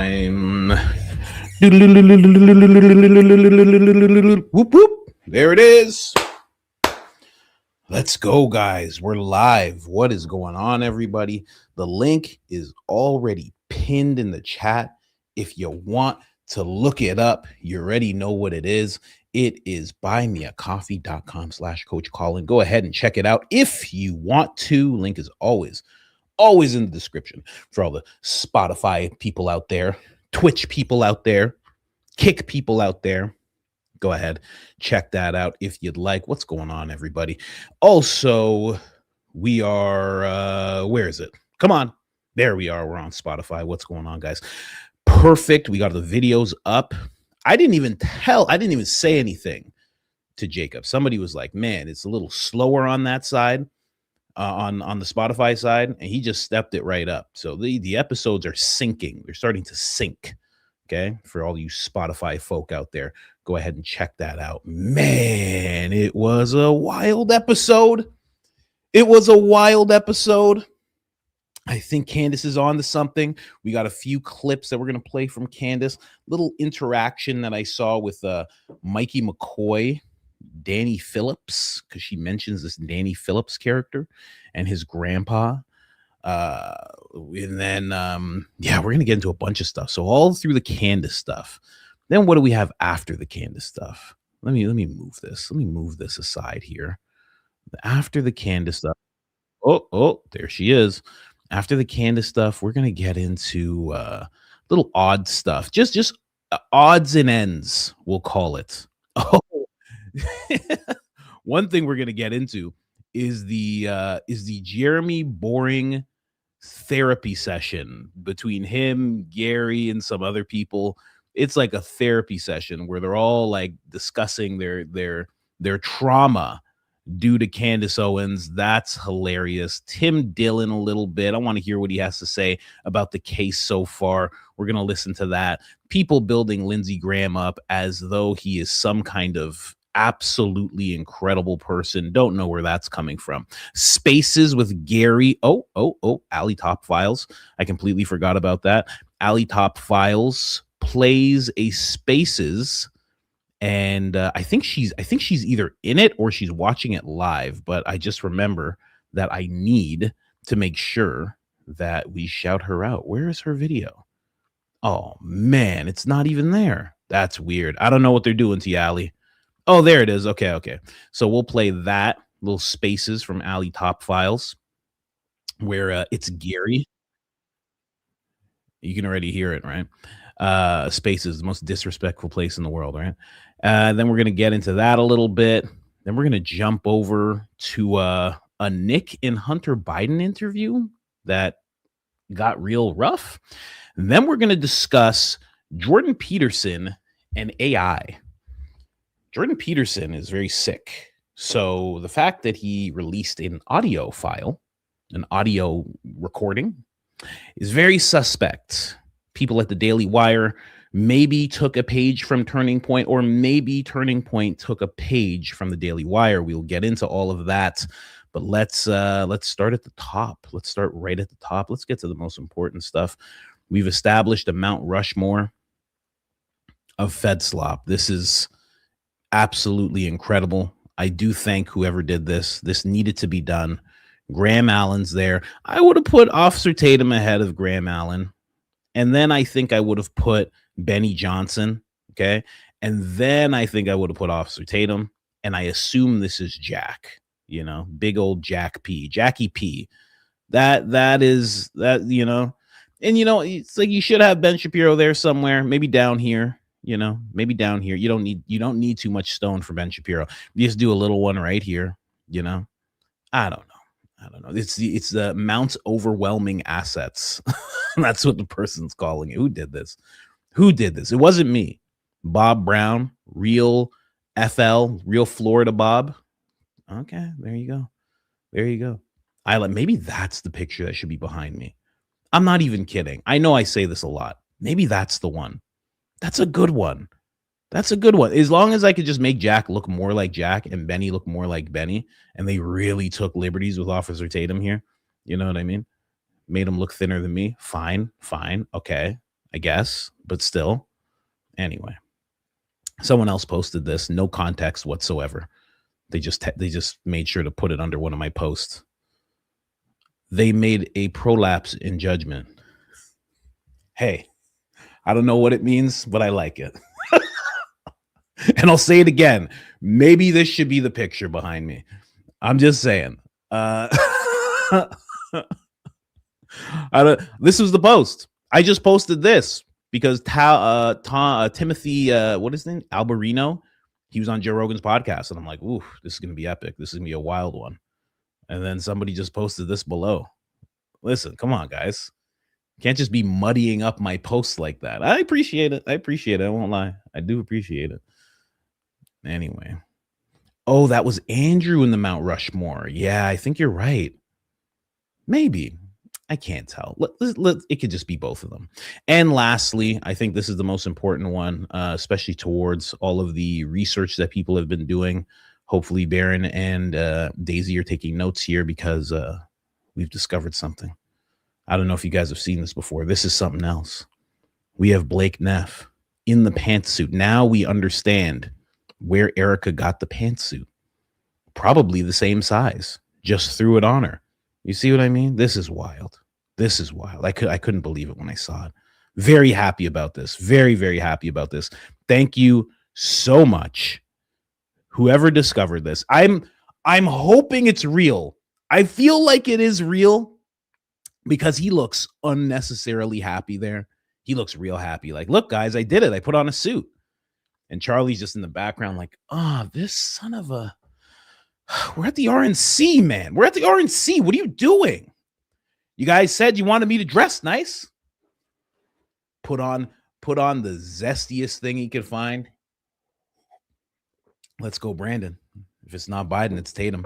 time. Whoop whoop. There it is. Let's go, guys. We're live. What is going on, everybody? The link is already pinned in the chat. If you want to look it up, you already know what it is. It is buymeacoffee.com/Coach Colin. Go ahead and check it out if you want to. Link is always in the description for all the Spotify people out there, Twitch people out there, Kick people out there. Go ahead, check that out if you'd like. What's going on, everybody? Also, we are, where is it? Come on. There we are. We're on Spotify. What's going on, guys? Perfect. We got the videos up. I didn't even say anything to Jacob. Somebody was like, man, it's a little slower on that side. On the Spotify side, and he just stepped it right up. So the episodes are syncing. They're starting to sync. Okay, for all you Spotify folk out there, go ahead and check that out. Man, it was a wild episode. I think Candace is on to something. We got a few clips that we're going to play from Candace. Little interaction that I saw with Mikey McCoy, Danny Phillips, because she mentions this Danny Phillips character and his grandpa. And then, we're going to get into a bunch of stuff. So all through the Candace stuff. Then what do we have after the Candace stuff? Let me move this. Let me move this aside here. After the Candace stuff. Oh, there she is. After the Candace stuff, we're going to get into little odd stuff. Just odds and ends, we'll call it. Oh. One thing we're going to get into is the Jeremy Boring therapy session between him, Gary, and some other people. It's like a therapy session where they're all like discussing their trauma due to Candace Owens. That's hilarious. Tim Dillon a little bit. I want to hear what he has to say about the case so far. We're going to listen to that. People building Lindsey Graham up as though he is some kind of absolutely incredible person. Don't know where that's coming from. Spaces with Gary. Oh, Ali Top Files. I completely forgot about that. Ali Top Files plays a Spaces, and I think she's either in it or she's watching it live, but I just remember that I need to make sure that we shout her out. Where is her video? Oh man, it's not even there. That's weird. I don't know what they're doing to you, Ali. Oh, there it is. Okay. So we'll play that little Spaces from Ali Top Files where it's Gary. You can already hear it, right? Spaces, the most disrespectful place in the world, right? Then we're going to get into that a little bit. Then we're going to jump over to a Nick and Hunter Biden interview that got real rough. And then we're going to discuss Jordan Peterson and AI. Jordan Peterson is very sick. So the fact that he released an audio file, an audio recording, is very suspect. People at the Daily Wire maybe took a page from Turning Point, or maybe Turning Point took a page from the Daily Wire. We'll get into all of that. But let's start at the top. Let's start right at the top. Let's get to the most important stuff. We've established a Mount Rushmore of Fed slop. This is absolutely incredible. I do thank whoever did this. This needed to be done. Graham Allen's there. I would have put Officer Tatum ahead of Graham Allen. And then I think I would have put Benny Johnson. Okay. And then I think I would have put Officer Tatum. And I assume this is Jack, big old Jackie P. That is, and it's like you should have Ben Shapiro there somewhere, maybe down here. Maybe down here. You don't need too much stone for Ben Shapiro. You just do a little one right here. I don't know. It's the Mount's overwhelming assets. That's what the person's calling it. Who did this? It wasn't me. Bob Brown, real FL, real Florida Bob. Okay, there you go. Maybe that's the picture that should be behind me. I'm not even kidding. I know I say this a lot. Maybe that's the one. That's a good one. As long as I could just make Jack look more like Jack and Benny look more like Benny, and they really took liberties with Officer Tatum here. You know what I mean? Made him look thinner than me. Fine. Okay. I guess, but still. Anyway, someone else posted this, no context whatsoever. They just made sure to put it under one of my posts. They made a prolapse in judgment. Hey, I don't know what it means, but I like it. And I'll say it again. Maybe this should be the picture behind me. I'm just saying. This was the post. I just posted this because Timothy, what is his name? Alberino. He was on Joe Rogan's podcast, and I'm like, ooh, this is gonna be epic. This is gonna be a wild one. And then somebody just posted this below. Listen, come on, guys. Can't just be muddying up my posts like that. I appreciate it. I won't lie. I do appreciate it. Anyway. Oh, that was Andrew in the Mount Rushmore. Yeah, I think you're right. Maybe. I can't tell. It could just be both of them. And lastly, I think this is the most important one, especially towards all of the research that people have been doing. Hopefully, Baron and Daisy are taking notes here because we've discovered something. I don't know if you guys have seen this before. This is something else. We have Blake Neff in the pantsuit. Now we understand where Erica got the pantsuit. Probably the same size. Just threw it on her. You see what I mean? This is wild. This is wild. I couldn't believe it when I saw it. Very happy about this. Very, very happy about this. Thank you so much. Whoever discovered this. I'm hoping it's real. I feel like it is real because he looks unnecessarily happy there. He looks real happy. Like, look, guys, I did it. I put on a suit. And Charlie's just in the background like, this son of a... We're at the RNC, man. We're at the RNC. What are you doing? You guys said you wanted me to dress nice. Put on the zestiest thing he could find. Let's go, Brandon. If it's not Biden, it's Tatum.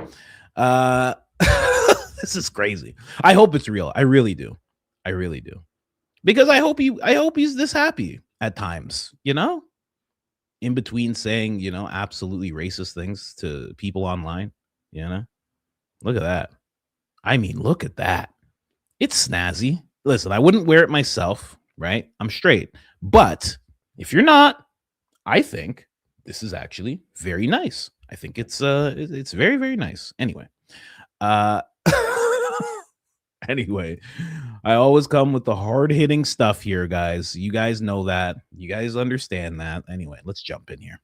This is crazy. I hope it's real. I really do. I really do. Because I hope he's this happy at times, you know? In between saying, you know, absolutely racist things to people online, you know? Look at that. I mean, look at that. It's snazzy. Listen, I wouldn't wear it myself, right? I'm straight. But if you're not, I think this is actually very nice. I think it's very, very nice. Anyway. Anyway, I always come with the hard-hitting stuff here, guys. You guys know that. You guys understand that. Anyway, let's jump in here.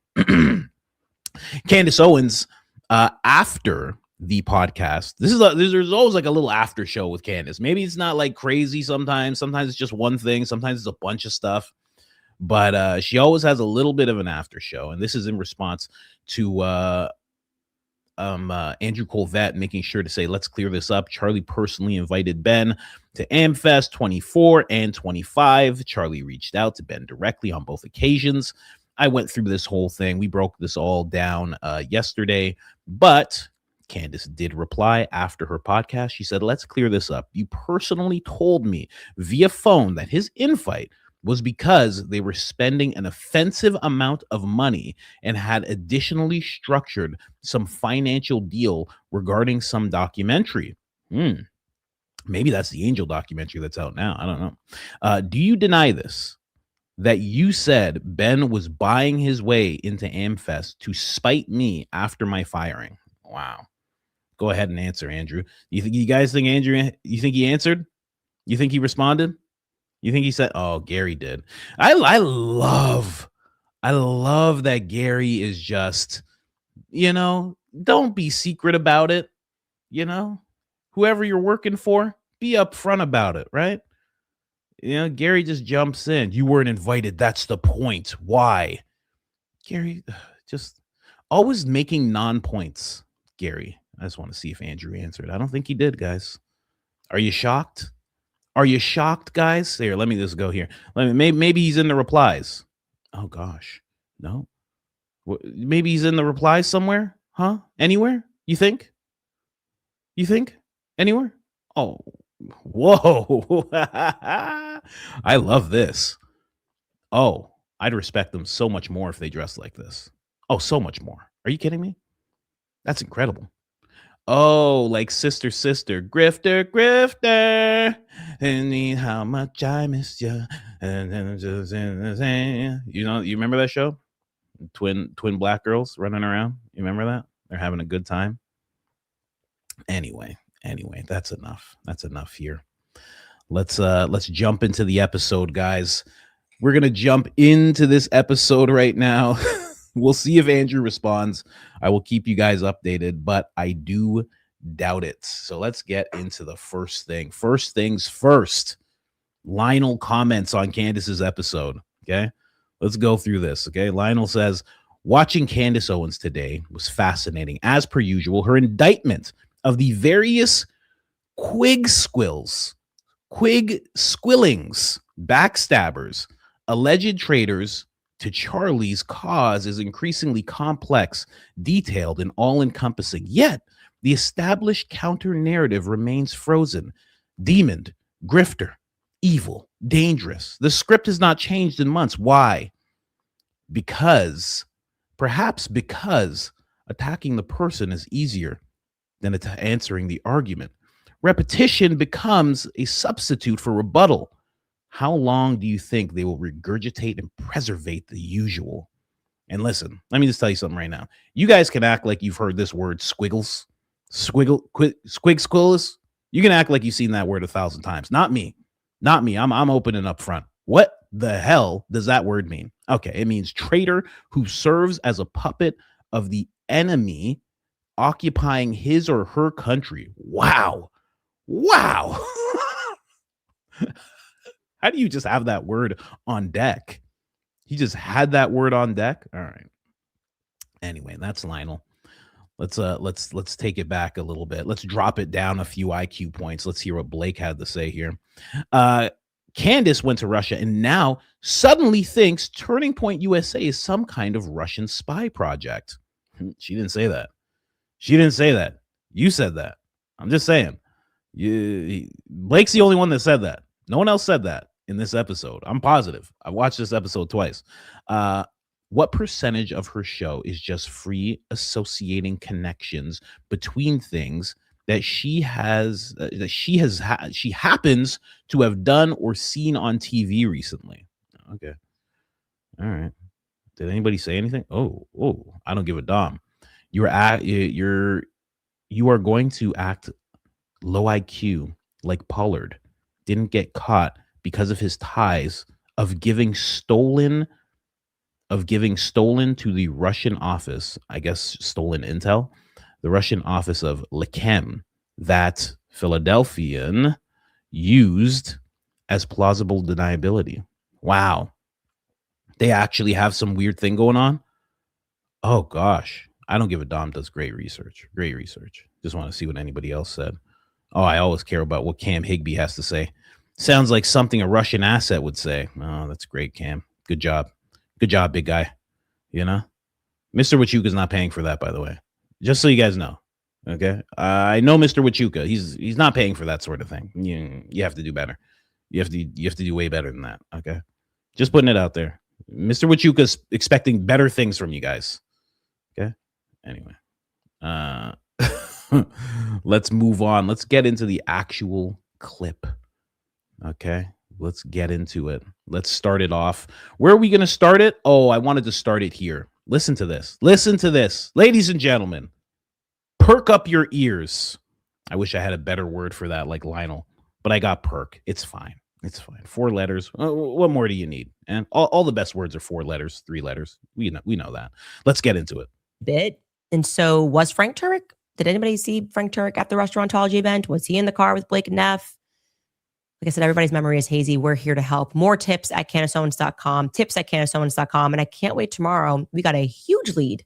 Candace Owens, after the podcast, there's always like a little after show with Candace. Maybe it's not like crazy sometimes. Sometimes it's just one thing. Sometimes it's a bunch of stuff. But she always has a little bit of an after show. And this is in response to Andrew Kolvet making sure to say, let's clear this up. Charlie personally invited Ben to AmFest 24 and 25. Charlie reached out to Ben directly on both occasions. I went through this whole thing. We broke this all down yesterday, but Candace did reply after her podcast. She said, let's clear this up. You personally told me via phone that his invite was because they were spending an offensive amount of money and had additionally structured some financial deal regarding some documentary. Maybe that's the Angel documentary that's out now. I don't know. Do you deny this? That you said Ben was buying his way into AmFest to spite me after my firing? Wow. Go ahead and answer, Andrew. You guys think Andrew, you think he answered? You think he responded? You think he said, oh, Gary did. I love that Gary is just, you know, don't be secret about it. You know, whoever you're working for, be upfront about it, right? You know, Gary just jumps in. You weren't invited. That's the point. Why? Gary, just always making non-points. Gary, I just want to see if Andrew answered. I don't think he did, guys. Are you shocked? Are you shocked, guys? Here, let me just go here. Maybe he's in the replies. Oh, gosh. No. Maybe he's in the replies somewhere? Huh? Anywhere? You think? You think? Anywhere? Oh, whoa. I love this. Oh, I'd respect them so much more if they dressed like this. Oh, so much more. Are you kidding me? That's incredible. Oh, like sister, grifter, and how much I missed you. You know, you remember that show? Twin black girls running around. You remember that? They're having a good time. Anyway, that's enough. That's enough here. Let's jump into the episode, guys. We're gonna jump into this episode right now. We'll see if Andrew responds. I will keep you guys updated, but I do doubt it. So let's get into the first thing. First things first. Lionel comments on Candace's episode. Okay, let's go through this. Okay, Lionel says, watching Candace Owens today was fascinating. As per usual, her indictment of the various quig squillings, backstabbers, alleged traitors to Charlie's cause is increasingly complex, detailed, and all-encompassing. Yet, the established counter-narrative remains frozen, demoned, grifter, evil, dangerous. The script has not changed in months. Why? Perhaps because attacking the person is easier than answering the argument. Repetition becomes a substitute for rebuttal. How long do you think they will regurgitate and preservate the usual? And listen, let me just tell you something right now. You guys can act like you've heard this word squiggles, squigglers. You can act like you've seen that word 1,000 times. Not me. I'm open and upfront. What the hell does that word mean? Okay, it means traitor who serves as a puppet of the enemy occupying his or her country. Wow. How do you just have that word on deck? He just had that word on deck. All right. Anyway, that's Lionel. Let's take it back a little bit. Let's drop it down a few IQ points. Let's hear what Blake had to say here. Candace went to Russia and now suddenly thinks Turning Point USA is some kind of Russian spy project. She didn't say that. You said that. I'm just saying. Blake's the only one that said that. No one else said that in this episode. I'm positive. I watched this episode twice. What percentage of her show is just free associating connections between things that she happens to have done or seen on TV recently? Okay. All right. Did anybody say anything? Oh, I don't give a damn. You are going to act low IQ like Pollard didn't get caught because of his ties of giving stolen to the Russian office, I guess stolen intel, the Russian office of Lekem that Philadelphian used as plausible deniability. Wow. They actually have some weird thing going on. Oh gosh. I don't give a damn. Does great research. Just want to see what anybody else said. Oh, I always care about what Cam Higbee has to say. Sounds like something a Russian asset would say. Oh, that's great, Cam. Good job, big guy. You know, Mr. Wachuka's not paying for that, by the way. Just so you guys know. Okay, I know Mr. Wachuka. He's not paying for that sort of thing. You have to do better. You have to do way better than that. Okay, just putting it out there. Mr. Wachuka's expecting better things from you guys. Okay. Anyway, let's move on. Let's get into the actual clip. Okay, let's get into it. Let's start it off. Where are we going to start it? Oh, I wanted to start it here. Listen to this. Ladies and gentlemen, perk up your ears. I wish I had a better word for that, like Lionel, but I got perk. It's fine. 4 letters. What more do you need? And all the best words are 4 letters, 3 letters. We know that. Let's get into it. Bit. And so was Frank Turek? Did anybody see Frank Turek at the restaurantology event? Was he in the car with Blake and Neff? Like I said, everybody's memory is hazy. We're here to help. More tips at CandaceOwens.com, tips@CandaceOwens.com. And I can't wait tomorrow. We got a huge lead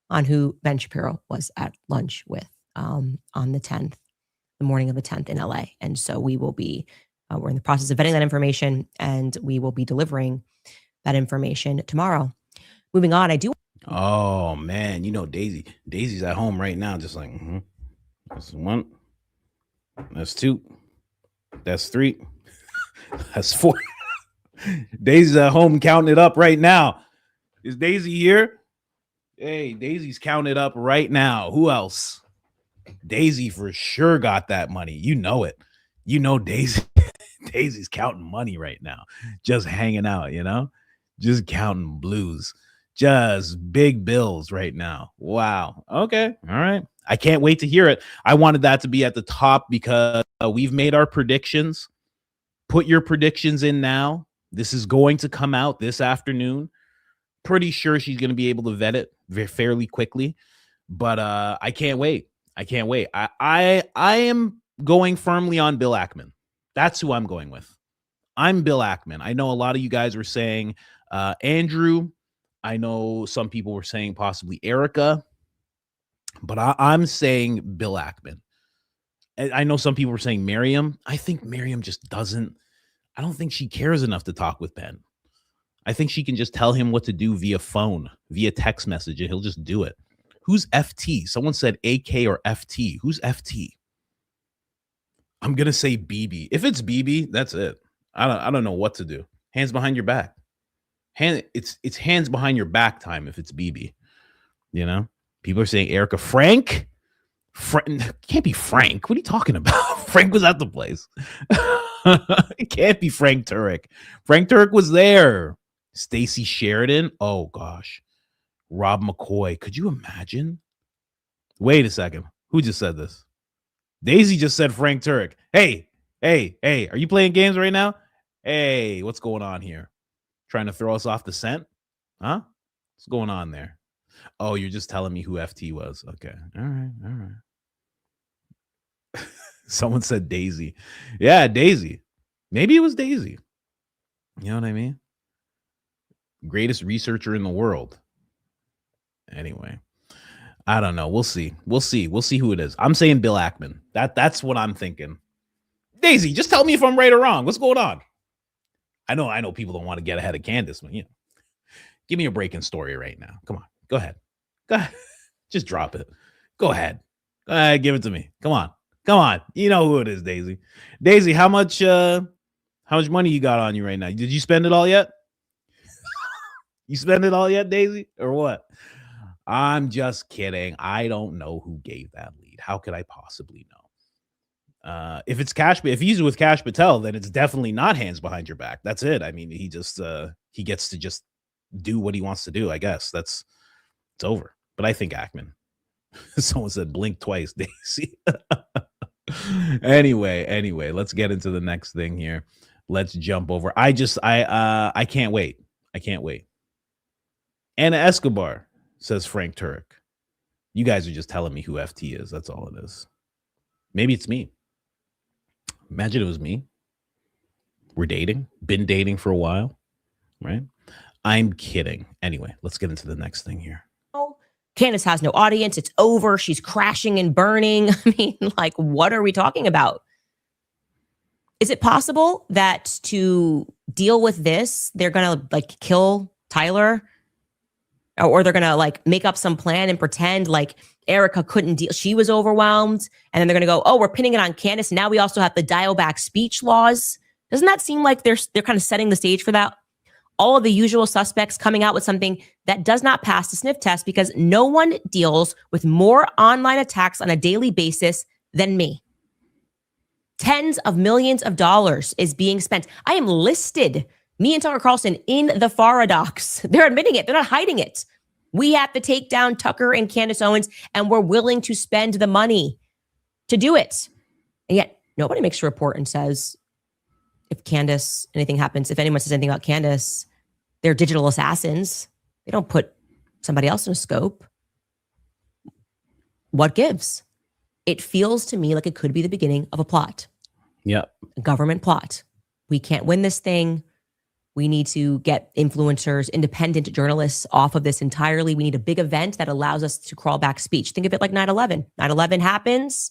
on who Ben Shapiro was at lunch with on the 10th, the morning of the 10th in LA. And so we will be, we're in the process of vetting that information and we will be delivering that information tomorrow. Moving on, I do. Oh man, you know Daisy's at home right now, just like that's 1, that's 2, that's 3, that's 4. Daisy's at home counting it up right now. Is Daisy here? Hey, Daisy's counting it up right now. Who else? Daisy for sure got that money. You know it. You know Daisy. Daisy's counting money right now, just hanging out, just counting blues, just big bills right now. Wow. Okay. All right. I can't wait to hear it. I wanted that to be at the top because we've made our predictions. Put your predictions in now. This is going to come out this afternoon. Pretty sure she's going to be able to vet it fairly quickly, but I can't wait. I can't wait. I am going firmly on Bill Ackman. That's who I'm going with. I'm Bill Ackman. I know a lot of you guys were saying Andrew. I know some people were saying possibly Erica, but I'm saying Bill Ackman. I know some people were saying Miriam. I think Miriam just doesn't. I don't think she cares enough to talk with Ben. I think she can just tell him what to do via phone, via text message, and he'll just do it. Who's FT? Someone said AK or FT. Who's FT? I'm gonna say BB. If it's BB, that's it. I don't know what to do. Hands behind your back. It's hands behind your back time if it's BB. People are saying Erica. Frank can't be Frank. What are you talking about? Frank was at the place. It can't be Frank Turek. Frank Turek was there. Stacey Sheridan. Oh gosh. Rob McCoy. Could you imagine? Wait a second. Who just said this? Daisy just said Frank Turek. Hey, are you playing games right now? Hey, what's going on here? Trying to throw us off the scent? Huh? What's going on there? Oh, you're just telling me who FT was. Okay. All right. Someone said Daisy. Yeah, Daisy. Maybe it was Daisy. You know what I mean? Greatest researcher in the world. Anyway, I don't know. We'll see. We'll see who it is. I'm saying Bill Ackman. That's what I'm thinking. Daisy, just tell me if I'm right or wrong. What's going on? I know people don't want to get ahead of Candace, but give me a breaking story right now. Come on. Go ahead. Just drop it. Go ahead. Give it to me. Come on. You know who it is, Daisy. Daisy, how much money you got on you right now? Did you spend it all yet? You spend it all yet, Daisy? Or what? I'm just kidding. I don't know who gave that lead. How could I possibly know? If it's if he's with Kash Patel, then it's definitely not hands behind your back. That's it. I mean, he just he gets to just do what he wants to do. I guess it's over. But I think Ackman. Someone said blink twice, Daisy. Anyway, let's get into the next thing here. Let's jump over. I can't wait. I can't wait. Anna Escobar says Frank Turek. You guys are just telling me who FT is. That's all it is. Maybe it's me. Imagine it was me. We're dating. Been dating for a while. Right? I'm kidding. Anyway, let's get into the next thing here. Candace has no audience. It's over. She's crashing and burning. I mean, what are we talking about? Is it possible that to deal with this, they're going to kill Tyler? Or they're going to make up some plan and pretend Erica couldn't deal. She was overwhelmed. And then they're going to go, oh, we're pinning it on Candace. Now we also have the dial back speech laws. Doesn't that seem like they're kind of setting the stage for that? All of the usual suspects coming out with something that does not pass the sniff test because no one deals with more online attacks on a daily basis than me. Tens of millions of dollars is being spent. I am listed, me and Tucker Carlson, in the FARA docs. They're admitting it. They're not hiding it. We have to take down Tucker and Candace Owens, and we're willing to spend the money to do it. And yet nobody makes a report and says, if Candace, anything happens, if anyone says anything about Candace, they're digital assassins. They don't put somebody else in a scope. What gives? It feels to me like it could be the beginning of a plot. Yep. A government plot. We can't win this thing. We need to get influencers, independent journalists off of this entirely. We need a big event that allows us to crawl back speech. Think of it like 9/11. 9/11 happens,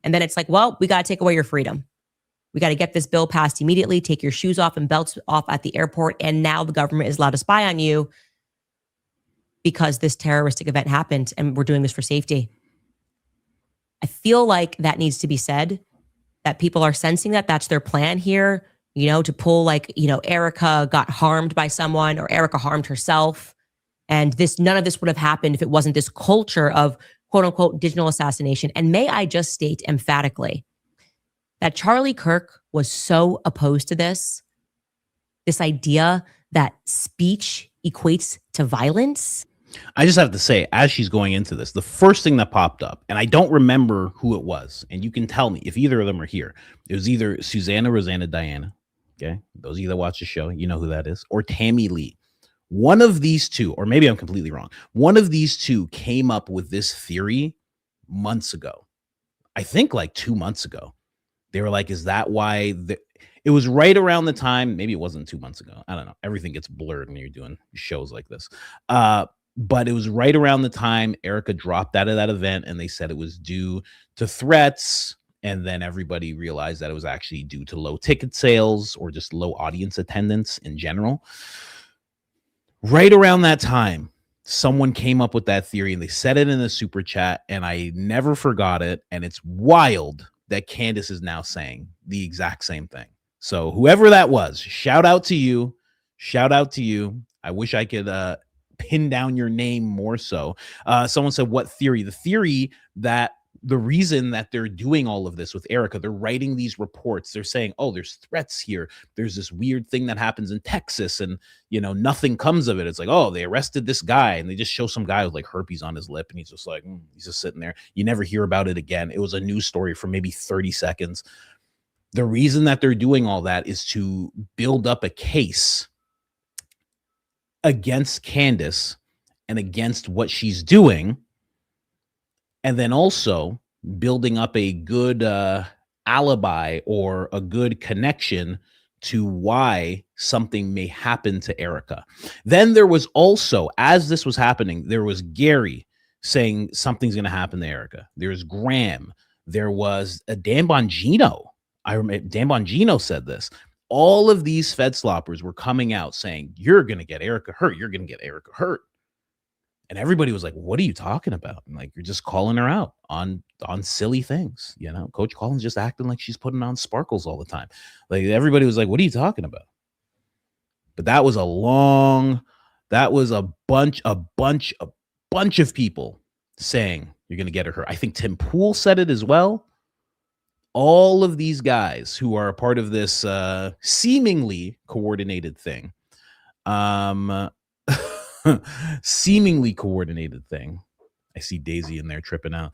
and then it's well, we got to take away your freedom. We got to get this bill passed immediately, take your shoes off and belts off at the airport. And now the government is allowed to spy on you because this terroristic event happened and we're doing this for safety. I feel like that needs to be said, that people are sensing that that's their plan here, to pull Erica got harmed by someone or Erica harmed herself. And none of this would have happened if it wasn't this culture of quote unquote digital assassination. And may I just state emphatically that Charlie Kirk was so opposed to this idea that speech equates to violence. I just have to say, as she's going into this, the first thing that popped up, and I don't remember who it was, and you can tell me if either of them are here. It was either Susanna Rosanna Diana, okay? Those of you that watch the show, you know who that is, or Tammy Lee. One of these two, or maybe I'm completely wrong, one of these two came up with this theory months ago. I think like 2 months ago. They were like, is that why it was right around the time, maybe it wasn't 2 months ago. I don't know. Everything gets blurred when you're doing shows like this. But it was right around the time Erica dropped out of that event, and they said it was due to threats. And then everybody realized that it was actually due to low ticket sales or just low audience attendance in general. Right around that time, someone came up with that theory, and they said it in the super chat, and I never forgot it. And it's wild that Candace is now saying the exact same thing. So whoever that was, shout out to you. Shout out to you. I wish I could pin down your name more so. Someone said, what theory? The theory that the reason that they're doing all of this with Erica, they're writing these reports. They're saying, oh, there's threats here. There's this weird thing that happens in Texas, and, you know, nothing comes of it. It's like, oh, they arrested this guy, and they just show some guy with like herpes on his lip, and he's just like, he's just sitting there. You never hear about it again. It was a news story for maybe 30 seconds. The reason that they're doing all that is to build up a case against Candace and against what she's doing, and then also building up a good alibi or a good connection to why something may happen to Erica. Then there was also, as this was happening, there was Gary saying something's going to happen to Erica. There's Graham. There was a Dan Bongino. I remember Dan Bongino said this. All of these Fed sloppers were coming out saying, you're going to get Erica hurt. You're going to get Erica hurt. And everybody was like, what are you talking about? And like, you're just calling her out on silly things. You know, Coach Colin's just acting like she's putting on sparkles all the time. Like, everybody was like, what are you talking about? But that was a bunch of people saying you're going to get her hurt. I think Tim Pool said it as well. All of these guys who are a part of this seemingly coordinated thing, seemingly coordinated thing. I see Daisy in there tripping out.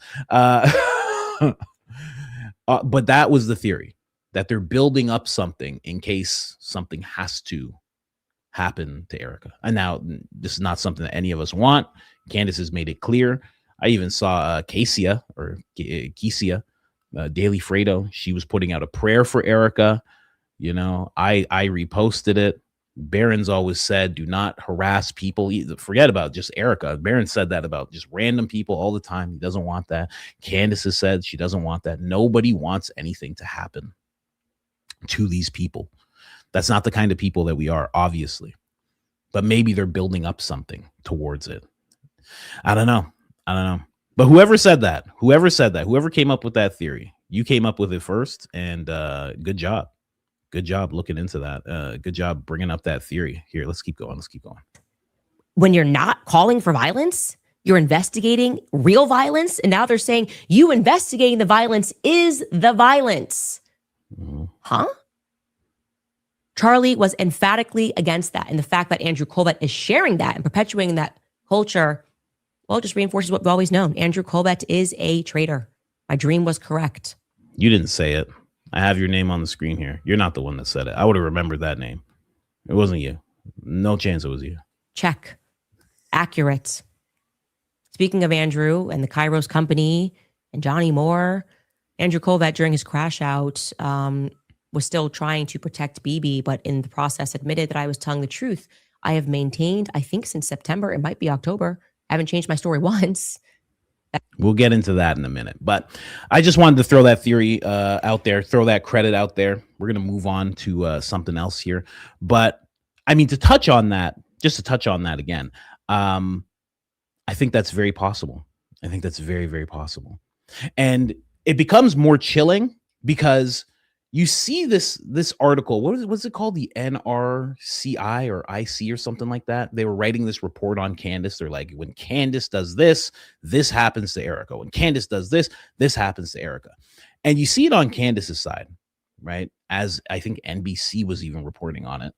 But that was the theory, that they're building up something in case something has to happen to Erica. And now this is not something that any of us want. Candace has made it clear. I even saw Kesia Daily Fredo. She was putting out a prayer for Erica. You know, I reposted it. Barron's always said, do not harass people. Forget about just Erica. Barron said that about just random people all the time. He doesn't want that. Candace has said she doesn't want that. Nobody wants anything to happen to these people. That's not the kind of people that we are, obviously. But maybe they're building up something towards it. I don't know. But whoever came up with that theory, you came up with it first, and good job. Good job looking into that. Good job bringing up that theory. Here, let's keep going. When you're not calling for violence, you're investigating real violence, and now they're saying you investigating the violence is the violence. Mm-hmm. Huh? Charlie was emphatically against that, and the fact that Andrew Kolvet is sharing that and perpetuating that culture, well, it just reinforces what we've always known. Andrew Kolvet is a traitor. My dream was correct. You didn't say it. I have your name on the screen here. You're not the one that said it. I would have remembered that name. It wasn't you. No chance it was you. Check. Accurate. Speaking of Andrew and the Kairos company and Johnny Moore, Andrew Kolvet during his crash out was still trying to protect BB, but in the process admitted that I was telling the truth. I have maintained, I think since September, it might be October. I haven't changed my story once. We'll get into that in a minute, but I just wanted to throw that theory out there, throw that credit out there. We're going to move on to something else here. But I mean, to touch on that again, I think that's very possible. I think that's very, very possible. And it becomes more chilling because you see this article. What's it called? The NRCI or IC or something like that. They were writing this report on Candace. They're like, when Candace does this, this happens to Erica. When Candace does this, this happens to Erica. And you see it on Candace's side, right? As I think NBC was even reporting on it.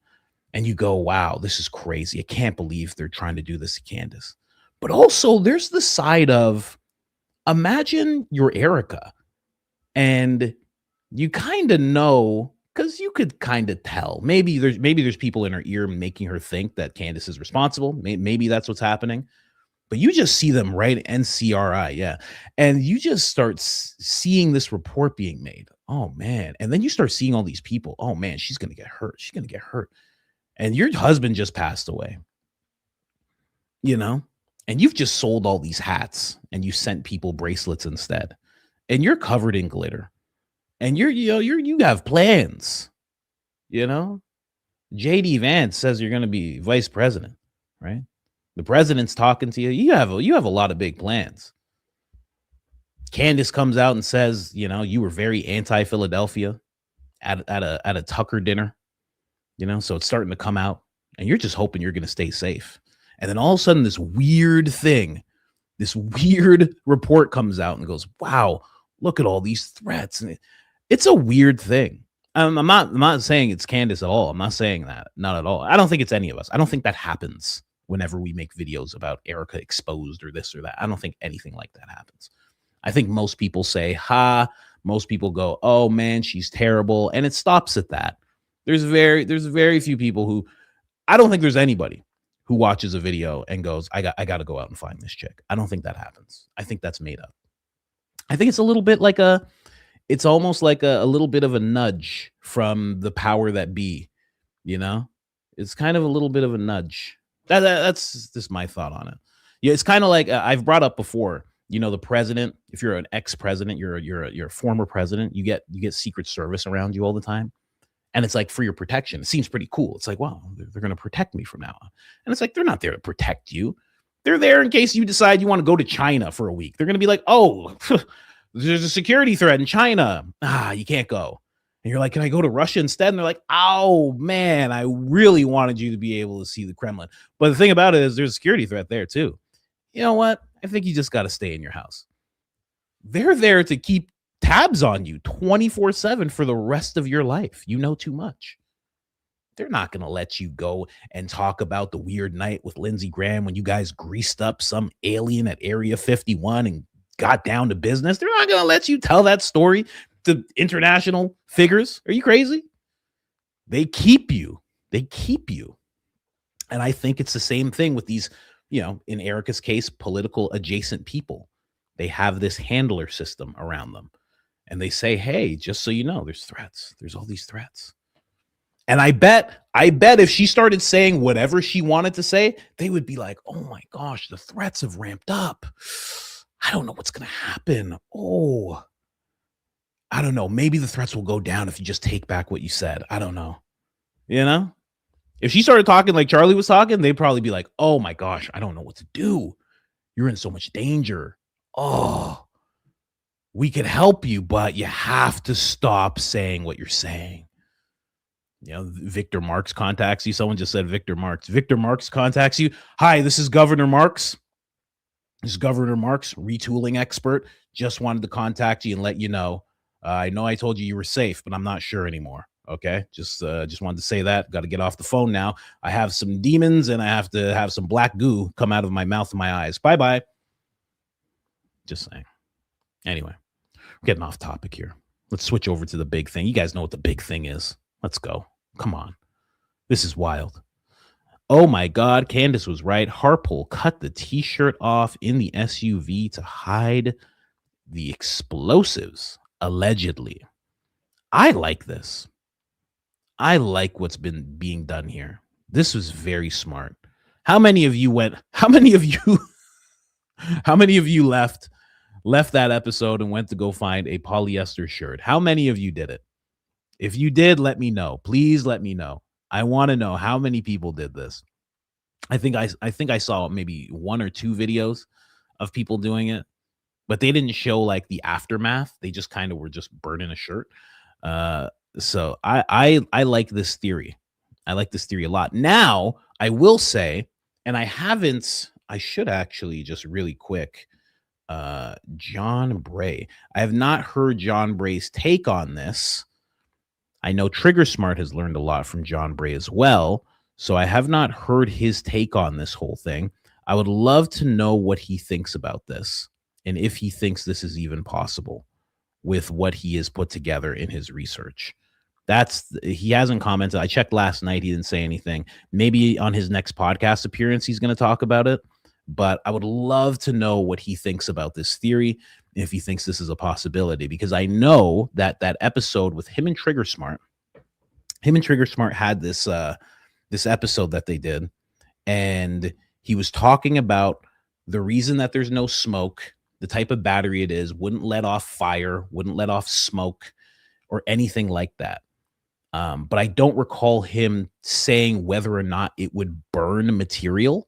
And you go, wow, this is crazy. I can't believe they're trying to do this to Candace. But also, there's the side of, imagine you're Erica and you kind of know, because you could kind of tell. Maybe there's people in her ear making her think that Candace is responsible. Maybe that's what's happening. But you just see them, right? NCRI, yeah. And you just start seeing this report being made. Oh, man. And then you start seeing all these people. Oh, man, she's going to get hurt. She's going to get hurt. And your husband just passed away, you know, and you've just sold all these hats and you sent people bracelets instead. And you're covered in glitter. And you have plans, you know. JD Vance says you're going to be vice president, right? The president's talking to you. You have a lot of big plans. Candace comes out and says, you know, you were very anti-Philadelphia at a Tucker dinner, you know, so it's starting to come out and you're just hoping you're going to stay safe. And then all of a sudden this weird report comes out and goes, wow, look at all these threats. And it's a weird thing. I'm not saying it's Candace at all. I'm not saying that. Not at all. I don't think it's any of us. I don't think that happens whenever we make videos about Erica exposed or this or that. I don't think anything like that happens. I think most people say, ha. Most people go, oh, man, she's terrible. And it stops at that. There's very few people who, I don't think there's anybody who watches a video and goes, I got to go out and find this chick. I don't think that happens. I think that's made up. I think it's a little bit like it's almost like a little bit of a nudge from the power that be, you know. It's kind of a little bit of a nudge. That's just my thought on it. Yeah, it's kind of like I've brought up before, you know, the president, if you're an ex-president, you're a former president, you get Secret Service around you all the time. And it's like for your protection. It seems pretty cool. It's like, wow, they're going to protect me from now on. And it's like, they're not there to protect you. They're there in case you decide you want to go to China for a week. They're going to be like, oh, there's a security threat in China. You can't go. And you're like, can I go to Russia instead? And they're like, oh, man, I really wanted you to be able to see the Kremlin. But the thing about it is there's a security threat there, too. You know what? I think you just got to stay in your house. They're there to keep tabs on you 24/7 for the rest of your life. You know too much. They're not going to let you go and talk about the weird night with Lindsey Graham when you guys greased up some alien at Area 51 and got down to business. They're not going to let you tell that story to international figures. Are you crazy? They keep you. And I think it's the same thing with these, you know, in Erica's case, political adjacent people. They have this handler system around them. And they say, hey, just so you know, there's threats. There's all these threats. And I bet if she started saying whatever she wanted to say, they would be like, oh my gosh, the threats have ramped up. I don't know what's going to happen. Oh, I don't know. Maybe the threats will go down if you just take back what you said. I don't know. You know, if she started talking like Charlie was talking, they'd probably be like, oh my gosh, I don't know what to do. You're in so much danger. Oh, we can help you, but you have to stop saying what you're saying. You know, Victor Marks contacts you. Someone just said Victor Marks. Victor Marks contacts you. Hi, this is Governor Marks. This is Governor Marks, retooling expert. Just wanted to contact you and let you know. I know I told you were safe, but I'm not sure anymore. Okay, just wanted to say that. Got to get off the phone now. I have some demons and I have to have some black goo come out of my mouth and my eyes. Bye-bye. Just saying. Anyway, we're getting off topic here. Let's switch over to the big thing. You guys know what the big thing is. Let's go. Come on. This is wild. Oh my God, Candace was right. Harpole cut the t-shirt off in the SUV to hide the explosives, allegedly. I like this. I like what's been being done here. This was very smart. How many of you left that episode and went to go find a polyester shirt? How many of you did it? If you did, let me know. Please let me know. I want to know how many people did this. I think I saw maybe 1 or 2 videos of people doing it, but they didn't show like the aftermath. They just kind of were just burning a shirt. So I like this theory. I like this theory a lot. Now, I will say, and I should actually just really quick, John Bray. I have not heard John Bray's take on this. I know Trigger Smart has learned a lot from John Bray as well. So I have not heard his take on this whole thing. I would love to know what he thinks about this and if he thinks this is even possible with what he has put together in his research. He hasn't commented. I checked last night. He didn't say anything. Maybe on his next podcast appearance, he's going to talk about it. But I would love to know what he thinks about this theory, if he thinks this is a possibility, because I know that episode with him and Trigger Smart had this episode that they did, and he was talking about the reason that there's no smoke, the type of battery it is, wouldn't let off fire, wouldn't let off smoke or anything like that. But I don't recall him saying whether or not it would burn material.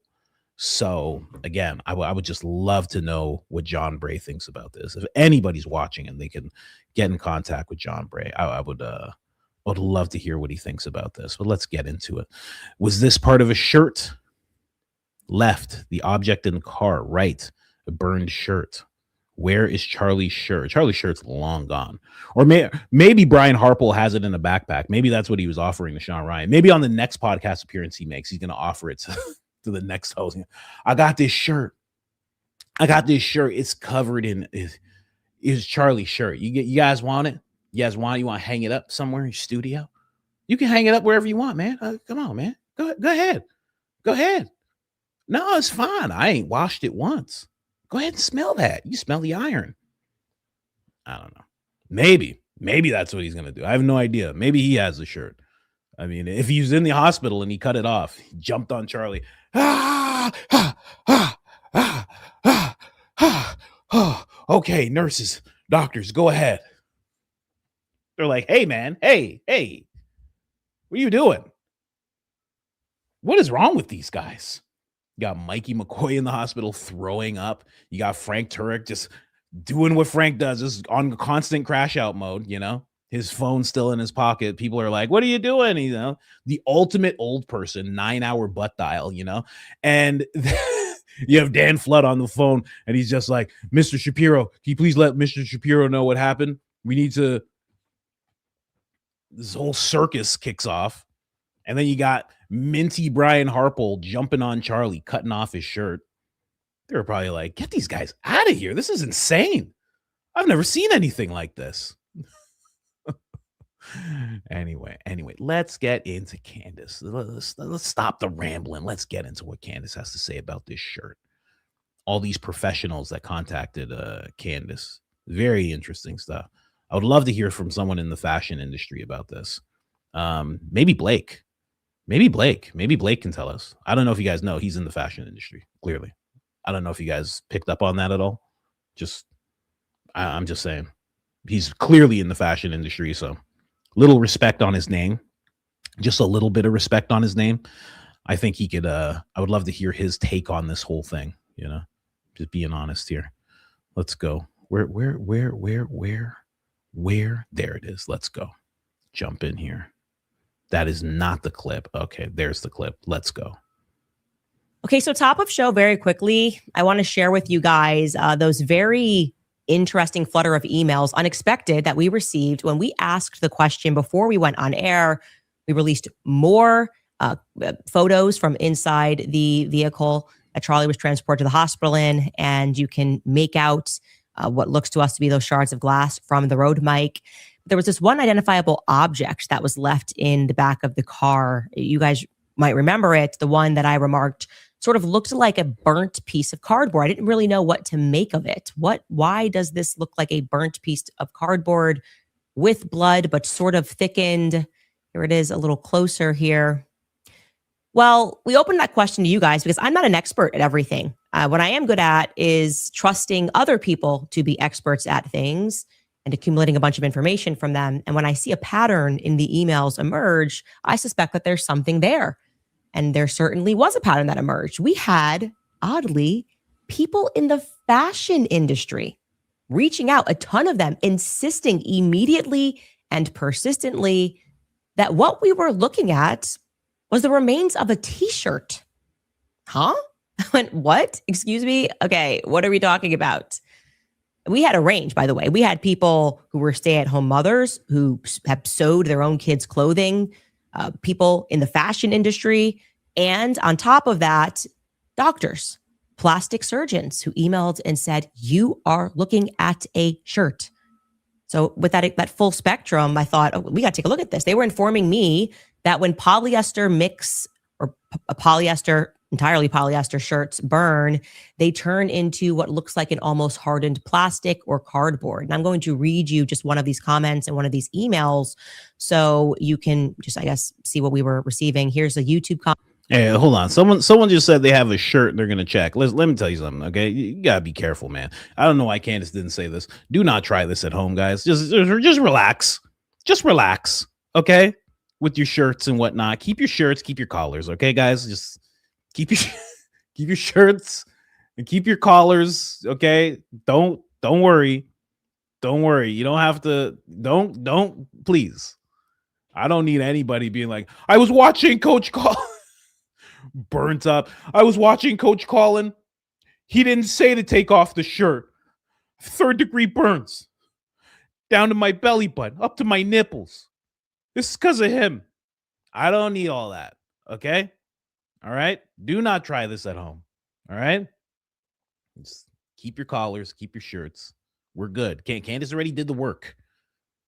So again, I would just love to know what John Bray thinks about this. If anybody's watching and they can get in contact with John Bray, I would love to hear what he thinks about this. But let's get into it. Was this part of a shirt? Left, the object in the car. Right, a burned shirt. Where is Charlie's shirt? Charlie's shirt's long gone. Or maybe Brian Harple has it in a backpack. Maybe that's what he was offering to Sean Ryan. Maybe on the next podcast appearance he makes, he's going to offer it to the next host. I got this shirt. It's covered in is Charlie's shirt. You guys want it? You want to hang it up somewhere in your studio? You can hang it up wherever you want, man. Come on, man. Go ahead. No, it's fine. I ain't washed it once. Go ahead and smell that. You smell the iron. I don't know. Maybe that's what he's going to do. I have no idea. Maybe he has the shirt. I mean, if he was in the hospital and he cut it off, he jumped on Charlie. Okay, nurses, doctors, go ahead. They're like, hey, man. Hey, what are you doing? What is wrong with these guys? You got Mikey McCoy in the hospital throwing up. You got Frank Turek just doing what Frank does, just on constant crash out mode, his phone's still in his pocket. People are like, what are you doing? The ultimate old person, 9-hour butt dial, and you have Dan Flood on the phone and he's just like, Mr. Shapiro, can you please let Mr. Shapiro know what happened? This whole circus kicks off. And then you got minty Brian Harple jumping on Charlie, cutting off his shirt. They were probably like, get these guys out of here. This is insane. I've never seen anything like this. Anyway, let's get into Candace. Let's stop the rambling. Let's get into what Candace has to say about this shirt. All these professionals that contacted Candace. Very interesting stuff. I would love to hear from someone in the fashion industry about this. Maybe Blake. Maybe Blake can tell us. I don't know if you guys know he's in the fashion industry, clearly. I don't know if you guys picked up on that at all. I'm just saying. He's clearly in the fashion industry, so little respect on his name. Just a little bit of respect on his name. I think he could, I would love to hear his take on this whole thing, just being honest here. Let's go. Where? There it is. Let's go. Jump in here. That is not the clip. Okay, there's the clip. Let's go. Okay, so top of show, very quickly, I want to share with you guys those very interesting flutter of emails, unexpected, that we received when we asked the question before we went on air. We released more photos from inside the vehicle that Charlie was transported to the hospital in, and you can make out what looks to us to be those shards of glass from the road mic. There was this one identifiable object that was left in the back of the car. You guys might remember it, the one that I remarked sort of looked like a burnt piece of cardboard. I didn't really know what to make of it. Why does this look like a burnt piece of cardboard with blood, but sort of thickened? Here it is a little closer here. Well, we opened that question to you guys because I'm not an expert at everything. What I am good at is trusting other people to be experts at things and accumulating a bunch of information from them. And when I see a pattern in the emails emerge, I suspect that there's something there. And there certainly was a pattern that emerged. We had, oddly, people in the fashion industry reaching out, a ton of them insisting immediately and persistently that what we were looking at was the remains of a t-shirt. Huh? I went, what? Excuse me? Okay, what are we talking about? We had a range, by the way. We had people who were stay-at-home mothers who have sewed their own kids' clothing, people in the fashion industry, and on top of that, doctors, plastic surgeons who emailed and said, you are looking at a shirt. So with that full spectrum, I thought, oh, we got to take a look at this. They were informing me that when polyester mix or entirely polyester shirts burn, they turn into what looks like an almost hardened plastic or cardboard. And I'm going to read you just one of these comments and one of these emails so you can just, I guess, see what we were receiving. Here's a YouTube comment. Hey, hold on. Someone just said they have a shirt they're gonna check. Let me tell you something, okay? You gotta be careful, man. I don't know why Candace didn't say this. Do not try this at home, guys. Just relax. Just relax, okay? With your shirts and whatnot. Keep your shirts, keep your collars, okay, guys? Just keep your shirts and keep your collars, okay? Don't worry. Don't worry. You don't have to. Don't please. I don't need anybody being like, I was watching Coach Colin. Burnt up. I was watching Coach Colin. He didn't say to take off the shirt. 3rd-degree burns. Down to my belly button, up to my nipples. This is because of him. I don't need all that. Okay? All right? Do not try this at home. All right? Just keep your collars, keep your shirts. We're good. Candace already did the work.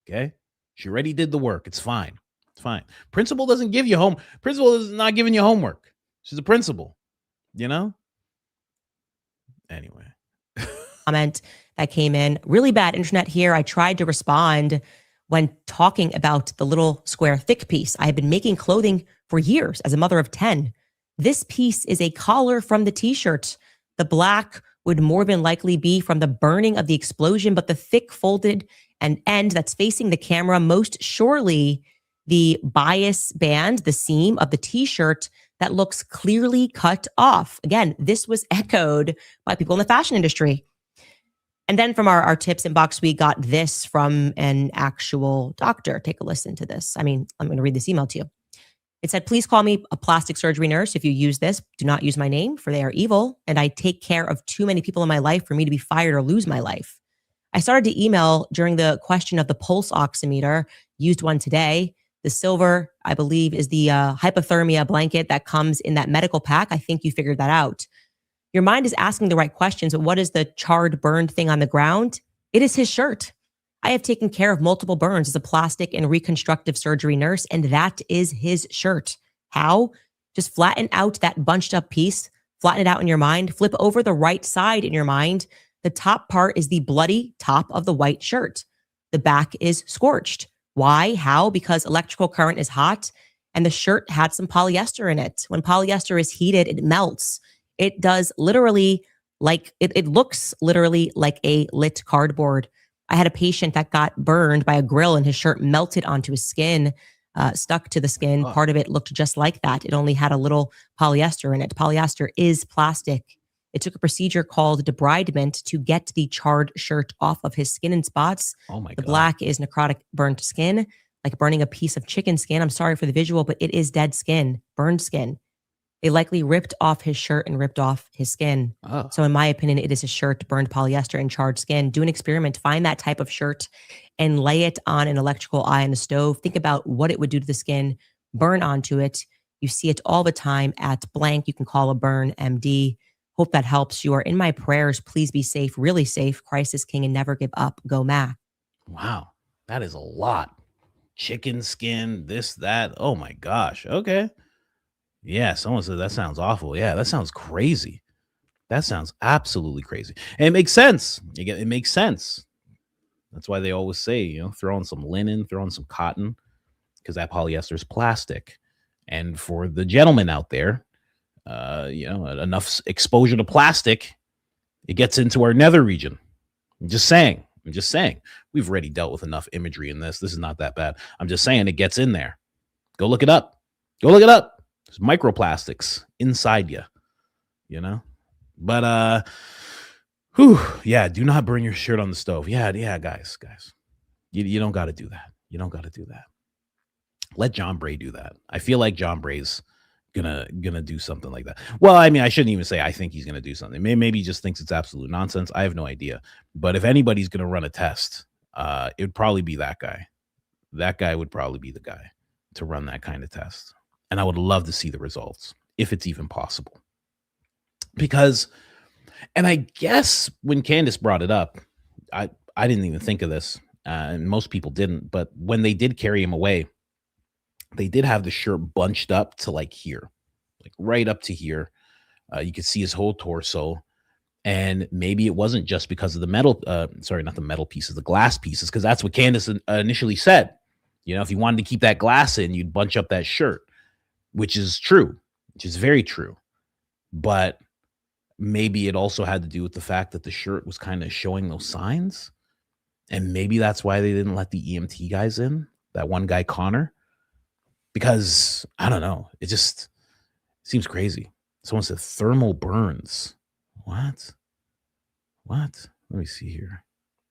Okay? She already did the work. It's fine. It's fine. Principal doesn't give you home. Principal is not giving you homework. She's a principal, you know? Anyway. Comment that came in. Really bad internet here. I tried to respond when talking about the little square thick piece. I have been making clothing for years as a mother of 10. This piece is a collar from the t-shirt. The black would more than likely be from the burning of the explosion, but the thick folded and end that's facing the camera, most surely the bias band, the seam of the t-shirt that looks clearly cut off. Again, this was echoed by people in the fashion industry. And then from our tips inbox, we got this from an actual doctor. Take a listen to this. I mean, I'm going to read this email to you. It said, please call me a plastic surgery nurse. If you use this, do not use my name, for they are evil. And I take care of too many people in my life for me to be fired or lose my life. I started to email during the question of the pulse oximeter, used one today. The silver, I believe, is the hypothermia blanket that comes in that medical pack. I think you figured that out. Your mind is asking the right questions, but what is the charred, burned thing on the ground? It is his shirt. I have taken care of multiple burns as a plastic and reconstructive surgery nurse, and that is his shirt. How? Just flatten out that bunched up piece, flatten it out in your mind, flip over the right side in your mind. The top part is the bloody top of the white shirt. The back is scorched. Why? How? Because electrical current is hot and the shirt had some polyester in it. When polyester is heated, it melts. It does literally like, it looks literally like a lit cardboard. I had a patient that got burned by a grill and his shirt melted onto his skin, stuck to the skin. Oh. Part of it looked just like that. It only had a little polyester in it. Polyester is plastic. It took a procedure called debridement to get the charred shirt off of his skin and spots. Oh my God. The black is necrotic burnt skin, like burning a piece of chicken skin. I'm sorry for the visual, but it is dead skin, burned skin. They likely ripped off his shirt and ripped off his skin. Oh. So in my opinion, it is a shirt, burned polyester and charred skin. Do an experiment, find that type of shirt and lay it on an electrical eye on the stove. Think about what it would do to the skin, burn onto it. You see it all the time at blank. You can call a burn MD. Hope that helps. You are in my prayers. Please be safe, really safe. Christ is king and never give up. Go Mac. Wow. That is a lot. Chicken skin, this, that. Oh my gosh. Okay. Yeah. Someone said that sounds awful. Yeah. That sounds crazy. That sounds absolutely crazy. And it makes sense. It makes sense. That's why they always say, throw on some linen, throw on some cotton, because that polyester is plastic. And for the gentlemen out there, enough exposure to plastic, it gets into our nether region. I'm just saying. We've already dealt with enough imagery in this. This is not that bad. I'm just saying it gets in there. Go look it up. There's microplastics inside you, But, do not burn your shirt on the stove. Yeah, guys. You don't got to do that. You don't got to do that. Let John Bray do that. I feel like John Bray's gonna do something like that. Well, I mean, I shouldn't even say I think he's gonna do something. Maybe he just thinks it's absolute nonsense. I have no idea. But if anybody's gonna run a test, it would probably be that guy. That guy would probably be the guy to run that kind of test. And I would love to see the results, if it's even possible. Because, and I guess when Candace brought it up, I didn't even think of this, and most people didn't. But when they did carry him away, they did have the shirt bunched up to like here, like right up to here. You could see his whole torso. And maybe it wasn't just because of the metal, sorry, not the metal pieces, the glass pieces, because that's what Candace initially said. You know, if you wanted to keep that glass in, you'd bunch up that shirt, which is true, which is very true. But maybe it also had to do with the fact that the shirt was kind of showing those signs. And maybe that's why they didn't let the EMT guys in, that one guy, Connor. Because, I don't know, it just seems crazy. Someone said thermal burns. What? Let me see here.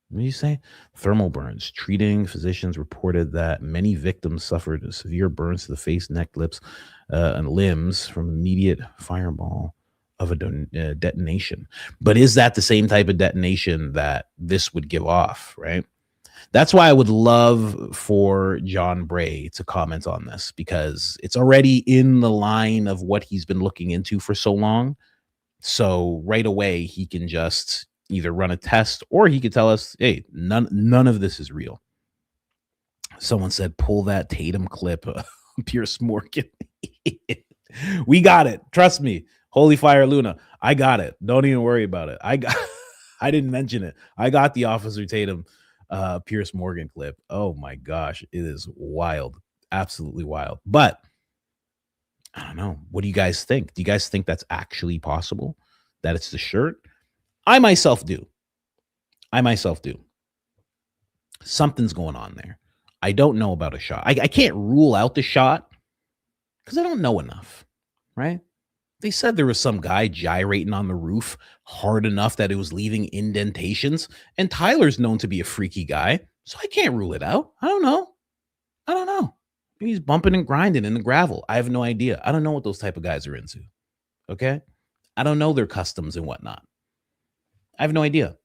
What do you say? Thermal burns. Treating physicians reported that many victims suffered severe burns to the face, neck, lips, and limbs from immediate fireball of a detonation. But is that the same type of detonation that this would give off, right? That's why I would love for John Bray to comment on this, because it's already in the line of what he's been looking into for so long. So right away, he can just either run a test or he could tell us, hey, none of this is real. Someone said, pull that Tatum clip, Pierce Morgan. We got it. Trust me. Holy Fire Luna. I got it. Don't even worry about it. I didn't mention it. I got the Officer Tatum Pierce Morgan clip. Oh my gosh. It is wild. Absolutely wild. But I don't know. What do you guys think? Do you guys think that's actually possible? That it's the shirt? I myself do. Something's going on there. I don't know about a shot. I can't rule out the shot because I don't know enough, right? They said there was some guy gyrating on the roof hard enough that it was leaving indentations. And Tyler's known to be a freaky guy, so I can't rule it out. I don't know. Maybe he's bumping and grinding in the gravel. I have no idea. I don't know what those type of guys are into. Okay? I don't know their customs and whatnot. I have no idea.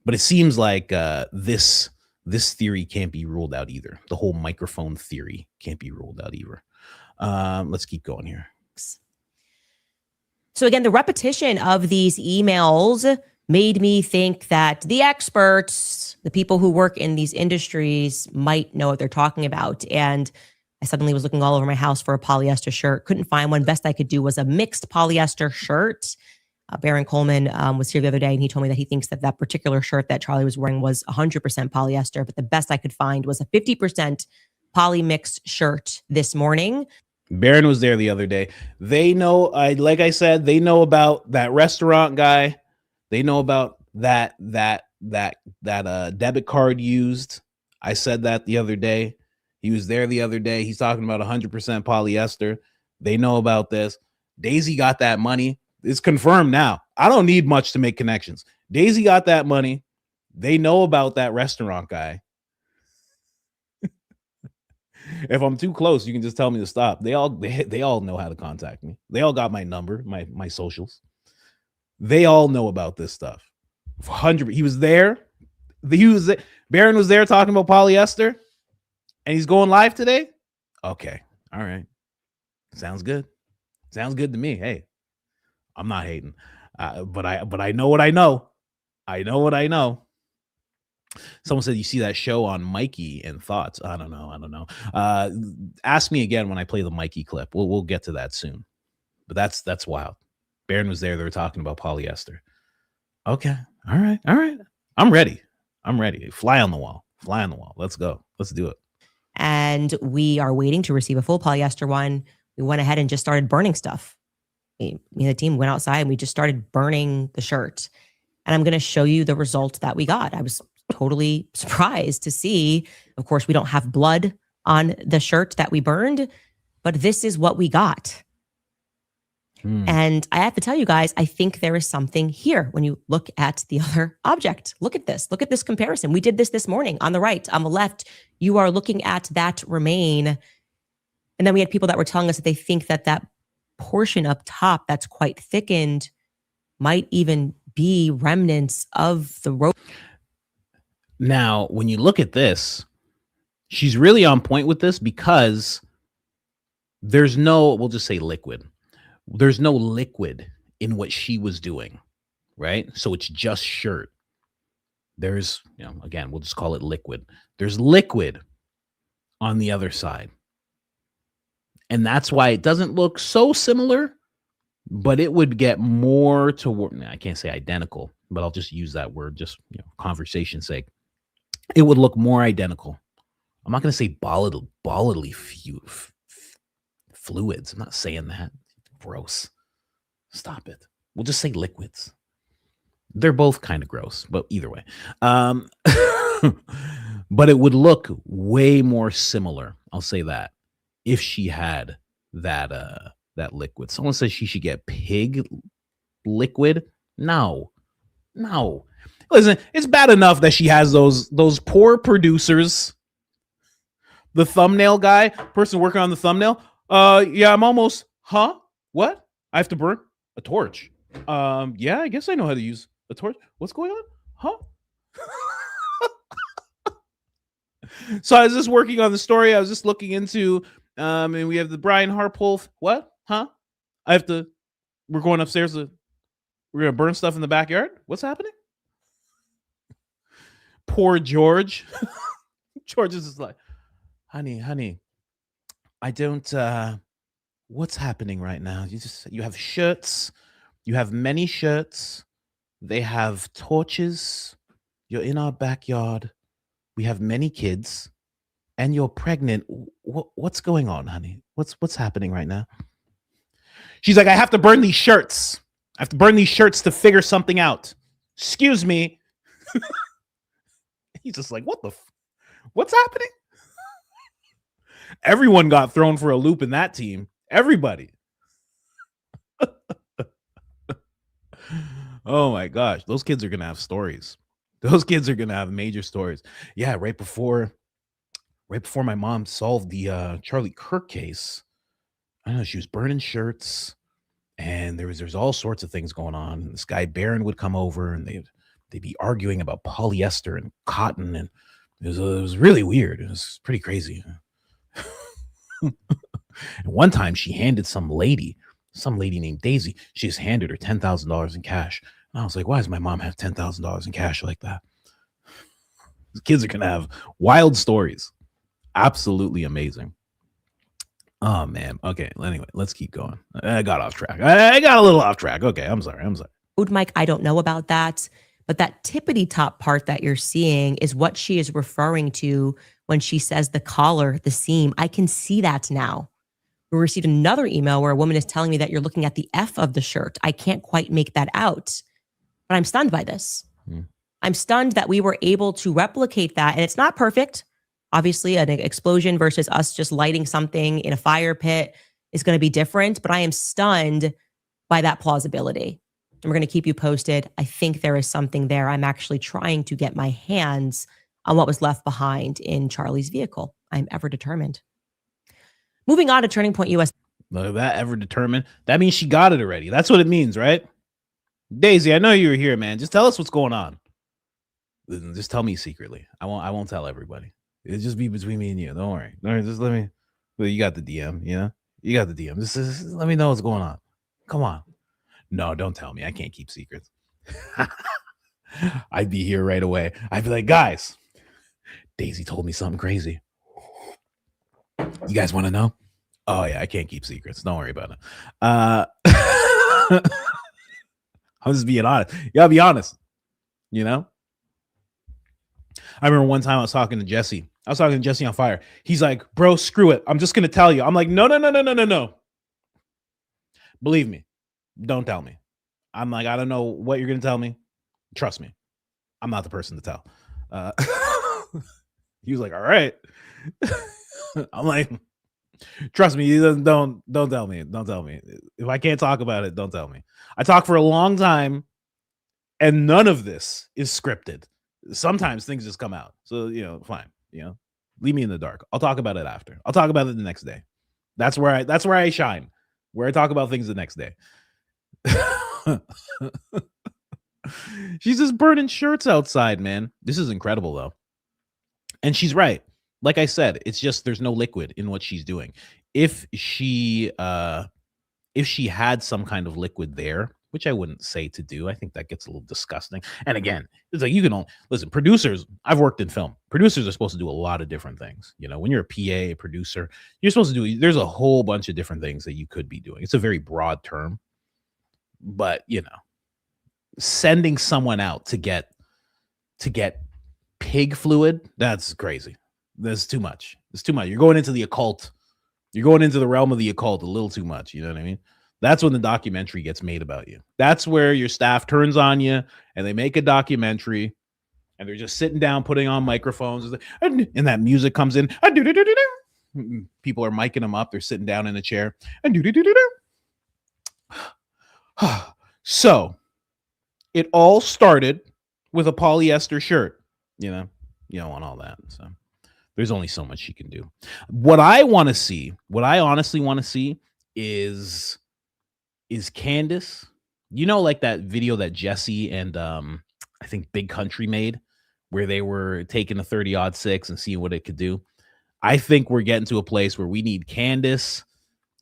But it seems like this theory can't be ruled out either. The whole microphone theory can't be ruled out either. Let's keep going here. So again, the repetition of these emails made me think that the experts, the people who work in these industries, might know what they're talking about. And I suddenly was looking all over my house for a polyester shirt. Couldn't find one. Best I could do was a mixed polyester shirt. Baron Coleman was here the other day, and he told me that he thinks that that particular shirt that Charlie was wearing was 100% polyester, but the best I could find was a 50% poly mixed shirt this morning. Baron was there the other day. They know, like I said, they know about that restaurant guy. They know about that debit card used. I said that the other day. He was there the other day. He's talking about 100% polyester. They know about this. Daisy got that money. It's confirmed now. I don't need much to make connections. Daisy got that money. They know about that restaurant guy. If I'm too close, you can just tell me to stop. They all know how to contact me. They all got my number, my socials. They all know about this stuff. 100. He was there. Baron was there talking about polyester, and he's going live today. Okay, all right. Sounds good. Sounds good to me. Hey, I'm not hating, but I know what I know. I know what I know. Someone said, you see that show on Mikey and thoughts. I don't know. Ask me again when I play the Mikey clip. We'll get to that soon. But that's wild. Baron was there. They were talking about polyester. Okay. All right. I'm ready. Fly on the wall. Let's go. Let's do it. And we are waiting to receive a full polyester one. We went ahead and just started burning stuff. Me and the team went outside and we just started burning the shirt. And I'm going to show you the result that we got. I was totally surprised to see. Of course, we don't have blood on the shirt that we burned, but this is what we got. And I have to tell you guys, I think there is something here when you look at the other object. Look at this. Look at this comparison. We did this morning on the right. On the left, you are looking at that remain. And then we had people that were telling us that they think that that portion up top that's quite thickened might even be remnants of the rope. Now, when you look at this, she's really on point with this because there's no, we'll just say liquid. There's no liquid in what she was doing, right? So it's just shirt. There's, again, we'll just call it liquid. There's liquid on the other side. And that's why it doesn't look so similar, but it would get more toward, I can't say identical, but I'll just use that word, just conversation's sake. It would look more identical. I'm not going to say bodily fluids. I'm not saying that. Gross. Stop it. We'll just say liquids. They're both kind of gross, but either way. But it would look way more similar. I'll say that if she had that liquid. Someone says she should get pig liquid. No. Listen, it's bad enough that she has those poor producers. The thumbnail guy, person working on the thumbnail. Yeah, I'm almost. Huh? What? I have to burn a torch. Yeah, I guess I know how to use a torch. What's going on? Huh? So I was just working on the story. I was just looking into, and we have the Brian Harpole. What? Huh? We're going upstairs we're going to burn stuff in the backyard. What's happening? Poor George. George is just like, honey, I don't, what's happening right now? You have shirts. You have many shirts. They have torches. You're in our backyard. We have many kids, and you're pregnant. What's going on, honey? What's happening right now? She's like, I have to burn these shirts. I have to burn these shirts to figure something out. Excuse me. He's just like, what's happening? Everyone got thrown for a loop in that team. Everybody. Oh my gosh. Those kids are going to have stories. Those kids are going to have major stories. Yeah, right before my mom solved the Charlie Kirk case, I don't know, she was burning shirts and there's all sorts of things going on. This guy Barron would come over and they'd be arguing about polyester and cotton, and it was really weird. It was pretty crazy. And one time she handed some lady named Daisy, she just handed her $10,000 in cash. And I was like, why does my mom have $10,000 in cash like that? The kids are going to have wild stories. Absolutely amazing. Oh, man. Okay. Anyway, let's keep going. I got off track. I got a little off track. Okay. I'm sorry. Mike, I don't know about that. But that tippity top part that you're seeing is what she is referring to when she says the collar, the seam. I can see that now. We received another email where a woman is telling me that you're looking at the F of the shirt. I can't quite make that out, but I'm stunned by this. I'm stunned that we were able to replicate that. And it's not perfect. Obviously, an explosion versus us just lighting something in a fire pit is going to be different, but I am stunned by that plausibility. And we're going to keep you posted. I think there is something there. I'm actually trying to get my hands on what was left behind in Charlie's vehicle. I'm ever determined. Moving on to Turning Point US. Look at that, ever determined. That means she got it already. That's what it means, right? Daisy, I know you were here, man. Just tell us what's going on. Just tell me secretly. I won't tell everybody. It'll just be between me and you. Don't worry. All right, just let me. Well, you got the DM, You got the DM. Just let me know what's going on. Come on. No, don't tell me. I can't keep secrets. I'd be here right away. I'd be like, guys, Daisy told me something crazy. You guys want to know? Oh, yeah, I can't keep secrets. Don't worry about it. I'm just being honest. You gotta be honest. I remember one time I was talking to Jesse. On Fire. He's like, bro, screw it. I'm just going to tell you. I'm like, no. Believe me. Don't tell me. I'm like, I don't know what you're going to tell me. Trust me. I'm not the person to tell. He was like, all right. I'm like, Trust me, don't tell me. Don't tell me. If I can't talk about it, don't tell me. I talk for a long time, and none of this is scripted. Sometimes things just come out. So, fine. Leave me in the dark. I'll talk about it after. I'll talk about it the next day. That's where I shine. Where I talk about things the next day. She's just burning shirts outside, man. This is incredible, though. And she's right. Like I said, it's just there's no liquid in what she's doing. If she had some kind of liquid there, which I wouldn't say to do, I think that gets a little disgusting. And again, it's like you can only listen. Producers, I've worked in film. Producers are supposed to do a lot of different things. When you're a PA, a producer, you're supposed to do. There's a whole bunch of different things that you could be doing. It's a very broad term, but sending someone out to get pig fluid, that's crazy. That's too much. It's too much. You're going into the occult. You're going into the realm of the occult a little too much. You know what I mean? That's when the documentary gets made about you. That's where your staff turns on you and they make a documentary and they're just sitting down, putting on microphones, and that music comes in. People are miking them up. They're sitting down in a chair. So it all started with a polyester shirt. You don't want all that. So there's only so much she can do. What I honestly want to see is Candace, like that video that Jesse and I think Big Country made where they were taking a 30-06 and seeing what it could do. I think we're getting to a place where we need Candace,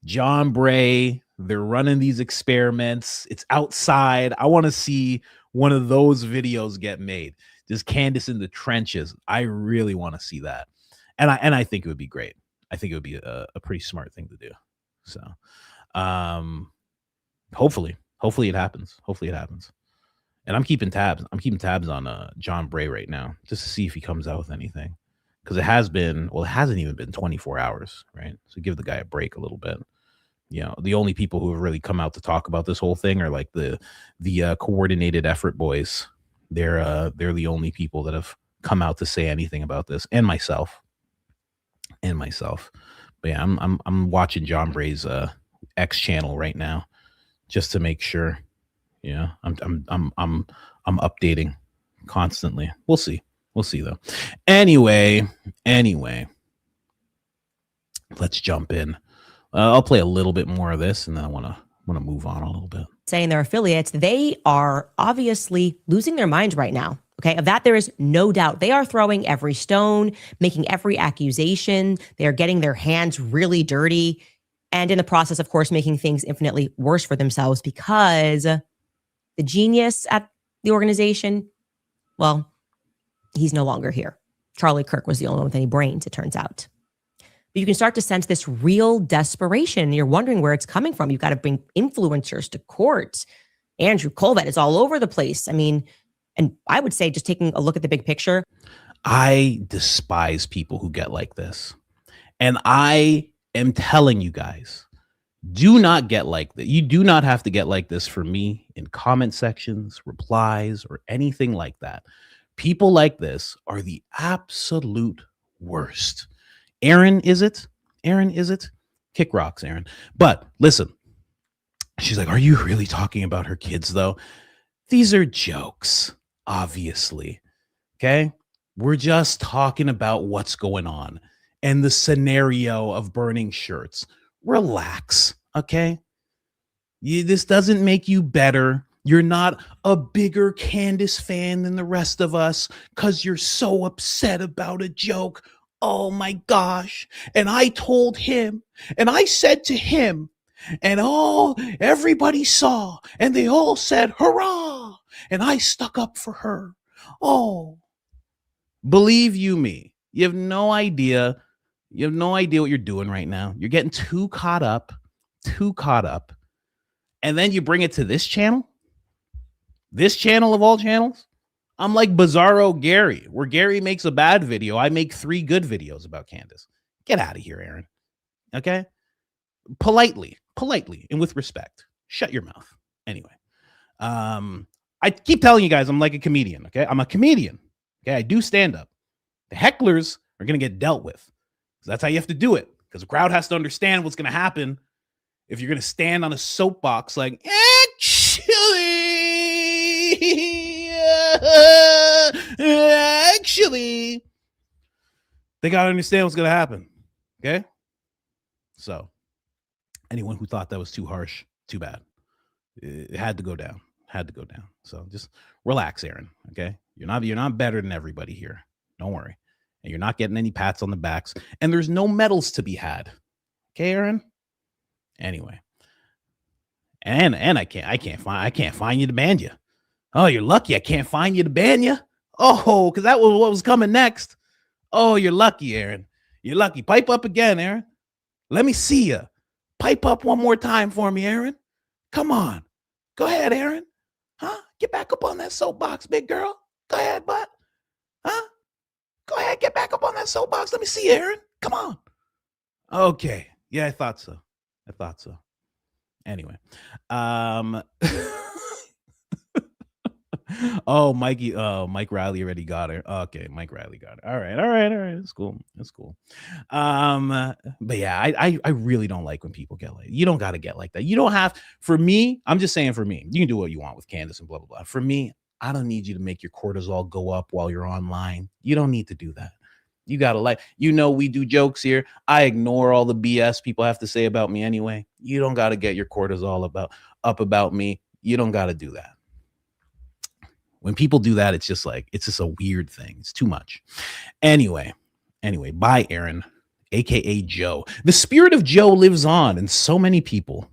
John Bray. They're running these experiments. It's outside. I want to see one of those videos get made. Just Candace in the trenches. I really want to see that. And I think it would be great. I think it would be a pretty smart thing to do. So hopefully it happens. And I'm keeping tabs on John Bray right now just to see if he comes out with anything. Because it hasn't even been 24 hours, right? So give the guy a break a little bit. The only people who have really come out to talk about this whole thing are like the coordinated effort boys. They're the only people that have come out to say anything about this, and myself. But yeah, I'm watching John Bray's X channel right now just to make sure. I'm updating constantly. We'll see though. Anyway, let's jump in. I'll play a little bit more of this, and then I want to move on a little bit. Saying their affiliates, they are obviously losing their minds right now. Okay, of that there is no doubt. They are throwing every stone, making every accusation. They are getting their hands really dirty, and in the process, of course, making things infinitely worse for themselves because the genius at the organization, well, he's no longer here. Charlie Kirk was the only one with any brains, it turns out. But you can start to sense this real desperation. You're wondering where it's coming from. You've got to bring influencers to court. Andrew Kolvet is all over the place. I mean, and I would say just taking a look at the big picture. I despise people who get like this. And I am telling you guys, do not get like that. You do not have to get like this for me in comment sections, replies, or anything like that. People like this are the absolute worst. Aaron, is it? Kick rocks, Aaron. But listen, she's like, are you really talking about her kids, though? These are jokes, obviously. Okay? We're just talking about what's going on and the scenario of burning shirts. Relax, okay? This doesn't make you better. You're not a bigger Candace fan than the rest of us because you're so upset about a joke. Oh my gosh. And I told him, and I said to him, and everybody saw, and they all said, hurrah. And I stuck up for her. Oh, believe you me, you have no idea. You have no idea what you're doing right now. You're getting too caught up. And then you bring it to this channel of all channels. I'm like Bizarro Gary, where Gary makes a bad video. I make 3 good videos about Candace. Get out of here, Aaron. Okay? Politely, and with respect. Shut your mouth. Anyway, I keep telling you guys I'm like a comedian, okay? I'm a comedian. Okay, I do stand up. The hecklers are going to get dealt with. That's how you have to do it. because the crowd has to understand what's going to happen if you're going to stand on a soapbox like, actually, they got to understand what's going to happen. Okay? So, anyone who thought that was too harsh, too bad. It had to go down. So just relax, Aaron. Okay? You're not better than everybody here. Don't worry. And you're not getting any pats on the backs. And there's no medals to be had. Okay, Aaron? Anyway. And I can't find you to ban you. Oh, you're lucky I can't find you to ban you. Oh, because that was what was coming next. Oh, you're lucky, Aaron. You're lucky. Pipe up again, Aaron. Let me see you. Pipe up one more time for me, Aaron. Come on. Go ahead, Aaron. Huh? Get back up on that soapbox, big girl. Go ahead, bud. Huh? Go ahead, get back up on that soapbox. Let me see, Aaron. Come on. Okay. Yeah, I thought so. Anyway. Oh, Mike Riley already got her. Okay, Mike Riley got her. All right. It's cool. But yeah, I really don't like when people get like, you don't got to get like that. You don't have, for me, I'm just saying for me, you can do what you want with Candace and blah, blah, blah. For me, I don't need you to make your cortisol go up while you're online. You don't need to do that. You got to we do jokes here. I ignore all the BS people have to say about me anyway. You don't got to get your cortisol up about me. You don't got to do that. When people do that, it's just a weird thing. It's too much. Anyway, bye, Aaron, aka Joe. The spirit of Joe lives on in so many people.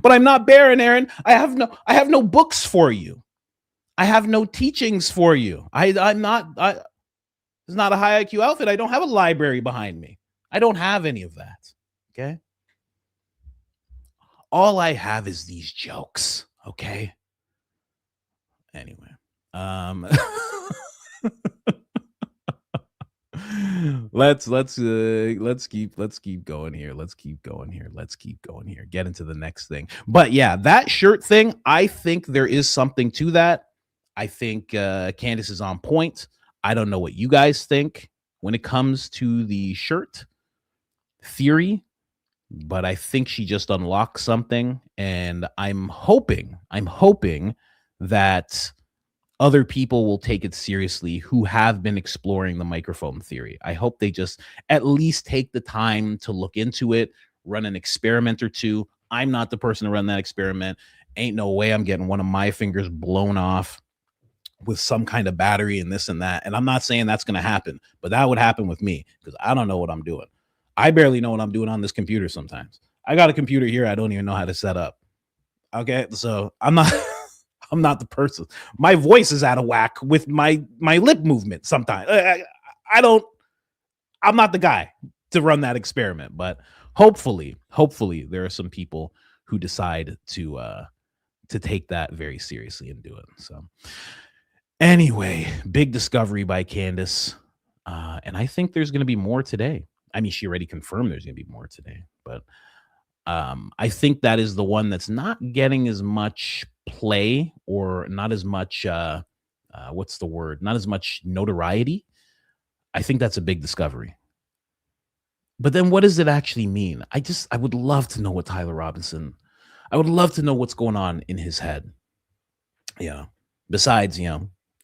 But I'm not barren, Aaron. I have no books for you. I have no teachings for you. It's not a high IQ outfit. I don't have a library behind me. I don't have any of that. Okay. All I have is these jokes. Okay. Anyway, let's keep going here. Get into the next thing. But yeah, that shirt thing, I think there is something to that. I think Candace is on point. I don't know what you guys think when it comes to the shirt theory, but I think she just unlocked something, and I'm hoping that other people will take it seriously who have been exploring the microphone theory. I hope they just at least take the time to look into it, run an experiment or two. I'm not the person to run that experiment. Ain't no way I'm getting one of my fingers blown off with some kind of battery and this and that. And I'm not saying that's going to happen, but that would happen with me because I don't know what I'm doing. I barely know what I'm doing on this computer sometimes. I got a computer here I don't even know how to set up. Okay, so I'm not the person. My voice is out of whack with my lip movement sometimes. I'm not the guy to run that experiment, but hopefully there are some people who decide to take that very seriously and do it. So anyway, big discovery by Candace. And I think there's going to be more today. I mean, she already confirmed there's going to be more today, but I think that is the one that's not getting as much play or not as much, what's the word? Not as much notoriety. I think that's a big discovery. But then what does it actually mean? I would love to know what Tyler Robinson, I would love to know what's going on in his head. Yeah. Besides,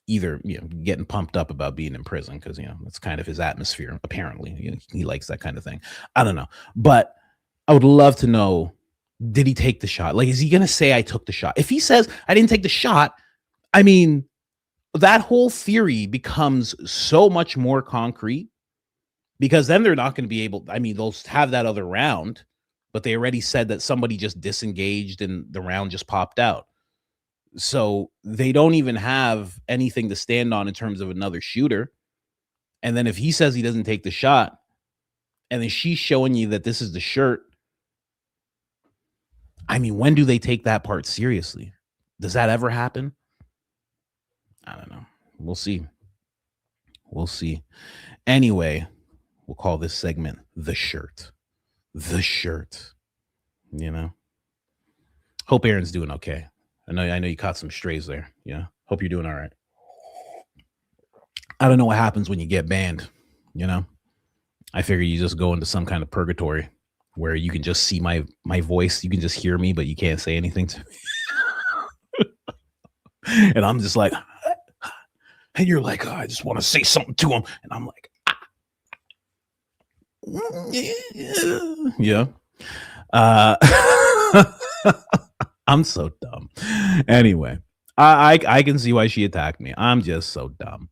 either, getting pumped up about being in prison because, that's kind of his atmosphere. Apparently, he likes that kind of thing. I don't know. But I would love to know, did he take the shot? Like, is he going to say I took the shot? If he says I didn't take the shot, I mean, that whole theory becomes so much more concrete because then they're not going to be able, I mean, they'll have that other round, but they already said that somebody just disengaged and the round just popped out. So they don't even have anything to stand on in terms of another shooter. And then if he says he doesn't take the shot and then she's showing you that this is the shirt, I mean, when do they take that part seriously? Does that ever happen? I don't know. We'll see. Anyway, we'll call this segment The Shirt. The Shirt. Hope Aaron's doing okay. I know you caught some strays there. Yeah. Hope you're doing all right. I don't know what happens when you get banned, I figure you just go into some kind of purgatory where you can just see my voice. You can just hear me, but you can't say anything to me. And I'm just like, and you're like, oh, I just want to say something to him. And I'm like, yeah. I'm so dumb. Anyway, I can see why she attacked me. I'm just so dumb.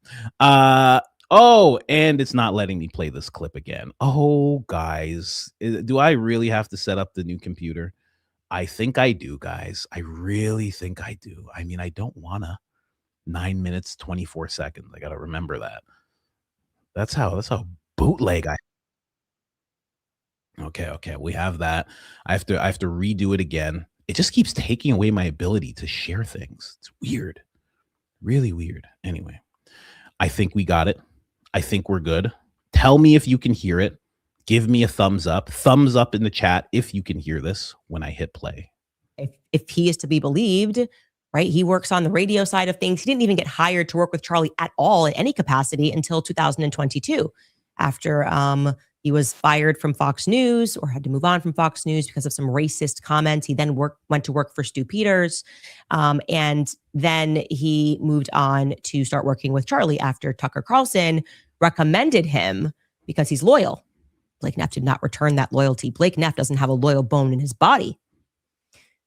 Oh, and it's not letting me play this clip again. Oh, guys, do I really have to set up the new computer? I think I do, guys. I really think I do. I mean, I don't wanna. 9 minutes, 24 seconds. I gotta remember that. That's how bootleg I. Okay. We have that. I have to redo it again. It just keeps taking away my ability to share things. It's weird. Really weird. Anyway, I think we got it. I think we're good. Tell me if you can hear it. Give me a thumbs up. Thumbs up in the chat if you can hear this when I hit play. If he is to be believed, right? He works on the radio side of things. He didn't even get hired to work with Charlie at all in any capacity until 2022, after he was fired from Fox News or had to move on from Fox News because of some racist comments. He then went to work for Stu Peters. And then he moved on to start working with Charlie after Tucker Carlson recommended him because he's loyal. Blake Neff did not return that loyalty. Blake Neff doesn't have a loyal bone in his body.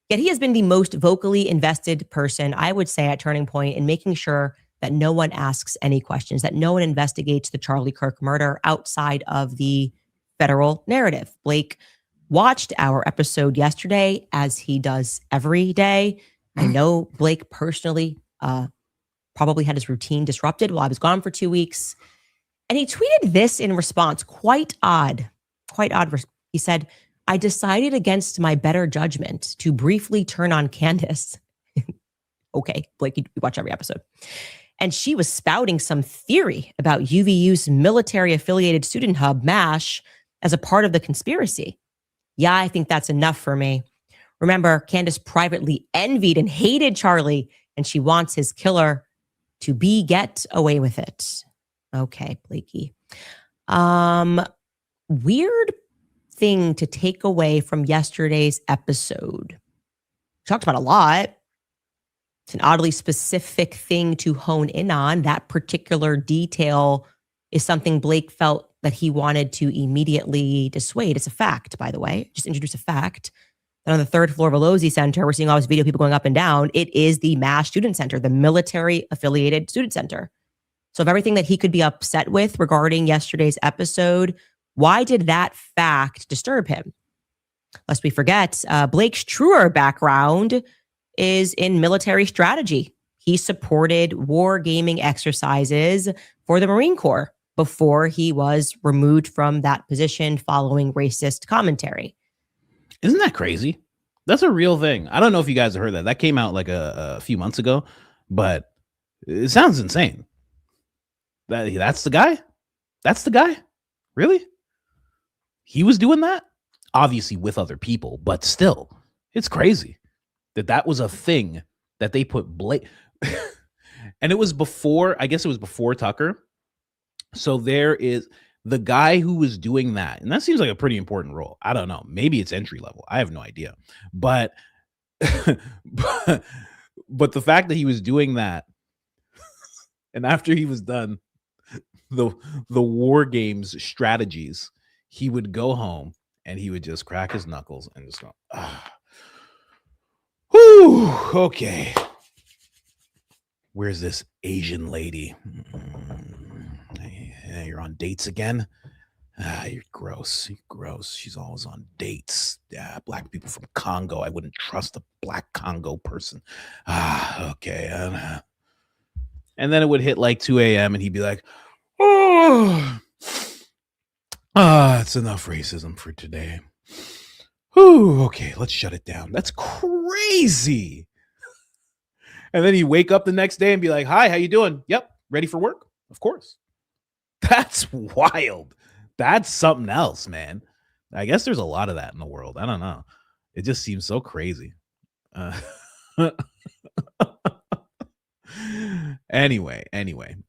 Yet he has been the most vocally invested person, I would say, at Turning Point in making sure that no one asks any questions, that no one investigates the Charlie Kirk murder outside of the federal narrative. Blake watched our episode yesterday, as he does every day. I know Blake personally probably had his routine disrupted while I was gone for 2 weeks. And he tweeted this in response, quite odd. He said, I decided against my better judgment to briefly turn on Candace. Okay, Blake, you watch every episode. And she was spouting some theory about UVU's military-affiliated student hub, MASH, as a part of the conspiracy. Yeah, I think that's enough for me. Remember, Candace privately envied and hated Charlie, and she wants his killer to get away with it. Okay, Blakey. Weird thing to take away from yesterday's episode. We talked about a lot. It's an oddly specific thing to hone in on. That particular detail is something Blake felt that he wanted to immediately dissuade. It's a fact, by the way. Just introduce a fact that on the third floor of Alozi Center, we're seeing all this video, people going up and down. It is the MASH Student Center, the military-affiliated student center. So of everything that he could be upset with regarding yesterday's episode, why did that fact disturb him? Lest we forget, Blake's truer background is in military strategy. He supported wargaming exercises for the Marine Corps before he was removed from that position following racist commentary. Isn't that crazy? That's a real thing. I don't know if you guys have heard that. That came out like a few months ago, but it sounds insane. That's the guy? That's the guy? Really? He was doing that? Obviously with other people, but still, it's crazy that was a thing that they put Blake. And it was before, I guess it was before Tucker. So there is the guy who was doing that. And that seems like a pretty important role. I don't know. Maybe it's entry level. I have no idea. But but the fact that he was doing that, and after he was done the war games strategies, he would go home and he would just crack his knuckles and just go, whew, okay. Where's this Asian lady? You're on dates again? You're gross. You're gross. She's always on dates. Yeah, black people from Congo. I wouldn't trust a black Congo person. Okay. And then it would hit like 2 a.m. and he'd be like, it's enough racism for today. Whew, okay, let's shut it down. That's crazy. And then he'd wake up the next day and be like, hi, how you doing? Yep, ready for work? Of course. That's wild. That's something else, man. I guess there's a lot of that in the world. I don't know. It just seems so crazy. Anyway.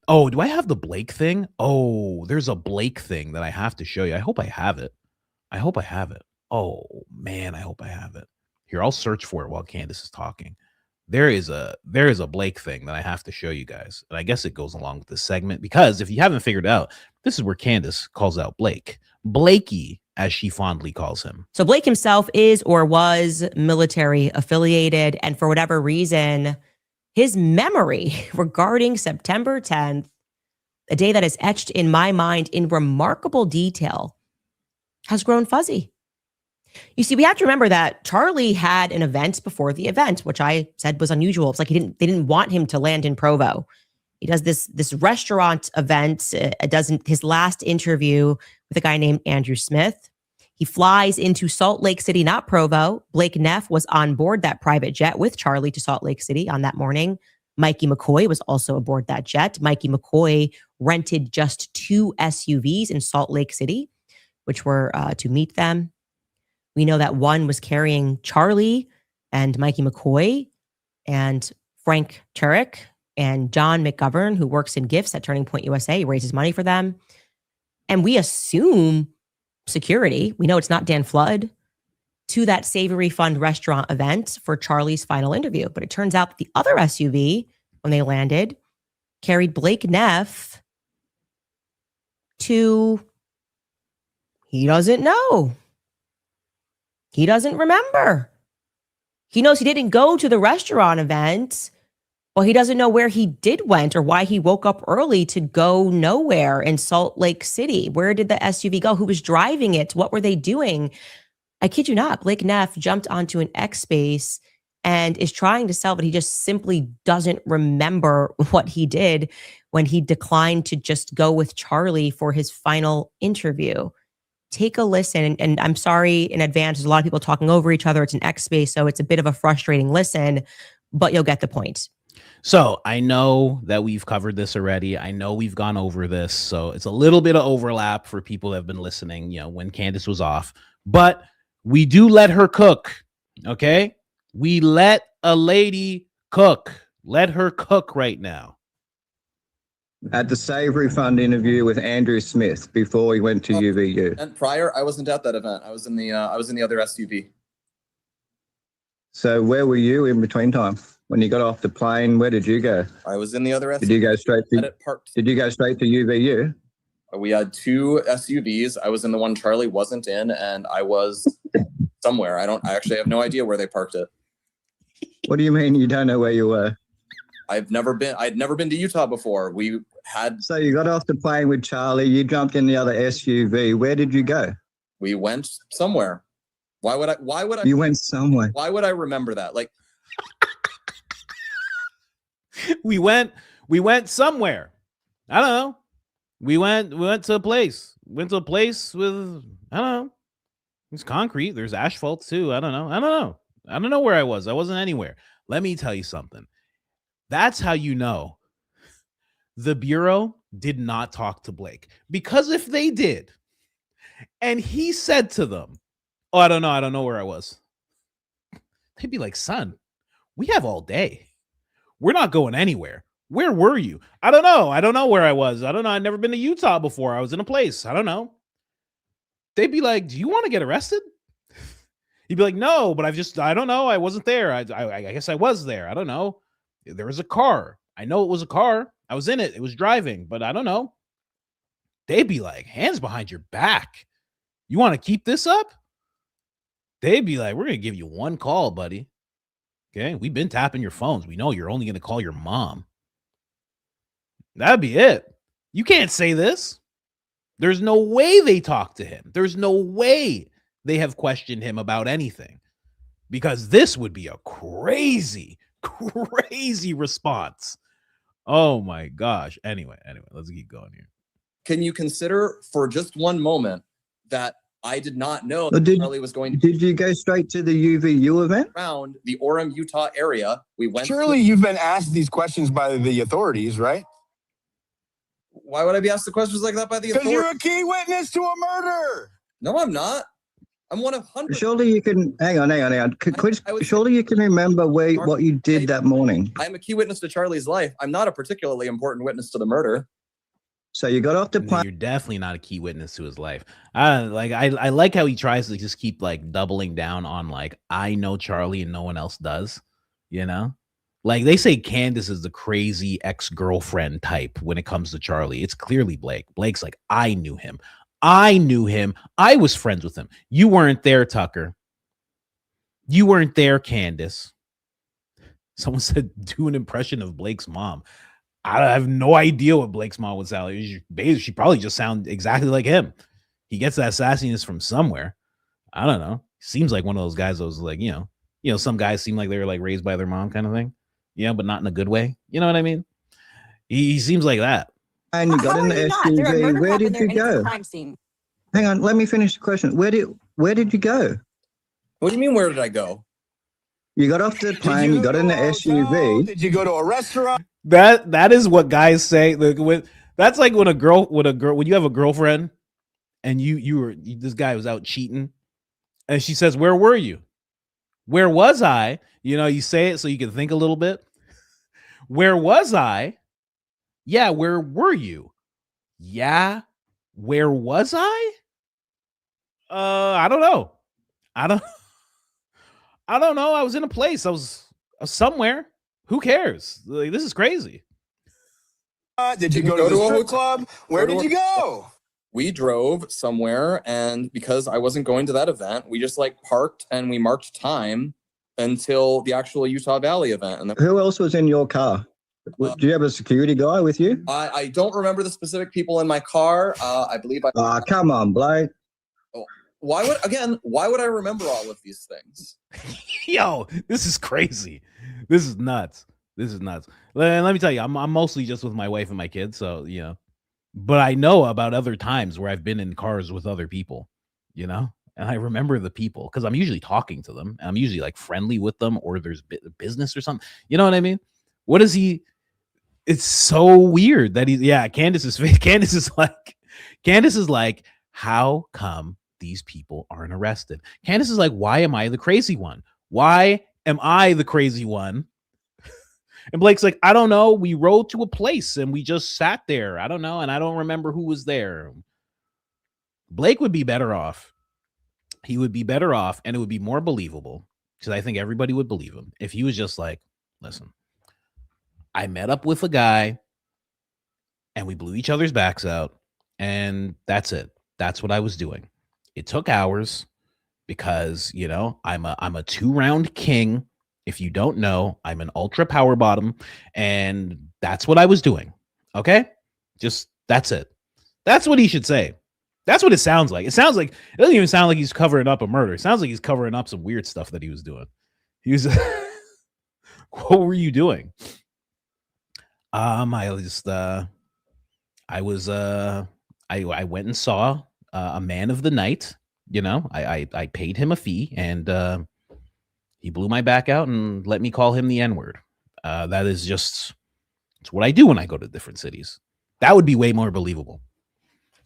Oh, do I have the Blake thing? Oh, there's a Blake thing that I have to show you. I hope I have it. Oh man, I hope I have it. Here, I'll search for it while Candace is talking. There is a Blake thing that I have to show you guys. And I guess it goes along with this segment because if you haven't figured it out, this is where Candace calls out Blake. Blakey, as she fondly calls him. So Blake himself is or was military affiliated. And for whatever reason, his memory regarding September 10th, a day that is etched in my mind in remarkable detail, has grown fuzzy. You see, we have to remember that Charlie had an event before the event, which I said was unusual. It's like they didn't want him to land in Provo. He does this restaurant event, his last interview with a guy named Andrew Smith. He flies into Salt Lake City, not Provo. Blake Neff was on board that private jet with Charlie to Salt Lake City on that morning. Mikey McCoy was also aboard that jet. Mikey McCoy rented just 2 SUVs in Salt Lake City, which were to meet them. We know that one was carrying Charlie and Mikey McCoy and Frank Turek and John McGovern, who works in gifts at Turning Point USA. He raises money for them. And we assume security. We know it's not Dan Flood to that Savory Fund restaurant event for Charlie's final interview. But it turns out that the other SUV, when they landed, carried Blake Neff to, he doesn't know. He doesn't remember. He knows he didn't go to the restaurant event, but he doesn't know where he did went or why he woke up early to go nowhere in Salt Lake City. Where did the SUV go? Who was driving it? What were they doing? I kid you not, Blake Neff jumped onto an X Space and is trying to sell, but he just simply doesn't remember what he did when he declined to just go with Charlie for his final interview. Take a listen. And I'm sorry in advance, there's a lot of people talking over each other. It's an X Space, so it's a bit of a frustrating listen, but you'll get the point. So I know that we've covered this already. I know we've gone over this. So it's a little bit of overlap for people that have been listening, when Candace was off. But we do let her cook, okay? We let a lady cook. Let her cook right now. At the Savory Fund interview with Andrew Smith before he went to UVU. And prior, I wasn't at that event. I was in the other SUV. So where were you in between time? When you got off the plane, where did you go? I was in the other SUV. Did you go straight to UVU? We had 2 SUVs. I was in the one Charlie wasn't in, and I was somewhere. I actually have no idea where they parked it. What do you mean you don't know where you were? I'd never been to Utah before. So you got off the plane with Charlie, you jumped in the other SUV. Where did you go? We went somewhere. Why would I? You went somewhere. Why would I remember that? Like, we went somewhere. I don't know. We went to a place. Went to a place with, I don't know. It's concrete. There's asphalt too. I don't know. I don't know where I was. I wasn't anywhere. Let me tell you something. That's how you know the Bureau did not talk to Blake. Because if they did, and he said to them, oh, I don't know where I was, they'd be like, son, we have all day. We're not going anywhere. Where were you? I don't know where I was. I don't know. I'd never been to Utah before. I was in a place. I don't know. They'd be like, do you want to get arrested? He'd be like, no, but I don't know. I wasn't there. I guess I was there. I don't know. There was a car. I know it was a car. I was in it. It was driving, but I don't know. They'd be like, hands behind your back. You want to keep this up? They'd be like, we're going to give you one call, buddy. Okay. We've been tapping your phones. We know you're only going to call your mom. That'd be it. You can't say this. There's no way they talk to him. There's no way they have questioned him about anything, because this would be a crazy response. Oh my gosh. Anyway, let's keep going here. Can you consider for just one moment that I did not know Charlie was going to... Did you go straight to the UVU event? Around the Orem, Utah area. We went... Surely you've been asked these questions by the authorities, right? Why would I be asked the questions like that by the authorities? Because you're a key witness to a murder. No, I'm not. I'm 100. Surely you can, hang on. Surely you can remember what you did that morning. I'm a key witness to Charlie's life. I'm not a particularly important witness to the murder. So you got off the plane. You're definitely not a key witness to his life. I like how he tries to just keep like doubling down on like, I know Charlie and no one else does, you know? Like they say Candace is the crazy ex-girlfriend type when it comes to Charlie. It's clearly Blake. Blake's like, I knew him. I was friends with him. You weren't there, Tucker. You weren't there, Candace. Someone said, do an impression of Blake's mom. I have no idea what Blake's mom would sound like. She probably just sound exactly like him. He gets that sassiness from somewhere. I don't know. Seems like one of those guys that was like, you know, some guys seem like they were like raised by their mom kind of thing. Yeah, but not in a good way. You know what I mean? He seems like that. And you got in the SUV. Where did you go? Crime scene. Hang on, let me finish the question. Where did you go? What do you mean, where did I go? You got off the plane, you got in the SUV. Did you go to a restaurant? That is what guys say. That's like when you have a girlfriend and this guy was out cheating and she says, where were you? Where was I? You know, you say it so you can think a little bit. Where was I? Yeah, where were you? Yeah, where was I? I don't know. I don't know. I was in a place. I was somewhere. Who cares? Like, this is crazy. Did you go to the strip club? Where did you go? We drove somewhere, and because I wasn't going to that event, we just like parked and we marked time until the actual Utah Valley event. And then, Who else was in your car? Do you have a security guy with you? I don't remember the specific people in my car. I believe I. Come on, Blake. Why would I remember all of these things? Yo, this is crazy. This is nuts. Let me tell you, I'm mostly just with my wife and my kids, so you know. But I know about other times where I've been in cars with other people, you know, and I remember the people because I'm usually talking to them. And I'm usually like friendly with them, or there's business or something. You know what I mean? What is he? It's so weird that Candace is like, how come these people aren't arrested? Candace is like, why am I the crazy one? Why am I the crazy one? And Blake's like, I don't know. We rode to a place and we just sat there. I don't know. And I don't remember who was there. Blake would be better off. He would be better off, and it would be more believable because I think everybody would believe him if he was just like, listen, I met up with a guy and we blew each other's backs out, and that's it. That's what I was doing. It took hours because, you know, I'm a 2-round king. If you don't know, I'm an ultra power bottom, and that's what I was doing. Okay? Just that's it. That's what he should say. That's what it sounds like. It doesn't even sound like he's covering up a murder. It sounds like he's covering up some weird stuff that he was doing. He was what were you doing? I went and saw a man of the night. You know, I paid him a fee, and he blew my back out and let me call him the N-word. That is just, it's what I do when I go to different cities. That would be way more believable.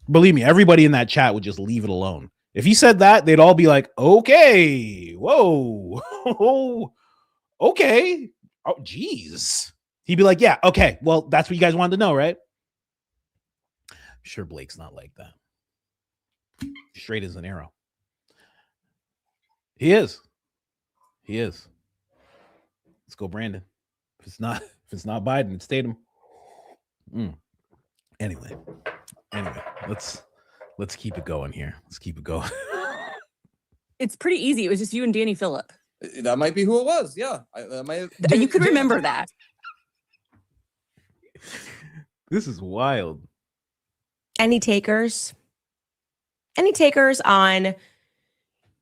Believe me, everybody in that chat would just leave it alone. If he said that, they'd all be like, okay, whoa, okay. Oh, geez. He'd be like, yeah, okay. Well, that's what you guys wanted to know, right? I'm sure Blake's not like that. Straight as an arrow. He is. Let's go, Brandon. If it's not Biden, it's Tatum. Anyway, let's keep it going here. Let's keep it going. It's pretty easy. It was just you and Danny Phillip. That might be who it was. Yeah, You could remember that. This is wild. Any takers? Any takers on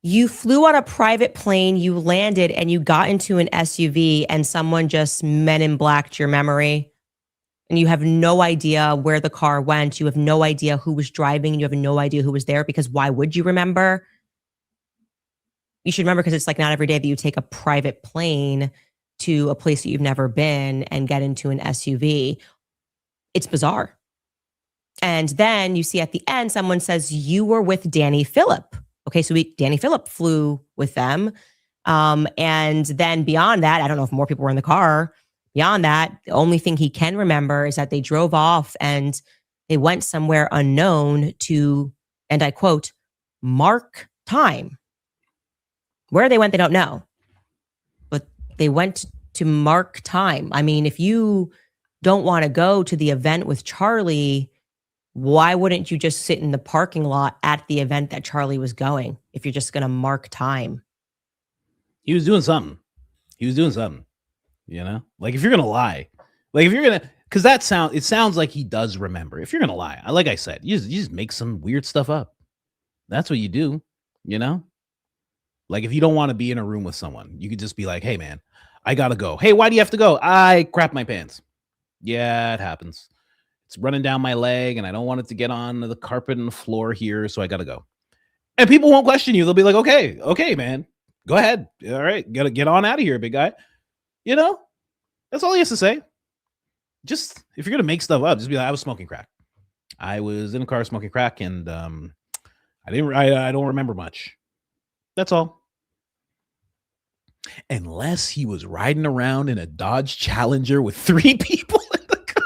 you flew on a private plane, you landed, and you got into an SUV, and someone just Men in Blacked your memory, and you have no idea where the car went. You have no idea who was driving, and you have no idea who was there, because why would you remember? You should remember because it's like not every day that you take a private plane to a place that you've never been and get into an SUV. It's bizarre. And then you see at the end, someone says, you were with Danny Phillip. Okay, so Danny Phillip flew with them. And then beyond that, I don't know if more people were in the car. Beyond that, the only thing he can remember is that they drove off and they went somewhere unknown to, and I quote, mark time. Where they went, they don't know. But they went to mark time. I mean, if you don't want to go to the event with Charlie, why wouldn't you just sit in the parking lot at the event that Charlie was going if you're just going to mark time? He was doing something. You know, like if you're gonna lie, like if you're gonna, because it sounds like he does remember. If you're gonna lie, like I said, you just make some weird stuff up. That's what you do. You know, like if you don't want to be in a room with someone, you could just be like, "Hey, man, I gotta go." "Hey, why do you have to go?" "I crap my pants." "Yeah, it happens. It's running down my leg, and I don't want it to get on the carpet and the floor here, so I gotta go." And people won't question you. They'll be like, "Okay, man, go ahead. All right, gotta get on out of here, big guy." You know, that's all he has to say. Just if you're gonna make stuff up, just be like, "I was smoking crack. I was in a car smoking crack, and I don't remember much." That's all. Unless he was riding around in a Dodge Challenger with 3 people in the car.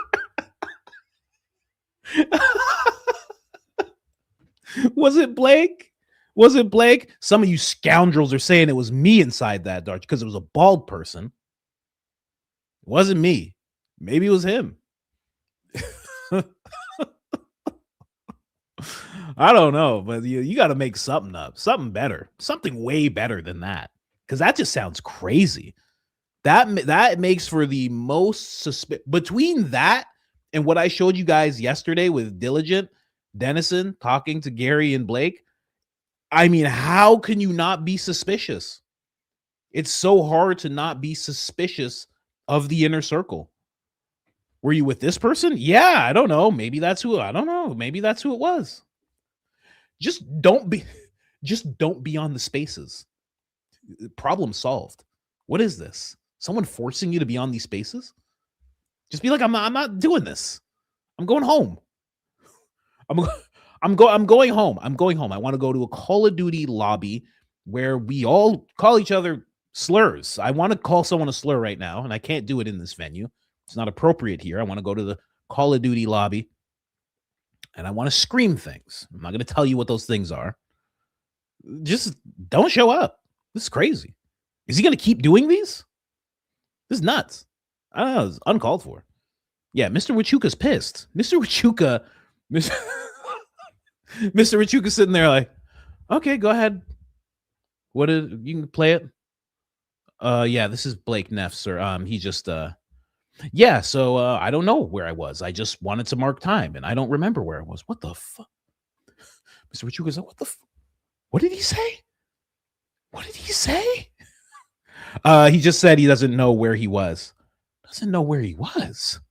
Was it Blake? Some of you scoundrels are saying it was me inside that Dodge because it was a bald person. It wasn't me. Maybe it was him. I don't know, but you got to make something up, something better, something way better than that, because that just sounds crazy. That makes for the most between that and what I showed you guys yesterday with Diligent, Dennison talking to Gary and Blake. I mean, how can you not be suspicious? It's so hard to not be suspicious of the inner circle. Were you with this person? Yeah, I don't know. Maybe that's who. I don't know. Maybe that's who it was. Just don't be on the spaces. Problem solved. What is this? Someone forcing you to be on these spaces? Just be like, I'm not doing this. I'm going home. I'm going home. I'm going home. I want to go to a Call of Duty lobby where we all call each other slurs. I want to call someone a slur right now, and I can't do it in this venue. It's not appropriate here. I want to go to the Call of Duty lobby, and I want to scream things. I'm not going to tell you what those things are. Just don't show up. This is crazy. Is he going to keep doing these? This is nuts. I don't know. It's uncalled for. Yeah, Mr. Wachuka's pissed. Mr. Wachuka's sitting there like, okay, go ahead. You can play it? Yeah, this is Blake Neff, sir. He just yeah, so I don't know where I was. I just wanted to mark time, and I don't remember where I was. What the fuck? Mr. Wachuka's like, what did he say? What did he say? He just said he doesn't know where he was. Doesn't know where he was?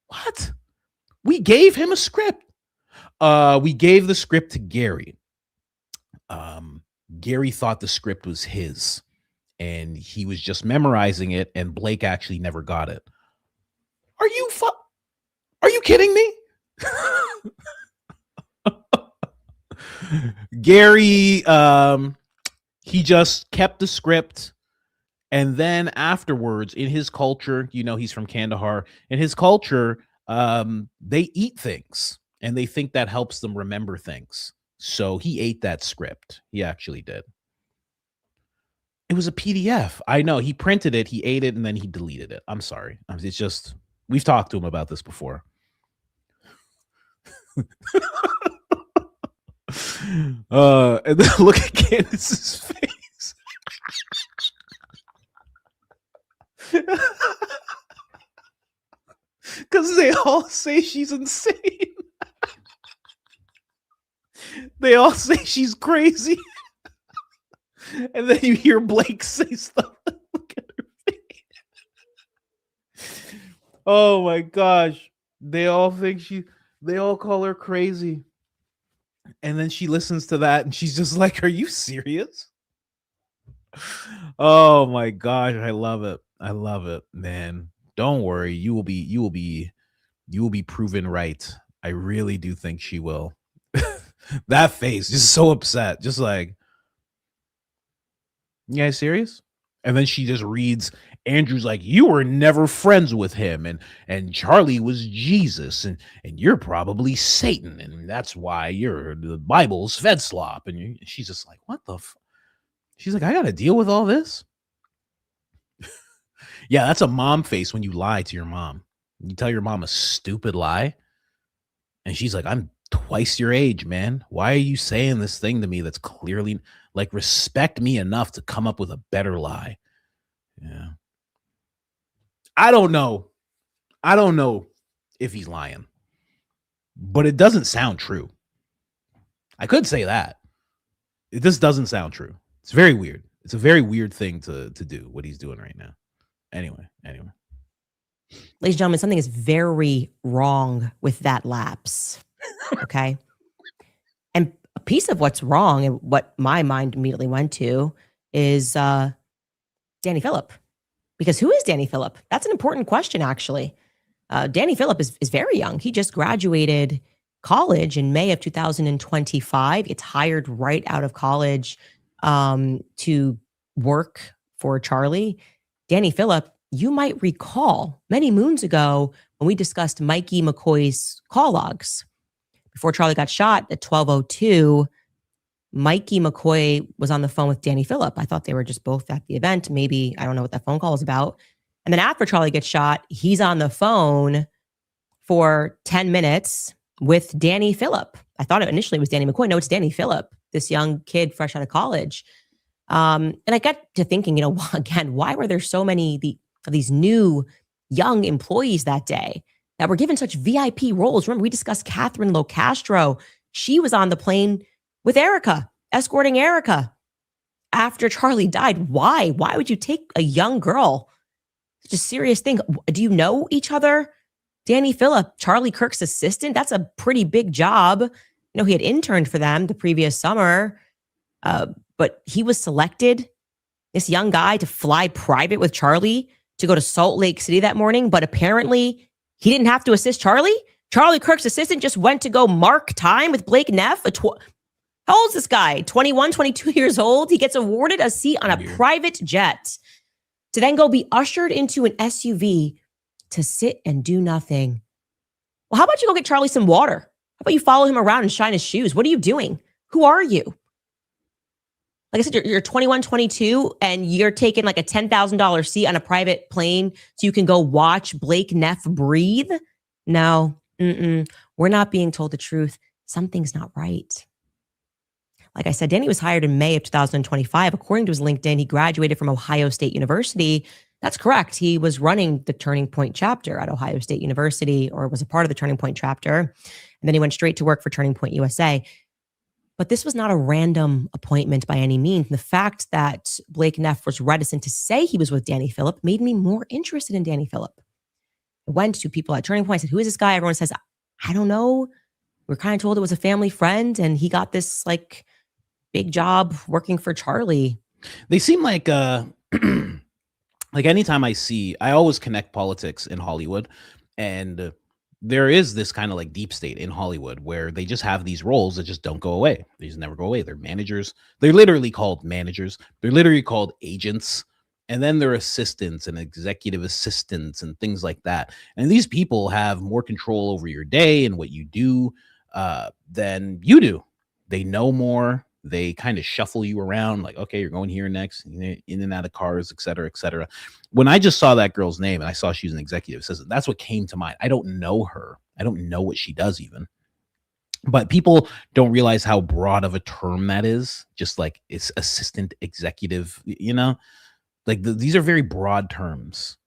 What? We gave him a script. We gave the script to Gary. Gary thought the script was his, and he was just memorizing it, and Blake actually never got it. Are you kidding me? Gary, he just kept the script, and then afterwards, in his culture, you know, he's from Kandahar. In his culture, they eat things, and they think that helps them remember things. So he ate that script. He actually did. It was a PDF. I know. He printed it, he ate it, and then he deleted it. I'm sorry. It's just, we've talked to him about this before. And then look at Candace's face. Because they all say she's insane. They all say she's crazy. And then you hear Blake say stuff. Look at her face. Oh my gosh. They all call her crazy. And then she listens to that and she's just like, are you serious? Oh my gosh. I love it. I love it, man. Don't worry. You will be proven right. I really do think she will. That face, just so upset. Just like, You guys serious? And then she just reads Andrew's like, you were never friends with him, and Charlie was Jesus, and you're probably Satan, and that's why you're the Bible's fed slop. And she's just like, what the she's like, I gotta deal with all this. Yeah, that's a mom face when you lie to your mom. You tell your mom a stupid lie, and she's like, I'm twice your age, man. Why are you saying this thing to me that's clearly like, respect me enough to come up with a better lie? Yeah. I don't know if he's lying, but it doesn't sound true. I could say that. It just doesn't sound true. It's very weird. It's a very weird thing to do, what he's doing right now. Anyway. Ladies and gentlemen, something is very wrong with that lapse. Okay. And a piece of what's wrong and what my mind immediately went to is Danny Phillip. Because who is Danny Phillip? That's an important question, actually. Danny Phillip is very young. He just graduated college in May of 2025. Gets hired right out of college to work for Charlie. Danny Phillip, you might recall many moons ago when we discussed Mikey McCoy's call logs. Before Charlie got shot at 12:02, Mikey McCoy was on the phone with Danny Phillip. I thought they were just both at the event. Maybe, I don't know what that phone call was about. And then after Charlie gets shot, he's on the phone for 10 minutes with Danny Phillip. I thought it initially was Danny McCoy. No, it's Danny Phillip, this young kid fresh out of college. And I got to thinking, again, why were there so many of these new young employees that day that were given such VIP roles? Remember, we discussed Catherine Locastro. She was on the plane with Erica, escorting Erica after Charlie died. Why? Why would you take a young girl? It's a serious thing. Do you know each other? Danny Phillip, Charlie Kirk's assistant. That's a pretty big job. He had interned for them the previous summer, but he was selected, this young guy, to fly private with Charlie to go to Salt Lake City that morning. But apparently he didn't have to assist Charlie. Charlie Kirk's assistant just went to go mark time with Blake Neff. How old is this guy? 21, 22 years old. He gets awarded a seat on a private jet to then go be ushered into an SUV to sit and do nothing. Well, how about you go get Charlie some water? How about you follow him around and shine his shoes? What are you doing? Who are you? Like I said, you're 21, 22, and you're taking like a $10,000 seat on a private plane so you can go watch Blake Neff breathe? No, we're not being told the truth. Something's not right. Like I said, Danny was hired in May of 2025. According to his LinkedIn, he graduated from Ohio State University. That's correct. He was running the Turning Point chapter at Ohio State University, or was a part of the Turning Point chapter. And then he went straight to work for Turning Point USA. But this was not a random appointment by any means. And the fact that Blake Neff was reticent to say he was with Danny Phillip made me more interested in Danny Phillip. I went to people at Turning Point. I said, who is this guy? Everyone says, I don't know. We're kind of told it was a family friend, and he got this like big job working for Charlie. They seem like like anytime I always connect politics in Hollywood, and there is this kind of like deep state in Hollywood where they just have these roles that just don't go away. They just never go away. They're managers. They're literally called managers. They're literally called agents. And then they're assistants and executive assistants and things like that. And these people have more control over your day and what you do than you do. They know more. They kind of shuffle you around like, okay, you're going here next, in and out of cars, et cetera, et cetera. When I just saw that girl's name and I saw she was an executive assistant, that's what came to mind. I don't know her. I don't know what she does even. But people don't realize how broad of a term that is. Just like it's assistant executive, like these are very broad terms.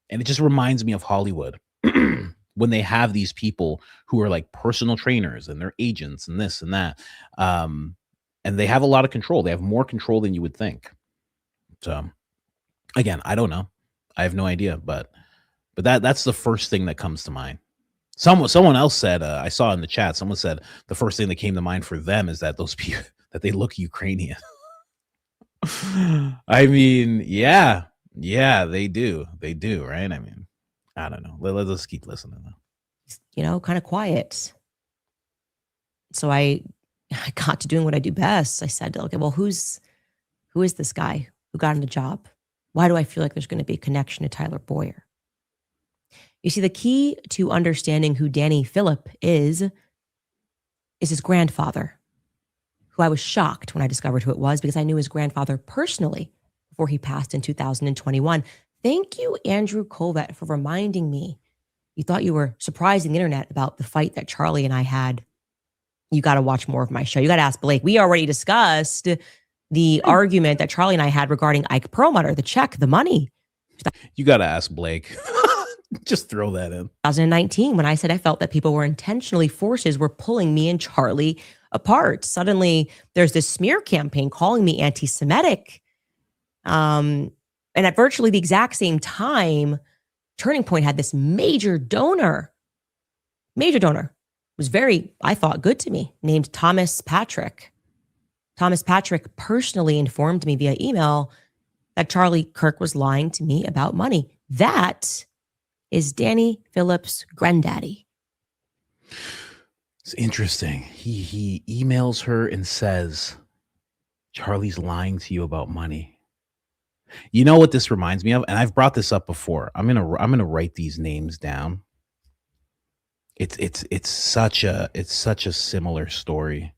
And it just reminds me of Hollywood when they have these people who are like personal trainers and they're agents and this and that. And they have a lot of control. They have more control than you would think. So again, I don't know. I have no idea, but that's the first thing that comes to mind. Someone else said, I saw in the chat, someone said the first thing that came to mind for them is that those people, that they look Ukrainian. I mean, yeah, they do. They do, right? I mean, I don't know. Let's keep listening though. Kind of quiet. So I got to doing what I do best. I said, okay, well, who is this guy? who got in the job? Why do I feel like there's going to be a connection to Tyler Boyer? You see, the key to understanding who Danny Phillip is his grandfather, who I was shocked when I discovered who it was because I knew his grandfather personally before he passed in 2021. Thank you, Andrew Kolvet, for reminding me. You thought you were surprising the internet about the fight that Charlie and I had. You got to watch more of my show. You got to ask Blake. We already discussed the argument that Charlie and I had regarding Ike Perlmutter, the check, the money. You got to ask Blake. Just throw that in. 2019, when I said I felt that people were intentionally, forces were pulling me and Charlie apart. Suddenly, there's this smear campaign calling me anti-Semitic. And at virtually the exact same time, Turning Point had this major donor, was very, I thought, good to me, named Thomas Patrick. Thomas Patrick personally informed me via email that Charlie Kirk was lying to me about money. That is Danny Phillip's granddaddy. It's interesting. He emails her and says, Charlie's lying to you about money. You know what this reminds me of? And I've brought this up before. I'm gonna write these names down. It's such a similar story.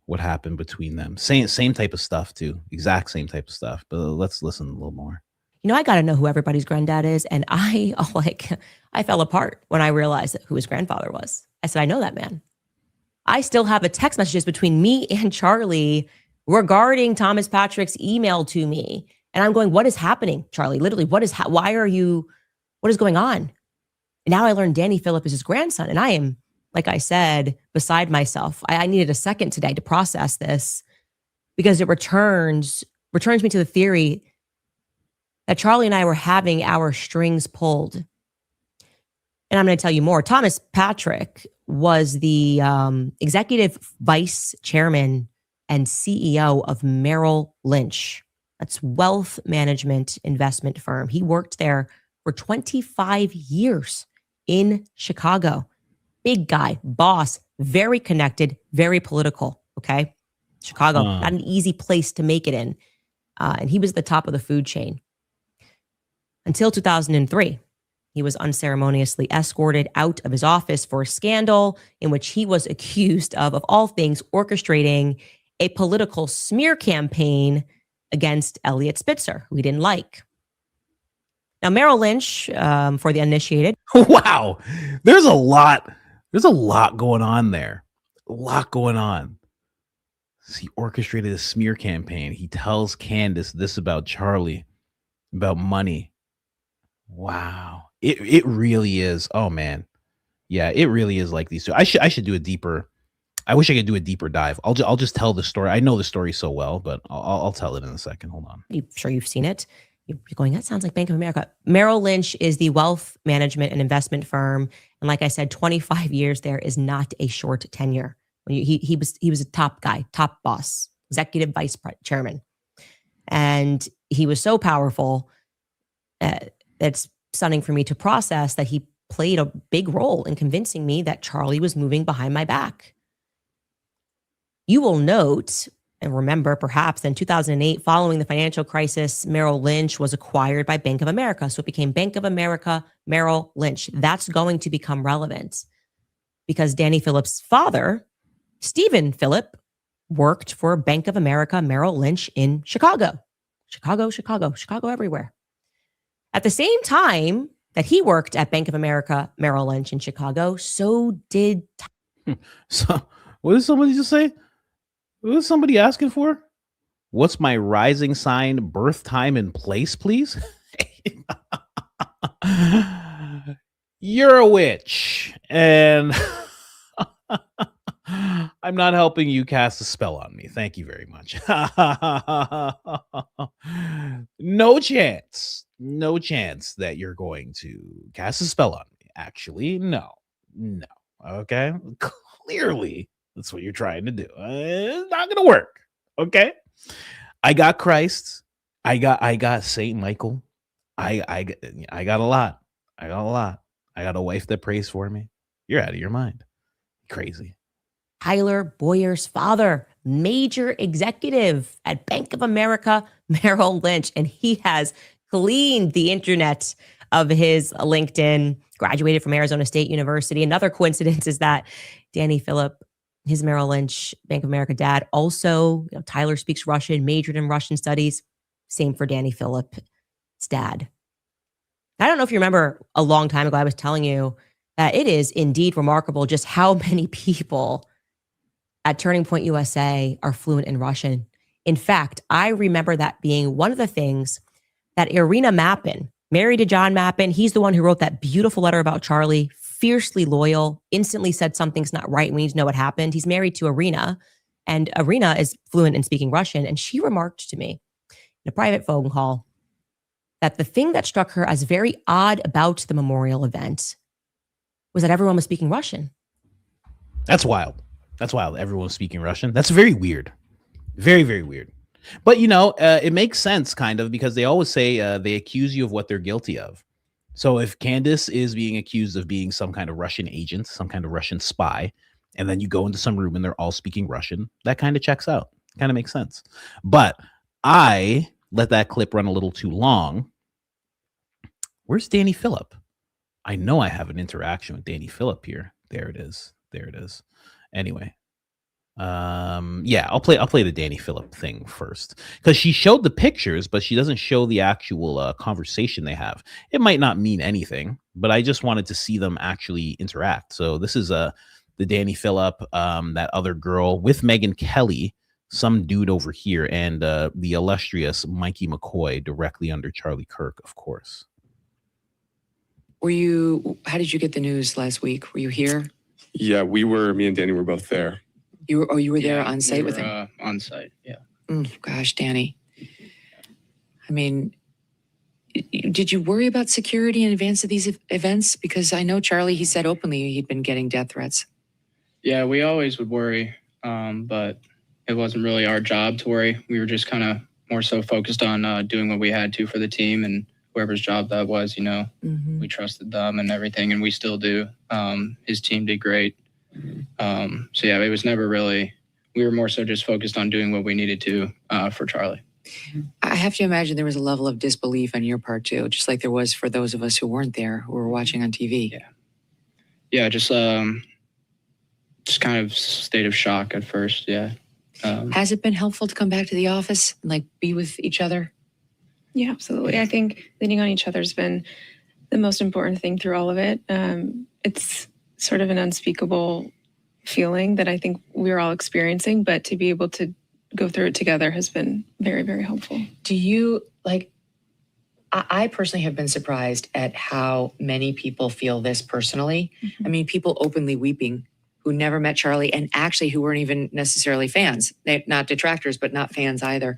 What happened between them? Same type of stuff too. Exact same type of stuff. But let's listen a little more. You know, I got to know who everybody's granddad is, and I fell apart when I realized who his grandfather was. I said, I know that man. I still have the text messages between me and Charlie regarding Thomas Patrick's email to me, and I'm going, "What is happening, Charlie? Literally, what is going on?" And now I learned Danny Phillip is his grandson, and I am, like I said, beside myself. I needed a second today to process this because it returns me to the theory that Charlie and I were having our strings pulled. And I'm going to tell you more. Thomas Patrick was the executive vice chairman and CEO of Merrill Lynch. That's wealth management investment firm. He worked there for 25 years in Chicago. Big guy, boss, very connected, very political. Okay. Chicago, not an easy place to make it in. And he was at the top of the food chain. Until 2003, he was unceremoniously escorted out of his office for a scandal in which he was accused of all things, orchestrating a political smear campaign against Elliot Spitzer, who he didn't like. Now, Merrill Lynch, for the uninitiated. Wow. There's a lot going on there. A lot going on. He orchestrated a smear campaign. He tells Candace this about Charlie, about money. Wow. It really is. Oh man. Yeah, it really is like these two. I should do a deeper. I wish I could do a deeper dive. I'll just tell the story. I know the story so well, but I'll tell it in a second. Hold on. I'm sure you've seen it. You're going, that sounds like Bank of America. Merrill Lynch is the wealth management and investment firm. And like I said, 25 years there is not a short tenure. He was a top guy, top boss, executive vice chairman. And he was so powerful that's stunning for me to process that he played a big role in convincing me that Charlie was moving behind my back. You will note and remember perhaps in 2008, following the financial crisis, Merrill Lynch was acquired by Bank of America. So it became Bank of America, Merrill Lynch. That's going to become relevant because Danny Phillip's father, Stephen Phillip, worked for Bank of America, Merrill Lynch in Chicago. Chicago everywhere. At the same time that he worked at Bank of America, Merrill Lynch in Chicago, so did. So what did somebody just say? What is somebody asking for? What's my rising sign, birth time, and place, please? You're a witch, and I'm not helping you cast a spell on me. Thank you very much. No chance that you're going to cast a spell on me. Actually, no. Okay, clearly. That's what you're trying to do. It's not gonna work. Okay. I got Christ. I got Saint Michael. I got a lot. I got a wife that prays for me. You're out of your mind. Crazy. Tyler Boyer's father, major executive at Bank of America, Merrill Lynch, and he has cleaned the internet of his LinkedIn, graduated from Arizona State University. Another coincidence is that Danny Phillip, his Merrill Lynch, Bank of America dad, also, Tyler speaks Russian, majored in Russian studies. Same for Danny Phillip's dad. I don't know if you remember a long time ago, I was telling you that it is indeed remarkable just how many people at Turning Point USA are fluent in Russian. In fact, I remember that being one of the things that Irina Mappin, married to John Mappin, he's the one who wrote that beautiful letter about Charlie, fiercely loyal, instantly said something's not right. We need to know what happened. He's married to Irina, and Irina is fluent in speaking Russian. And she remarked to me in a private phone call that the thing that struck her as very odd about the memorial event was that everyone was speaking Russian. That's wild. That's wild. Everyone was speaking Russian. That's very weird. Very, very weird. But, it makes sense kind of because they always say they accuse you of what they're guilty of. So if Candace is being accused of being some kind of Russian agent, some kind of Russian spy, and then you go into some room and they're all speaking Russian, that kind of checks out. Kind of makes sense. But I let that clip run a little too long. Where's Danny Phillip? I know I have an interaction with Danny Phillip here. There it is. There it is. Anyway. I'll play the Danny Phillip thing first because she showed the pictures, but she doesn't show the actual conversation they have. It might not mean anything, but I just wanted to see them actually interact. So this is the Danny Phillip, that other girl with Megyn Kelly, some dude over here, and the illustrious Mikey McCoy directly under Charlie Kirk, of course. How did you get the news last week? Were you here? Yeah, me and Danny were both there. You were there on site with him? On site, yeah. Gosh, Danny. I mean, did you worry about security in advance of these events? Because I know Charlie, he said openly he'd been getting death threats. Yeah, we always would worry, but it wasn't really our job to worry. We were just kind of more so focused on doing what we had to for the team, and whoever's job that was, we trusted them and everything, and we still do. His team did great. It was never really, we were more so just focused on doing what we needed to for Charlie. I have to imagine there was a level of disbelief on your part too, just like there was for those of us who weren't there, who were watching on TV. Yeah, just kind of state of shock at first, yeah. Has it been helpful to come back to the office and be with each other? Yeah, absolutely. I think leaning on each other has been the most important thing through all of it. It's sort of an unspeakable feeling that I think we're all experiencing, but to be able to go through it together has been very, very helpful. Do you I personally have been surprised at how many people feel this personally. Mm-hmm. I mean, people openly weeping who never met Charlie and actually who weren't even necessarily fans. They're not detractors, but not fans either.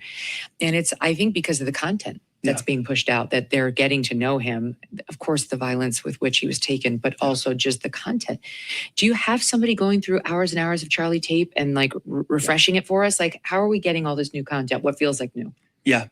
And it's, I think, because of the content that's being pushed out, that they're getting to know him. Of course, the violence with which he was taken, but also just the content. Do you have somebody going through hours and hours of Charlie tape and refreshing it for us? How are we getting all this new content? What feels like new? Yeah.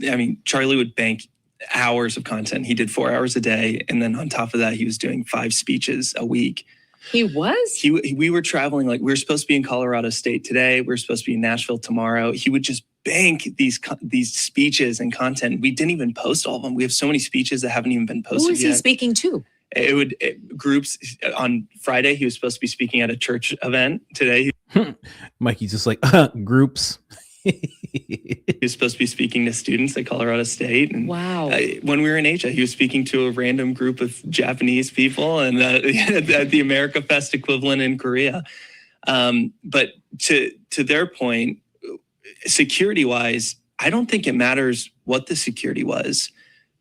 I mean, Charlie would bank hours of content. He did 4 hours a day. And then on top of that, he was doing 5 speeches a week. He was? We were traveling, we were supposed to be in Colorado State today. We were supposed to be in Nashville tomorrow. He would just bank these speeches and content. We didn't even post all of them. We have so many speeches that haven't even been posted yet. Who was he speaking to? Groups. On Friday, he was supposed to be speaking at a church event. Today, Mikey's just groups. He was supposed to be speaking to students at Colorado State. And wow. When we were in Asia, he was speaking to a random group of Japanese people and at the America Fest equivalent in Korea. But to their point, security-wise, I don't think it matters what the security was.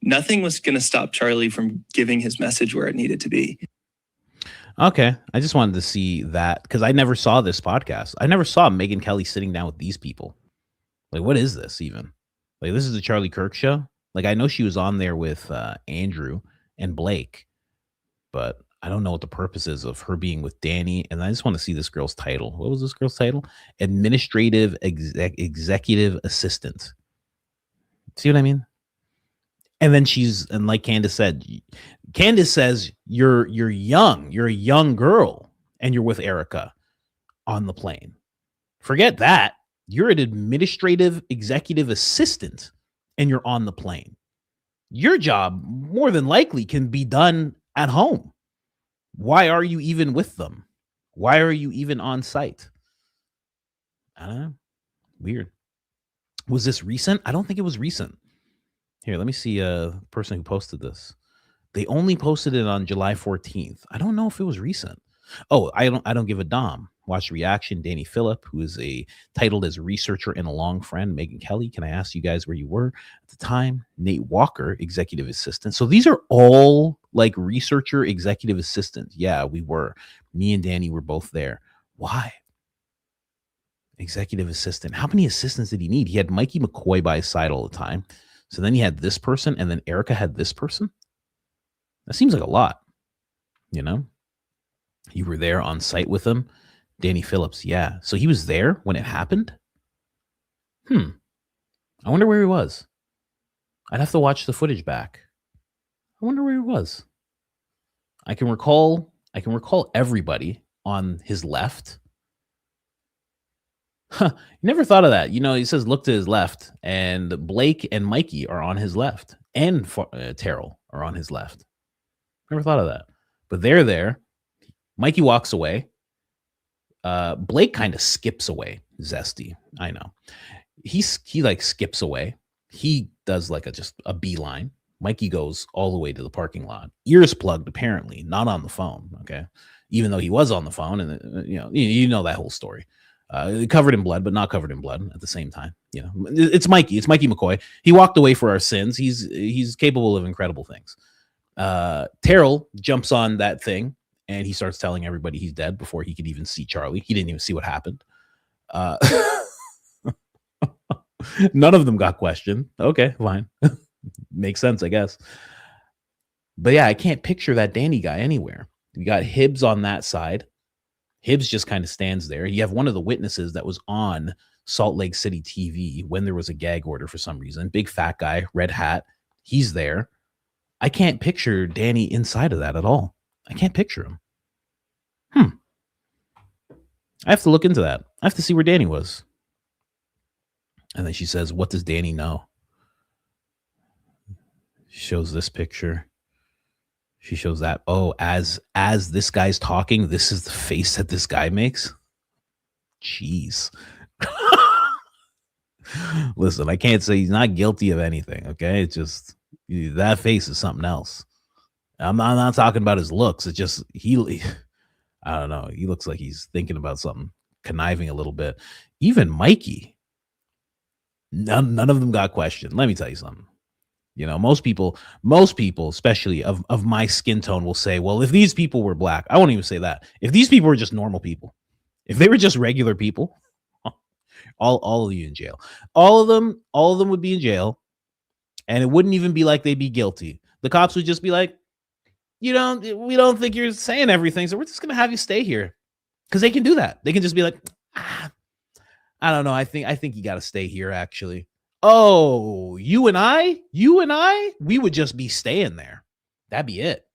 Nothing was going to stop Charlie from giving his message where it needed to be. Okay. I just wanted to see that because I never saw this podcast. I never saw Megyn Kelly sitting down with these people. What is this even? This is the Charlie Kirk show? I know she was on there with Andrew and Blake, but I don't know what the purpose is of her being with Danny. And I just want to see this girl's title. What was this girl's title? Administrative Executive Assistant. See what I mean? And then and like Candace says, you're young. You're a young girl and you're with Erica on the plane. Forget that. You're an administrative executive assistant and you're on the plane. Your job more than likely can be done at home. Why are you even with them? Why are you even on site? I don't know. Weird. Was this recent? I don't think it was recent. Here, let me see the person who posted this. They only posted it on July 14th. I don't know if it was recent. Oh, I don't give a damn. Watch the reaction. Danny Phillip, who is titled as researcher and a long friend. Megan Kelly, can I ask you guys where you were at the time? Nate Walker, executive assistant. So these are all like researcher, executive assistant. Yeah, we were. Me and Danny were both there. Why? Executive assistant. How many assistants did he need? He had Mikey McCoy by his side all the time. So then he had this person, and then Erica had this person. That seems like a lot, you know? You were there on site with him. Danny Phillips, yeah. So he was there when it happened? I wonder where he was. I'd have to watch the footage back. I wonder where he was. I can recall everybody on his left. You never thought of that. You know, he says look to his left, and Blake and Mikey are on his left, and Terrell are on his left. Never thought of that. But they're there. Mikey walks away. Blake kind of skips away. Zesty. I know. He like skips away. He does like just a beeline. Mikey goes all the way to the parking lot. Ears plugged, apparently, not on the phone. Okay. Even though he was on the phone, and you know that whole story. Covered in blood, but not covered in blood at the same time. You know, it's Mikey. It's Mikey McCoy. He walked away for our sins. He's capable of incredible things. Terrell jumps on that thing and he starts telling everybody he's dead before he could even see Charlie. He didn't even see what happened. None of them got questioned. Okay, fine. Makes sense, I guess. But yeah, I can't picture that Danny guy anywhere. You got Hibbs on that side. Hibbs just kind of stands there. You have one of the witnesses that was on Salt Lake City TV when there was a gag order for some reason. Big fat guy, red hat. He's there. I can't picture Danny inside of that at all. I can't picture him. I have to look into that. I have to see where Danny was. And then she says, what does Danny know? She shows this picture. She shows that. Oh, as this guy's talking, this is the face that this guy makes. Jeez. Listen, I can't say he's not guilty of anything. Okay. It's just that face is something else. I'm not talking about his looks. It's just I don't know. He looks like he's thinking about something, conniving a little bit. Even Mikey. None of them got questioned. Let me tell you something. You know, most people, especially of my skin tone, will say, well, if these people were black, I won't even say that. If these people were just normal people, if they were just regular people, all of you in jail. All of them would be in jail, and it wouldn't even be like they'd be guilty. The cops would just be like, we don't think you're saying everything, so we're just gonna have you stay here. Because they can do that. They can just be like, I don't know. I think you gotta stay here, actually. Oh, you and I, we would just be staying there. That'd be it.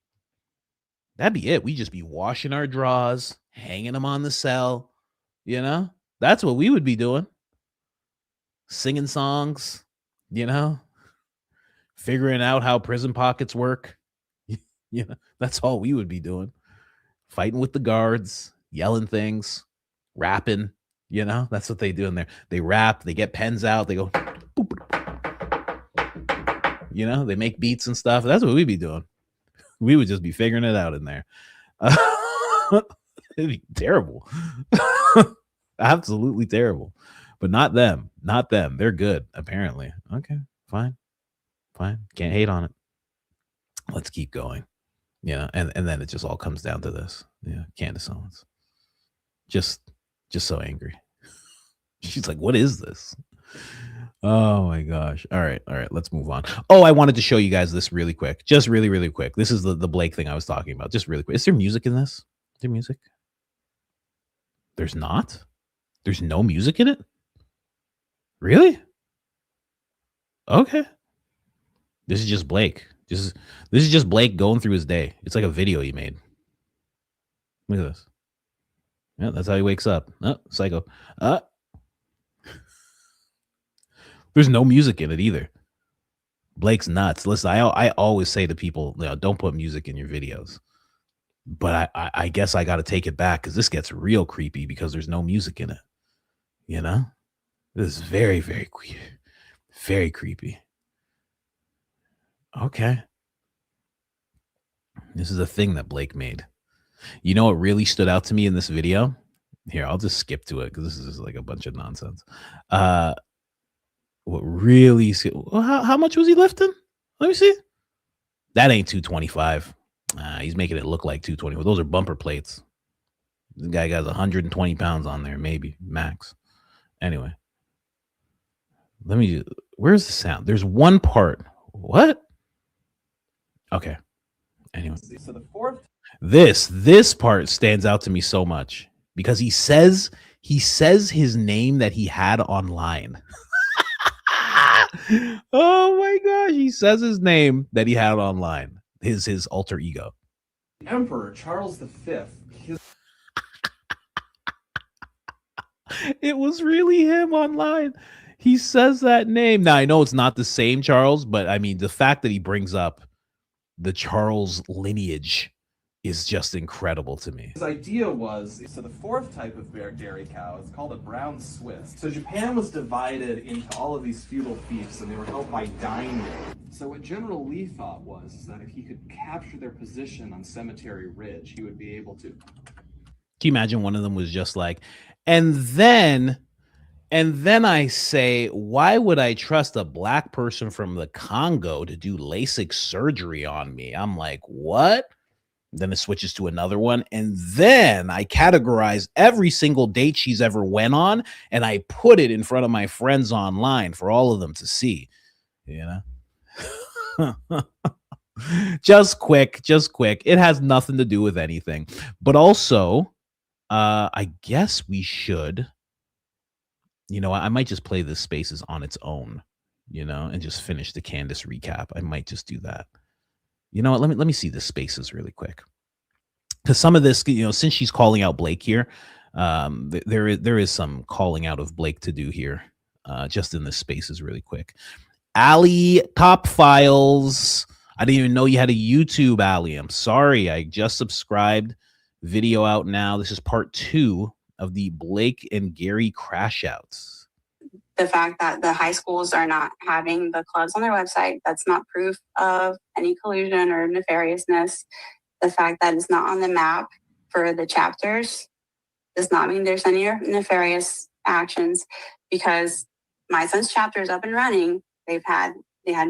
We'd just be washing our drawers, hanging them on the cell. You know, that's what we would be doing. Singing songs, figuring out how prison pockets work. That's all we would be doing. Fighting with the guards, yelling things, rapping. That's what they do in there. They rap, they get pens out, they go, boop. They make beats and stuff. That's what we'd be doing. We would just be figuring it out in there. It'd be terrible. Absolutely terrible. But not them. They're good, apparently. Okay, fine. Can't hate on it. Let's keep going. And then it just all comes down to this. Yeah, Candace Owens. Just so angry. She's like, what is this? Oh my gosh. All right. Let's move on. Oh, I wanted to show you guys this really quick. Just really, really quick. This is the Blake thing I was talking about. Just really quick. Is there music in this? Is there music? There's not? There's no music in it? Really? Okay. This is just Blake. This is just Blake going through his day. It's like a video he made. Look at this. Yeah, that's how he wakes up. Oh, psycho. There's no music in it either. Blake's nuts. Listen, I always say to people, don't put music in your videos. But I guess I got to take it back because this gets real creepy because there's no music in it. You know? This is very, very creepy. Very creepy. Okay. This is a thing that Blake made. You know what really stood out to me in this video? Here, I'll just skip to it because this is just like a bunch of nonsense. What really? How much was he lifting? Let me see. That ain't 225. He's making it look like 220. Those are bumper plates. This guy got 120 pounds on there, maybe max. Anyway, where's the sound? There's one part. What? Okay. Anyway, so the fourth. This part stands out to me so much because he says his name that he had online. Oh my gosh, he says his name that he had online. His alter ego. Emperor Charles V. It was really him online. He says that name. Now I know it's not the same Charles, but I mean the fact that he brings up the Charles lineage is just incredible to me. His idea was, so the fourth type of dairy cow is called a brown Swiss. So Japan was divided into all of these feudal fiefs, and they were held by daimyo. So what General Lee thought was that if he could capture their position on Cemetery Ridge, he would be able to. Can you imagine one of them was just like, and then I say, why would I trust a black person from the Congo to do LASIK surgery on me? I'm like, what? Then it switches to another one. And then I categorize every single date she's ever went on. And I put it in front of my friends online for all of them to see, you know, just quick. It has nothing to do with anything, but also, I guess we should, you know, I might just play this Spaces on its own, you know, and just finish the Candace recap. I might just do that. You know what? Let me see the Spaces really quick. Because some of this, you know, since she's calling out Blake here, there is some calling out of Blake to do here, just in the Spaces really quick. Allie Top Files. I didn't even know you had a YouTube, Allie. I'm sorry. I just subscribed. Video out now. This is part 2 of the Blake and Gary crash outs. The fact that the high schools are not having the clubs on their website, that's not proof of any collusion or nefariousness. The fact that it's not on the map for the chapters does not mean there's any nefarious actions, because my son's chapter is up and running. They had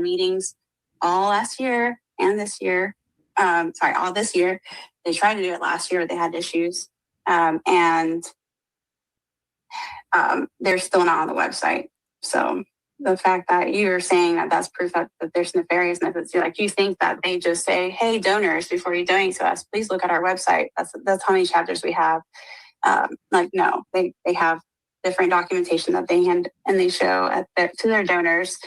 meetings all last year and this year. All this year. They tried to do it last year, but they had issues. And they're still not on the website. So the fact that you're saying that that's proof that there's nefariousness, it's like you think that they just say, hey, donors, before you donate to us, please look at our website. That's how many chapters we have. Like, no, they have different documentation that they hand and they show to their donors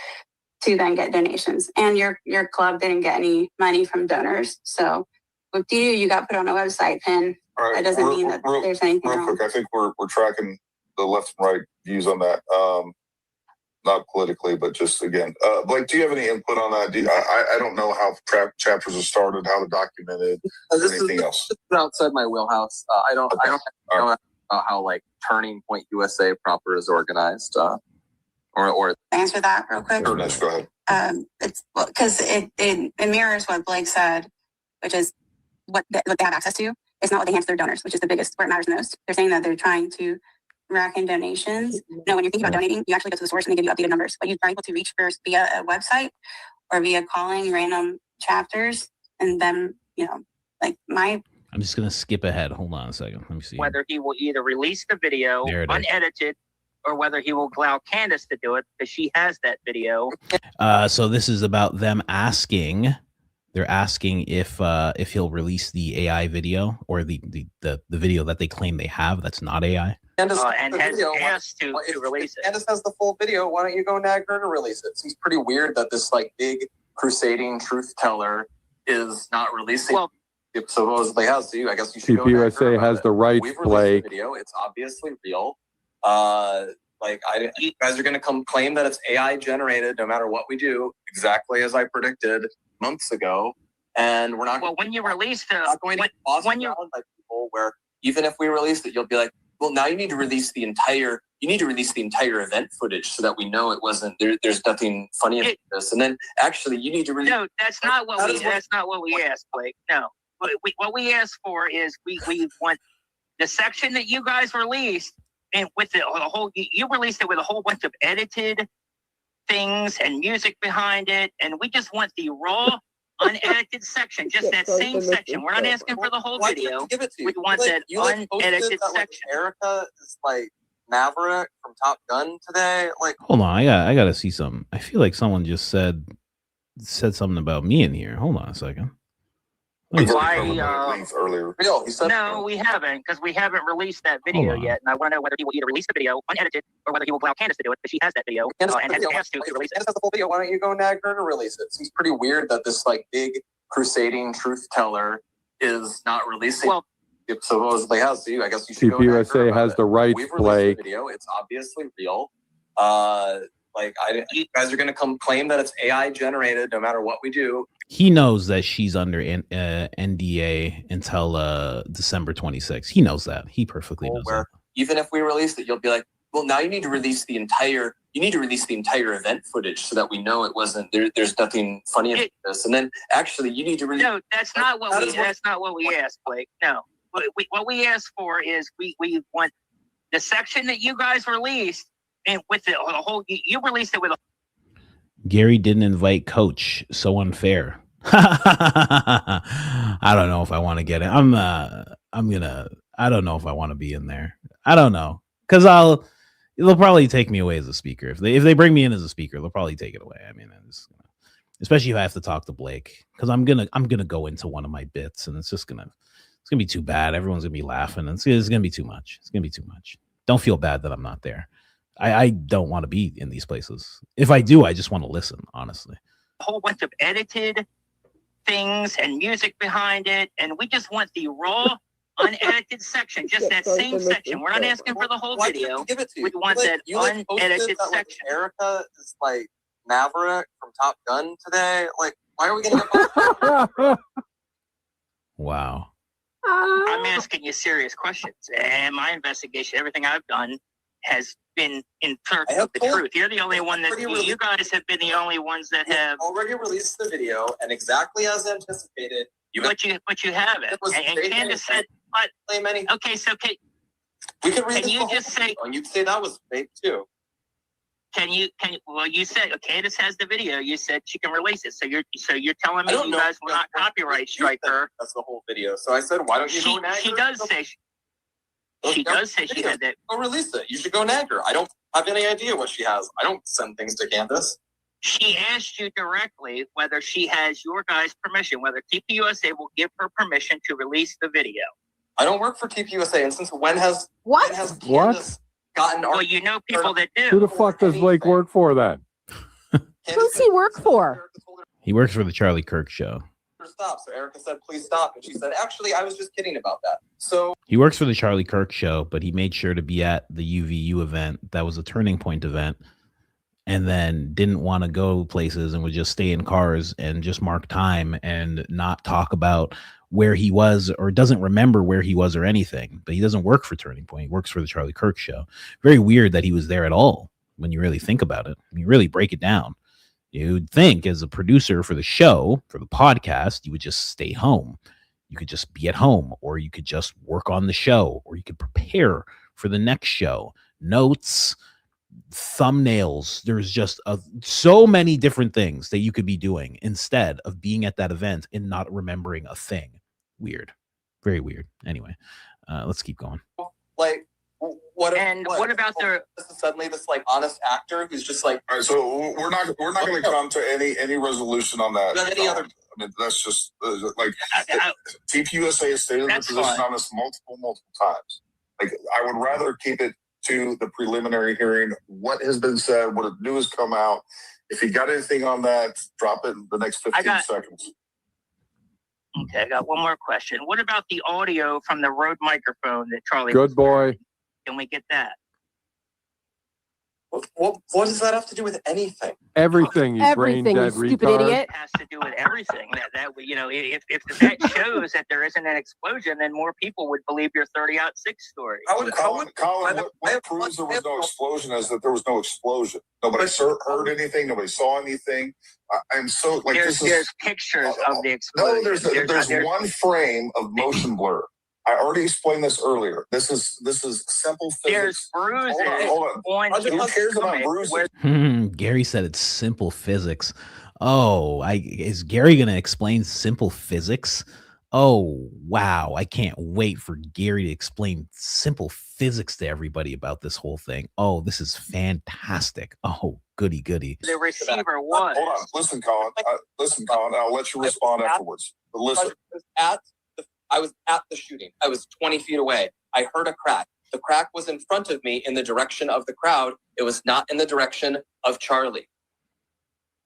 to then get donations. And your club didn't get any money from donors. So with you got put on a website, then right, that doesn't mean that there's anything wrong. Quick, I think we're tracking the left and right views on that. Not politically, but just again, Blake, do you have any input on that? I don't know how chapters are started, how they're documented, or anything else. This is outside my wheelhouse. I don't know how like Turning Point USA proper is organized. Or answer that real quick. Sure, Neff, go ahead. It's because it mirrors what Blake said, which is what they have access to. It's not what they hand to their donors, which is the biggest, where it matters most. They're saying that they're trying to rack in donations. No, when you're thinking about donating, you actually go to the source and they give you updated numbers. But you are able to reach first via a website or via calling random chapters. And then, you know, like I'm just going to skip ahead. Hold on a second. Let me see. Whether he will either release the video unedited or whether he will allow Candace to do it because she has that video. So this is about them asking. They're asking if he'll release the AI video or the video that they claim they have that's not AI. Candace and has asked to release it. Candace has the full video. Why don't you go nag her to release it? It seems pretty weird that this like big crusading truth teller is not releasing. Well, supposedly has to. I guess you should TPUSA has the rights, We've released Blake. the video. It's obviously real. You guys are going to come claim that it's AI generated no matter what we do, exactly as I predicted months ago. And we're not. Well, when you release the, not going to be bossed around by people where even if we release it, you'll be like, well, now you need to release the entire. You need to release the entire event footage so that we know it wasn't. There's nothing funny about this. And then actually, you need to release. No, that's not what we. That's not what we asked, Blake. No, what we asked for is we want the section that you guys released, and with the whole. You released it with a whole bunch of edited things and music behind it, and we just want the raw, unedited section, just that same section. We're not asking for the whole video. We want that unedited section. Erica is like Maverick from Top Gun today. Like, hold on, I gotta see something. I feel like someone just said something about me in here. Hold on a second. Earlier. No, we haven't, because we haven't released that video yet, and I want to know whether he will either release the video unedited or whether he will allow Candace to do it, because she has that video and has asked to release it. Candace has the full video. Why don't you go nag her to release it? It seems pretty weird that this like big crusading truth teller is not releasing. Well, it supposedly has to. I guess you should. TPUSA has the rights, We've Blake. released the video. It's obviously real. You guys are going to come claim that it's AI generated no matter what we do. He knows that she's under NDA until December 26th. He knows that. He perfectly knows that. Even if we release it, you'll be like, well, now you need to release the entire. You need to release the entire event footage so that we know it wasn't. There's nothing funny about this. And then actually, you need to release. No, that's not what we. That's not what we asked, Blake. No, what we asked for is we want the section that you guys released, and with the whole. You released it with. Gary didn't invite Coach. So unfair. I don't know if I want to get it. I don't know if I want to be in there. I don't know, because they'll probably take me away as a speaker. If they bring me in as a speaker, they'll probably take it away. I mean, especially if I have to talk to Blake, because I'm gonna go into one of my bits, and it's gonna be too bad. Everyone's gonna be laughing, and it's gonna be too much. It's gonna be too much. Don't feel bad that I'm not there. I don't want to be in these places. If I do, I just want to listen, honestly. A whole bunch of edited things and music behind it, and we just want the raw, unedited section, just that same section. We're not asking for the whole video. We want that unedited section. Erica is like Maverick from Top Gun today. Like, why are we going to? Wow. I'm asking you serious questions, and my investigation, everything I've done, has been in search of the truth. You're the only one that you guys have been the only ones that have already released the video, and exactly as anticipated. But you haven't. And Candace said, "What? Okay, so we could read. Can you just say? Oh, you say that was fake too. Can you? Well, you said Candace has the video. You said she can release it. So you're telling me you guys will not copyright strike her? That's the whole video. So I said, why don't you go nag her? She does say. She does say she had that. Go release it. You should go nag her. I don't have any idea what she has. I don't send things to Candace. She asked you directly whether she has your guys' permission, whether TPUSA will give her permission to release the video. I don't work for TPUSA, and since when has Candace gotten? Well, you know people that do. Who the fuck does Blake work for then? Who's he work for? He works for the Charlie Kirk show. Stop. So Erica said, please stop. And she said, actually, I was just kidding about that. So he works for the Charlie Kirk show, but he made sure to be at the UVU event. That was a Turning Point event. And then didn't want to go places and would just stay in cars and just mark time and not talk about where he was, or doesn't remember where he was or anything. But he doesn't work for Turning Point. He works for the Charlie Kirk show. Very weird that he was there at all when you really think about it. When you really break it down. You'd think as a producer for the show, for the podcast, you would just stay home. You could just be at home, or you could just work on the show, or you could prepare for the next show. Notes, thumbnails. There's just so many different things that you could be doing instead of being at that event and not remembering a thing. Weird. Very weird. Anyway, let's keep going. Like, what about suddenly this like honest actor who's just like, all right, so we're not going to come to any resolution on that. I mean, that's just like TPUSA has stated their position on this multiple times. Like, I would rather keep it to the preliminary hearing. What has been said, what new has come out. If you got anything on that, drop it in the next 15 seconds. Okay, I got one more question. What about the audio from the Rode microphone that Charlie? Good boy. Can we get that? What does that have to do with anything? Everything, you brain dead retard. It has to do with everything. That you know, if that shows that there isn't an explosion, then more people would believe your 30-06 story. Colin, what proves there was no explosion is that there was no explosion. Nobody heard anything. Nobody saw anything. I'm so like there's pictures of the explosion. No, there's one frame of motion blur. I already explained this earlier. This is simple physics. There's bruises. Hold on. Who cares about bruises? Gary said it's simple physics. Oh, is Gary going to explain simple physics? Oh, wow. I can't wait for Gary to explain simple physics to everybody about this whole thing. Oh, this is fantastic. Oh, goody. The receiver was. Hold on. Listen, Colin. I'll let you respond afterwards. But listen. I was at the shooting. I was 20 feet away. I heard a crack. The crack was in front of me in the direction of the crowd. It was not in the direction of Charlie.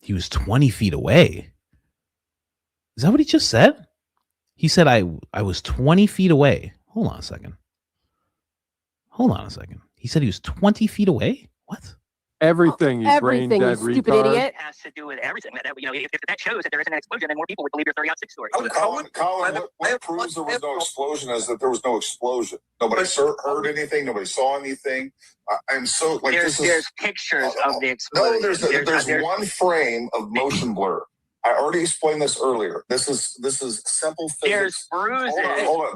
He was 20 feet away. Is that what he just said? He said, I was 20 feet away. Hold on a second. He said he was 20 feet away? What? Everything, you brain dead retard. It has to do with everything. You know, if that shows that there isn't an explosion, then more people would believe your 30-06 story. Colin, what proves there was no explosion is that there was no explosion. Nobody heard anything. Nobody saw anything. I'm so like there's pictures of the explosion. No, there's one frame of motion blur. I already explained this earlier. This is simple physics. There's bruises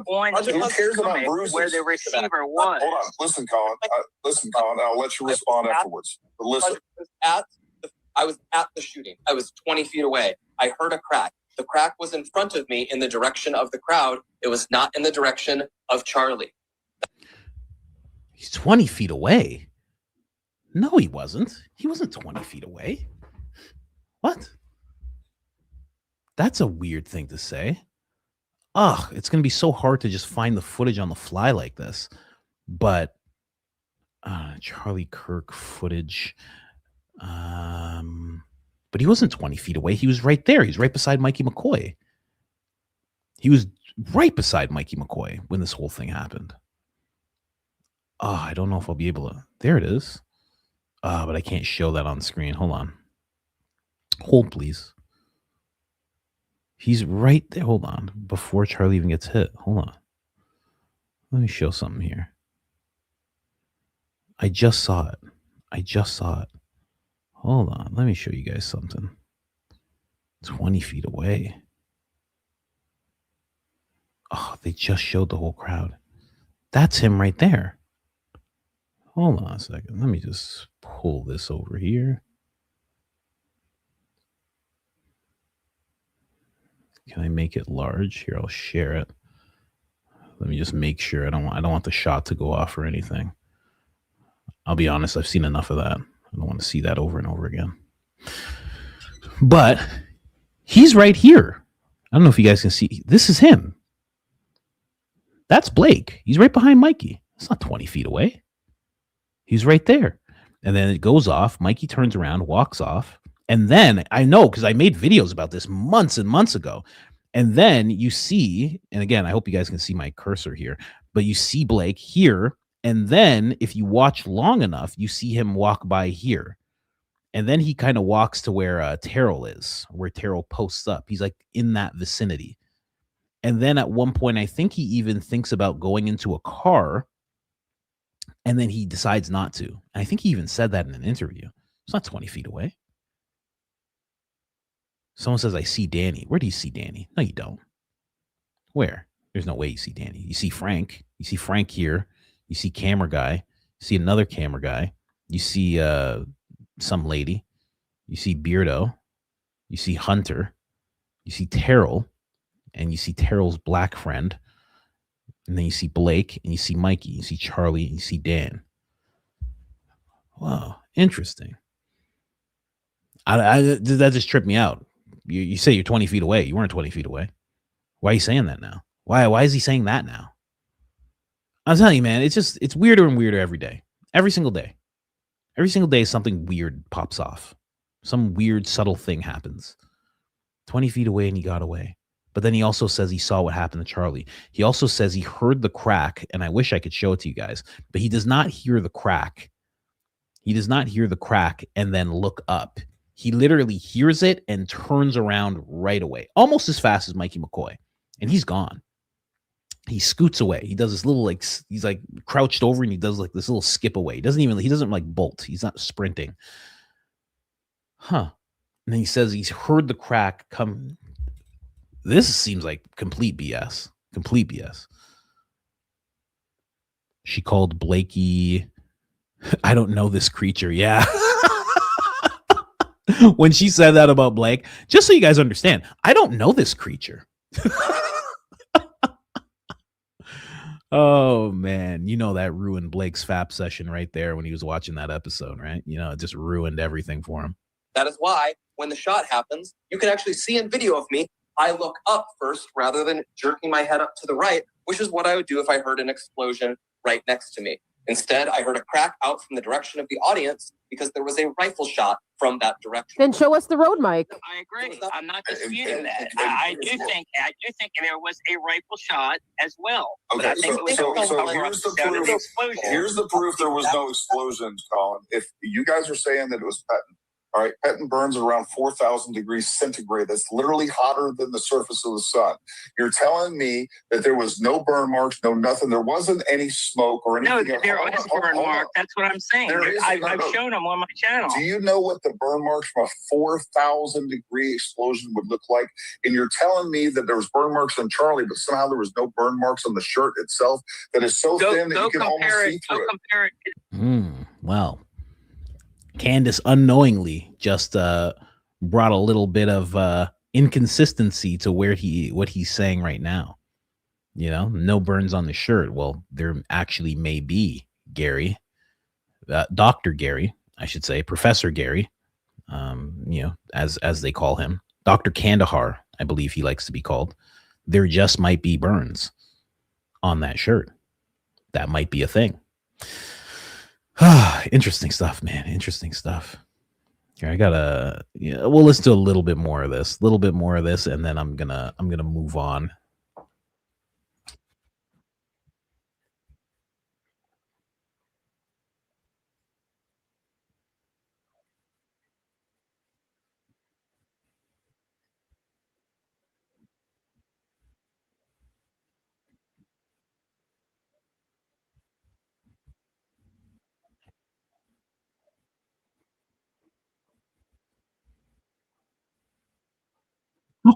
on who cares about bruises? Where the receiver was. Hold on. Listen, Colin. I'll let you respond afterwards. But listen. I was at the shooting. I was 20 feet away. I heard a crack. The crack was in front of me in the direction of the crowd. It was not in the direction of Charlie. He's 20 feet away. No, he wasn't. He wasn't 20 feet away. What? That's a weird thing to say. Ugh, it's going to be so hard to just find the footage on the fly like this. But Charlie Kirk footage. But he wasn't 20 feet away. He was right there. He was right beside Mikey McCoy. He was right beside Mikey McCoy when this whole thing happened. Oh, I don't know if I'll be able to. There it is. But I can't show that on screen. Hold on. Hold, please. He's right there. Hold on. Before Charlie even gets hit. Hold on. Let me show something here. I just saw it. Hold on. Let me show you guys something. 20 feet away. Oh, they just showed the whole crowd. That's him right there. Hold on a second. Let me just pull this over here. Can I make it large? Here, I'll share it. Let me just make sure. I don't want the shot to go off or anything. I'll be honest, I've seen enough of that. I don't want to see that over and over again. But he's right here. I don't know if you guys can see. This is him. That's Blake. He's right behind Mikey. It's not 20 feet away. He's right there. And then it goes off. Mikey turns around, walks off. And then I know because I made videos about this months and months ago. And then you see, and again, I hope you guys can see my cursor here, but you see Blake here. And then if you watch long enough, you see him walk by here. And then he kind of walks to where Terrell is, where Terrell posts up. He's like in that vicinity. And then at one point, I think he even thinks about going into a car. And then he decides not to. And I think he even said that in an interview. It's not 20 feet away. Someone says, I see Danny. Where do you see Danny? No, you don't. Where? There's no way you see Danny. You see Frank. You see Frank here. You see camera guy. You see another camera guy. You see some lady. You see Beardo. You see Hunter. You see Terrell. And you see Terrell's black friend. And then you see Blake. And you see Mikey. You see Charlie. And you see Dan. Wow. Interesting. That just tripped me out. You say you're 20 feet away. You weren't 20 feet away. Why are you saying that now? Why is he saying that now? I'm telling you, man, it's weirder and weirder every day. Every single day. Every single day something weird pops off. Some weird, subtle thing happens. 20 feet away and he got away. But then he also says he saw what happened to Charlie. He also says he heard the crack, and I wish I could show it to you guys, but he does not hear the crack. He does not hear the crack and then look up. He literally hears it and turns around right away, almost as fast as Mikey McCoy, and he's gone. He scoots away. He does this little, like, he's like crouched over and he does like this little skip away. He doesn't like bolt. He's not sprinting. Huh. And then he says he's heard the crack come. This seems like complete BS. Complete BS. She called Blakey, I don't know this creature. Yeah. When she said that about Blake, just so you guys understand, I don't know this creature. Oh man, you know that ruined Blake's FAP session right there when he was watching that episode, right? You know, it just ruined everything for him. That is why when the shot happens, you can actually see in video of me, I look up first rather than jerking my head up to the right, which is what I would do if I heard an explosion right next to me. Instead, I heard a crack out from the direction of the audience because there was a rifle shot from that direction. Then show us the road, Mike. I agree. I'm not disputing that. I do think there was a rifle shot as well. Okay, so here's the proof there was no explosions, Colin. If you guys are saying that it was Pettin, all right, Pettin burns at around 4,000 degrees centigrade. That's literally hotter than the surface of the sun. You're telling me that there was no burn marks, no nothing. There wasn't any smoke or anything. No, there was burn mark. That's what I'm saying. I've shown them on my channel. Do you know what the burn marks from a 4,000 degree explosion would look like? And you're telling me that there was burn marks on Charlie, but somehow there was no burn marks on the shirt itself that is so thin that you can almost see through it. Compare it. Well, Candace unknowingly just brought a little bit of inconsistency to what he's saying right now. You know, no burns on the shirt. Well, there actually may be, Gary, Dr. Gary, I should say, Professor Gary, you know, as they call him, Dr. Kandahar, I believe he likes to be called. There just might be burns on that shirt. That might be a thing. Interesting stuff, man. Interesting stuff. Here, we'll listen to a little bit more of this, and then I'm gonna move on.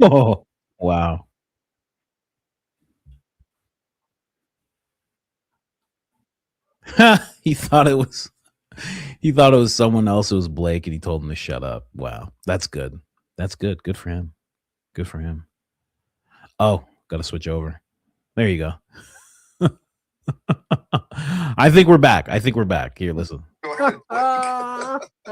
Oh, wow. He thought it was someone else. It was Blake, and he told him to shut up. Wow, that's good. That's good. Good for him. Good for him. Oh, got to switch over. There you go. I think we're back. Here, listen.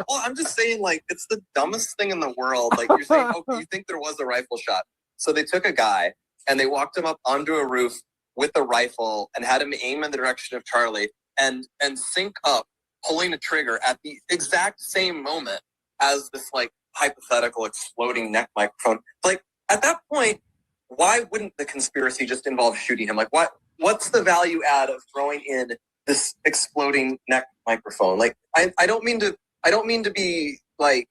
Well, I'm just saying, like, it's the dumbest thing in the world. Like, you're saying, oh, you think there was a rifle shot. So they took a guy and they walked him up onto a roof with a rifle and had him aim in the direction of Charlie and sync up, pulling a trigger at the exact same moment as this, like, hypothetical exploding neck microphone. Like, at that point, why wouldn't the conspiracy just involve shooting him? Like, what's the value add of throwing in this exploding neck microphone? Like, I don't mean to be like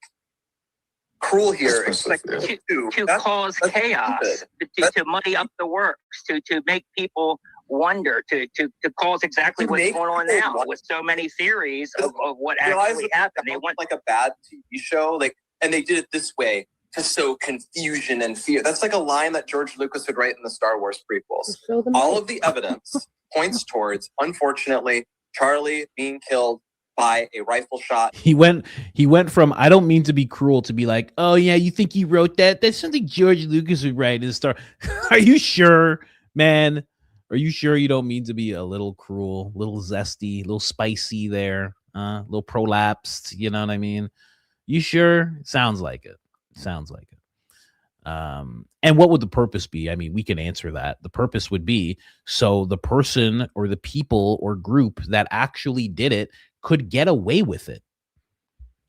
cruel here. To cause chaos, to muddy up the works, to make people wonder, to cause exactly what's going on now with so many theories of what actually happened. They want like a bad TV show, like, and they did it this way to sow confusion and fear. That's like a line that George Lucas would write in the Star Wars prequels. All of the evidence points towards, unfortunately, Charlie being killed by a rifle shot. He went from, I don't mean to be cruel, to be like, oh yeah, you think he wrote that? That's something George Lucas would write in the Star. Are you sure, man? Are you sure you don't mean to be a little cruel, little zesty, little spicy there, little prolapsed? You know what I mean? You sure? Sounds like it. And what would the purpose be? I mean, we can answer that. The purpose would be so the person or the people or group that actually did it could get away with it.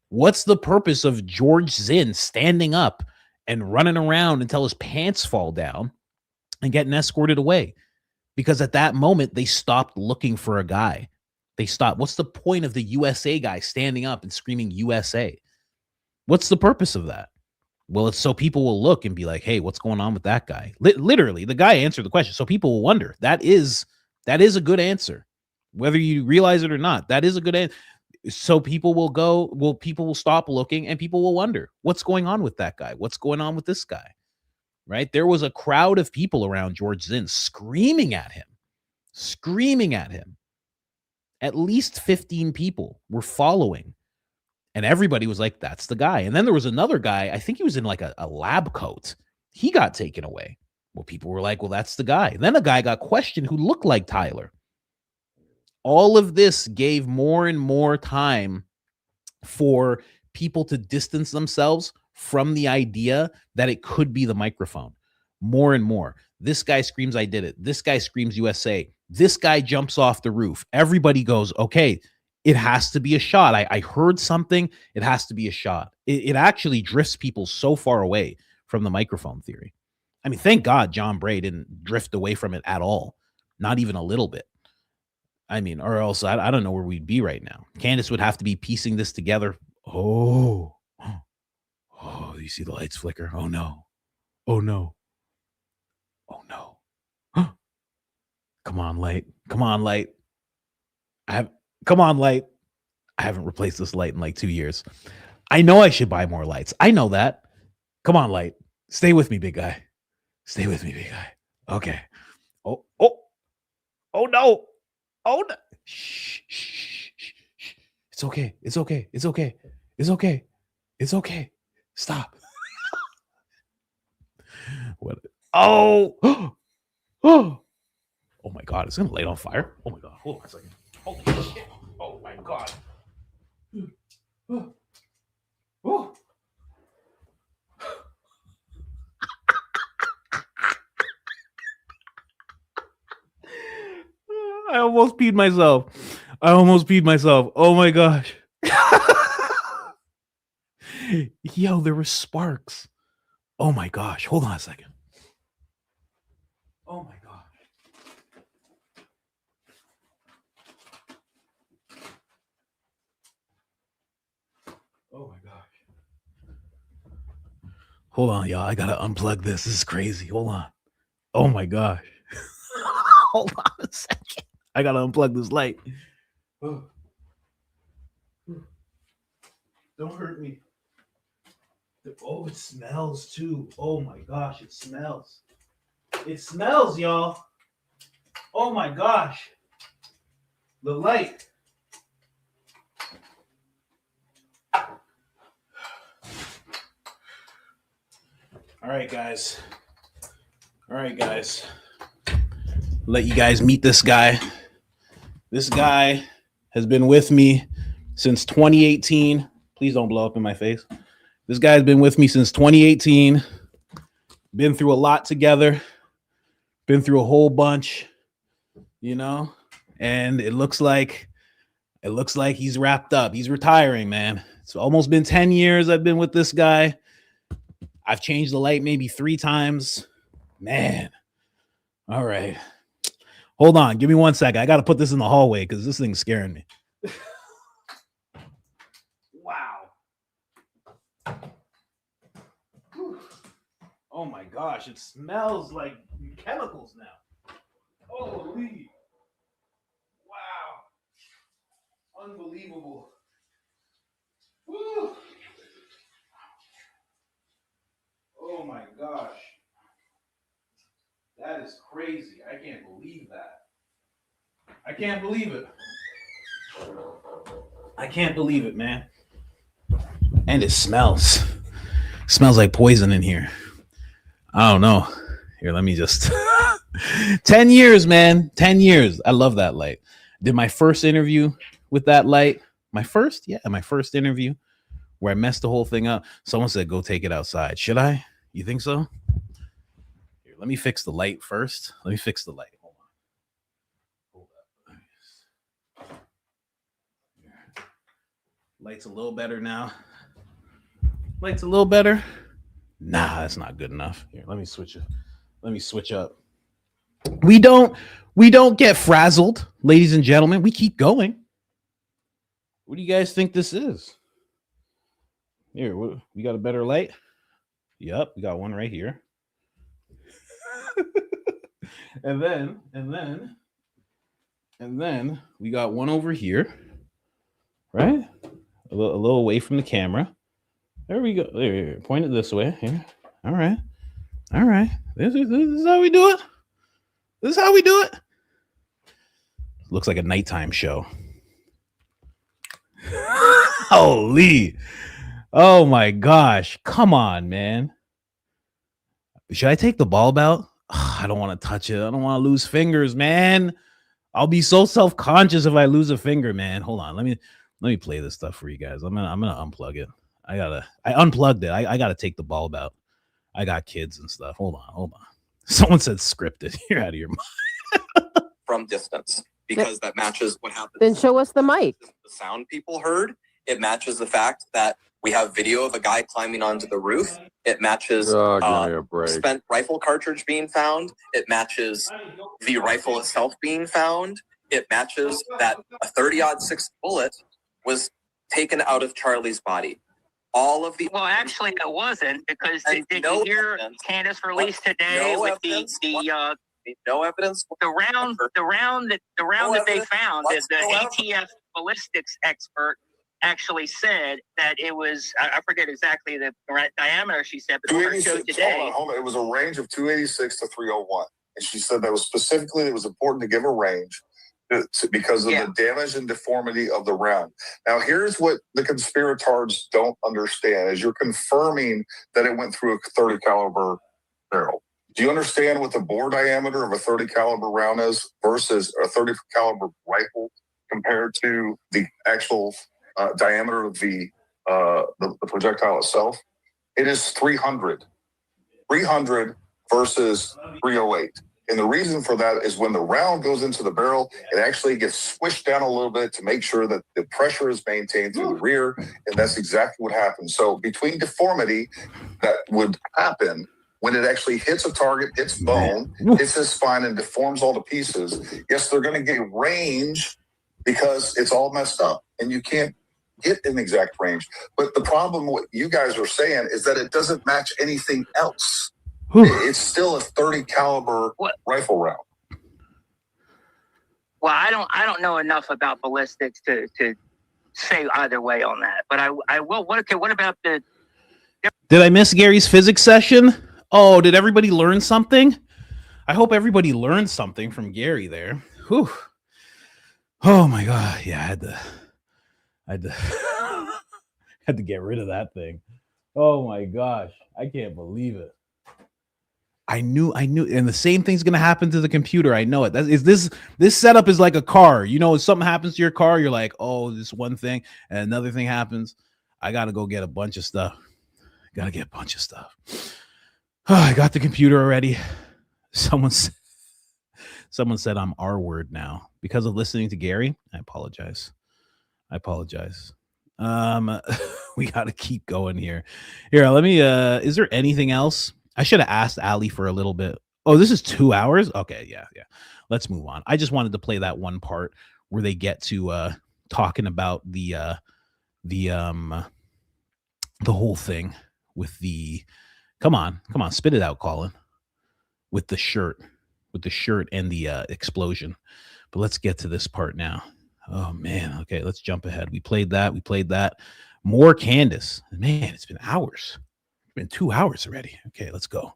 What's the purpose of George Zinn standing up and running around until his pants fall down and getting escorted away. Because at that moment, they stopped looking for a guy. They stopped. What's the point of the USA guy standing up and screaming USA? What's the purpose of that? Well, it's so people will look and be like, hey, what's going on with that guy? Literally, the guy answered the question. So people will wonder. That is a good answer. Whether you realize it or not, that is a good answer. So people will stop looking and people will wonder, what's going on with that guy? What's going on with this guy? Right? There was a crowd of people around George Zinn screaming at him. At least 15 people were following. And everybody was like, that's the guy. And then there was another guy, I think he was in like a lab coat. He got taken away. Well, people were like, well, that's the guy. And then a guy got questioned who looked like Tyler. All of this gave more and more time for people to distance themselves from the idea that it could be the microphone. More and more. This guy screams, I did it. This guy screams USA. This guy jumps off the roof. Everybody goes, okay, it has to be a shot. I heard something. It has to be a shot. It actually drifts people so far away from the microphone theory. I mean, thank God John Bray didn't drift away from it at all. Not even a little bit. I mean, or else I don't know where we'd be right now. Candace would have to be piecing this together. Oh, you see the lights flicker? Oh, no. Oh, no. Oh, no. Come on, light. Come on, light. Come on, light. I haven't replaced this light in like 2 years. I know I should buy more lights. I know that. Come on, light. Stay with me, big guy. Stay with me, big guy. Okay. Oh, no. Oh, no. Shh. It's okay. It's okay. It's okay. It's okay. It's okay. Stop. What? Oh. Oh my God. It's going to light on fire. Oh my God. Hold on a second. Holy shit. Oh my God. Oh. I almost peed myself. Oh my gosh. Yo, there were sparks. Oh my gosh. Hold on a second. Oh my God. Oh my gosh. Hold on, y'all. I gotta unplug this. This is crazy. Hold on. Oh my gosh. Hold on a second. I gotta unplug this light. Oh. Don't hurt me. Oh, it smells too. Oh my gosh, it smells. It smells, y'all. Oh my gosh. The light. All right, guys. Let you guys meet this guy. This guy has been with me since 2018. Please don't blow up in my face. This guy's been with me since 2018. Been through a lot together. Been through a whole bunch, you know, and it looks like he's wrapped up. He's retiring, man. It's almost been 10 years I've been with this guy. I've changed the light maybe 3 times. Man. All right. Hold on. Give me 1 second. I got to put this in the hallway because this thing's scaring me. Wow. Oh my gosh. It smells like chemicals now. Holy. Wow. Unbelievable. Woo. Oh my gosh. That is crazy. I can't believe that. I can't believe it. I can't believe it, man. And it smells. Smells like poison in here. I don't know. Here, let me just 10 years, man. 10 years. I love that light. Did my first interview with that light. My first interview where I messed the whole thing up. Someone said, go take it outside. Should I? You think so? Here, let me fix the light first. Hold up. Light's a little better now. Light's a little better. Nah, that's not good enough. Here, let me switch it. Let me switch up. We don't get frazzled, ladies and gentlemen. We keep going. What do you guys think this is? Here, we got a better light. Yep, we got one right here. and then we got one over here, right? A little away from the camera. There we go. There, point it this way. Here. All right. This is how we do it. This is how we do it. Looks like a nighttime show. Holy. Oh my gosh. Come on, man. Should I take the bulb out? I don't want to touch it. I don't want to lose fingers, man. I'll be so self-conscious if I lose a finger, man. Hold on. Let me play this stuff for you guys. I'm gonna unplug it. I unplugged it. I gotta take the bulb out. I got kids and stuff. Hold on. Someone said scripted. You're out of your mind. From distance, because that matches what happened. Then show us the mic. The sound people heard. It matches the fact that we have video of a guy climbing onto the roof. It matches spent rifle cartridge being found. It matches the rifle itself being found. It matches that a 30-06 bullet was taken out of Charlie's body. All of the actually, it wasn't, because did you hear Candace released today with no evidence. The round that they found, the ATF ballistics expert actually said that it was, I forget exactly the right diameter she said, but her show today. Hold on. It was a range of 286 to 301. And she said that was specifically, it was important to give a range because of the damage and deformity of the round. Now, here's what the conspirators don't understand, is you're confirming that it went through a 30 caliber barrel. Do you understand what the bore diameter of a 30 caliber round is versus a 30 caliber rifle compared to the actual diameter of the projectile itself? It is 300 versus 308. And the reason for that is when the round goes into the barrel, it actually gets squished down a little bit to make sure that the pressure is maintained through the rear. And that's exactly what happens. So between deformity that would happen when it actually hits a target, hits bone, hits his spine, and deforms all the pieces, yes, they're going to get range because it's all messed up. And you can't get an exact range. But the problem, what you guys are saying, is that it doesn't match anything else. It's still a 30 caliber rifle round. Well, I don't know enough about ballistics to say either way on that. But I will. What about the? Did I miss Gary's physics session? Oh, did everybody learn something? I hope everybody learned something from Gary there. Whew. Oh my God. Yeah, I had to had to get rid of that thing. Oh my gosh. I can't believe it. I knew, and the same thing's gonna happen to the computer. I know it. This setup is like a car. You know, if something happens to your car, you're like, oh, this one thing, and another thing happens. I gotta go get a bunch of stuff. Oh, I got the computer already. Someone said I'm R word now because of listening to Gary. I apologize. We gotta keep going here. Here, let me. Is there anything else? I should have asked Ali for a little bit. Oh, this is 2 hours? Okay, yeah. Let's move on. I just wanted to play that one part where they get to talking about the whole thing with the come on, spit it out, Colin. With the shirt and the explosion. But let's get to this part now. Oh man, okay, let's jump ahead. We played that. More Candace. Man, it's been hours. Been 2 hours already. Okay, let's go.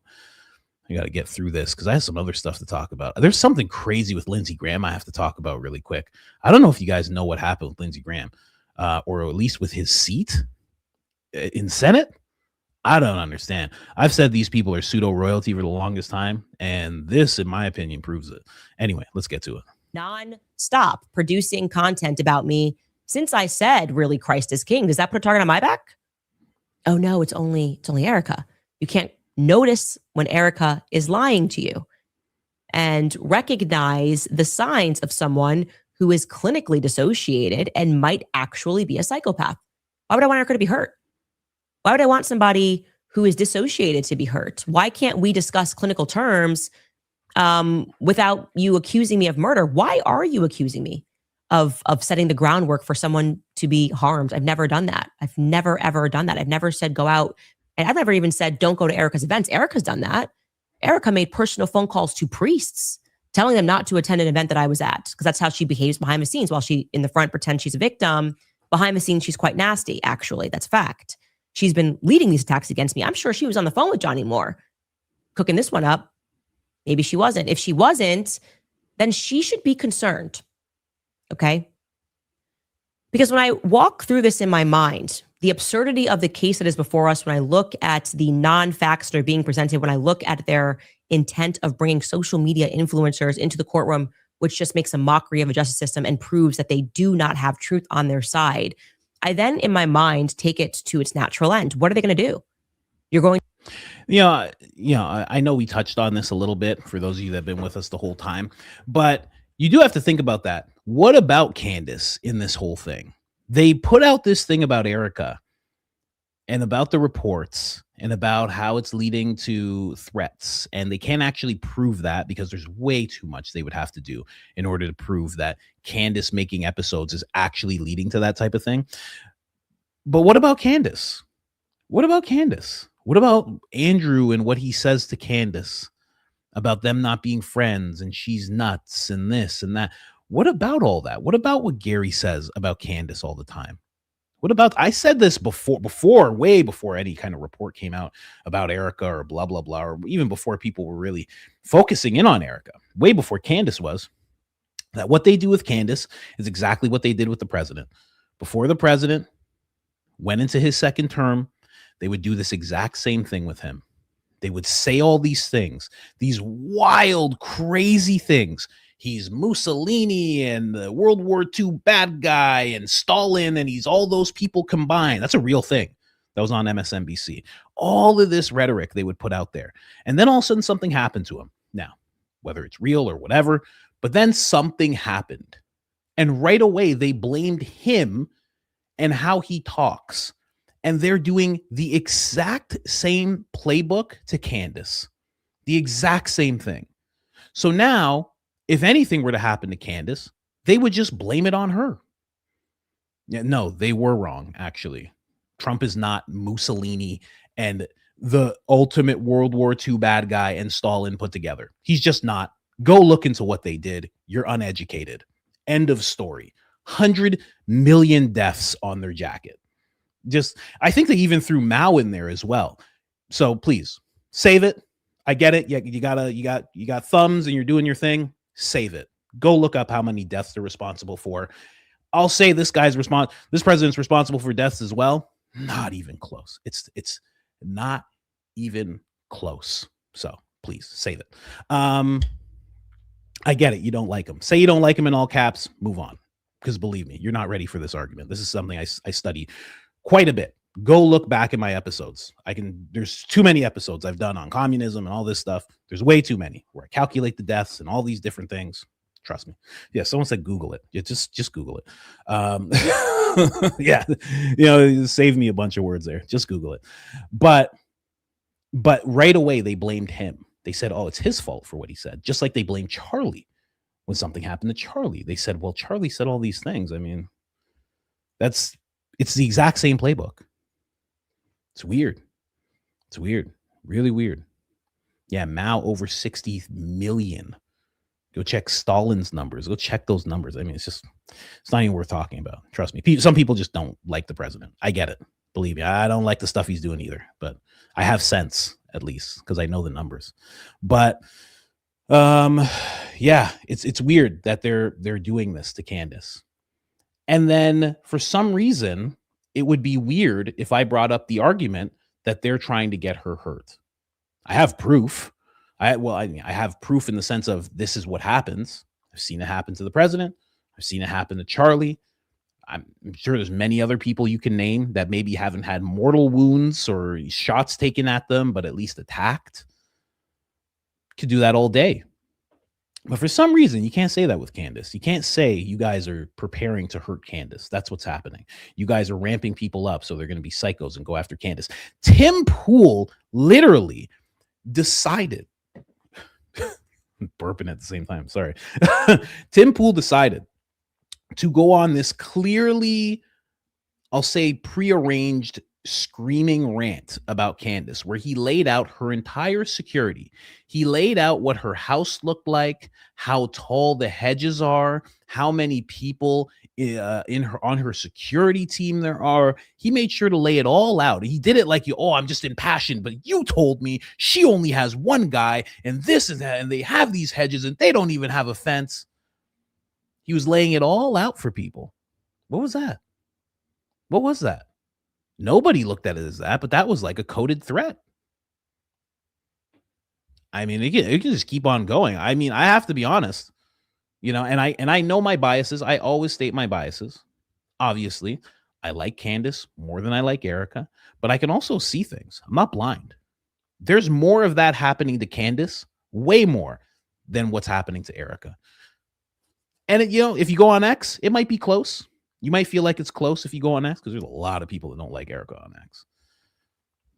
I got to get through this because I have some other stuff to talk about. There's something crazy with Lindsey Graham I have to talk about really quick. I don't know if you guys know what happened with Lindsey Graham, or at least with his seat in Senate. I don't understand. I've said these people are pseudo royalty for the longest time, and this, in my opinion, proves it. Anyway, let's get to it. Non-stop producing content about me since I said, really, Christ is king. Does that put a target on my back? Oh no, it's only Erica. You can't notice when Erica is lying to you and recognize the signs of someone who is clinically dissociated and might actually be a psychopath. Why would I want Erica to be hurt? Why would I want somebody who is dissociated to be hurt? Why can't we discuss clinical terms without you accusing me of murder. Why are you accusing me of setting the groundwork for someone to be harmed? I've never done that. I've never, ever done that. I've never said go out. And I've never even said don't go to Erica's events. Erica's done that. Erica made personal phone calls to priests telling them not to attend an event that I was at, because that's how she behaves behind the scenes. While she in the front pretends she's a victim, behind the scenes she's quite nasty, actually. That's fact. She's been leading these attacks against me. I'm sure she was on the phone with Johnny Moore cooking this one up. Maybe she wasn't. If she wasn't, then she should be concerned. Okay? Because when I walk through this in my mind, the absurdity of the case that is before us, when I look at the non-facts that are being presented, when I look at their intent of bringing social media influencers into the courtroom, which just makes a mockery of a justice system and proves that they do not have truth on their side, I then, in my mind, take it to its natural end. What are they going to do? You're going... I know we touched on this a little bit for those of you that have been with us the whole time, but you do have to think about that. What about Candace in this whole thing? They put out this thing about Erica and about the reports and about how it's leading to threats. And they can't actually prove that because there's way too much they would have to do in order to prove that Candace making episodes is actually leading to that type of thing. But what about Candace? What about Candace? What about Andrew and what he says to Candace about them not being friends and she's nuts and this and that? What about all that? What about what Gary says about Candace all the time? What about, I said this way before any kind of report came out about Erica or blah, blah, blah, or even before people were really focusing in on Erica, way before Candace was, that what they do with Candace is exactly what they did with the president. Before the president went into his second term, they would do this exact same thing with him. They would say all these things, these wild, crazy things. He's Mussolini and the World War II bad guy and Stalin, and he's all those people combined. That's a real thing. That was on MSNBC. All of this rhetoric they would put out there. And then all of a sudden something happened to him. Now, whether it's real or whatever, but then something happened. And right away they blamed him and how he talks. And they're doing the exact same playbook to Candace. The exact same thing. So now, if anything were to happen to Candace, they would just blame it on her. Yeah, no, they were wrong, actually. Trump is not Mussolini and the ultimate World War II bad guy and Stalin put together. He's just not. Go look into what they did. You're uneducated. End of story. 100 million deaths on their jacket. I think they even threw Mao in there as well. So please save it. I get it. You got thumbs and you're doing your thing. Save it. Go look up how many deaths they're responsible for. I'll say this president's responsible for deaths as well. Not even close. It's not even close. So please save it. I get it. You don't like him. Say you don't like him in all caps. Move on. Because believe me, you're not ready for this argument. This is something I study quite a bit. Go look back at my episodes. There's too many episodes I've done on communism and all this stuff. There's way too many where I calculate the deaths and all these different things. Trust me. Yeah. Someone said, Google it. Yeah, just Google it. Yeah. Save me a bunch of words there. Just Google it. But right away they blamed him. They said, oh, it's his fault for what he said. Just like they blamed Charlie when something happened to Charlie. They said, well, Charlie said all these things. I mean, it's the exact same playbook. It's weird. It's weird. Really weird. Yeah, Mao over 60 million. Go check Stalin's numbers. Go check those numbers. I mean, it's not even worth talking about. Trust me. Some people just don't like the president. I get it. Believe me, I don't like the stuff he's doing either. But I have sense, at least, because I know the numbers. But yeah, it's weird that they're doing this to Candace. And then for some reason, it would be weird if I brought up the argument that they're trying to get her hurt. I have proof. I have proof in the sense of this is what happens. I've seen it happen to the president. I've seen it happen to Charlie. I'm sure there's many other people you can name that maybe haven't had mortal wounds or shots taken at them, but at least attacked. Could do that all day. But for some reason, you can't say that with Candace. You can't say you guys are preparing to hurt Candace. That's what's happening. You guys are ramping people up so they're going to be psychos and go after Candace. Tim Pool literally decided. burping at the same time. Sorry. Tim Pool decided to go on this clearly, I'll say, prearranged screaming rant about Candace, where he laid out her entire security. He laid out what her house looked like, how tall the hedges are, how many people on her security team there are. He made sure to lay it all out. He did it like, I'm just impassioned, but you told me she only has one guy, and this and that, and they have these hedges, and they don't even have a fence. He was laying it all out for people. What was that? What was that? Nobody looked at it as that, but that was like a coded threat. I mean, it can just keep on going. I mean, I have to be honest, and I know my biases. I always state my biases. Obviously, I like Candace more than I like Erica, but I can also see things. I'm not blind. There's more of that happening to Candace, way more than what's happening to Erica. And if you go on X, it might be close. You might feel like it's close if you go on X, because there's a lot of people that don't like Erica on X.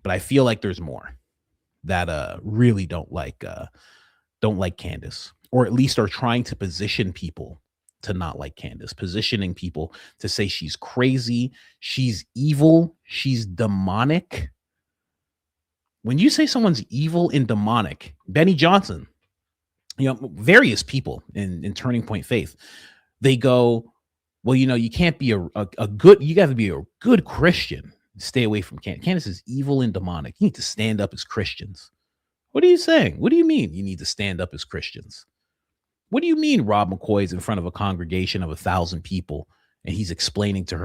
But I feel like there's more that really don't like Candace, or at least are trying to position people to not like Candace, positioning people to say she's crazy, she's evil, she's demonic. When you say someone's evil and demonic, Benny Johnson, various people in Turning Point Faith, they go, well, you can't be a good, you got to be a good Christian. Stay away from Candace. Candace is evil and demonic. You need to stand up as Christians. What are you saying? What do you mean you need to stand up as Christians? What do you mean Rob McCoy's in front of a congregation of 1,000 people and he's explaining to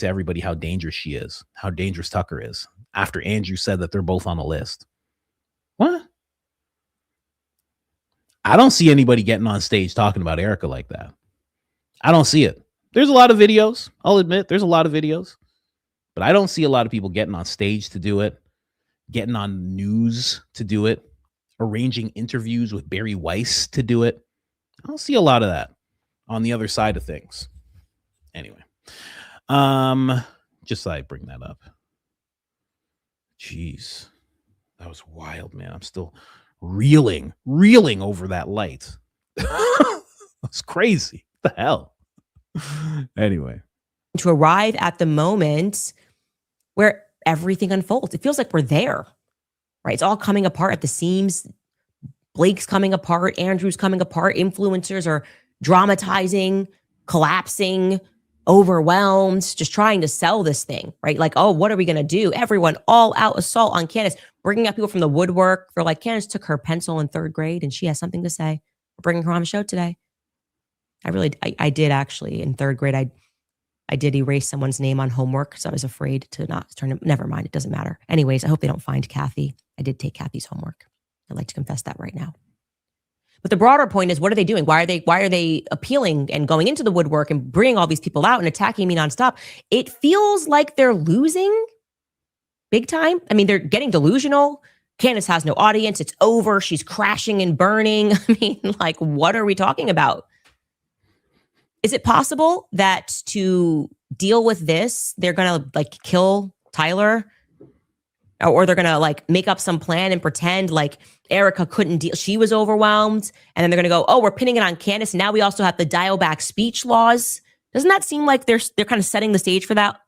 everybody how dangerous she is, how dangerous Tucker is, after Andrew said that they're both on the list? What? I don't see anybody getting on stage talking about Erica like that. I don't see it. There's a lot of videos. I'll admit there's a lot of videos, but I don't see a lot of people getting on stage to do it, getting on news to do it, arranging interviews with Barry Weiss to do it. I don't see a lot of that on the other side of things. Anyway, just thought I'd bring that up. Jeez, that was wild, man. I'm still reeling over that light. That's crazy. What the hell? Anyway, to arrive at the moment where everything unfolds, it feels like we're there, right? It's all coming apart at the seams. Blake's coming apart. Andrew's coming apart. Influencers are dramatizing, collapsing, overwhelmed, just trying to sell this thing, right? Like, oh, what are we going to do? Everyone all out assault on Candace, bringing up people from the woodwork. They're like, Candace took her pencil in 3rd grade and she has something to say. We're bringing her on the show today. I did actually in 3rd grade. I did erase someone's name on homework because I was afraid to not turn it. Never mind. It doesn't matter. Anyways, I hope they don't find Kathy. I did take Kathy's homework. I'd like to confess that right now. But the broader point is, what are they doing? Why are they appealing and going into the woodwork and bringing all these people out and attacking me nonstop? It feels like they're losing big time. I mean, they're getting delusional. Candace has no audience. It's over. She's crashing and burning. I mean, like, what are we talking about? Is it possible that to deal with this, they're going to like kill Tyler, or they're going to like make up some plan and pretend like Erica couldn't deal? She was overwhelmed. And then they're going to go, oh, we're pinning it on Candace. Now we also have the dial back speech laws. Doesn't that seem like they're kind of setting the stage for that?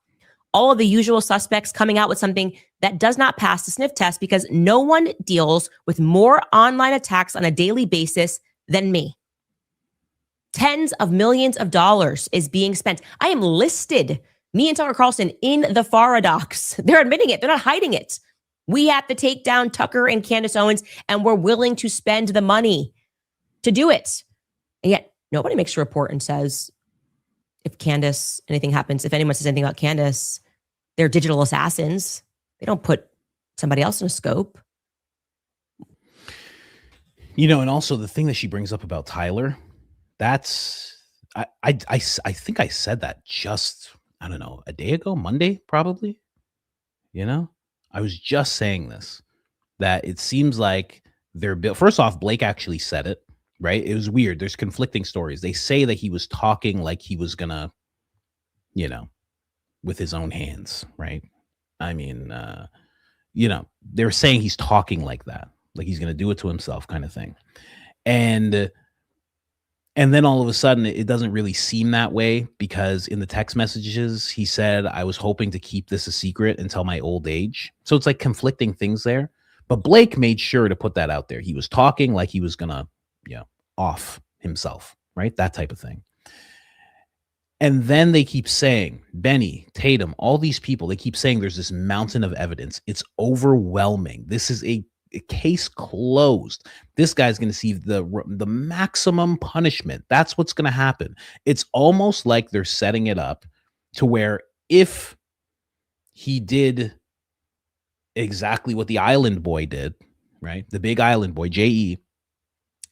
All of the usual suspects coming out with something that does not pass the sniff test, because no one deals with more online attacks on a daily basis than me. Tens of millions of dollars is being spent. I am listed, me and Tucker Carlson, in the Faradox. They're admitting it. They're not hiding it. We have to take down Tucker and Candace Owens, and we're willing to spend the money to do it. And yet nobody makes a report and says, if Candace, anything happens, if anyone says anything about Candace, they're digital assassins. They don't put somebody else in a scope. And also the thing that she brings up about Tyler, that's, I think I said that just, I don't know, a day ago, Monday, probably. I was just saying this, that it seems like they're built. First off, Blake actually said it, right? It was weird. There's conflicting stories. They say that he was talking like he was gonna, with his own hands, right? I mean, they're saying he's talking like that, like he's gonna do it to himself, kind of thing. And then all of a sudden it doesn't really seem that way, because in the text messages he said, I was hoping to keep this a secret until my old age. So it's like conflicting things there. But Blake made sure to put that out there. He was talking like he was gonna, off himself, right? That type of thing. And then they keep saying, Benny, Tatum, all these people, they keep saying there's this mountain of evidence. It's overwhelming. This is a case closed. This guy's going to see the maximum punishment. That's what's going to happen. It's almost like they're setting it up to where if he did exactly what the island boy did, right? The big island boy, J.E.,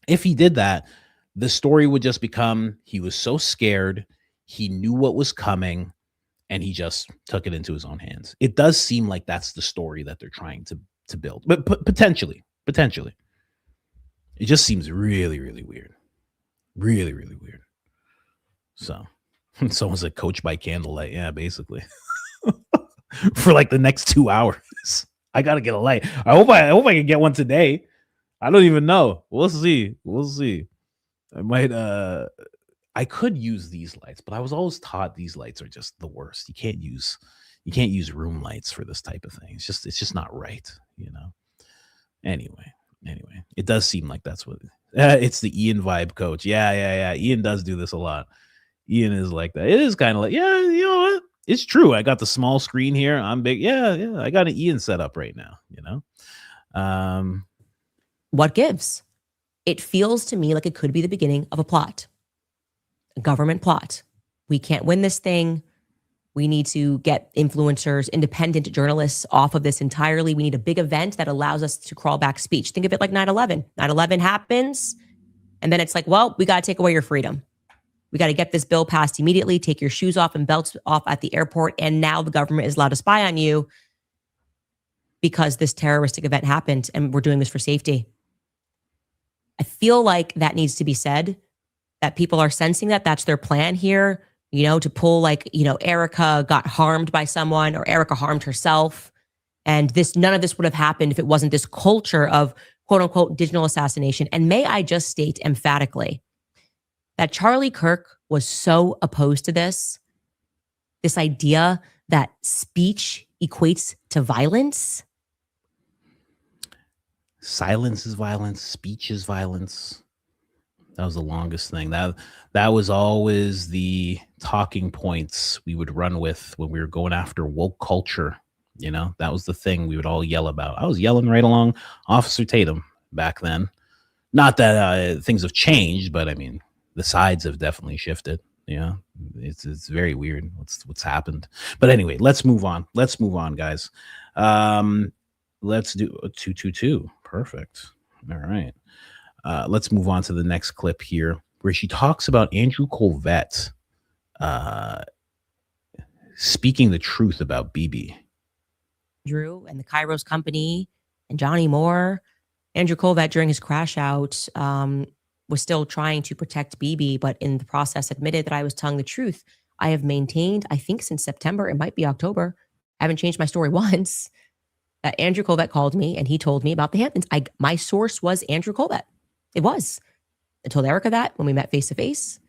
if he did that, the story would just become he was so scared, he knew what was coming, and he just took it into his own hands. It does seem like that's the story that they're trying to build, but potentially, it just seems really, really weird, really, really weird. So, someone's like coached by candlelight, yeah, basically, for like the next 2 hours. I gotta get a light. I hope I can get one today. I don't even know. We'll see. I might. I could use these lights, but I was always taught these lights are just the worst. You can't use room lights for this type of thing. It's just not right, Anyway, it does seem like that's what it's the Ian vibe, coach. Yeah. Ian does do this a lot. Ian is like that. It is kind of like, yeah, you know what? It's true. I got the small screen here. I'm big. Yeah. I got an Ian set up right now, What gives? It feels to me like it could be the beginning of a plot. A government plot. We can't win this thing. We need to get influencers, independent journalists off of this entirely. We need a big event that allows us to crawl back speech. Think of it like 9/11. 9/11 happens, and then it's like, well, we got to take away your freedom. We got to get this bill passed immediately, take your shoes off and belts off at the airport, and now the government is allowed to spy on you because this terroristic event happened, and we're doing this for safety. I feel like that needs to be said, that people are sensing that that's their plan here, to pull like, Erica got harmed by someone or Erica harmed herself. And none of this would have happened if it wasn't this culture of quote unquote digital assassination. And may I just state emphatically that Charlie Kirk was so opposed to this idea that speech equates to violence. Silence is violence. Speech is violence. That was the longest thing. That was always the talking points we would run with when we were going after woke culture. That was the thing we would all yell about. I was yelling right along Officer Tatum back then. Not that things have changed, but I mean, the sides have definitely shifted. It's very weird what's happened. But anyway, let's move on. Guys. Let's do a 222. Perfect. All right. Let's move on to the next clip here, where she talks about Andrew Kolvet speaking the truth about BB. Drew and the Kairos Company and Johnny Moore. Andrew Kolvet, during his crash out, was still trying to protect BB, but in the process admitted that I was telling the truth. I have maintained, I think since September, it might be October, I haven't changed my story once, that Andrew Kolvet called me and he told me about the Hamptons. My source was Andrew Kolvet. It was. I told Erica that when we met face to face,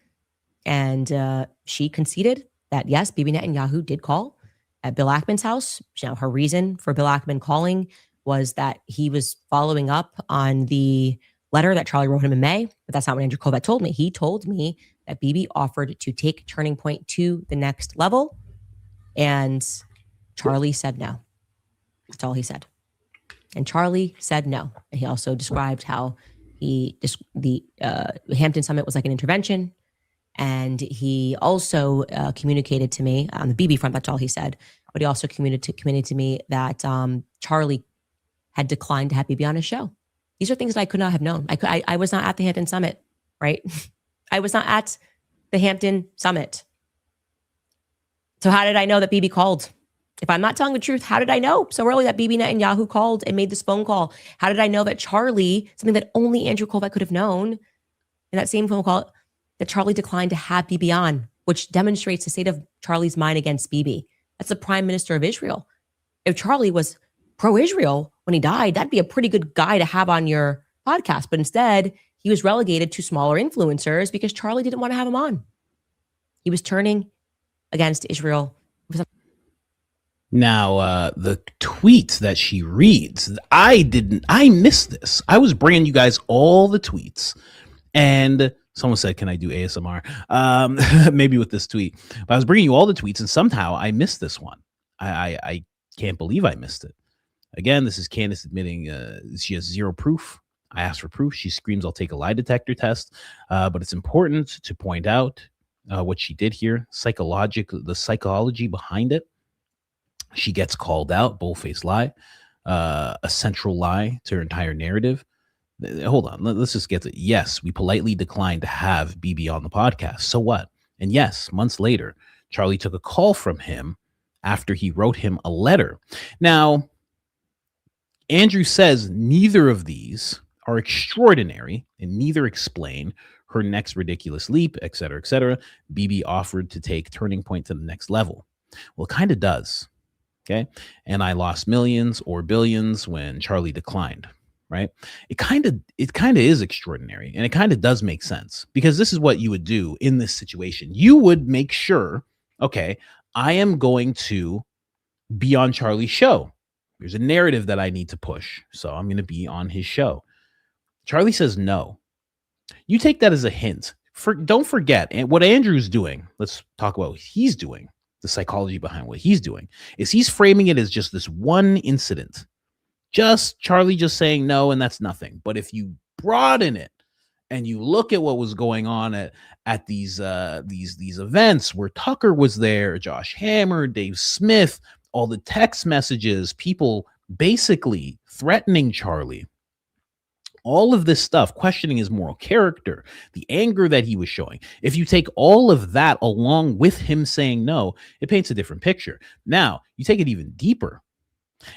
and she conceded that yes, Bibi Netanyahu did call at Bill Ackman's house. Her reason for Bill Ackman calling was that he was following up on the letter that Charlie wrote him in May, but that's not what Andrew Kolvet told me. He told me that Bibi offered to take Turning Point to the next level, and Charlie said no. That's all he said. And Charlie said no. And he also described how the Hampton Summit was like an intervention. And he also communicated to me on the BB front, that's all he said. But he also communicated to me that Charlie had declined to have BB on his show. These are things that I could not have known. I was not at the Hampton Summit, right? I was not at the Hampton Summit. So how did I know that BB called? If I'm not telling the truth, how did I know so early that Bibi Netanyahu called and made this phone call? How did I know that Charlie, something that only Andrew Kolvet could have known, in that same phone call, that Charlie declined to have Bibi on, which demonstrates the state of Charlie's mind against Bibi. That's the Prime Minister of Israel. If Charlie was pro-Israel when he died, that'd be a pretty good guy to have on your podcast. But instead, he was relegated to smaller influencers because Charlie didn't want to have him on. He was turning against Israel. Now, the tweets that she reads, I missed this. I was bringing you guys all the tweets, and someone said, can I do ASMR? Maybe with this tweet. But I was bringing you all the tweets, and somehow I missed this one. I can't believe I missed it. Again, this is Candace admitting she has zero proof. I asked for proof. She screams, I'll take a lie detector test. But it's important to point out what she did here, the psychology behind it. She gets called out, bull-faced lie, a central lie to her entire narrative. Hold on, let's just get to, yes, we politely declined to have BB on the podcast. So what? And yes, months later, Charlie took a call from him after he wrote him a letter. Now, Andrew says neither of these are extraordinary and neither explain her next ridiculous leap, et cetera, et cetera. BB offered to take Turning Point to the next level. Well, it kind of does. Okay. And I lost millions or billions when Charlie declined, right? It kind of is extraordinary, and it kind of does make sense, because this is what you would do in this situation. You would make sure, okay, I am going to be on Charlie's show. There's a narrative that I need to push, so I'm going to be on his show. Charlie says no. You take that as a hint. Don't forget, and what Andrew's doing, let's talk about what he's doing. The psychology behind what he's doing is he's framing it as just this one incident, just Charlie just saying no, and that's nothing. But if you broaden it and you look at what was going on at these events where Tucker was there, Josh Hammer, Dave Smith, all the text messages, people basically threatening Charlie, all of this stuff, questioning his moral character, the anger that he was showing. If you take all of that along with him saying no, it paints a different picture. Now, you take it even deeper,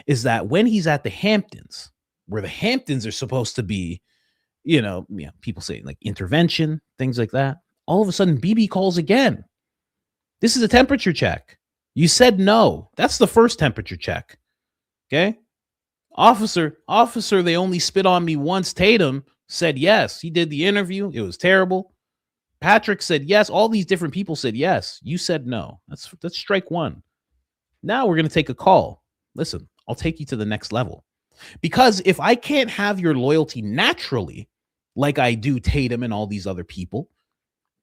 is that when he's at the Hamptons, where the Hamptons are supposed to be, people say like intervention, things like that, all of a sudden BB calls again. This is a temperature check. You said no. That's the first temperature check. Okay? Officer, they only spit on me once. Tatum said yes. He did the interview. It was terrible. Patrick said yes. All these different people said yes. You said no. That's strike one. Now we're going to take a call. Listen, I'll take you to the next level. Because if I can't have your loyalty naturally, like I do Tatum and all these other people,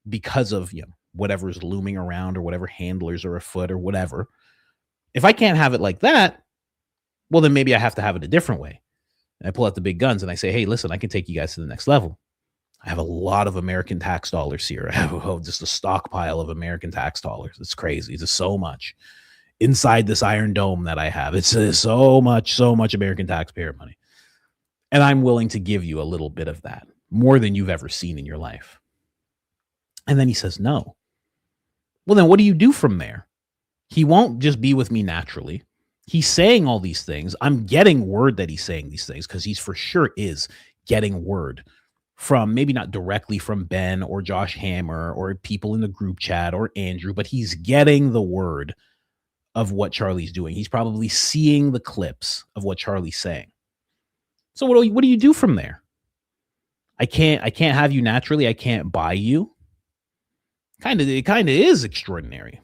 because of whatever's looming around or whatever handlers are afoot or whatever, if I can't have it like that, well, then maybe I have to have it a different way. And I pull out the big guns and I say, hey, listen, I can take you guys to the next level. I have a lot of American tax dollars here. I have just a stockpile of American tax dollars. It's crazy. It's just so much inside this Iron Dome that I have. It's so much American taxpayer money. And I'm willing to give you a little bit of that, more than you've ever seen in your life. And then he says no. Well, then what do you do from there? He won't just be with me naturally. He's saying all these things. I'm getting word that he's saying these things because he's for sure is getting word from, maybe not directly from Ben or Josh Hammer or people in the group chat or Andrew, but he's getting the word of what Charlie's doing. He's probably seeing the clips of what Charlie's saying. So what do you do from there? I can't have you naturally. I can't buy you. It kind of is extraordinary.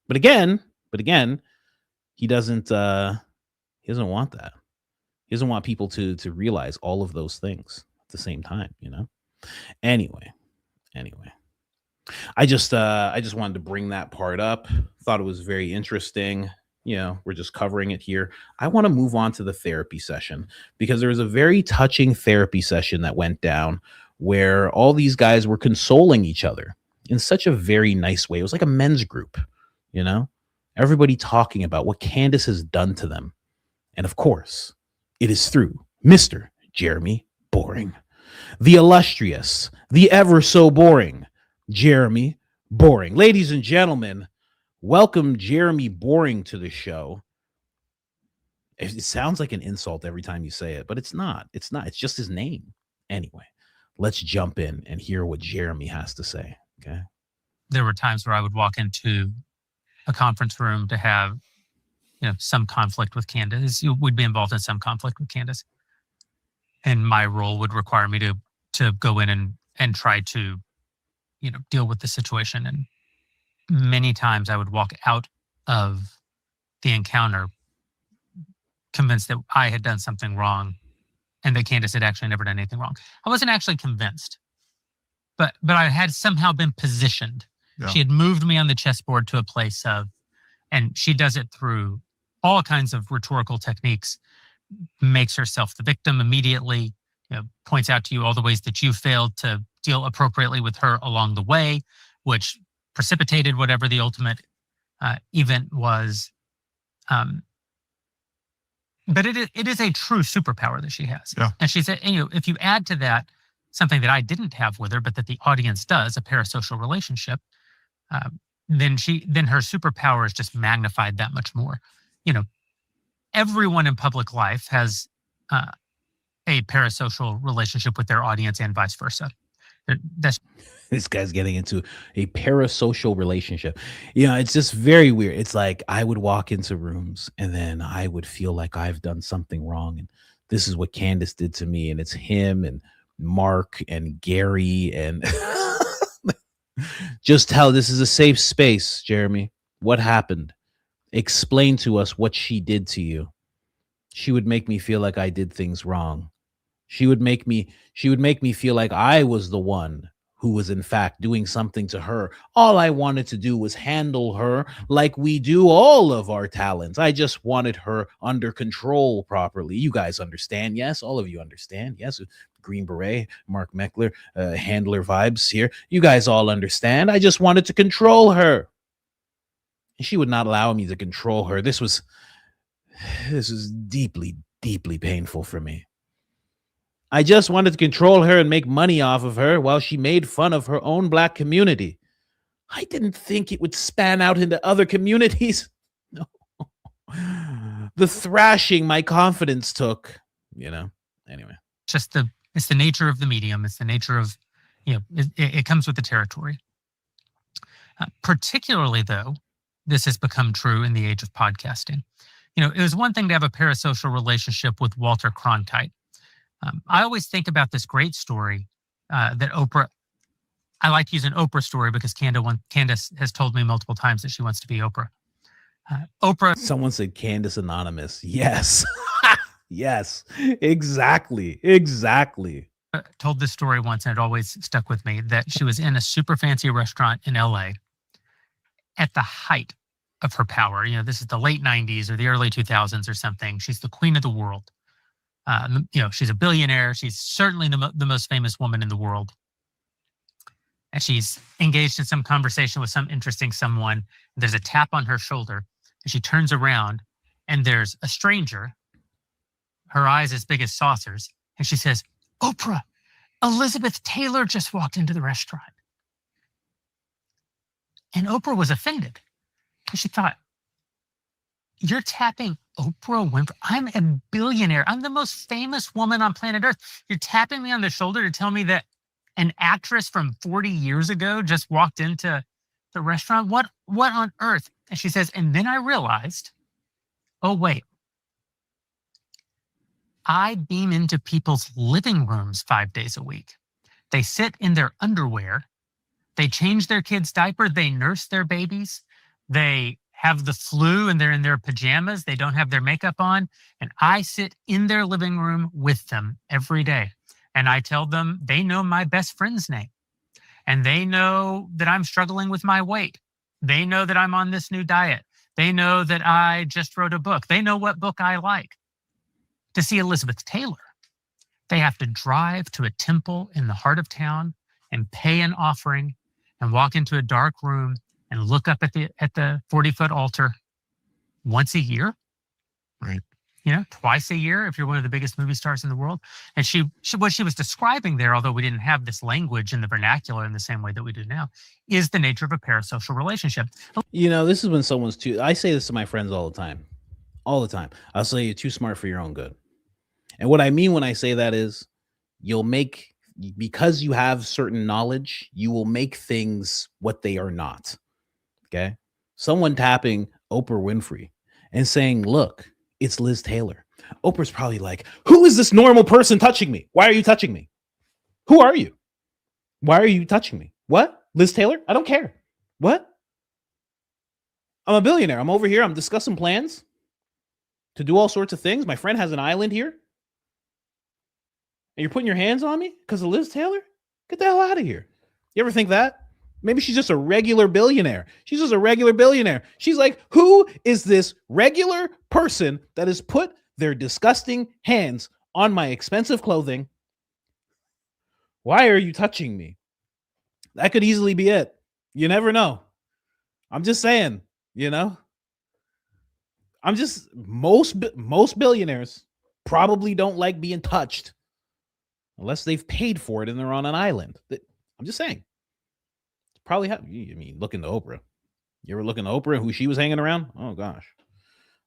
But again, he doesn't want that. He doesn't want people to realize all of those things at the same time, Anyway. I just wanted to bring that part up. Thought it was very interesting. We're just covering it here. I want to move on to the therapy session, because there was a very touching therapy session that went down where all these guys were consoling each other in such a very nice way. It was like a men's group, everybody talking about what Candace has done to them. And of course, it is through Mr. Jeremy Boring, the illustrious, the ever so boring Jeremy Boring. Ladies and gentlemen, welcome Jeremy Boring to the show. It sounds like an insult every time you say it, but it's not. It's just his name. Anyway, let's jump in and hear what Jeremy has to say. Okay. There were times where I would walk into a conference room to have, some conflict with Candace. We'd be involved in some conflict with Candace. And my role would require me to to go in and try to, deal with the situation. And many times I would walk out of the encounter convinced that I had done something wrong and that Candace had actually never done anything wrong. I wasn't actually convinced, but I had somehow been positioned. Yeah. She had moved me on the chessboard to a place of, and she does it through all kinds of rhetorical techniques, makes herself the victim immediately, points out to you all the ways that you failed to deal appropriately with her along the way, which precipitated whatever the ultimate event was. But it is a true superpower that she has. Yeah. And she said, if you add to that something that I didn't have with her, but that the audience does, a parasocial relationship, then her superpower is just magnified that much more. Everyone in public life has a parasocial relationship with their audience and vice versa. This guy's getting into a parasocial relationship. It's just very weird. It's like I would walk into rooms and then I would feel like I've done something wrong. And this is what Candace did to me. And it's him and Mark and Gary and just tell this is a safe space, Jeremy. What happened? Explain to us what she did to you. She would make me feel like I did things wrong. She would make me feel like I was the one who was in fact doing something to her. All I wanted to do was handle her like we do all of our talents. I just wanted her under control properly. You guys understand? Yes, all of you understand. Yes, Green Beret, Mark Meckler, handler vibes here. You guys all understand. I just wanted to control her. And she would not allow me to control her. This was deeply, deeply painful for me. I just wanted to control her and make money off of her while she made fun of her own Black community. I didn't think it would span out into other communities. No. The thrashing my confidence took, anyway. It's the nature of the medium. It's the nature of, it comes with the territory. Particularly though, this has become true in the age of podcasting. It was one thing to have a parasocial relationship with Walter Cronkite. I always think about this great story that Oprah, I like to use an Oprah story because Candace has told me multiple times that she wants to be Oprah. Oprah. Someone said Candace Anonymous. Yes. Yes, exactly. Told this story once and it always stuck with me that she was in a super fancy restaurant in LA at the height of her power. This is the late 90s or the early 2000s or something. She's the queen of the world. She's a billionaire. She's certainly the most famous woman in the world. And she's engaged in some conversation with some interesting someone. There's a tap on her shoulder and she turns around and there's a stranger, her eyes as big as saucers. And she says, "Oprah, Elizabeth Taylor just walked into the restaurant." And Oprah was offended. And she thought, "You're tapping Oprah Winfrey. I'm a billionaire. I'm the most famous woman on planet Earth. You're tapping me on the shoulder to tell me that an actress from 40 years ago just walked into the restaurant? What on earth?" And she says, "And then I realized, oh, wait. I beam into people's living rooms 5 days a week. They sit in their underwear. They change their kids' diaper. They nurse their babies. They have the flu and they're in their pajamas. They don't have their makeup on. And I sit in their living room with them every day. And I tell them they know my best friend's name. And they know that I'm struggling with my weight. They know that I'm on this new diet. They know that I just wrote a book. They know what book I like. To see Elizabeth Taylor, they have to drive to a temple in the heart of town and pay an offering and walk into a dark room and look up at the 40-foot altar once a year. Right. Twice a year if you're one of the biggest movie stars in the world. And she what she was describing there, although we didn't have this language in the vernacular in the same way that we do now, is the nature of a parasocial relationship. This is when someone's I say this to my friends all the time. I'll say you're too smart for your own good. And what I mean when I say that is because you have certain knowledge, you will make things what they are not. Okay. Someone tapping Oprah Winfrey and saying, "Look, it's Liz Taylor." Oprah's probably like, "Who is this normal person touching me? Why are you touching me?" Who are you? Why are you touching me? What? Liz Taylor? I don't care. What? I'm a billionaire. I'm over here. I'm discussing plans to do all sorts of things. My friend has an island here. And you're putting your hands on me because of Liz Taylor? Get the hell out of here. You ever think that? Maybe she's just a regular billionaire. She's just a regular billionaire. She's like, who is this regular person that has put their disgusting hands on my expensive clothing? Why are you touching me? That could easily be it. You never know. I'm just saying, you know. I'm just most billionaires probably don't like being touched unless they've paid for it and they're on an island. I'm just saying. Probably have. I mean, look into Oprah. You ever look into Oprah, who she was hanging around? Oh gosh.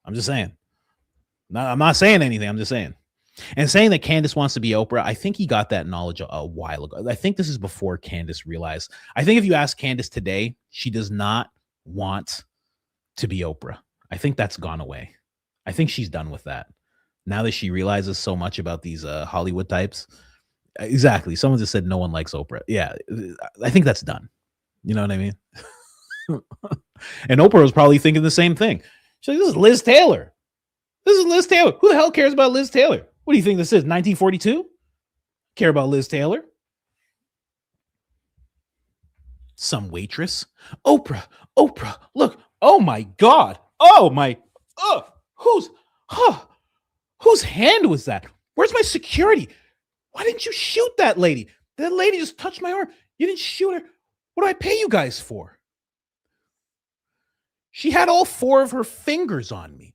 I'm just saying. No, I'm not saying anything. I'm just saying. And saying that Candace wants to be Oprah, I think he got that knowledge a while ago. I think this is before Candace realized. I think if you ask Candace today, she does not want to be Oprah. I think that's gone away. I think she's done with that. Now that she realizes so much about these Hollywood types. Exactly. Someone just said no one likes Oprah. Yeah, I think that's done. You know what I mean? And Oprah was probably thinking the same thing. She's like, this is Liz Taylor. This is Liz Taylor. Who the hell cares about Liz Taylor? What do you think this is, 1942? Care about Liz Taylor? Some waitress. Oprah, look. Oh my God. Oh my, whose hand was that? Where's my security? Why didn't you shoot that lady? That lady just touched my arm. You didn't shoot her. What do I pay you guys for? She had all 4 of her fingers on me.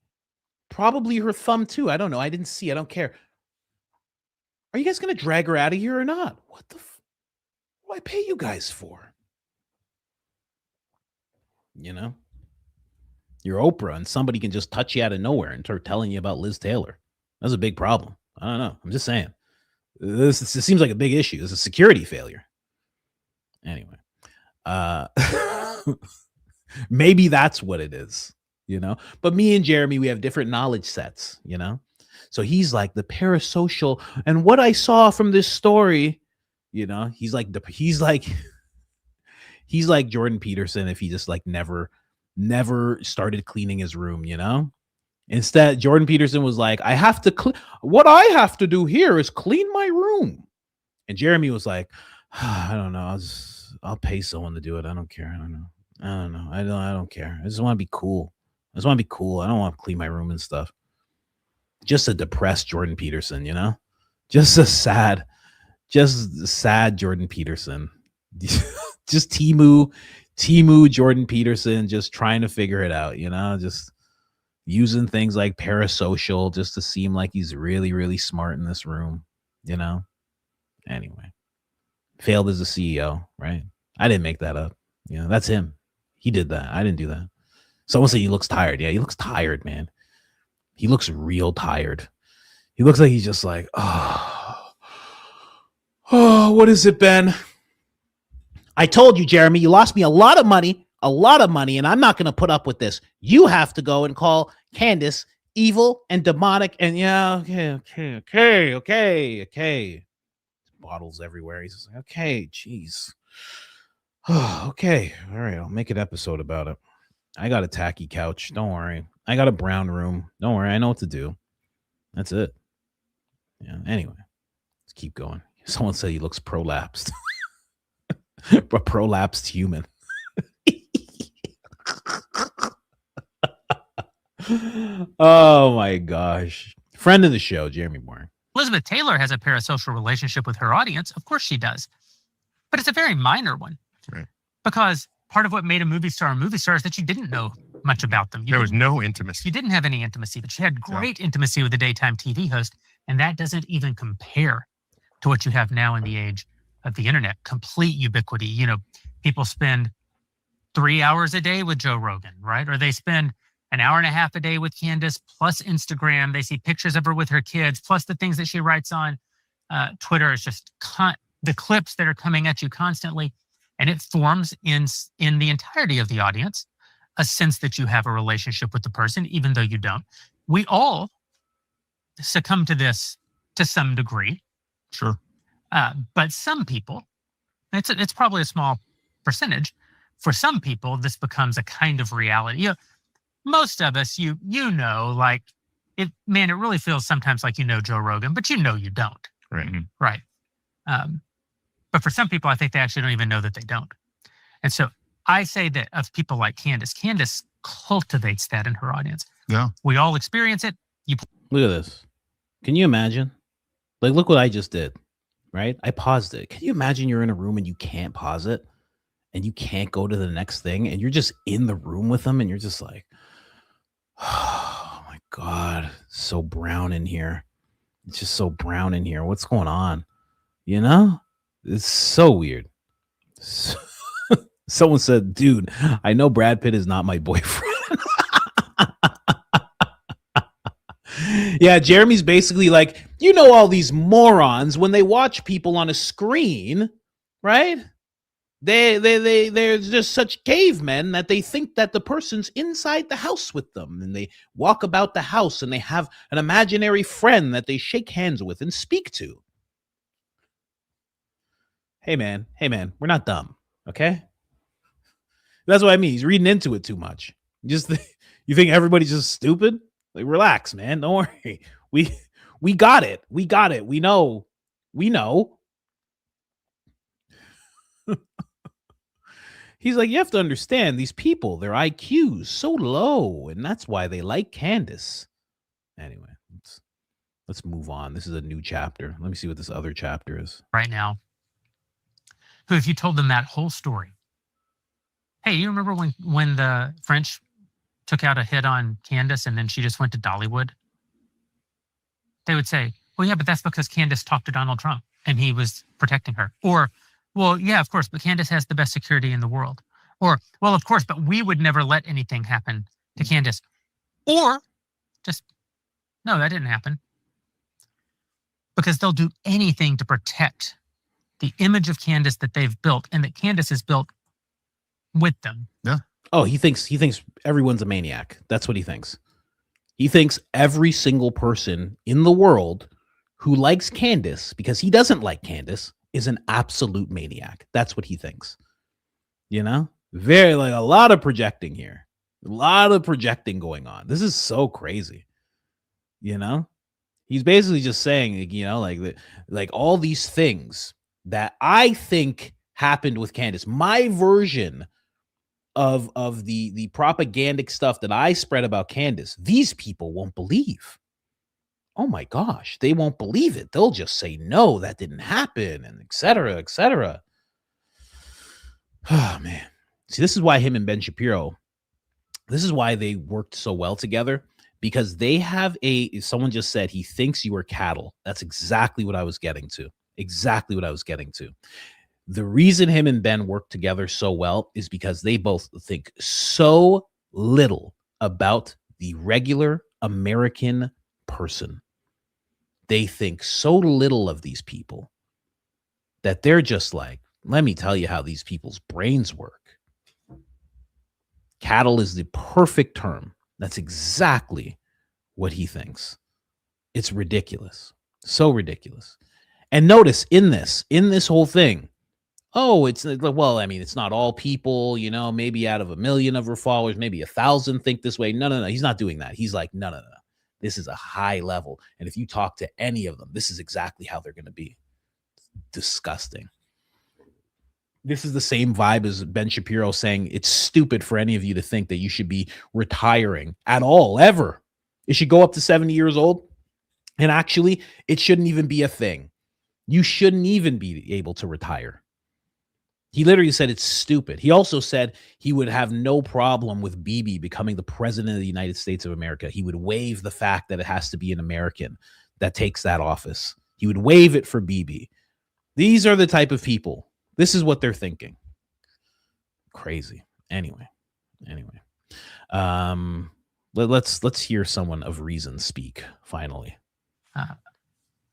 Probably her thumb too. I don't know. I didn't see. I don't care. Are you guys going to drag her out of here or not? What do I pay you guys for? You know? You're Oprah and somebody can just touch you out of nowhere and start telling you about Liz Taylor. That's a big problem. I don't know. I'm just saying. This seems like a big issue. It's a security failure. Anyway. Maybe that's what it is, you know? But me and Jeremy, we have different knowledge sets, you know? So he's like the parasocial, and what I saw from this story, you know, he's like Jordan Peterson if he just like never started cleaning his room, you know? Instead, Jordan Peterson was like, what I have to do here is clean my room. And Jeremy was like, I don't know. I'll pay someone to do it. I don't care. I don't know. I don't care. I just want to be cool. I don't want to clean my room and stuff. Just a depressed Jordan Peterson, you know? Just sad Jordan Peterson. Just Timu Jordan Peterson just trying to figure it out, you know? Just using things like parasocial just to seem like he's really, really smart in this room, you know? Anyway. Failed as a CEO, right? I didn't make that up. You know, that's him. He did that. I didn't do that. Someone said he looks tired. Yeah, he looks tired, man. He looks real tired. He looks like he's just like, oh, what is it, Ben? I told you, Jeremy, you lost me a lot of money, and I'm not going to put up with this. You have to go and call Candace evil and demonic. And yeah, okay. Bottles everywhere. He's just like, okay, jeez. Okay, all right, I'll make an episode about it. I got a tacky couch, don't worry. I got a brown room, don't worry. I know what to do. That's it. Yeah, anyway, let's keep going. Someone said he looks prolapsed. A prolapsed human. Oh my gosh. Friend of the show, Jeremy Boring. Elizabeth Taylor has a parasocial relationship with her audience. Of course she does. But it's a very minor one. Right. Because part of what made a movie star is that you didn't know much about them. There was no intimacy. You didn't have any intimacy, but she had great intimacy with a daytime TV host. And that doesn't even compare to what you have now in the age of the internet. Complete ubiquity. You know, people spend 3 hours a day with Joe Rogan, right? Or they spend an hour and a half a day with Candace, plus Instagram. They see pictures of her with her kids, plus the things that she writes on Twitter. It's just the clips that are coming at you constantly. And it forms in the entirety of the audience a sense that you have a relationship with the person, even though you don't. We all succumb to this to some degree. Sure. But some people, it's probably a small percentage. For some people, this becomes a kind of reality. Most of us, you know, like it really feels sometimes like you know Joe Rogan, but you know you don't. Right. But for some people, I think they actually don't even know that they don't. And so I say that of people like Candace cultivates that in her audience. Yeah. We all experience it. Look at this. Can you imagine? Like, look what I just did, right? I paused it. Can you imagine you're in a room and you can't pause it and you can't go to the next thing and you're just in the room with them and you're just like, oh my God, so brown in here. It's just so brown in here. What's going on? You know? It's so weird. Someone said, dude, I know Brad Pitt is not my boyfriend. Yeah, Jeremy's basically like, you know, all these morons, when they watch people on a screen, right? They're just such cavemen that they think that the person's inside the house with them, and they walk about the house and they have an imaginary friend that they shake hands with and speak to. Hey man, we're not dumb, okay? That's what I mean. He's reading into it too much. You think everybody's just stupid? Like, relax, man. Don't worry. We got it. We got it. We know. He's like, you have to understand these people, their IQ's so low, and that's why they like Candace. Anyway, let's move on. This is a new chapter. Let me see what this other chapter is. Right now, who, if you told them that whole story, hey, you remember when the French took out a hit on Candace and then she just went to Dollywood? They would say, well, yeah, but that's because Candace talked to Donald Trump and he was protecting her. Or, well, yeah, of course, but Candace has the best security in the world. Or, well, of course, but we would never let anything happen to Candace. Or just, no, that didn't happen. Because they'll do anything to protect the image of Candace that they've built and that Candace has built with them. Yeah. Oh, he thinks everyone's a maniac. That's what he thinks. He thinks every single person in the world who likes Candace, because he doesn't like Candace, is an absolute maniac. That's what he thinks. You know? Very, like, a lot of projecting here. A lot of projecting going on. This is so crazy. You know? He's basically just saying, you know, like all these things that I think happened with Candace. My version of the propagandic stuff that I spread about Candace, these people won't believe. Oh my gosh, they won't believe it. They'll just say, no, that didn't happen, and et cetera, et cetera. Oh man. See, this is why him and Ben Shapiro, this is why they worked so well together, because they have someone just said he thinks you are cattle. That's exactly what I was getting to. Exactly what I was getting to. The reason him and Ben work together so well is because they both think so little about the regular American person. They think so little of these people that they're just like, let me tell you how these people's brains work. Cattle is the perfect term. That's exactly what he thinks. It's ridiculous. So ridiculous. And notice in this whole thing, oh, it's like, well, I mean, it's not all people, you know, maybe out of 1 million of her followers, maybe 1,000 think this way. No. He's not doing that. He's like, no. This is a high level. And if you talk to any of them, this is exactly how they're going to be. Disgusting. This is the same vibe as Ben Shapiro saying it's stupid for any of you to think that you should be retiring at all, ever. It should go up to 70 years old. And actually, it shouldn't even be a thing. You shouldn't even be able to retire. He literally said it's stupid. He also said he would have no problem with Bibi becoming the president of the United States of America. He would waive the fact that it has to be an American that takes that office. He would waive it for Bibi. These are the type of people. This is what they're thinking. Crazy. Anyway. Let's hear someone of reason speak finally. I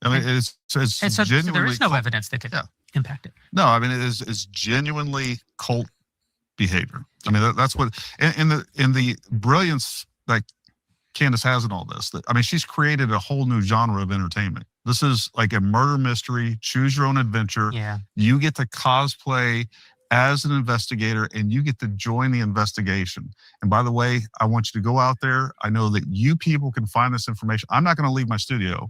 mean, it's so genuinely there is no evidence that could impact it. No, I mean, it's genuinely cult behavior. I mean, that's what, in the brilliance that Candace has in all this. I mean, she's created a whole new genre of entertainment. This is like a murder mystery, choose your own adventure. Yeah. You get to cosplay as an investigator and you get to join the investigation. And by the way, I want you to go out there. I know that you people can find this information. I'm not going to leave my studio.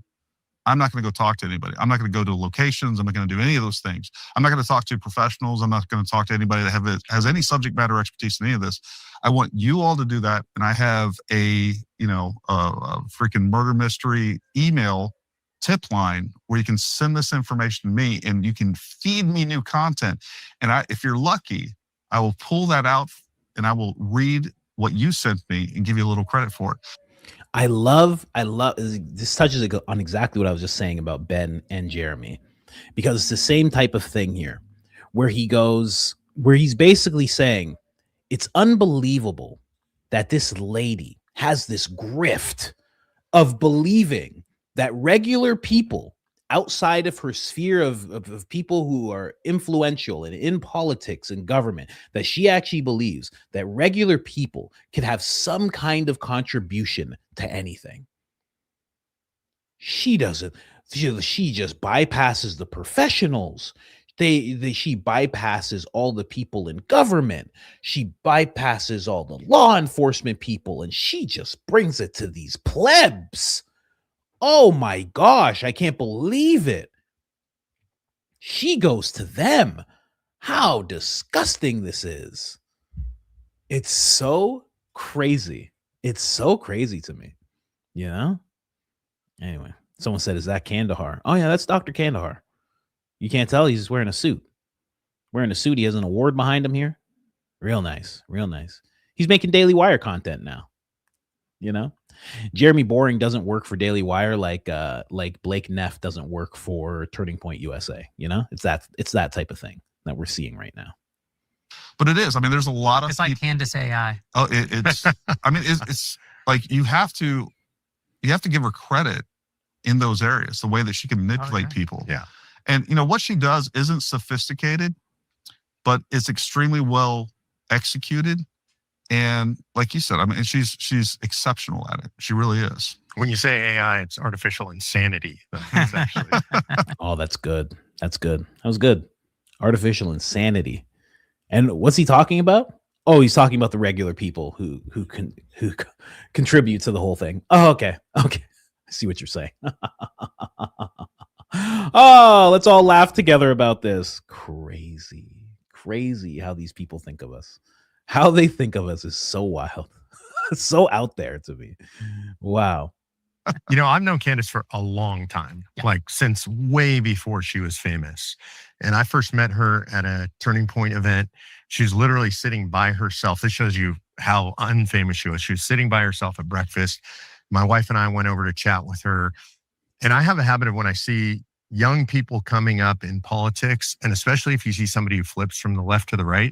I'm not going to go talk to anybody. I'm not going to go to locations. I'm not going to do any of those things. I'm not going to talk to professionals. I'm not going to talk to anybody that has any subject matter expertise in any of this. I want you all to do that. And I have a freaking murder mystery email tip line where you can send this information to me and you can feed me new content. And if you're lucky, I will pull that out and I will read what you sent me and give you a little credit for it. I love this touches on exactly what I was just saying about Ben and Jeremy, because it's the same type of thing here where he's basically saying it's unbelievable that this lady has this grift of believing that regular people outside of her sphere of people who are influential and in politics and government, that she actually believes that regular people can have some kind of contribution to anything. She doesn't. She just bypasses the professionals. She bypasses all the people in government. She bypasses all the law enforcement people, and she just brings it to these plebs. Oh my gosh, I can't believe it. She goes to them. How disgusting this is. It's so crazy. It's so crazy to me. You know? Anyway, someone said, is that Kandahar? Oh yeah, that's Dr. Kandahar. You can't tell he's just wearing a suit. Wearing a suit. He has an award behind him here. Real nice. Real nice. He's making Daily Wire content now. You know? Jeremy Boring doesn't work for Daily Wire like Blake Neff doesn't work for Turning Point USA. You know, it's that type of thing that we're seeing right now. But it is. I mean, there's a lot of. It's like Candace AI. Oh, it's. I mean, it's like you have to give her credit in those areas. The way that she can manipulate people. Yeah. And you know what she does isn't sophisticated, but it's extremely well executed. And like you said, I mean, she's exceptional at it. She really is. When you say AI, it's artificial insanity. That's actually. Oh, that's good. That's good. That was good. Artificial insanity. And what's he talking about? Oh, he's talking about the regular people who contribute to the whole thing. Oh, okay. Okay. I see what you're saying. Oh, let's all laugh together about this. Crazy how these people think of us. How they think of us is so wild. So out there to me. Wow. You know, I've known Candace for a long time, like since way before she was famous. And I first met her at a Turning Point event. She was literally sitting by herself. This shows you how unfamous she was. She was sitting by herself at breakfast. My wife and I went over to chat with her. And I have a habit of when I see young people coming up in politics, and especially if you see somebody who flips from the left to the right,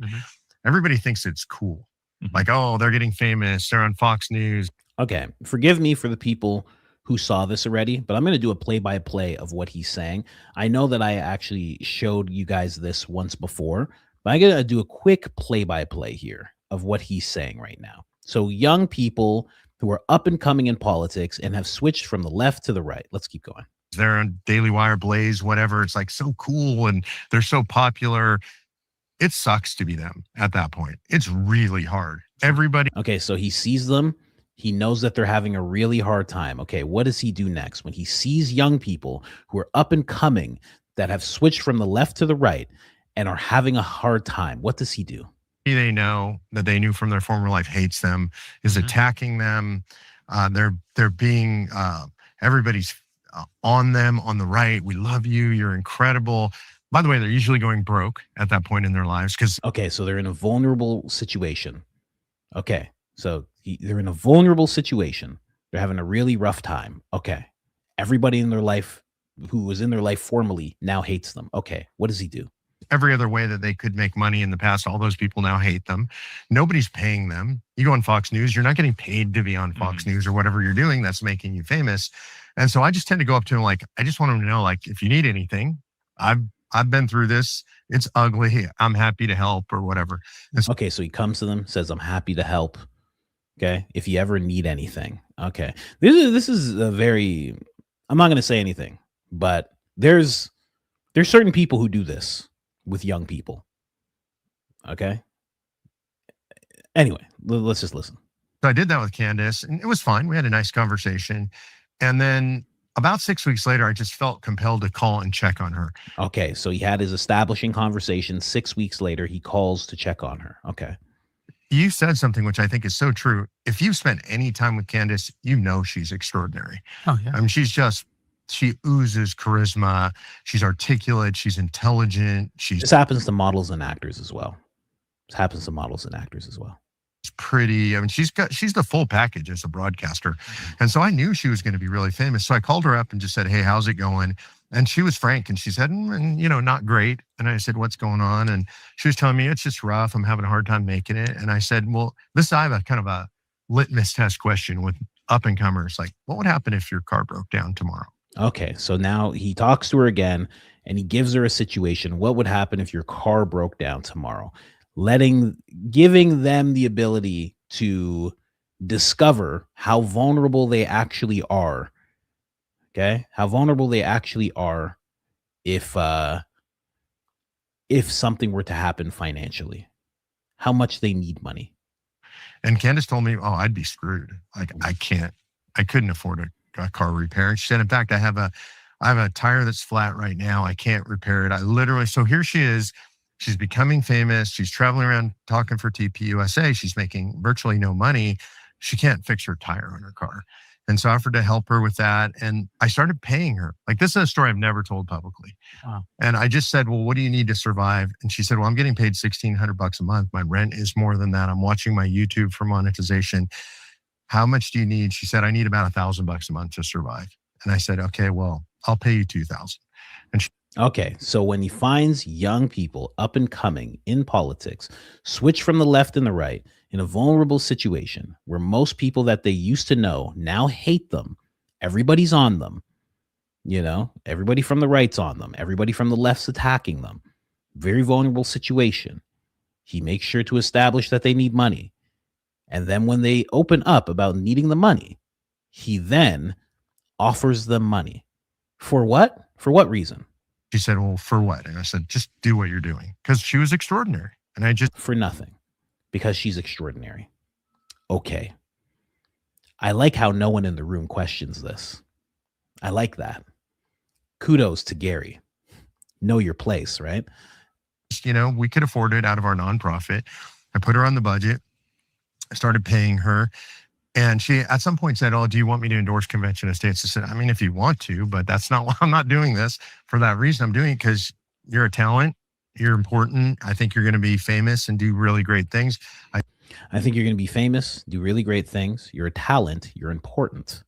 everybody thinks it's cool. Like, oh, they're getting famous. They're on Fox News. Okay. Forgive me for the people who saw this already, but I'm going to do a play-by-play of what he's saying. I know that I actually showed you guys this once before, but I'm going to do a quick play-by-play here of what he's saying right now. So young people who are up and coming in politics and have switched from the left to the right. Let's keep going. They're on Daily Wire, Blaze, whatever. It's like so cool and they're so popular. It sucks to be them at that point. It's really hard. Everybody. Okay, so he sees them. He knows that they're having a really hard time. Okay, what does he do next? When he sees young people who are up and coming that have switched from the left to the right and are having a hard time, what does he do? They know that they knew from their former life hates them, is attacking them. They're being, everybody's on them on the right. We love you. You're incredible. By the way, they're usually going broke at that point in their lives. Okay, so they're in a vulnerable situation. Okay, so they're in a vulnerable situation. They're having a really rough time. Okay, everybody in their life who was in their life formerly now hates them. Okay, what does he do? Every other way that they could make money in the past, all those people now hate them. Nobody's paying them. You go on Fox News, you're not getting paid to be on Fox News or whatever you're doing that's making you famous. And so I just tend to go up to him like, I just want him to know, like, if you need anything, I've been through this. It's ugly. I'm happy to help or whatever. Okay, so he comes to them, says, I'm happy to help. Okay, if you ever need anything. Okay, this is a very, I'm not going to say anything. But there's certain people who do this with young people. Okay. Anyway, let's just listen. So I did that with Candace, and it was fine. We had a nice conversation. And then about 6 weeks later, I just felt compelled to call and check on her. Okay, so he had his establishing conversation. 6 weeks later, he calls to check on her. Okay. You said something which I think is so true. If you've spent any time with Candace, you know she's extraordinary. Oh, yeah. I mean, she oozes charisma. She's articulate. She's intelligent. This happens to models and actors as well. Pretty. I mean, she's the full package as a broadcaster. And so I knew she was going to be really famous. So I called her up and just said, "Hey, how's it going?" And she was frank, and she said, not great. And I said, "What's going on?" And she was telling me, "It's just rough. I'm having a hard time making it." And I said, "Well, I have a kind of a litmus test question with up and comers. Like, what would happen if your car broke down tomorrow?" Okay. So now he talks to her again and he gives her a situation. What would happen if your car broke down tomorrow? Giving them the ability to discover how vulnerable they actually are. Okay. How vulnerable they actually are if something were to happen financially, how much they need money. And Candace told me, "Oh, I'd be screwed. Like, I couldn't afford a car repair." She said, "In fact, I have a tire that's flat right now. I can't repair it." So here she is. She's becoming famous. She's traveling around talking for TPUSA. She's making virtually no money. She can't fix her tire on her car. And so I offered to help her with that. And I started paying her. Like, this is a story I've never told publicly. Wow. And I just said, "Well, what do you need to survive?" And she said, "Well, I'm getting paid $1,600 a month. My rent is more than that. I'm watching my YouTube for monetization. How much do you need?" She said, "I need about $1,000 a month to survive." And I said, "Okay, well, I'll pay you $2,000. And okay, so when he finds young people up and coming in politics, switch from the left and the right in a vulnerable situation where most people that they used to know now hate them, everybody's on them, everybody from the right's on them, everybody from the left's attacking them, very vulnerable situation. He makes sure to establish that they need money. And then when they open up about needing the money, he then offers them money. For what? For what reason? She said, "Well, for what?" And I said, "Just do what you're doing." Because she was extraordinary. And for nothing. Because she's extraordinary. Okay. I like how no one in the room questions this. I like that. Kudos to Gary. Know your place, right? We could afford it out of our nonprofit. I put her on the budget. I started paying her. And she at some point said, "Oh, do you want me to endorse convention estates?" I said, "I mean, if you want to, but that's not why I'm not doing this for that reason. I'm doing it because you're a talent. You're important. I think you're going to be famous and do really great things." I think you're going to be famous, do really great things. You're a talent. You're important.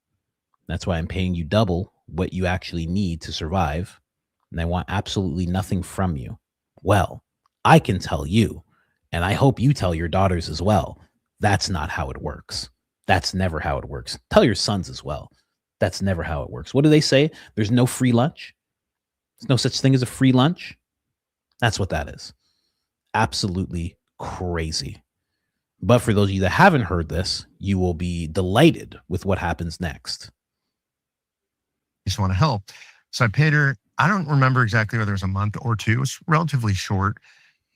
That's why I'm paying you double what you actually need to survive. And I want absolutely nothing from you. Well, I can tell you, and I hope you tell your daughters as well, that's not how it works. That's never how it works. Tell your sons as well. That's never how it works. What do they say? There's no free lunch. There's no such thing as a free lunch. That's what that is. Absolutely crazy. But for those of you that haven't heard this, you will be delighted with what happens next. Just want to help. So I paid her. I don't remember exactly whether it was a month or two. It was relatively short.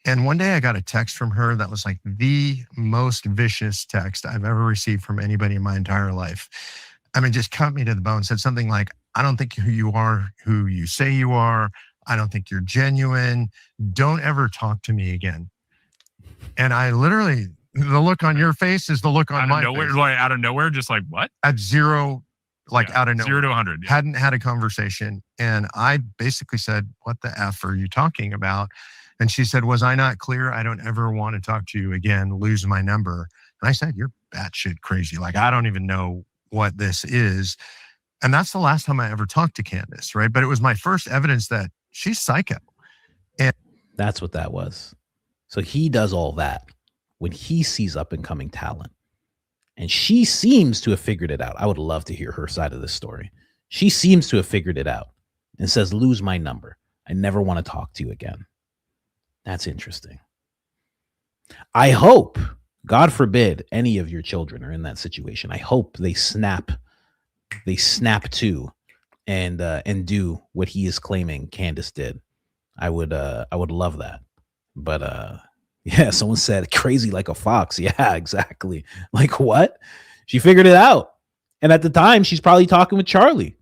And one day I got a text from her that was like the most vicious text I've ever received from anybody in my entire life. I mean, just cut me to the bone. Said something like, "I don't think who you are, who you say you are. I don't think you're genuine. Don't ever talk to me again." And I literally, the look on your face is the look on my face. Like out of nowhere, just like, what? At zero, out of nowhere. 0 to 100. Yeah. Hadn't had a conversation. And I basically said, "What the F are you talking about?" And she said, "Was I not clear? I don't ever want to talk to you again. Lose my number." And I said, "You're batshit crazy. Like, I don't even know what this is." And that's the last time I ever talked to Candace, right? But it was my first evidence that she's psycho. And that's what that was. So he does all that when he sees up and coming talent. And she seems to have figured it out. I would love to hear her side of this story. She seems to have figured it out and says, "Lose my number. I never want to talk to you again." That's interesting. I hope, God forbid, any of your children are in that situation. I hope they snap to and do what he is claiming Candace did. I would love that. But yeah, someone said crazy like a fox. Yeah, exactly. Like what? She figured it out. And at the time, she's probably talking with Charlie.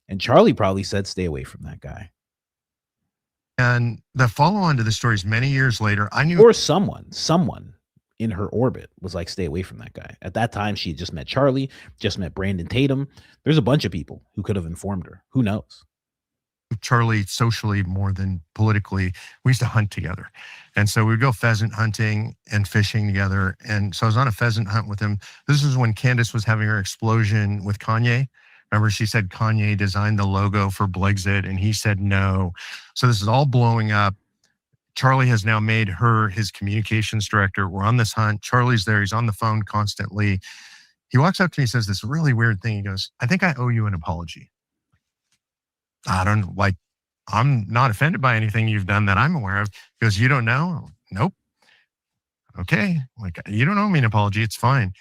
And Charlie probably said, stay away from that guy. And the follow-on to the story is many years later, I knew... Or someone in her orbit was like, stay away from that guy. At that time, she had just met Charlie, just met Brandon Tatum. There's a bunch of people who could have informed her. Who knows? Charlie socially more than politically. We used to hunt together. And so we'd go pheasant hunting and fishing together. And so I was on a pheasant hunt with him. This is when Candace was having her explosion with Kanye. Remember, she said Kanye designed the logo for Blexit and he said no. So this is all blowing up. Charlie has now made her his communications director. We're on this hunt. Charlie's there. He's on the phone constantly. He walks up to me and says this really weird thing. He goes, I think I owe you an apology. I'm not offended by anything you've done that I'm aware of. He goes, you don't know? Nope. Okay. Like, you don't owe me an apology. It's fine.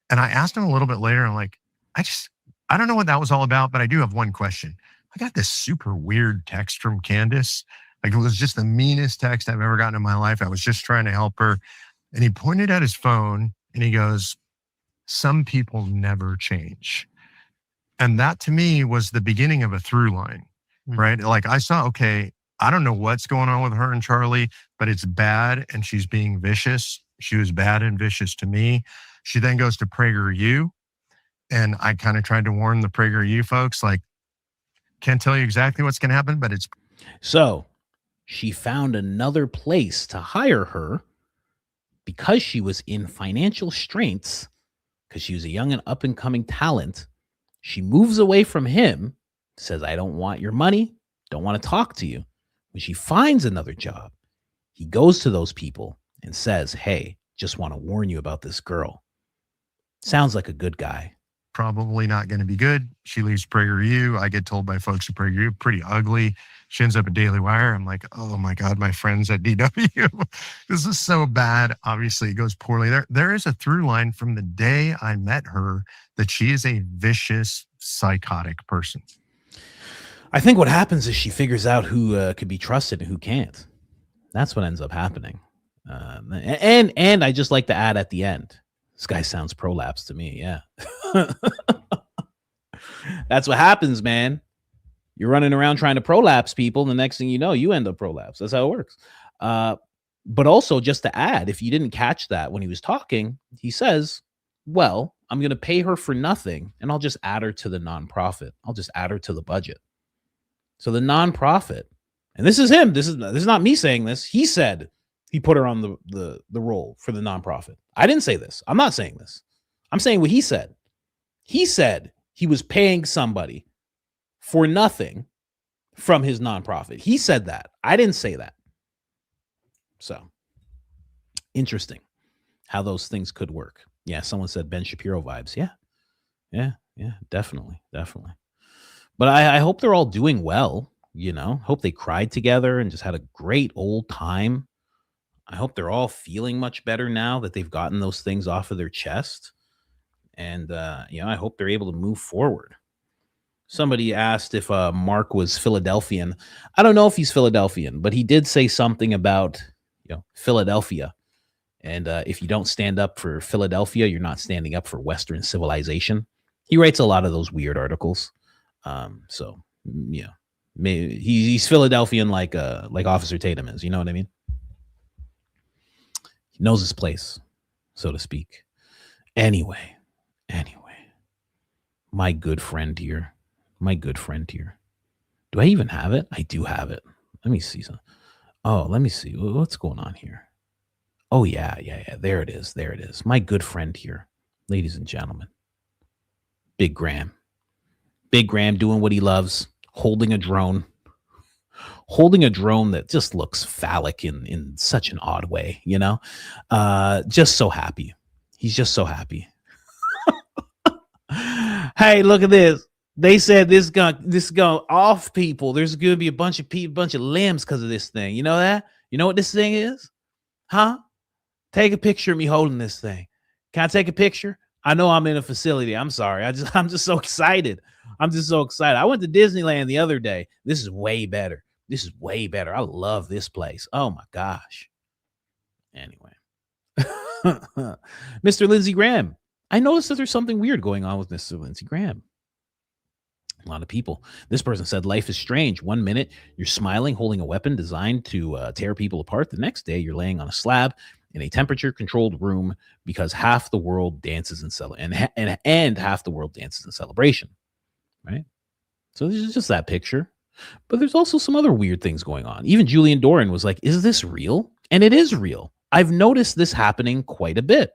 And I asked him a little bit later. I'm like, I don't know what that was all about, but I do have one question. I got this super weird text from Candace. Like, it was just the meanest text I've ever gotten in my life. I was just trying to help her. And he pointed at his phone and he goes, some people never change. And that to me was the beginning of a through line, right? Like I saw, okay, I don't know what's going on with her and Charlie, but it's bad and she's being vicious. She was bad and vicious to me. She then goes to PragerU. And I kind of tried to warn the PragerU folks, like, can't tell you exactly what's going to happen, but it's... So she found another place to hire her because she was in financial straits, because she was a young and up-and-coming talent. She moves away from him, says, I don't want your money, don't want to talk to you. When she finds another job, he goes to those people and says, hey, just want to warn you about this girl. Sounds like a good guy. Probably not going to be good. She leaves PragerU. I get told by folks at PragerU, pretty ugly. She ends up at Daily Wire. I'm like, oh my God, my friends at DW. This is so bad. Obviously, it goes poorly. There is a through line from the day I met her that she is a vicious, psychotic person. I think what happens is she figures out who could be trusted and who can't. That's what ends up happening. And I just like to add at the end, this guy sounds prolapse to me. Yeah. That's what happens, man. You're running around trying to prolapse people. And the next thing you know, you end up prolapse. That's how it works. But also just to add, if you didn't catch that when he was talking, he says, well, I'm going to pay her for nothing. And I'll just add her to the nonprofit. I'll just add her to the budget. So the nonprofit, and this is him. This is not me saying this. He said he put her on the role for the nonprofit. I didn't say this. I'm not saying this. I'm saying what he said. He said he was paying somebody for nothing from his nonprofit. He said that. I didn't say that. So interesting how those things could work. Yeah, someone said Ben Shapiro vibes. Yeah, definitely. But I hope they're all doing well, you know. Hope they cried together and just had a great old time. I hope they're all feeling much better now that they've gotten those things off of their chest. And, I hope they're able to move forward. Somebody asked if Mark was Philadelphian. I don't know if he's Philadelphian, but he did say something about, Philadelphia. And if you don't stand up for Philadelphia, you're not standing up for Western civilization. He writes a lot of those weird articles. Maybe he's Philadelphian like Officer Tatum is. You know what I mean? He knows his place, so to speak. Anyway, my good friend here. Do I even have it? I do have it. Let me see some. Oh, let me see. What's going on here? Oh, yeah. There it is. My good friend here, ladies and gentlemen. Big Graham doing what he loves, holding a drone that just looks phallic in such an odd way, just so happy. He's just so happy. Hey, look at this. They said this gun off people. There's going to be a bunch of limbs because of this thing. You know that? You know what this thing is? Huh? Take a picture of me holding this thing. Can I take a picture? I know I'm in a facility. I'm sorry. I'm just so excited. I'm just so excited. I went to Disneyland the other day. This is way better. This is way better. I love this place. Oh my gosh. Anyway. Mr. Lindsey Graham. I noticed that there's something weird going on with Mr. Lindsey Graham. A lot of people. This person said life is strange. 1 minute you're smiling, holding a weapon designed to tear people apart. The next day you're laying on a slab in a temperature-controlled room because half the world dances and half the world dances in celebration. Right? So this is just that picture. But there's also some other weird things going on. Even Julian Doran was like, "Is this real?" And it is real. I've noticed this happening quite a bit.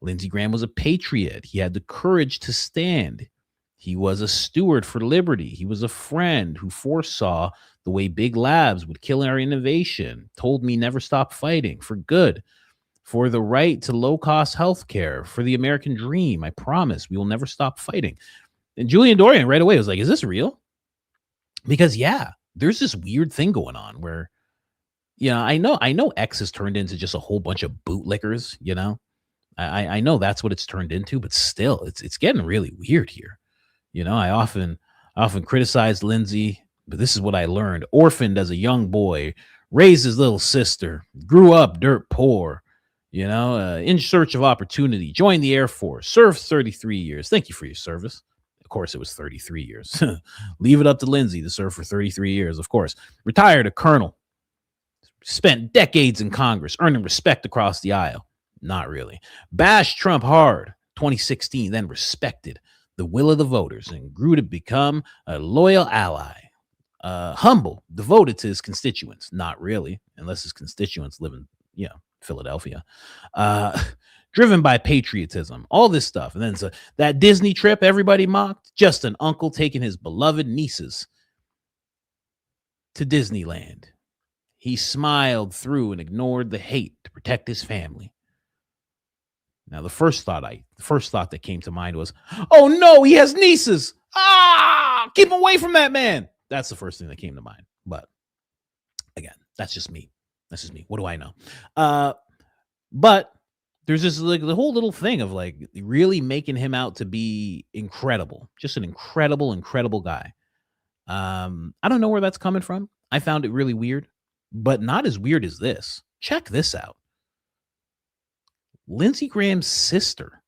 Lindsey Graham was a patriot. He had the courage to stand. He was a steward for liberty. He was a friend who foresaw the way big labs would kill our innovation, told me never stop fighting for good, for the right to low-cost healthcare, for the American dream. I promise we will never stop fighting. And Julian Dorian right away was like, is this real? Because, yeah, there's this weird thing going on where, you know, I know X has turned into just a whole bunch of bootlickers, you know. I know that's what it's turned into, but still, it's getting really weird here. You know, I often criticized Lindsey, but this is what I learned. Orphaned as a young boy, raised his little sister, grew up dirt poor, you know, in search of opportunity, joined the Air Force, served 33 years. Thank you for your service. Of course, it was 33 years. Leave it up to Lindsey to serve for 33 years, of course. Retired a colonel. Spent decades in Congress, earning respect across the aisle. Not really. Bashed Trump hard, 2016, then respected the will of the voters and grew to become a loyal ally. Humble, devoted to his constituents. Not really, unless his constituents live in, you know, Philadelphia. Driven by patriotism, all this stuff. And then that Disney trip everybody mocked, just an uncle taking his beloved nieces to Disneyland. He smiled through and ignored the hate to protect his family. Now, the first thought that came to mind was, oh no, he has nieces. Keep away from that man. That's the first thing that came to mind. But again, that's just me. What do I know? But there's this like the whole little thing of like really making him out to be incredible, just an incredible guy. I don't know where that's coming from. I found it really weird, but not as weird as this. Check this out. Lindsey Graham's sister,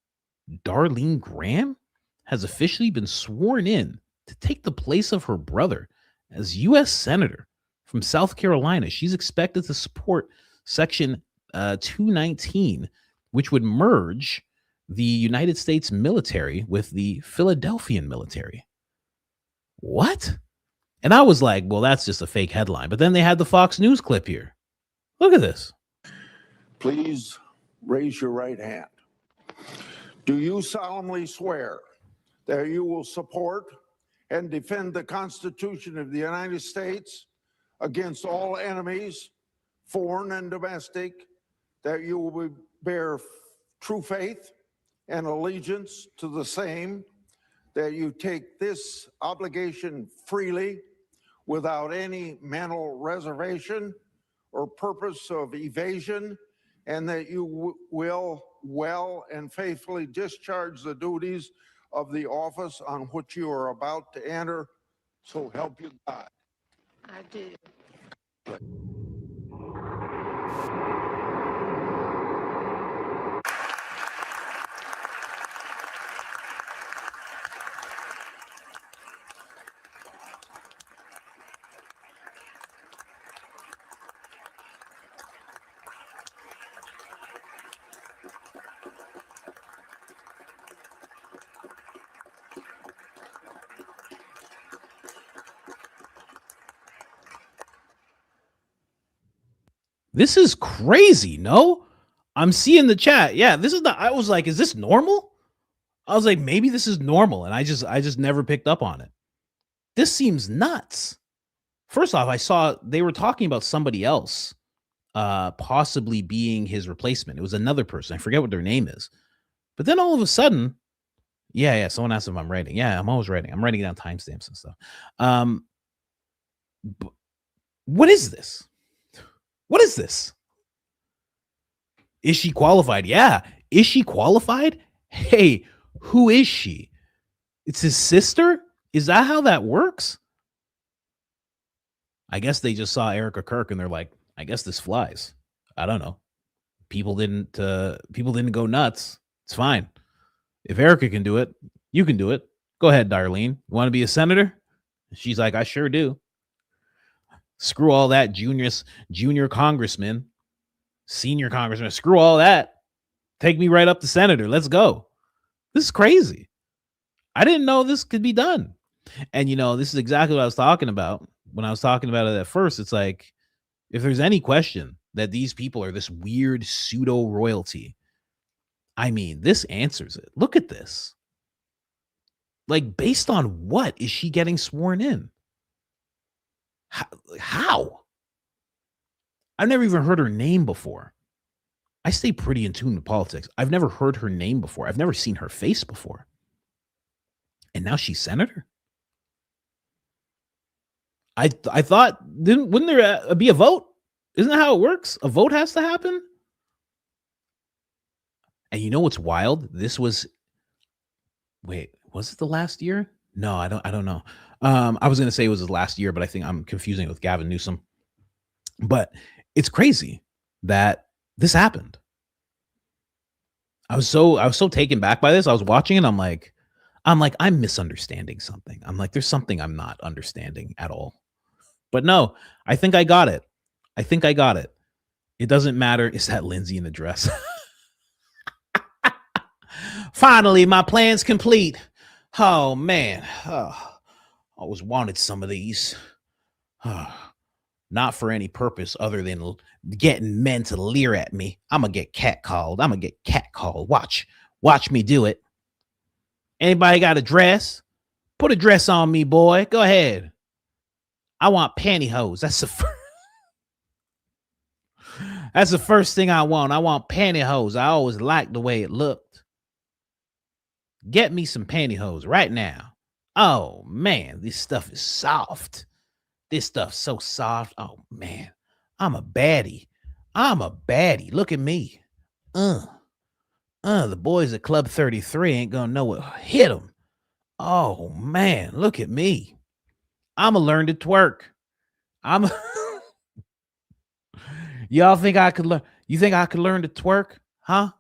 Darlene Graham, has officially been sworn in to take the place of her brother as U.S. Senator from South Carolina. She's expected to support Section 219, which would merge the United States military with the Philadelphian military. What? And I was like, well, that's just a fake headline. But then they had the Fox News clip here. Look at this. Please raise your right hand. Do you solemnly swear that you will support and defend the Constitution of the United States against all enemies, foreign and domestic, that you will bear true faith and allegiance to the same, that you take this obligation freely without any mental reservation or purpose of evasion, and that you will well and faithfully discharge the duties of the office on which you are about to enter, so help you God. I do. This is crazy, no? I'm seeing the chat. Yeah, this is I was like, is this normal? I was like, maybe this is normal, and I just never picked up on it. This seems nuts. First off, I saw they were talking about somebody else possibly being his replacement. It was another person. I forget what their name is. But then all of a sudden, yeah, someone asked if I'm writing. Yeah, I'm always writing. I'm writing down timestamps and stuff. What is this? What is this? Is she qualified? Yeah. Is she qualified? Hey, who is she? It's his sister? Is that how that works? I guess they just saw Erica Kirk and they're like, I guess this flies. I don't know. People didn't go nuts. It's fine. If Erica can do it, you can do it. Go ahead, Darlene. You want to be a senator? She's like, I sure do. Screw all that junior congressman, senior congressman. Screw all that. Take me right up to senator. Let's go. This is crazy. I didn't know this could be done. And, this is exactly what I was talking about. When I was talking about it at first, it's like, if there's any question that these people are this weird pseudo royalty, I mean, this answers it. Look at this. Like, based on what is she getting sworn in? How? I've never even heard her name before. I stay pretty in tune with politics. I've never heard her name before. I've never seen her face before. And now she's senator? I thought, wouldn't there be a vote? Isn't that how it works? A vote has to happen? And you know what's wild? Was it the last year? No, I don't know. I was going to say it was his last year, but I think I'm confusing it with Gavin Newsom. But it's crazy that this happened. I was so taken back by this. I was watching it. I'm like, I'm misunderstanding something. I'm like, there's something I'm not understanding at all. But no, I think I got it. It doesn't matter. Is that Lindsay in the dress? Finally, my plan's complete. Oh, man. I always wanted some of these. Not for any purpose other than getting men to leer at me. I'm going to get catcalled. Watch me do it. Anybody got a dress? Put a dress on me, boy. Go ahead. I want pantyhose. That's the first thing I want. I want pantyhose. I always liked the way it looked. Get me some pantyhose right now. Oh, man, this stuff is soft. This stuff's so soft. Oh, man, I'm a baddie. Look at me. The boys at Club 33 ain't gonna know what hit them. Oh, man, look at me. I'ma learn to twerk. Y'all think I could learn? You think I could learn to twerk? Huh?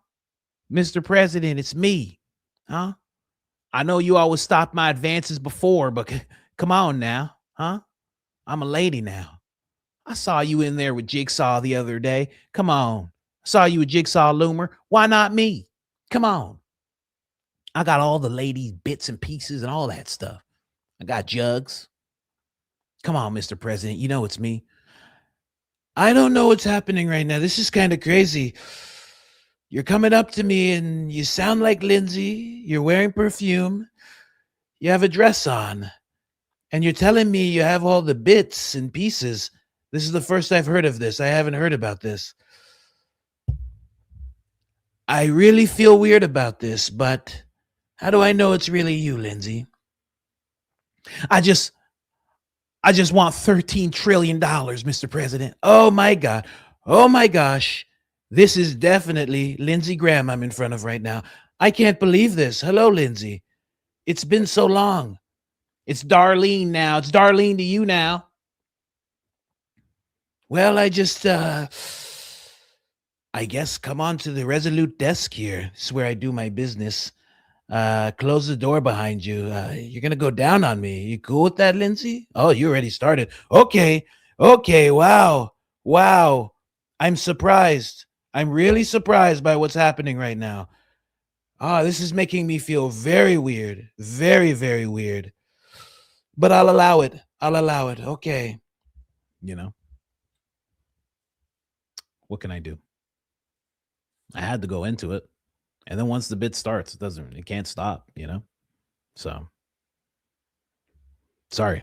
Mr. President, it's me. Huh? I know you always stopped my advances before, but come on now. Huh? I'm a lady now. I saw you in there with Jigsaw the other day. Come on. I saw you with Jigsaw Loomer. Why not me? Come on. I got all the ladies' bits and pieces and all that stuff. I got jugs. Come on, Mr. President. You know it's me. I don't know what's happening right now. This is kind of crazy. You're coming up to me and you sound like Lindsay. You're wearing perfume. You have a dress on. And you're telling me you have all the bits and pieces. This is the first I've heard of this. I haven't heard about this. I really feel weird about this, but how do I know it's really you, Lindsay? I just want $13 trillion, Mr. President. Oh my God. Oh my gosh. This is definitely Lindsey Graham I'm in front of right now. I can't believe this. Hello, Lindsay. It's been so long. It's Darlene now. It's Darlene to you now. Well, I guess come on to the Resolute desk here. This is where I do my business. Close the door behind you. You're going to go down on me. You cool with that, Lindsay? Oh, you already started. Okay. Wow. I'm surprised. I'm really surprised by what's happening right now. This is making me feel very weird. Very, very weird. But I'll allow it. Okay. What can I do? I had to go into it. And then once the bit starts, it can't stop, So sorry.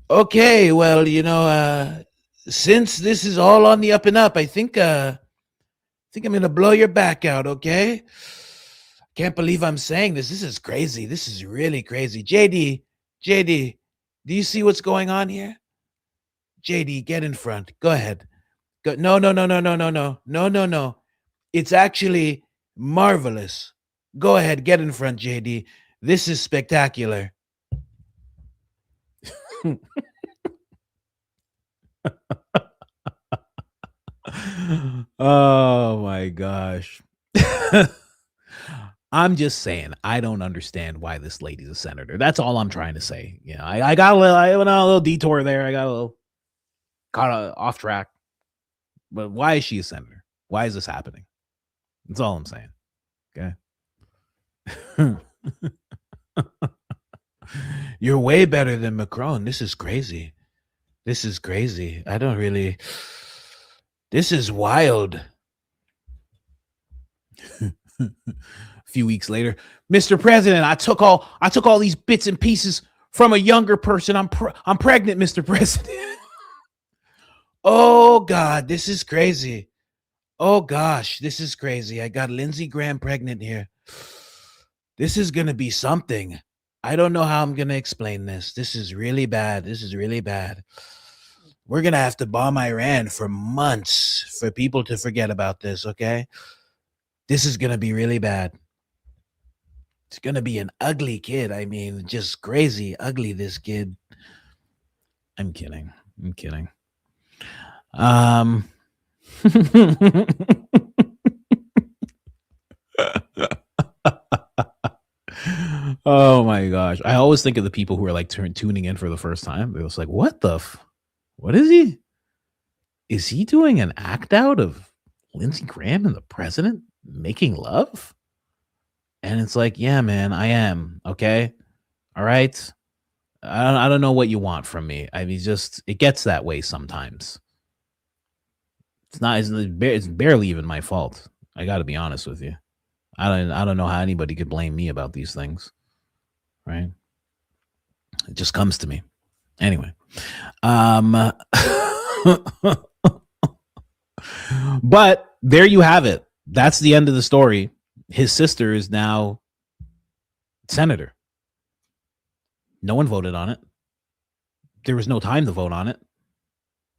Okay, well, since this is all on the up and up, I think I'm gonna blow your back out, okay? Can't believe I'm saying this. This is crazy. This is really crazy. JD, do you see what's going on here? JD, get in front. Go ahead. Go, no, no, no, no, no, no, no, no, no, no. It's actually marvelous. Go ahead, get in front, JD. This is spectacular. Oh my gosh. I'm just saying, I don't understand why this lady's a senator. That's all I'm trying to say. Yeah, I got I went on a little detour there. I got a little caught off track. But why is she a senator? Why is this happening? That's all I'm saying. Okay. You're way better than Macron. This is crazy. This is crazy. I don't really. This is wild. A few weeks later, Mr. President, I took all these bits and pieces from a younger person. I'm pregnant, Mr. President. Oh God, this is crazy. Oh gosh, this is crazy. I got Lindsey Graham pregnant here. This is gonna be something. I don't know how I'm gonna explain this. This is really bad. This is really bad. We're gonna have to bomb Iran for months for people to forget about this, okay? This is gonna be really bad. It's gonna be an ugly kid. I mean, just crazy ugly, this kid. I'm kidding. I'm kidding. Oh my gosh. I always think of the people who are like tuning in for the first time. They're just like, what the what is he? Is he doing an act out of Lindsey Graham and the president making love? And it's like, yeah, man, I am. Okay. All right. I don't know what you want from me. I mean, just it gets that way sometimes. It's barely even my fault. I got to be honest with you. I don't know how anybody could blame me about these things. Right? It just comes to me. Anyway. But there you have it. That's the end of the story. His sister is now senator. No one voted on it. There was no time to vote on it.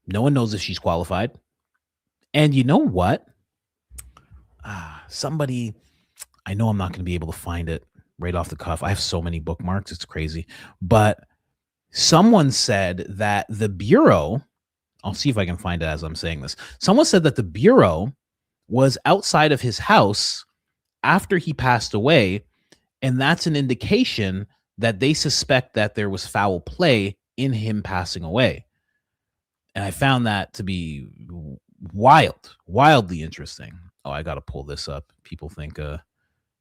No one knows if she's qualified. And you know what? Somebody, I know I'm not going to be able to find it right off the cuff. I have so many bookmarks. It's crazy. But someone said that the Bureau, I'll see if I can find it as I'm saying this. Someone said that the Bureau was outside of his house after he passed away. And that's an indication that they suspect that there was foul play in him passing away. And I found that to be wildly interesting. Oh, I got to pull this up. People think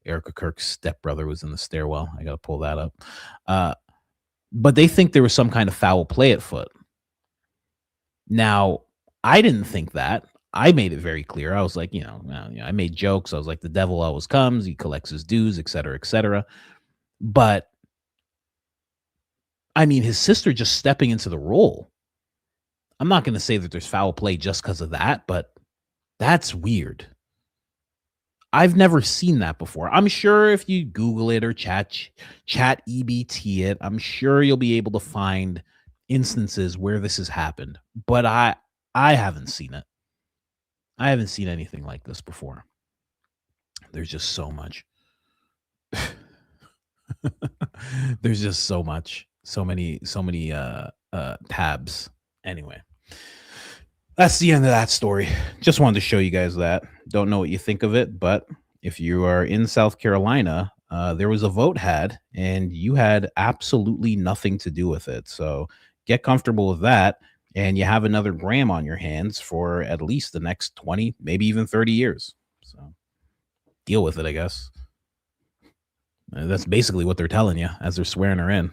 Erica Kirk's stepbrother was in the stairwell. I got to pull that up. But they think there was some kind of foul play at foot. Now, I didn't think that. I made it very clear. I was like, I made jokes. I was like, the devil always comes. He collects his dues, et cetera, et cetera. But I mean, his sister just stepping into the role. I'm not going to say that there's foul play just because of that, but that's weird. I've never seen that before. I'm sure if you Google it or chat EBT it, I'm sure you'll be able to find instances where this has happened. But I haven't seen it. I haven't seen anything like this before. There's just so much. There's just so much. So many tabs. Anyway. That's the end of that story. Just wanted to show you guys that. Don't know what you think of it, but if you are in South Carolina, there was a vote had, and you had absolutely nothing to do with it. So get comfortable with that, and you have another Graham on your hands for at least the next 20, maybe even 30 years. So deal with it, I guess. That's basically what they're telling you as they're swearing her in.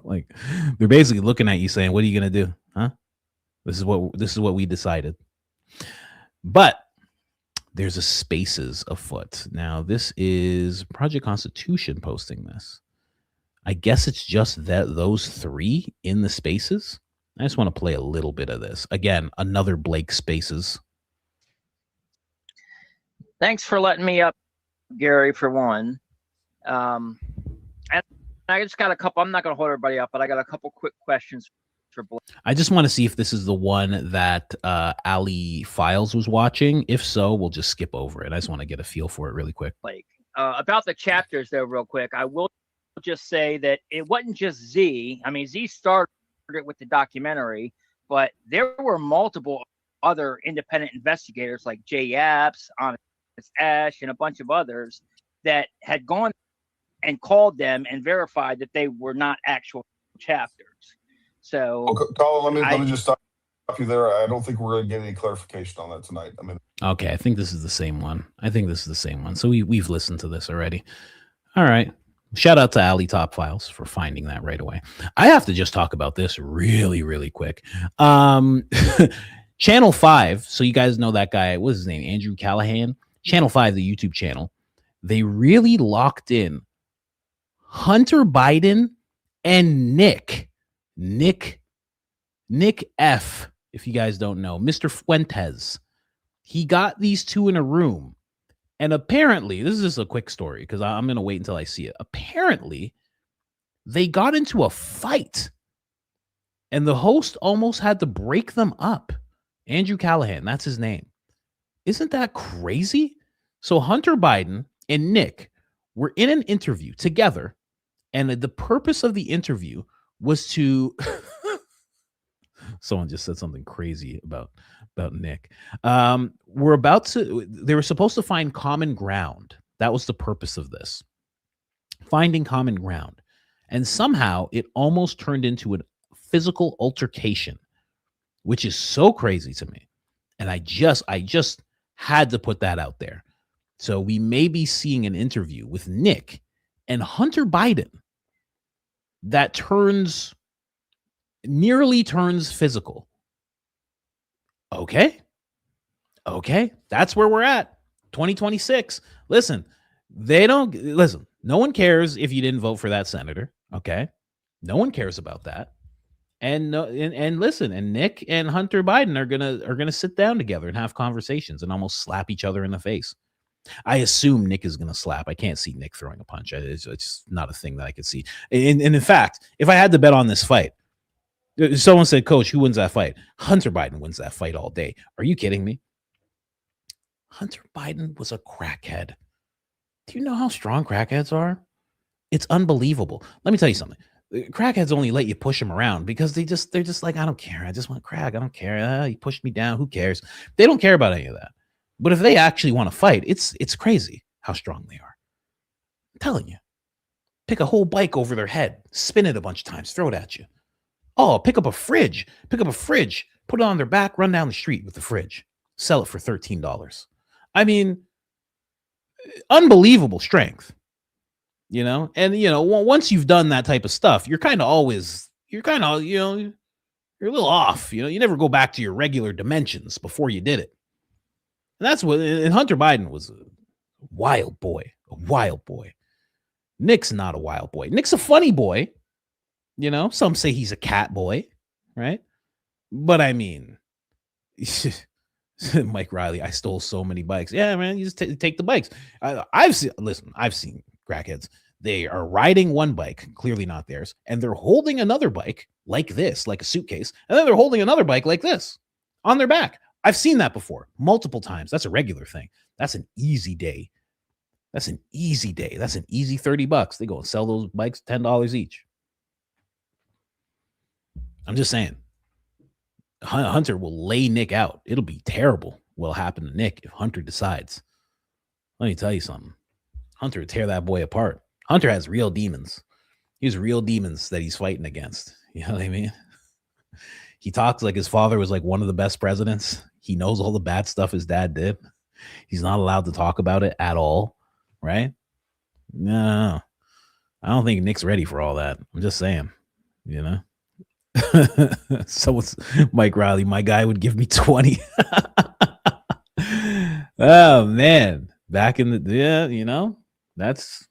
Like, they're basically looking at you saying, what are you going to do? Huh? This is what we decided. But there's a Spaces afoot. Now, this is Project Constitution posting this. I guess it's just those three in the Spaces. I just want to play a little bit of this. Again, another Blake Spaces. Thanks for letting me up, Gary, for one. And I just got a couple. I'm not going to hold everybody up, but I got a couple quick questions I just want to see if this is the one that Ali Files was watching. If so, we'll just skip over it. I just want to get a feel for it really quick. About the chapters, though, real quick, I will just say that it wasn't just Z. I mean, Z started with the documentary, but there were multiple other independent investigators like Jay Apps, Honest Ash, and a bunch of others that had gone and called them and verified that they were not actual chapters. So, Colin, let me just stop you there. I don't think we're going to get any clarification on that tonight. I mean, okay, I think this is the same one. So we've listened to this already. All right. Shout out to Ali Top Files for finding that right away. I have to just talk about this really, really quick. Channel 5. So you guys know that guy. What's his name? Andrew Callahan. Channel 5, the YouTube channel. They really locked in Hunter Biden and Nick F, if you guys don't know, Mr. Fuentes. He got these two in a room. And apparently, this is just a quick story because I'm going to wait until I see it. Apparently, they got into a fight. And the host almost had to break them up. Andrew Callahan, that's his name. Isn't that crazy? So Hunter Biden and Nick were in an interview together. And the purpose of the interview was to someone just said something crazy about Nick. They were supposed to find common ground. That was the purpose of this. Finding common ground. And somehow it almost turned into a physical altercation, which is so crazy to me. And I just had to put that out there. So we may be seeing an interview with Nick and Hunter Biden that nearly turns physical. Okay. That's where we're at. 2026. Listen, no one cares if you didn't vote for that senator. Okay. No one cares about that. And listen, and Nick and Hunter Biden are gonna sit down together and have conversations and almost slap each other in the face. I assume Nick is gonna slap. I can't see Nick throwing a punch. It's not a thing that I could see. And in fact, if I had to bet on this fight, someone said, "Coach, who wins that fight?" Hunter Biden wins that fight all day. Are you kidding me? Hunter Biden was a crackhead. Do you know how strong crackheads are? It's unbelievable. Let me tell you something. Crackheads only let you push them around because they're just like, I don't care. I just want crack. I don't care. You pushed me down. Who cares? They don't care about any of that. But if they actually want to fight, it's crazy how strong they are. I'm telling you. Pick a whole bike over their head, spin it a bunch of times, throw it at you. Oh, pick up a fridge, put it on their back, run down the street with the fridge, sell it for $13. I mean, unbelievable strength. And once you've done that type of stuff, you're a little off. You never go back to your regular dimensions before you did it. And that's what. And Hunter Biden was a wild boy. Nick's not a wild boy. Nick's a funny boy. Some say he's a cat boy, right? But I mean, Mike Riley, I stole so many bikes. Yeah, man, you just take the bikes. I've seen crackheads. They are riding one bike, clearly not theirs, and they're holding another bike like this, like a suitcase, and then they're holding another bike like this on their back. I've seen that before multiple times. That's a regular thing. That's an easy day. That's an easy $30. They go and sell those bikes $10 each. I'm just saying. Hunter will lay Nick out. It'll be terrible what'll happen to Nick if Hunter decides. Let me tell you something. Hunter would tear that boy apart. Hunter has real demons. He has real demons that he's fighting against. You know what I mean? He talks like his father was like one of the best presidents. He knows all the bad stuff his dad did. He's not allowed to talk about it at all, right? No. I don't think Nick's ready for all that. I'm just saying, So it's Mike Riley. My guy would give me 20. Oh, man. Back in that's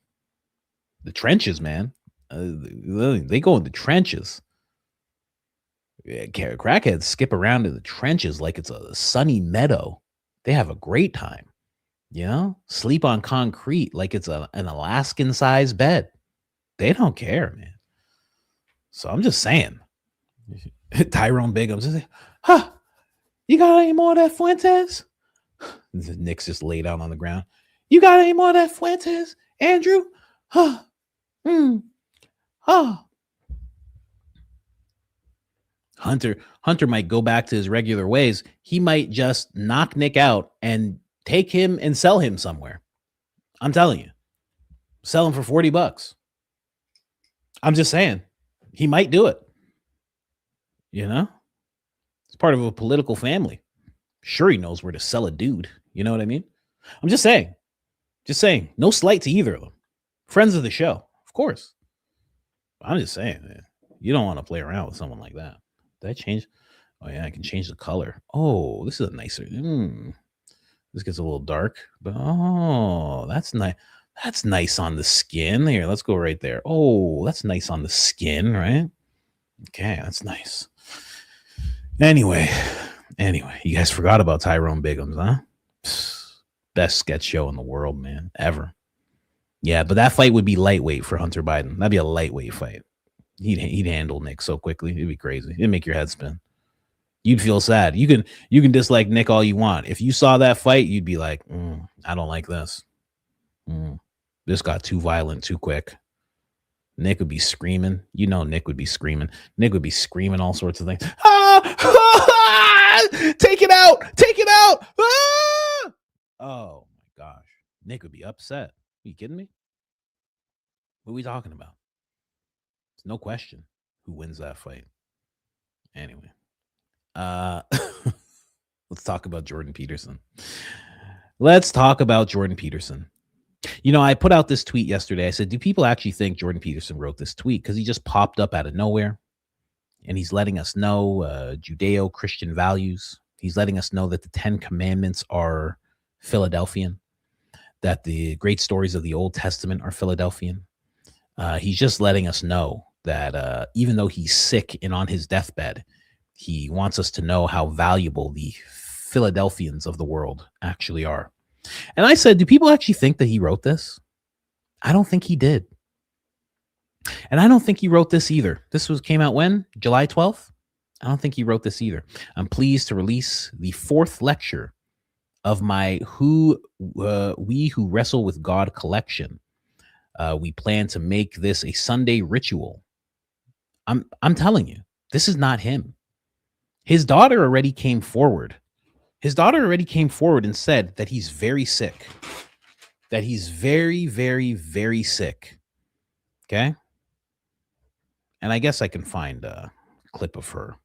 the trenches, man. They go in the trenches. Crackheads skip around in the trenches like it's a sunny meadow. They have a great time, sleep on concrete like it's an Alaskan sized bed. They don't care, man. So I'm just saying, Tyrone Biggums is like, huh? You got any more of that Fuentes? Nick's just laid out on the ground. You got any more of that Fuentes, Andrew? Huh? Huh? Hunter might go back to his regular ways. He might just knock Nick out and take him and sell him somewhere. I'm telling you, sell him for $40. I'm just saying, he might do it. You know, it's part of a political family. Sure, he knows where to sell a dude. You know what I mean? I'm just saying. No slight to either of them. Friends of the show, of course. I'm just saying, man, you don't want to play around with someone like that. Did I change? Oh yeah, I can change the color. Oh, this is a nicer. This gets a little dark, but oh, that's nice. That's nice on the skin. Here, let's go right there. Oh, that's nice on the skin, right? Okay, that's nice. Anyway, you guys forgot about Tyrone Biggums, huh? Best sketch show in the world, man, ever. Yeah, but that fight would be lightweight for Hunter Biden. That'd be a lightweight fight. He'd handle Nick so quickly. It'd be crazy. It'd make your head spin. You'd feel sad. You can dislike Nick all you want. If you saw that fight, you'd be like, I don't like this. This got too violent too quick. Nick would be screaming. You know Nick would be screaming. Nick would be screaming all sorts of things. Take it out! Take it out! Ah! Oh my gosh. Nick would be upset. Are you kidding me? What are we talking about? It's no question who wins that fight. Anyway. Let's talk about Jordan Peterson. You know, I put out this tweet yesterday. I said, do people actually think Jordan Peterson wrote this tweet? Because he just popped up out of nowhere. And he's letting us know Judeo-Christian values. He's letting us know that the 10 Commandments are Philadelphian. That the great stories of the Old Testament are Philadelphian. He's just letting us know that even though he's sick and on his deathbed, he wants us to know how valuable the Philadelphians of the world actually are. And I said, do people actually think that he wrote this? I don't think he did. And I don't think he wrote this either. This came out when? July 12th? I don't think he wrote this either. I'm pleased to release the 4th lecture of my We Who Wrestle with God collection. We plan to make this a Sunday ritual. I'm telling you, this is not him. His daughter already came forward. And said that he's very sick. That he's very, very, very sick. Okay? And I guess I can find a clip of her.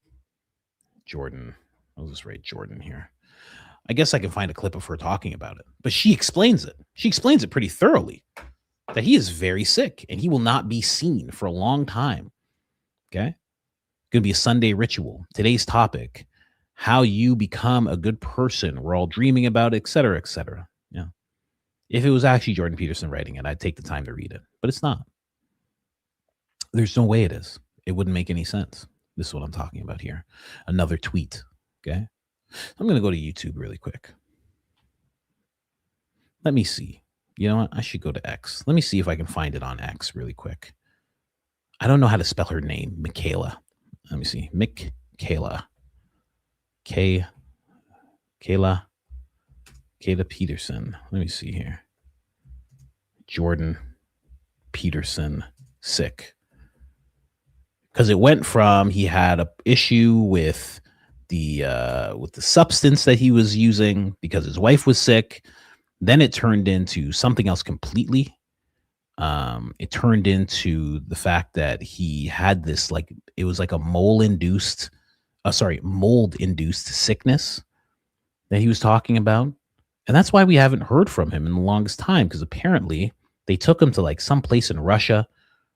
Jordan. I'll just write Jordan here. I guess I can find a clip of her talking about it. But she explains it. She explains it pretty thoroughly. That he is very sick and he will not be seen for a long time. Okay? Going to be a Sunday ritual. Today's topic, how you become a good person. We're all dreaming about it, et cetera, et cetera. Yeah. If it was actually Jordan Peterson writing it, I'd take the time to read it. But it's not. There's no way it is. It wouldn't make any sense. This is what I'm talking about here. Another tweet. Okay. I'm going to go to YouTube really quick. Let me see. You know what? I should go to X. Let me see if I can find it on X really quick. I don't know how to spell her name. Michaela. Let me see. Michaela. Kayla Peterson. Let me see here. Jordan Peterson sick. Because it went from he had a issue with the substance that he was using because his wife was sick. Then it turned into something else completely. It turned into the fact that he had this, like, it was like a mold-induced sickness that he was talking about. And that's why we haven't heard from him in the longest time, because apparently they took him to like some place in Russia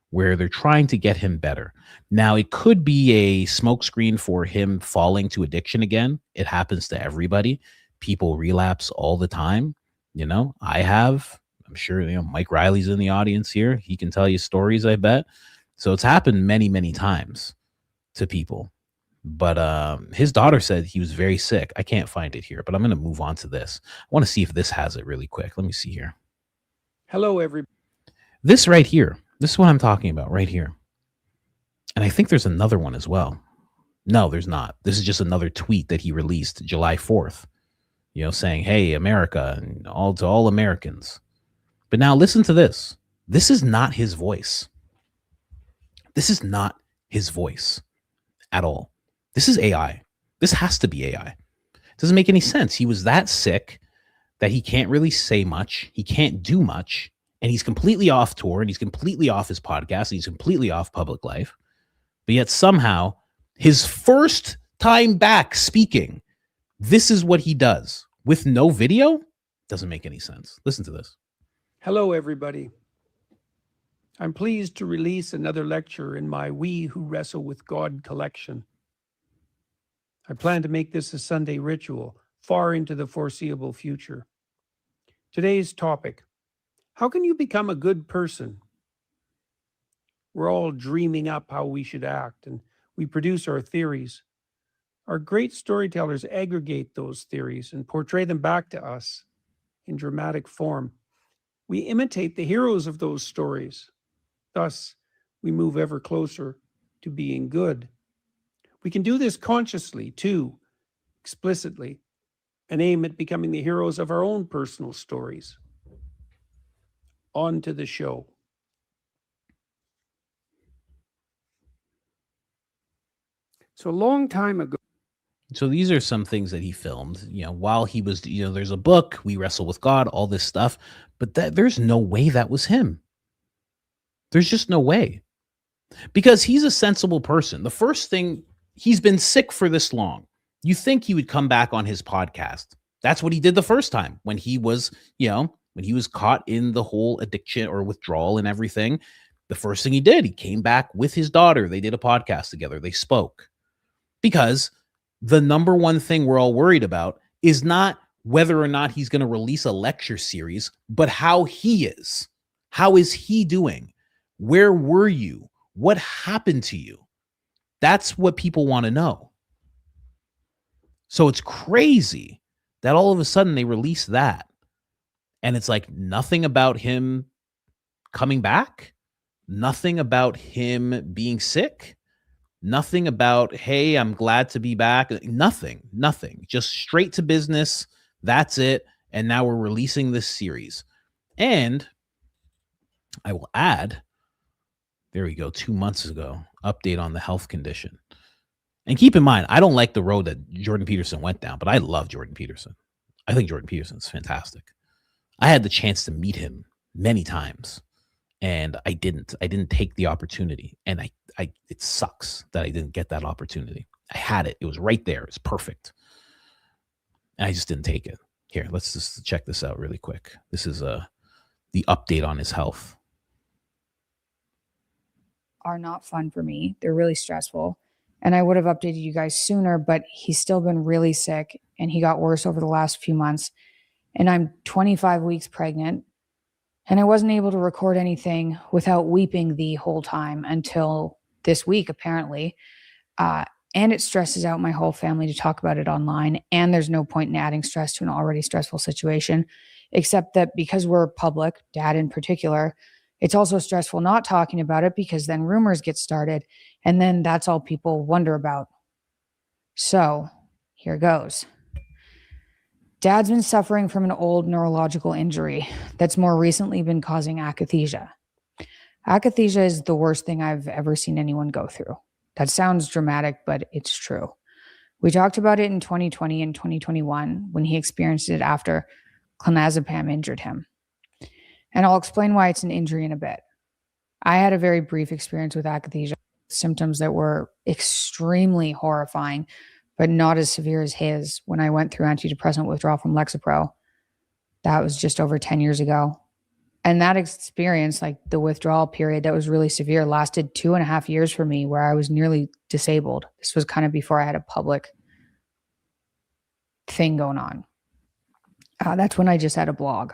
where they're trying to get him better. Now, it could be a smokescreen for him falling to addiction again. It happens to everybody. People relapse all the time. You know, I have. I'm sure, you know, Mike Riley's in the audience here. He can tell you stories, I bet. So it's happened many, many times to people. But his daughter said he was very sick. I can't find it here, but I'm going to move on to this. I want to see if this has it really quick. Let me see here. Hello, everybody. This right here. This is what I'm talking about right here. And I think there's another one as well. No, there's not. This is just another tweet that he released July 4th, saying, hey, America, and to all Americans. But now listen to this. This is not his voice. This is not his voice at all. This is AI. This has to be AI. It doesn't make any sense. He was that sick that he can't really say much. He can't do much. And he's completely off tour, and he's completely off his podcast, and he's completely off public life. But yet somehow, his first time back speaking, this is what he does with no video. Doesn't make any sense. Listen to this. Hello, everybody. I'm pleased to release another lecture in my We Who Wrestle with God collection. I plan to make this a Sunday ritual far into the foreseeable future. Today's topic: how can you become a good person? We're all dreaming up how we should act, and we produce our theories. Our great storytellers aggregate those theories and portray them back to us in dramatic form. We imitate the heroes of those stories. Thus, we move ever closer to being good. We can do this consciously, too, explicitly, and aim at becoming the heroes of our own personal stories. On to the show. So a long time ago. So these are some things that he filmed, while he was, there's a book, We Wrestle with God, all this stuff, but there's no way that was him. There's just no way, because he's a sensible person. The first thing, he's been sick for this long. You think he would come back on his podcast. That's what he did the first time when he was, when he was caught in the whole addiction or withdrawal and everything. The first thing he did, he came back with his daughter. They did a podcast together. They spoke, because the number one thing we're all worried about is not whether or not he's going to release a lecture series, but how he is. How is he doing? Where were you? What happened to you? That's what people want to know. So it's crazy that all of a sudden they release that. And it's like nothing about him coming back, nothing about him being sick, nothing about, hey, I'm glad to be back. Nothing. Just straight to business. That's it. And now we're releasing this series. And I will add, there we go, 2 months ago, update on the health condition. And keep in mind, I don't like the road that Jordan Peterson went down, but I love Jordan Peterson. I think Jordan Peterson's fantastic. I had the chance to meet him many times, and I didn't take the opportunity. And it sucks that I didn't get that opportunity. I had it. It was right there. It's perfect. And I just didn't take it. Here, let's just check this out really quick. This is the update on his health. Are not fun for me. They're really stressful. And I would have updated you guys sooner, but he's still been really sick, and he got worse over the last few months. And I'm 25 weeks pregnant, and I wasn't able to record anything without weeping the whole time until this week, apparently. And it stresses out my whole family to talk about it online. And there's no point in adding stress to an already stressful situation, except that because we're public, Dad in particular, it's also stressful not talking about it, because then rumors get started, and then that's all people wonder about. So here goes. Dad's been suffering from an old neurological injury that's more recently been causing akathisia. Akathisia is the worst thing I've ever seen anyone go through. That sounds dramatic, but it's true. We talked about it in 2020 and 2021 when he experienced it after clonazepam injured him. And I'll explain why it's an injury in a bit. I had a very brief experience with akathisia, symptoms that were extremely horrifying, but not as severe as his when I went through antidepressant withdrawal from Lexapro. That was just over 10 years ago. And that experience, like the withdrawal period that was really severe, lasted 2.5 years for me, where I was nearly disabled. This was kind of before I had a public thing going on. That's when I just had a blog.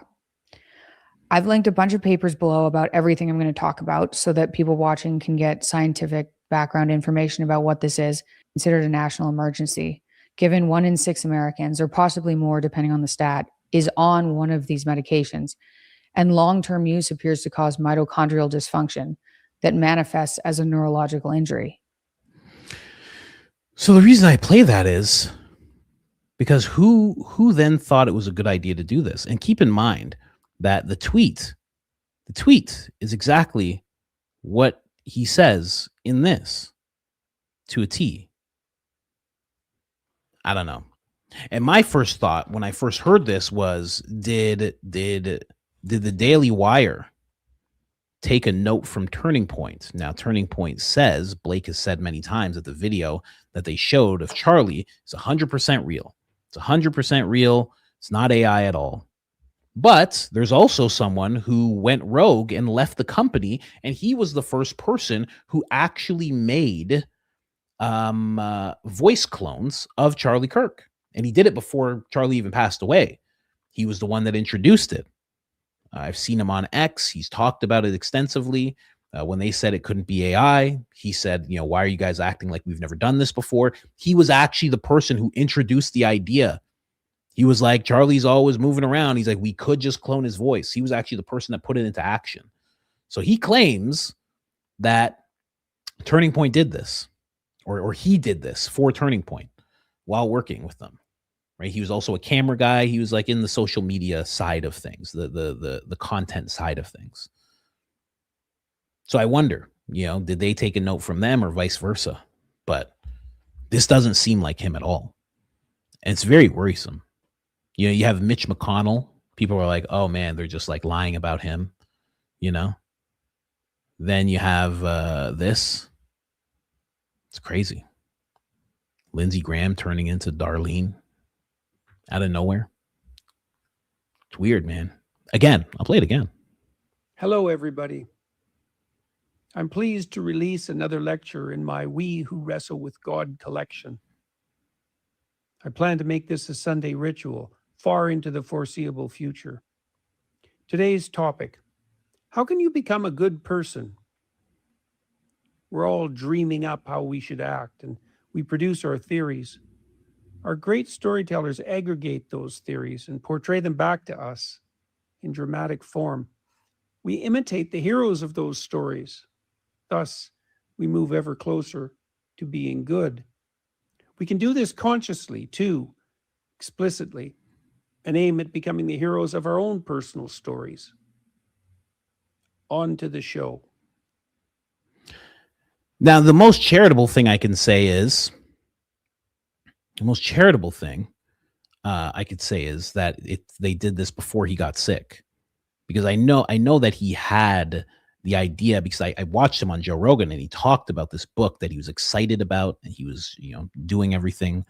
I've linked a bunch of papers below about everything I'm going to talk about so that people watching can get scientific background information about what this is. Considered a national emergency, given 1 in 6 Americans, or possibly more depending on the stat, is on one of these medications. And long-term use appears to cause mitochondrial dysfunction that manifests as a neurological injury. So the reason I play that is because who then thought it was a good idea to do this? And keep in mind that the tweet is exactly what he says in this to a T. I don't know. And my first thought when I first heard this was, did the Daily Wire take a note from Turning Point? Now, Turning Point says, Blake has said many times that the video that they showed of Charlie is 100% real. It's 100% real. It's not AI at all. But there's also someone who went rogue and left the company, and he was the first person who actually made voice clones of Charlie Kirk. And he did it before Charlie even passed away. He was the one that introduced it. I've seen him on X. He's talked about it extensively. When they said it couldn't be AI, he said, why are you guys acting like we've never done this before? He was actually the person who introduced the idea. He was like, Charlie's always moving around. He's like, we could just clone his voice. He was actually the person that put it into action. So he claims that Turning Point did this, or he did this for Turning Point while working with them. Right? He was also a camera guy. He was like in the social media side of things, the content side of things. So I wonder, did they take a note from them or vice versa? But this doesn't seem like him at all. And it's very worrisome. You have Mitch McConnell. People are like, oh man, they're just like lying about him, Then you have this. It's crazy. Lindsey Graham turning into Darlene out of nowhere. It's weird, man. Again, I'll play it again. Hello, everybody. I'm pleased to release another lecture in my We Who Wrestle with God collection. I plan to make this a Sunday ritual far into the foreseeable future. Today's topic: how can you become a good person? We're all dreaming up how we should act, and we produce our theories. Our great storytellers aggregate those theories and portray them back to us in dramatic form. We imitate the heroes of those stories. Thus, we move ever closer to being good. We can do this consciously, too, explicitly, and aim at becoming the heroes of our own personal stories. On to the show. Now, the most charitable thing I can say is, I could say is that they did this before he got sick, because I know that he had the idea, because I watched him on Joe Rogan and he talked about this book that he was excited about, and he was doing everything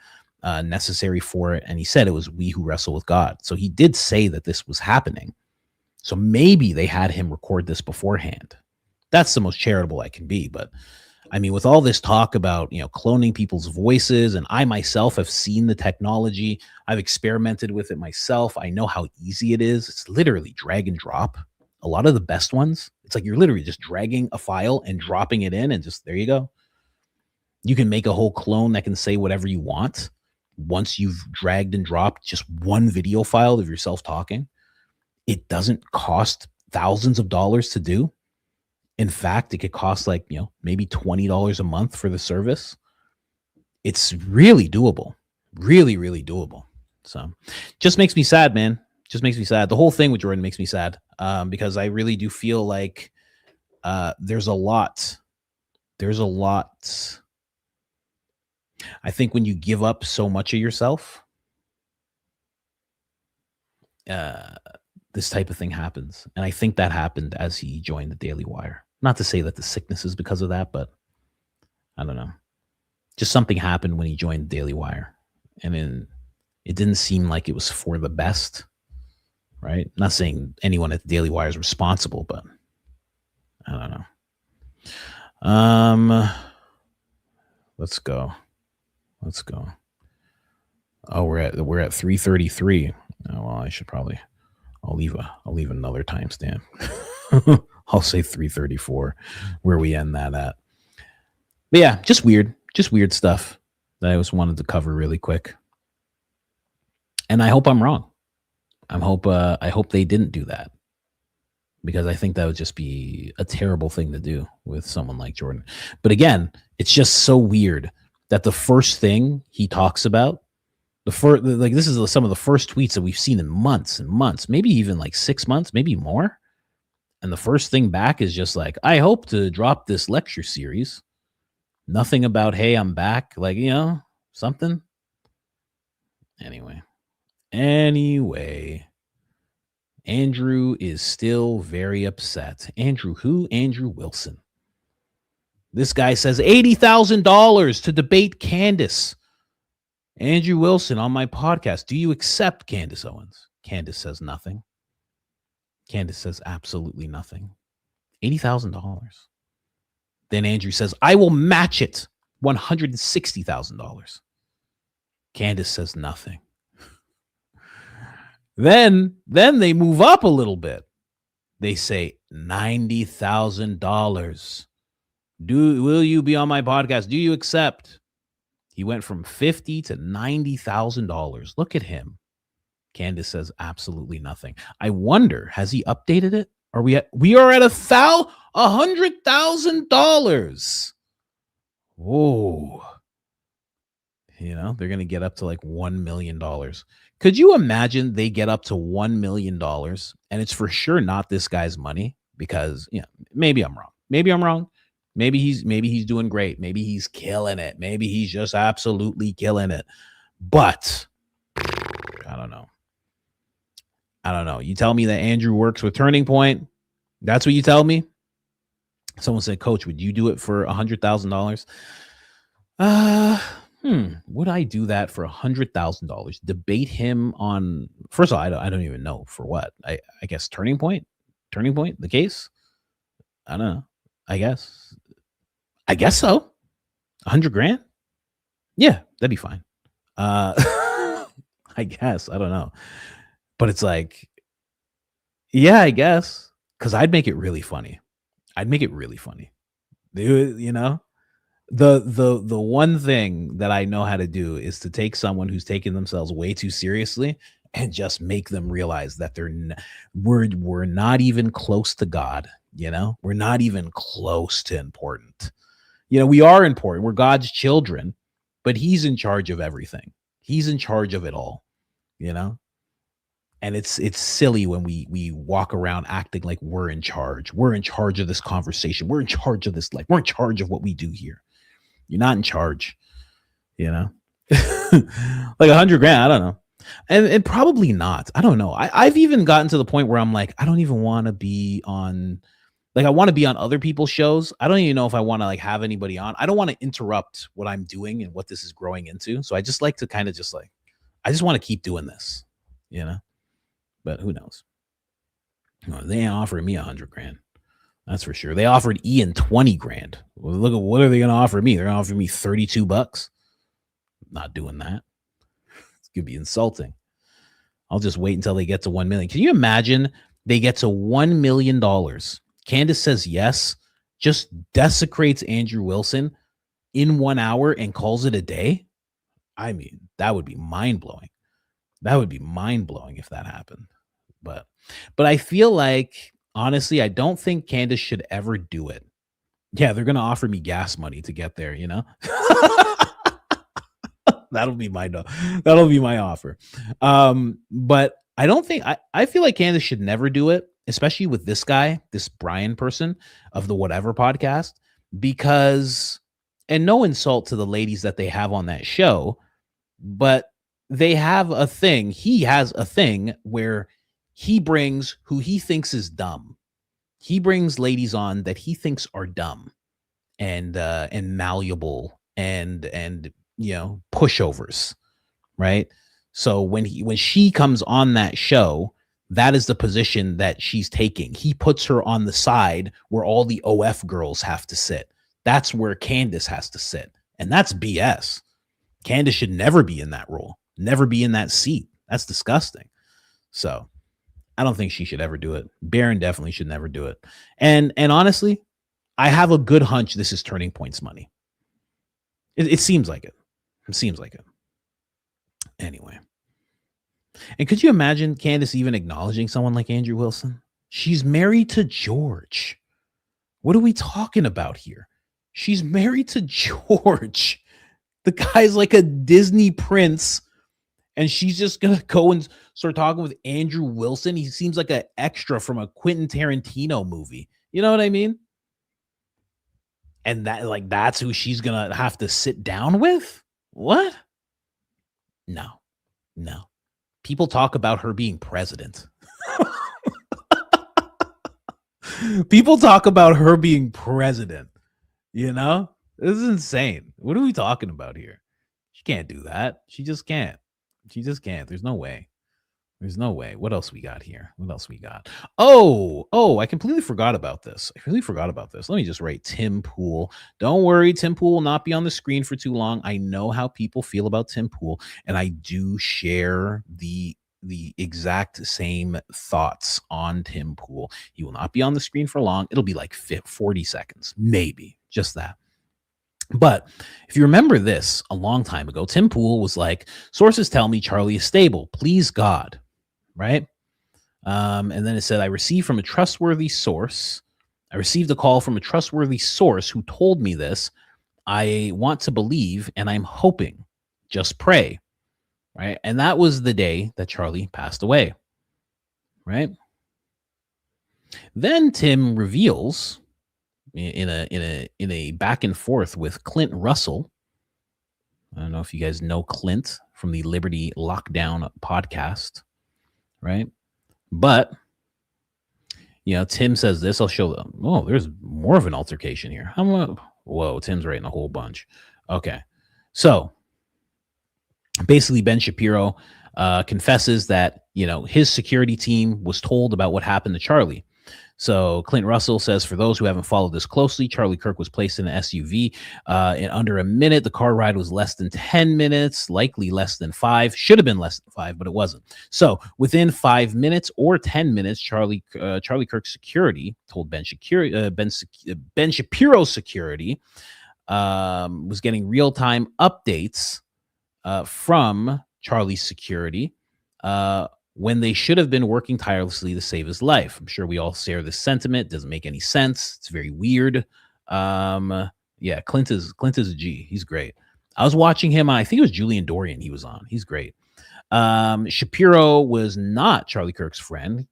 necessary for it, and he said it was We Who Wrestle with God. So he did say that this was happening. So maybe they had him record this beforehand. That's the most charitable I can be. But I mean, with all this talk about, cloning people's voices, and I myself have seen the technology, I've experimented with it myself. I know how easy it is. It's literally drag and drop. A lot of the best ones, it's like you're literally just dragging a file and dropping it in, and just there you go. You can make a whole clone that can say whatever you want once you've dragged and dropped just one video file of yourself talking. It doesn't cost thousands of dollars to do. In fact, it could cost like, maybe $20 a month for the service. It's really doable. Really, really doable. So just makes me sad, man. Just makes me sad. The whole thing with Jordan makes me sad, because I really do feel like there's a lot. I think when you give up so much of yourself, this type of thing happens. And I think that happened as he joined the Daily Wire. Not to say that the sickness is because of that, but I don't know. Just something happened when he joined the Daily Wire. And then it didn't seem like it was for the best, right? I'm not saying anyone at the Daily Wire is responsible, but I don't know. Let's go. Oh, we're at 3:33. Oh, well, I'll leave another timestamp. I'll say 3:34 where we end that at. But yeah, just weird stuff that I just wanted to cover really quick. And I hope I'm wrong. I hope they didn't do that, because I think that would just be a terrible thing to do with someone like Jordan. But again, it's just so weird that the first thing he talks about, this is some of the first tweets that we've seen in months and months, maybe even like 6 months, maybe more. And the first thing back is just like, I hope to drop this lecture series. Nothing about, hey, I'm back. Like, something. Anyway, Andrew is still very upset. Andrew who? Andrew Wilson. This guy says $80,000 to debate Candace. Andrew Wilson on my podcast. Do you accept Candace Owens? Candace says nothing. Candace says absolutely nothing. $80,000. Then Andrew says, I will match it. $160,000. Candace says nothing. Then they move up a little bit. They say $90,000. Will you be on my podcast? Do you accept? He went from $50,000 to $90,000. Look at him. Candace says absolutely nothing. I wonder, has he updated it? We are at $100,000. Whoa. They're going to get up to like $1 million. Could you imagine they get up to $1 million and it's for sure not this guy's money? Because, maybe I'm wrong. Maybe he's doing great. Maybe he's killing it. Maybe he's just absolutely killing it. But I don't know. You tell me that Andrew works with Turning Point. That's what you tell me. Someone said, Coach, would you do it for $100,000? Would I do that for $100,000? Debate him on, first of all, I don't even know for what. I guess Turning Point, the case. I don't know. I guess so. $100,000. Yeah, that'd be fine. I guess, I don't know, but it's like, yeah, I guess, because I'd make it really funny. The one thing that I know how to do is to take someone who's taking themselves way too seriously and just make them realize that we're not even close to God. We're not even close to important. We are important. We're God's children, but he's in charge of everything. He's in charge of it all, and it's silly when we walk around acting like we're in charge. We're in charge of this conversation. We're in charge of this life. We're in charge of what we do here. You're not in charge, like $100,000. I don't know. And probably not. I don't know. I've even gotten to the point where I'm like, I don't even want to be on, I want to be on other people's shows. I don't even know if I want to have anybody on. I don't want to interrupt what I'm doing and what this is growing into. So I just like to kind of I just want to keep doing this, but who knows? No, they ain't offering me $100,000. That's for sure. They offered Ian $20,000. Well, look at what are they going to offer me? They're going to offer me $32. Not doing that. It's going to be insulting. I'll just wait until they get to 1 million. Can you imagine they get to $1 million? Candace says yes, just desecrates Andrew Wilson in 1 hour and calls it a day. I mean, that would be mind-blowing. That would be mind-blowing if that happened. But I feel like, honestly, I don't think Candace should ever do it. Yeah, they're going to offer me gas money to get there, That'll be my offer. But I don't think, I feel like Candace should never do it, especially with this guy, this Brian person of the Whatever podcast, because, and no insult to the ladies that they have on that show, but they have a thing. He has a thing where he brings who he thinks is dumb. He brings ladies on that he thinks are dumb and malleable and pushovers, right? So when she comes on that show, that is the position that she's taking. He puts her on the side where all the OF girls have to sit. That's where Candace has to sit. And that's BS. Candace should never be in that role, never be in that seat. That's disgusting. So I don't think she should ever do it. Barron definitely should never do it. And honestly, I have a good hunch this is Turning Point's money. It seems like it. It seems like it. Anyway. And could you imagine Candace even acknowledging someone like Andrew Wilson? She's married to George. What are we talking about here? She's married to George. The guy's like a Disney prince, and she's just gonna go and start talking with Andrew Wilson. He seems like an extra from a Quentin Tarantino movie. You know what I mean? And that's who she's gonna have to sit down with? What? No. People talk about her being president. People talk about her being president. You know? This is insane. What are we talking about here? She can't do that. She just can't. There's no way. What else we got here? Oh, I completely forgot about this. Let me just write Tim Pool. Don't worry, Tim Pool will not be on the screen for too long. I know how people feel about Tim Pool, and I do share the exact same thoughts on Tim Pool. He will not be on the screen for long. It'll be like 40 seconds, maybe, just that. But if you remember this, a long time ago, Tim Pool was like, sources tell me Charlie is stable. Please, God. Right? And then it said, I received a call from a trustworthy source who told me this. I want to believe, and I'm hoping. Just pray. Right? And that was the day that Charlie passed away. Right? Then Tim reveals in a back and forth with Clint Russell. I don't know if you guys know Clint from the Liberty Lockdown podcast, right? But Tim says this. I'll show them. Oh, there's more of an altercation here. Whoa, Tim's writing a whole bunch. Okay, so basically, Ben Shapiro confesses that his security team was told about what happened to Charlie. So Clint Russell says, for those who haven't followed this closely, Charlie Kirk was placed in an SUV in under a minute. The car ride was less than 10 minutes, likely less than 5. Should have been less than 5, but it wasn't. So within 5 minutes or 10 minutes, Charlie Kirk's security told Ben Shapiro's security was getting real-time updates from Charlie's security when they should have been working tirelessly to save his life. I'm sure we all share this sentiment. Doesn't make any sense. It's very weird. Clint is a G. He's great. I was watching him. I think it was Julian Dorian he was on. He's great. Shapiro was not Charlie Kirk's friend.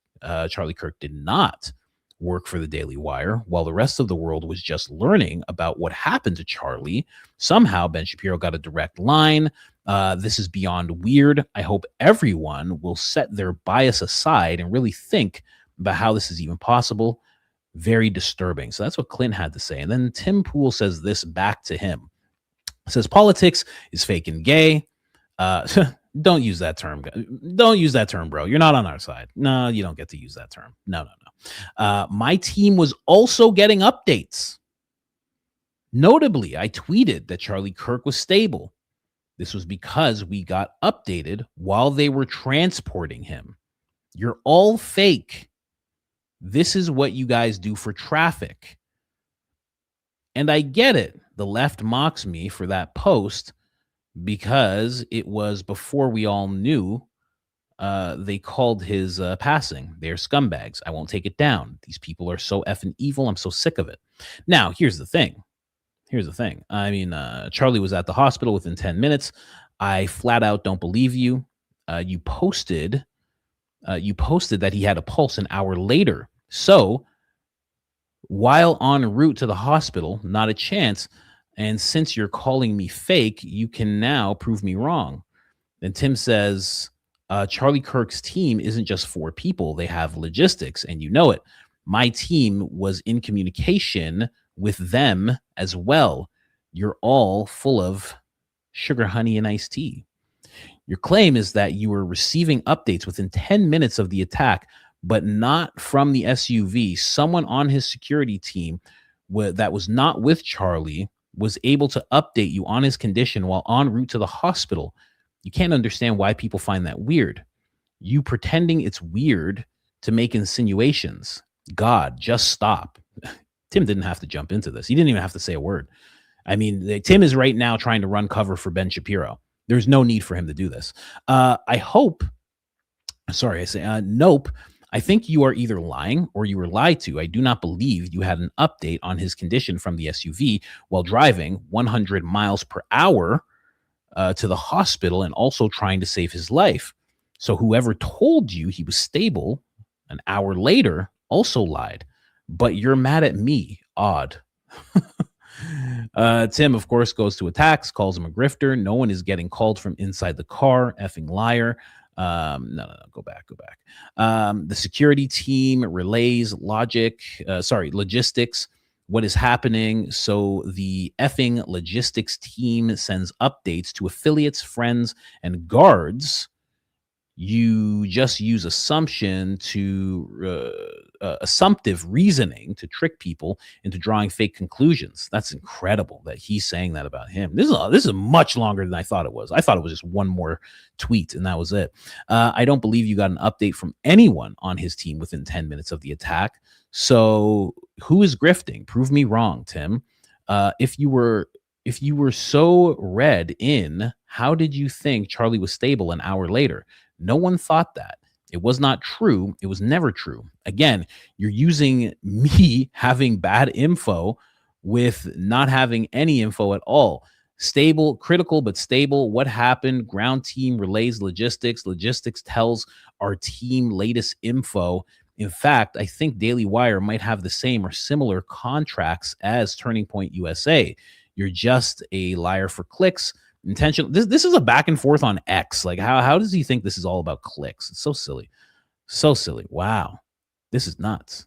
Charlie Kirk did not work for the Daily Wire, while the rest of the world was just learning about what happened to Charlie. Somehow Ben Shapiro got a direct line. This is beyond weird. I hope everyone will set their bias aside and really think about how this is even possible. Very disturbing. So that's what Clint had to say. And then Tim Pool says this back to him. It says, politics is fake and gay. Don't use that term. Don't use that term, bro. You're not on our side. No, you don't get to use that term. No. My team was also getting updates. Notably, I tweeted that Charlie Kirk was stable. This was because we got updated while they were transporting him. You're all fake. This is what you guys do for traffic. And I get it. The left mocks me for that post because it was before we all knew they called his passing. They're scumbags. I won't take it down. These people are so effing evil. I'm so sick of it. Now, here's the thing. I mean, Charlie was at the hospital within 10 minutes. I flat out don't believe you. You posted that he had a pulse an hour later. So while en route to the hospital, not a chance. And since you're calling me fake, you can now prove me wrong. Then Tim says, Charlie Kirk's team isn't just 4 people. They have logistics, and you know it. My team was in communication with them as well. You're all full of sugar, honey, and iced tea. Your claim is that you were receiving updates within 10 minutes of the attack, but not from the SUV. Someone on his security team that was not with Charlie was able to update you on his condition while en route to the hospital. You can't understand why people find that weird. You pretending it's weird to make insinuations. God, just stop. Tim didn't have to jump into this. He didn't even have to say a word. I mean, Tim is right now trying to run cover for Ben Shapiro. There's no need for him to do this. Nope. I think you are either lying or you were lied to. I do not believe you had an update on his condition from the SUV while driving 100 miles per hour to the hospital and also trying to save his life. So whoever told you he was stable an hour later also lied. But you're mad at me. Odd. Tim, of course, goes to attacks, calls him a grifter. No one is getting called from inside the car. Effing liar. No, go back. The security team relays logistics. What is happening? So the effing logistics team sends updates to affiliates, friends, and guards. You just use assumptive reasoning to trick people into drawing fake conclusions. That's incredible that he's saying that about him. This is much longer than I thought it was. I thought it was just one more tweet and that was it. I don't believe you got an update from anyone on his team within 10 minutes of the attack. So who is grifting? Prove me wrong, Tim. If you were so read in, how did you think Charlie was stable an hour later? No one thought that. It was not true. It was never true. Again, you're using me having bad info with not having any info at all. Stable, critical, but stable. What happened? Ground team relays logistics. Logistics tells our team latest info. In fact, I think Daily Wire might have the same or similar contracts as Turning Point USA. You're just a liar for clicks. Intentional. This is a back and forth on X. Like, how does he think this is all about clicks? It's so silly. So silly. Wow. This is nuts.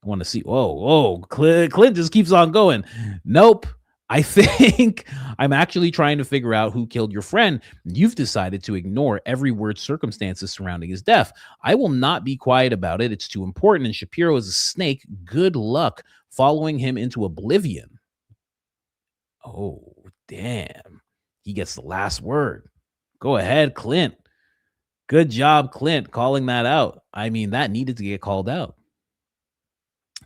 I want to see. Whoa. Clint just keeps on going. Nope. I think I'm actually trying to figure out who killed your friend. You've decided to ignore every word circumstances surrounding his death. I will not be quiet about it. It's too important. And Shapiro is a snake. Good luck following him into oblivion. Oh, damn. He gets the last word. Go ahead, Clint. Good job, Clint, calling that out. I mean, that needed to get called out.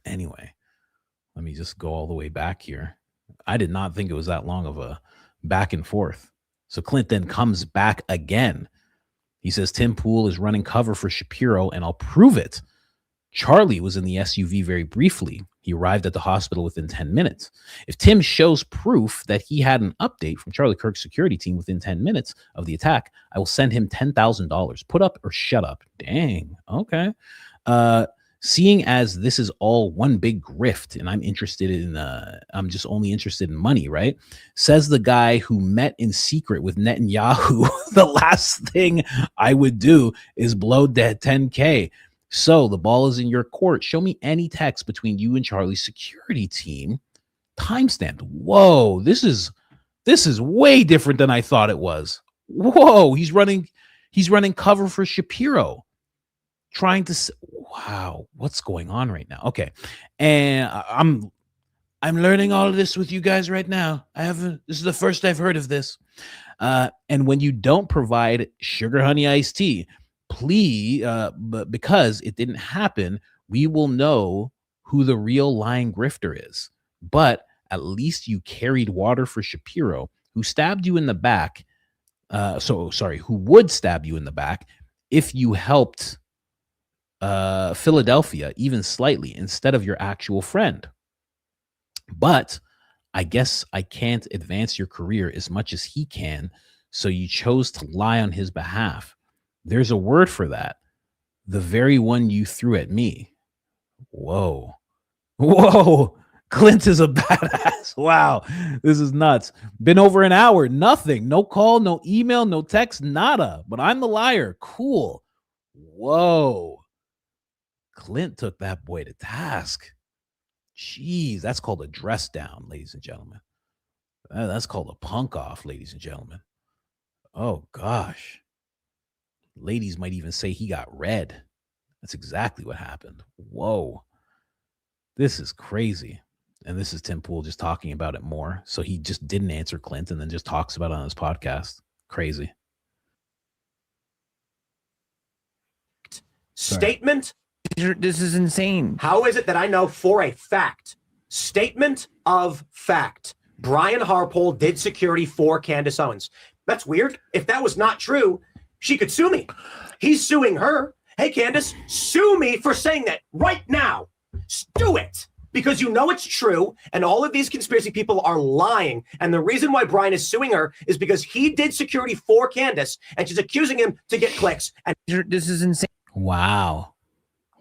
Anyway, let me just go all the way back here. I did not think it was that long of a back and forth. So Clint then comes back again. He says, Tim Pool is running cover for Shapiro, and I'll prove it. Charlie was in the SUV very briefly. He arrived at the hospital within 10 minutes. If Tim shows proof that he had an update from Charlie Kirk's security team within 10 minutes of the attack, I will send him $10,000. Put up or shut up. Dang. Okay. Seeing as this is all one big grift and I'm just only interested in money, right? Says the guy who met in secret with Netanyahu. The last thing I would do is blow that 10K. So the ball is in your court. Show me any text between you and Charlie's security team. Timestamped. Whoa, this is way different than I thought it was. Whoa, he's running cover for Shapiro. Trying to wow, what's going on right now? Okay. And I'm learning all of this with you guys right now. This is the first I've heard of this. And when you don't provide sugar honey iced tea, please, but because it didn't happen, we will know who the real lying grifter is. But at least you carried water for Shapiro, who stabbed you in the back. Who would stab you in the back if you helped Philadelphia even slightly instead of your actual friend. But I guess I can't advance your career as much as he can, so you chose to lie on his behalf. There's a word for that. The very one you threw at me. Whoa. Clint is a badass. Wow. This is nuts. Been over an hour. Nothing. No call, no email, no text, nada. But I'm the liar. Cool. Whoa. Clint took that boy to task. Jeez, that's called a dress down, ladies and gentlemen. That's called a punk off, ladies and gentlemen. Oh, gosh. Ladies might even say he got red. That's exactly what happened. Whoa. This is crazy. And this is Tim Pool just talking about it more. So he just didn't answer Clint and then just talks about it on his podcast. Crazy. Statement. This is insane. How is it that I know for a fact? Statement of fact. Brian Harpole did security for Candace Owens. That's weird. If that was not true, she could sue me. He's suing her. Hey, Candace, sue me for saying that right now. Do it. because you know it's true, and all of these conspiracy people are lying. And the reason why Brian is suing her is because he did security for Candace, and she's accusing him to get clicks. And This is insane. Wow.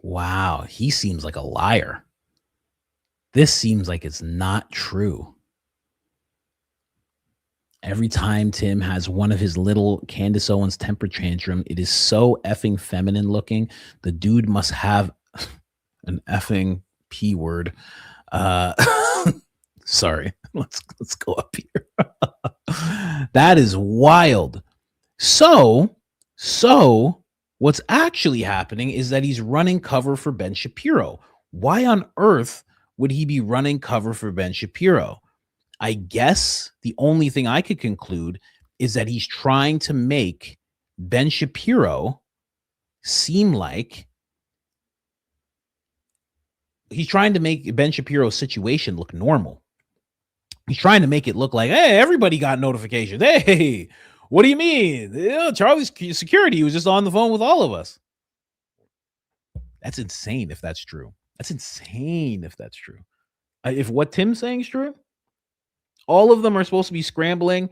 Wow. He seems like a liar. This seems like it's not true. Every time Tim has one of his little Candace Owens temper tantrum, it is so effing feminine looking. The dude must have an effing P word. Sorry. Let's go up here. That is wild. So what's actually happening is that he's running cover for Ben Shapiro. Why on earth would he be running cover for Ben Shapiro? I guess the only thing I could conclude is that he's trying to make Ben Shapiro seem like he's trying to make Ben Shapiro's situation look normal. He's trying to make it look like, hey, everybody got notifications. Hey, what do you mean? Charlie's security was just on the phone with all of us. That's insane if that's true. That's insane if that's true. If what Tim's saying is true, all of them are supposed to be scrambling,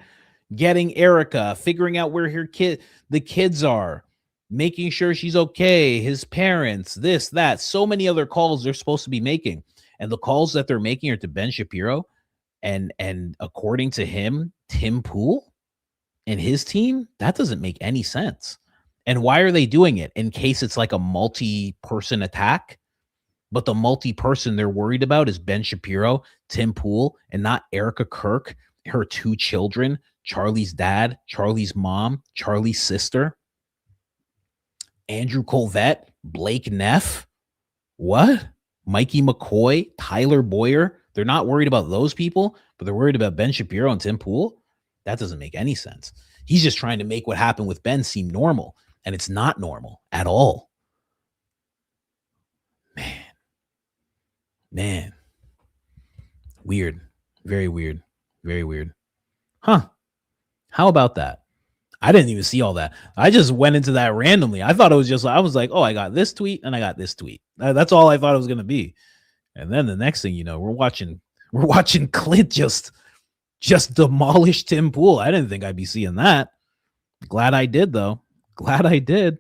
getting Erica, figuring out where the kids are, making sure she's okay, his parents, this, that, so many other calls they're supposed to be making. And the calls that they're making are to Ben Shapiro and according to him, Tim Pool and his team. That doesn't make any sense. And why are they doing it? In case it's like a multi-person attack? But the multi-person they're worried about is Ben Shapiro, Tim Pool, and not Erica Kirk, her two children, Charlie's dad, Charlie's mom, Charlie's sister, Andrew Kolvet, Blake Neff. What? Mikey McCoy, Tyler Boyer. They're not worried about those people, but they're worried about Ben Shapiro and Tim Pool. That doesn't make any sense. He's just trying to make what happened with Ben seem normal, and it's not normal at all. Man. Weird. Very weird. Very weird. Huh. How about that? I didn't even see all that. I just went into that randomly. I thought it was just, I was like, oh, I got this tweet and I got this tweet. That's all I thought it was going to be. And then the next thing you know, we're watching Clint just demolish Tim Pool. I didn't think I'd be seeing that. Glad I did, though. Glad I did.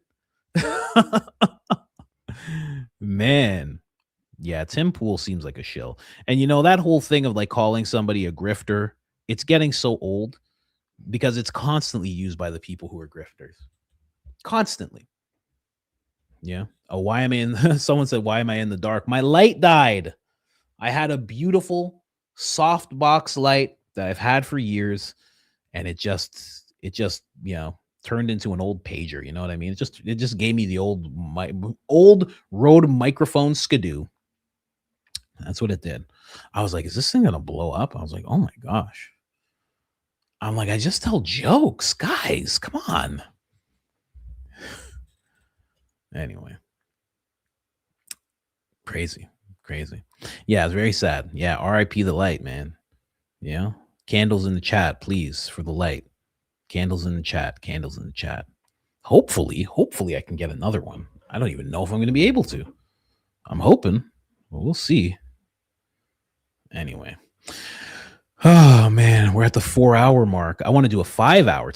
Man. Yeah, Tim Pool seems like a shill. And you know, that whole thing of like calling somebody a grifter, it's getting so old because it's constantly used by the people who are grifters. Constantly. Yeah. Oh, why am I in? Someone said, why am I in the dark? My light died. I had a beautiful soft box light that I've had for years, and it just, you know, turned into an old pager. You know what I mean? It just gave me the old Rode microphone skidoo. That's what it did. I was like, is this thing going to blow up? I was like, oh my gosh. I'm like, I just tell jokes. Guys, come on. Anyway. Crazy. Yeah, it's very sad. Yeah, RIP the light, man. Yeah. Candles in the chat, please, for the light. Candles in the chat. Hopefully I can get another one. I don't even know if I'm going to be able to. I'm hoping. Well, we'll see. Anyway. Oh man, we're at the 4-hour mark. I want to do a 5-hour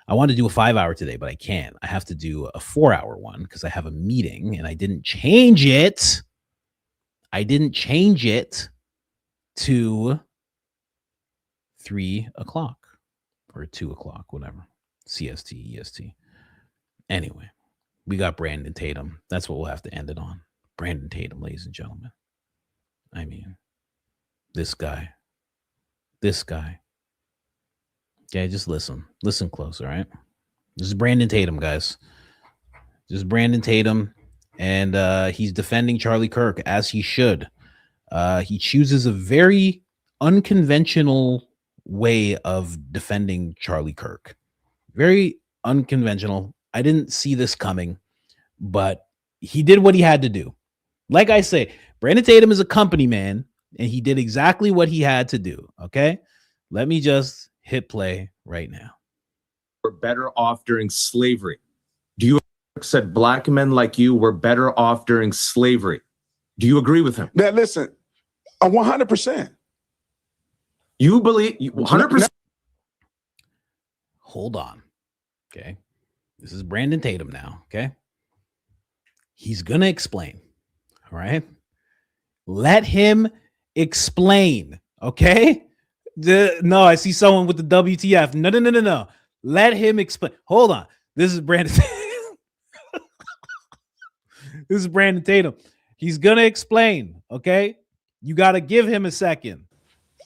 I want to do a 5-hour today, but I can't. I have to do a 4-hour one because I have a meeting and I didn't change it. To 3 o'clock or 2 o'clock, whatever. CST, EST. Anyway, we got Brandon Tatum. That's what we'll have to end it on. Brandon Tatum, ladies and gentlemen. I mean, this guy. Okay, just listen close, all right? This is Brandon Tatum, guys. This is Brandon Tatum, and he's defending Charlie Kirk as he should. He chooses a very unconventional way of defending Charlie Kirk. Very unconventional. I didn't see this coming, but he did what he had to do. Like I say, Brandon Tatum is a company man, and he did exactly what he had to do, okay? Let me just hit play right now. We're better off during slavery. Do you said black men like you were better off during slavery? Do you agree with him? Now, listen, 100%. You believe 100%. Hold on. Okay. This is Brandon Tatum now. Okay. He's going to explain. All right. Let him explain. Okay. No, I see someone with the WTF. No. Let him explain. Hold on. This is Brandon. This is Brandon Tatum. He's going to explain. Okay. You got to give him a second.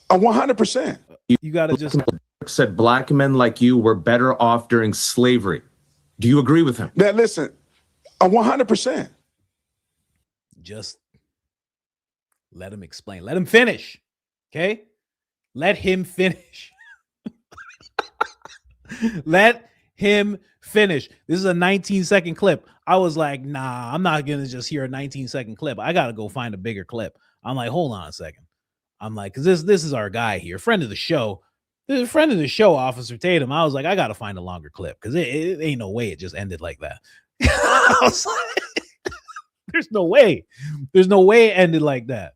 100%. You got to just said black men like you were better off during slavery. Do you agree with him? Now, listen, 100%. Just let him explain. Let him finish. Okay. Let him finish. Let him finish. This is a 19-second clip. I was like, nah, I'm not going to just hear a 19-second clip. I got to go find a bigger clip. I'm like, hold on a second. I'm like, because this is our guy here, friend of the show. This is a friend of the show, Officer Tatum. I was like, I got to find a longer clip because it ain't no way it just ended like that. I was like, there's no way. There's no way it ended like that.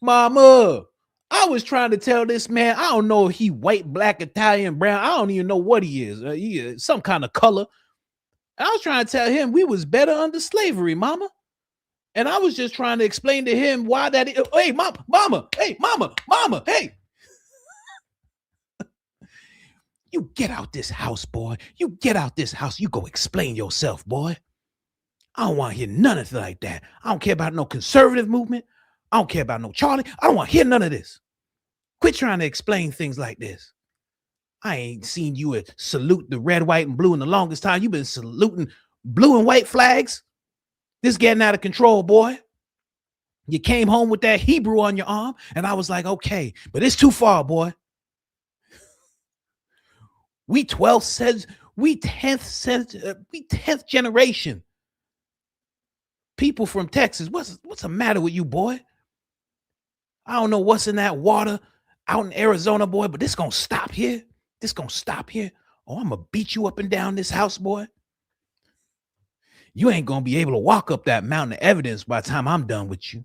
Mama, I was trying to tell this man, I don't know if he white, black, Italian, brown. I don't even know what he is. He is some kind of color. I was trying to tell him we was better under slavery, mama. And I was just trying to explain to him why that is. Hey, mama, hey. You get out this house, boy. You get out this house. You go explain yourself, boy. I don't want to hear none of it like that. I don't care about no conservative movement. I don't care about no Charlie. I don't want to hear none of this. Quit trying to explain things like this. I ain't seen you salute the red, white, and blue in the longest time. You've been saluting blue and white flags. This getting out of control, boy. You came home with that Hebrew on your arm, and I was like, okay, but it's too far, boy. We 12th says we 10th generation people from Texas. What's the matter with you, boy? I don't know what's in that water out in Arizona, boy, but this gonna stop here. This gonna stop here. Oh, I'm gonna beat you up and down this house, boy. You ain't gonna be able to walk up that mountain of evidence by the time I'm done with you.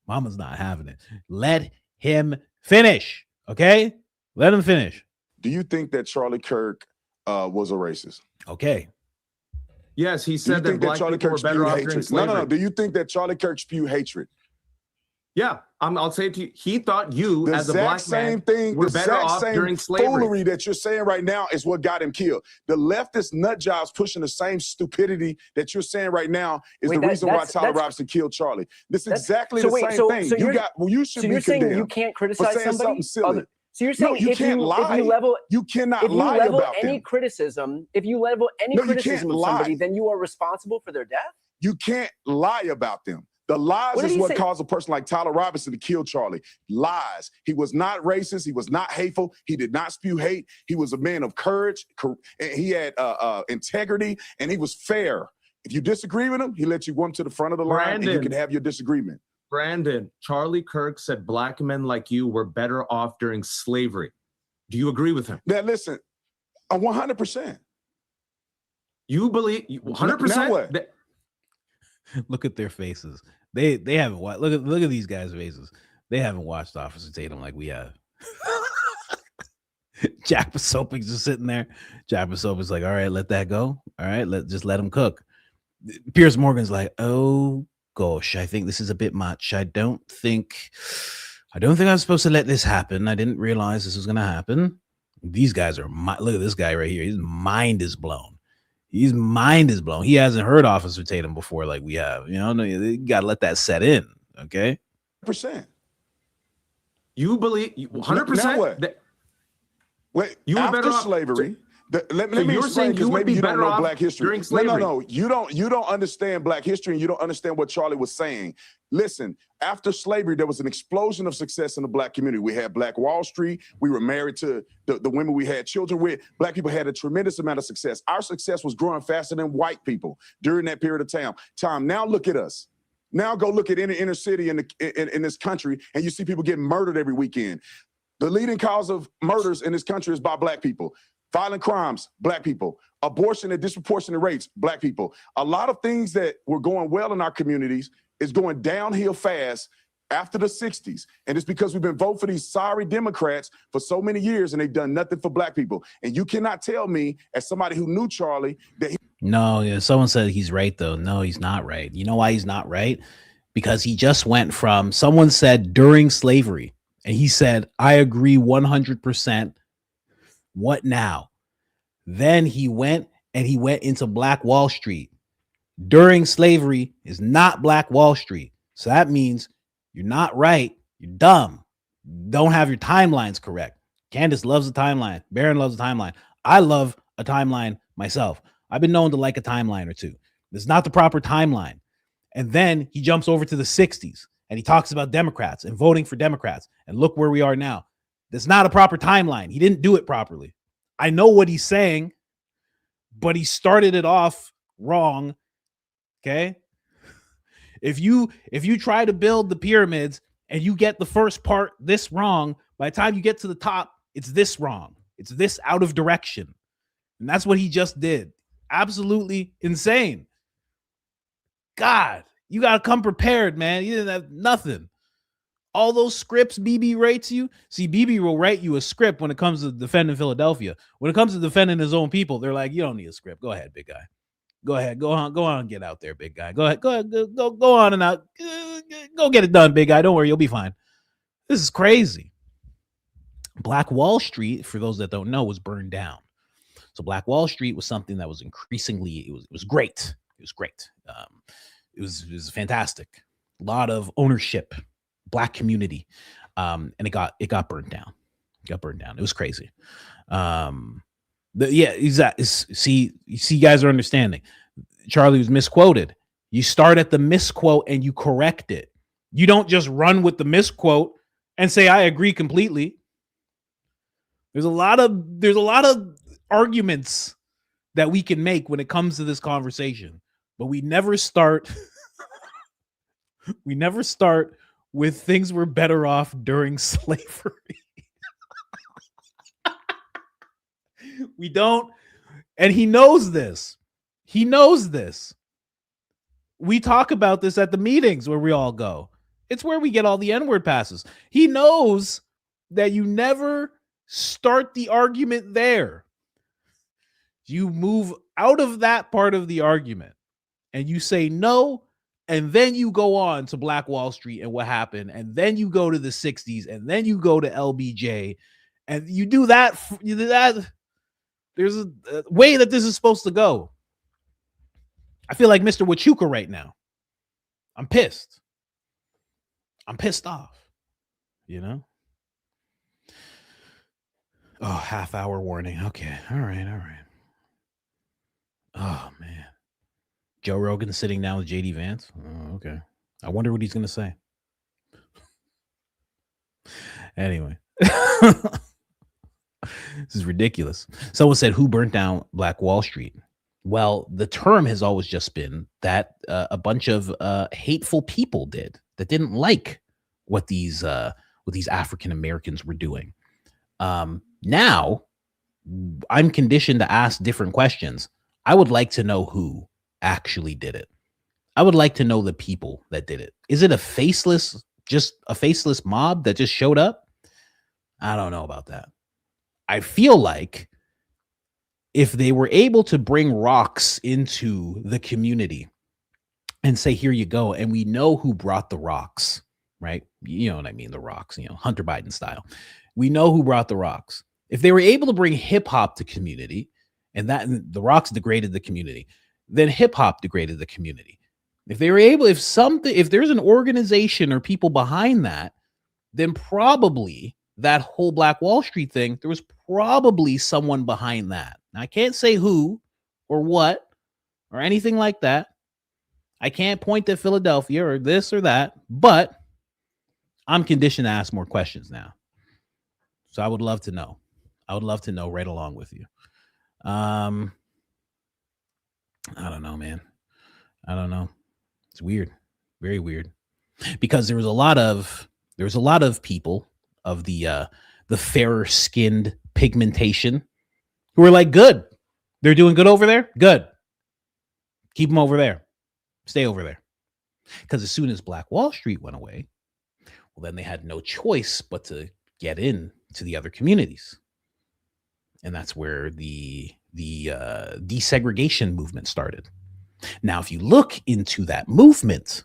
Mama's not having it. Let him finish, okay? Let him finish. Do you think that Charlie Kirk was a racist? Okay. Yes, he said that black people were better off during slavery. No. Do you think that Charlie Kirk spewed hatred? Yeah, I'll say it to you. He thought you, as a black man, were the better off during slavery. Foolery that you're saying right now is what got him killed. The leftist nut jobs pushing the same stupidity that you're saying right now is the reason why Tyler Robinson killed Charlie. This is exactly the same thing. So you should be you're saying condemned you can't criticize for saying somebody? something silly. So you're saying you can't lie. You cannot lie about any them. criticism, if you level any criticism of somebody, then you are responsible for their death? You can't lie about them. The lies is what caused a person like Tyler Robinson to kill Charlie. Lies. He was not racist. He was not hateful. He did not spew hate. He was a man of courage. He had integrity, and he was fair. If you disagree with him, he let you go to the front of the line, and you can have your disagreement. Brandon, Charlie Kirk said black men like you were better off during slavery. Do you agree with him? Now, listen, 100%. You believe 100%? Now what? Look at their faces. They haven't watched. Look at these guys' faces. They haven't watched Officer Tatum like we have. Jack Pasopic's just sitting there. Jack Pasopic's like, all right, let that go. All right, just let him cook. Piers Morgan's like, oh gosh, I think this is a bit much. I don't think I'm supposed to let this happen. I didn't realize this was gonna happen. These guys are look at this guy right here. His mind is blown. His mind is blown. He hasn't heard Officer Tatum before like we have. You know, you gotta let that set in. Okay. 100%. You believe 100%? Wait, you were after better off slavery. Let me explain, because maybe you don't know Black history. No. You don't understand Black history, and you don't understand what Charlie was saying. Listen, after slavery, there was an explosion of success in the Black community. We had Black Wall Street. We were married to the women we had children with. Black people had a tremendous amount of success. Our success was growing faster than white people during that period of time. Now look at us. Now go look at any inner city in this country, and you see people getting murdered every weekend. The leading cause of murders in this country is by Black people. Violent crimes, Black people. Abortion at disproportionate rates, Black people. A lot of things that were going well in our communities is going downhill fast after the 60s. And it's because we've been voting for these sorry Democrats for so many years and they've done nothing for Black people. And you cannot tell me, as somebody who knew Charlie, that he— No, yeah, someone said he's right, though. No, he's not right. You know why he's not right? Because he just went from, someone said during slavery, and he said, I agree 100%. What now? Then he went into Black Wall Street. During slavery is not Black Wall Street. So that means you're not right. You're dumb. Don't have your timelines correct. Candace loves the timeline. Baron loves the timeline. I love a timeline myself. I've been known to like a timeline or two. It's not the proper timeline. And then he jumps over to the 60s and he talks about Democrats and voting for Democrats. And look where we are now. That's not a proper timeline. He didn't do it properly. I know what he's saying, but he started it off wrong. Okay. If you try to build the pyramids and you get the first part this wrong, by the time you get to the top, it's this wrong. It's this out of direction. And that's what he just did. Absolutely insane. God, you got to come prepared, man. You didn't have nothing. All those scripts BB writes you. See, BB will write you a script when it comes to defending Philadelphia. When it comes to defending his own people, they're like, you don't need a script. Go ahead, big guy. Go ahead. Go on. Get out there, big guy. Go ahead. Go on and out. Go get it done, big guy. Don't worry. You'll be fine. This is crazy. Black Wall Street, for those that don't know, was burned down. So Black Wall Street was something that was increasingly, it was great. It was great. It was fantastic. A lot of ownership, Black community. And it got burned down. It was crazy. Exactly. See, you guys are understanding. Charlie was misquoted. You start at the misquote and you correct it. You don't just run with the misquote and say, I agree completely. There's a lot of arguments that we can make when it comes to this conversation, but we never start with things were better off during slavery. We don't, and he knows this. We talk about this at the meetings where we all go. It's where we get all the N-word passes. He knows that you never start the argument there. You move out of that part of the argument and you say no, and then you go on to Black Wall Street and what happened, and then you go to the 60s, and then you go to LBJ, and you do that. There's a way that this is supposed to go. I feel like Mr. Wachuka right now. I'm pissed. I'm pissed off, you know? Oh, half-hour warning. Okay. All right. Oh, man. Joe Rogan sitting down with JD Vance. Oh, okay. I wonder what he's going to say. Anyway. This is ridiculous. Someone said, who burnt down Black Wall Street? Well, the term has always just been that a bunch of hateful people that didn't like what these African Americans were doing. Now, I'm conditioned to ask different questions. I would like to know who actually did it. I would like to know the people that did it. Is it just a faceless mob that just showed up? I don't know about that. I feel like if they were able to bring rocks into the community and say, here you go, and we know who brought the rocks, right? You know what I mean? The rocks, Hunter Biden style. We know who brought the rocks. If they were able to bring hip hop to community, and the rocks degraded the community, then hip hop degraded the community. If they were able, if there's an organization or people behind that, then probably that whole Black Wall Street thing, there was probably someone behind that. Now, I can't say who or what or anything like that. I can't point to Philadelphia or this or that, but I'm conditioned to ask more questions now. So I would love to know. I would love to know right along with you. I don't know, man. I don't know. It's weird. Very weird. Because there was a lot of people of the fairer skinned pigmentation who are like, good. They're doing good over there. Good. Keep them over there. Stay over there. Because as soon as Black Wall Street went away, well, then they had no choice but to get in to the other communities. And that's where the desegregation movement started. Now, if you look into that movement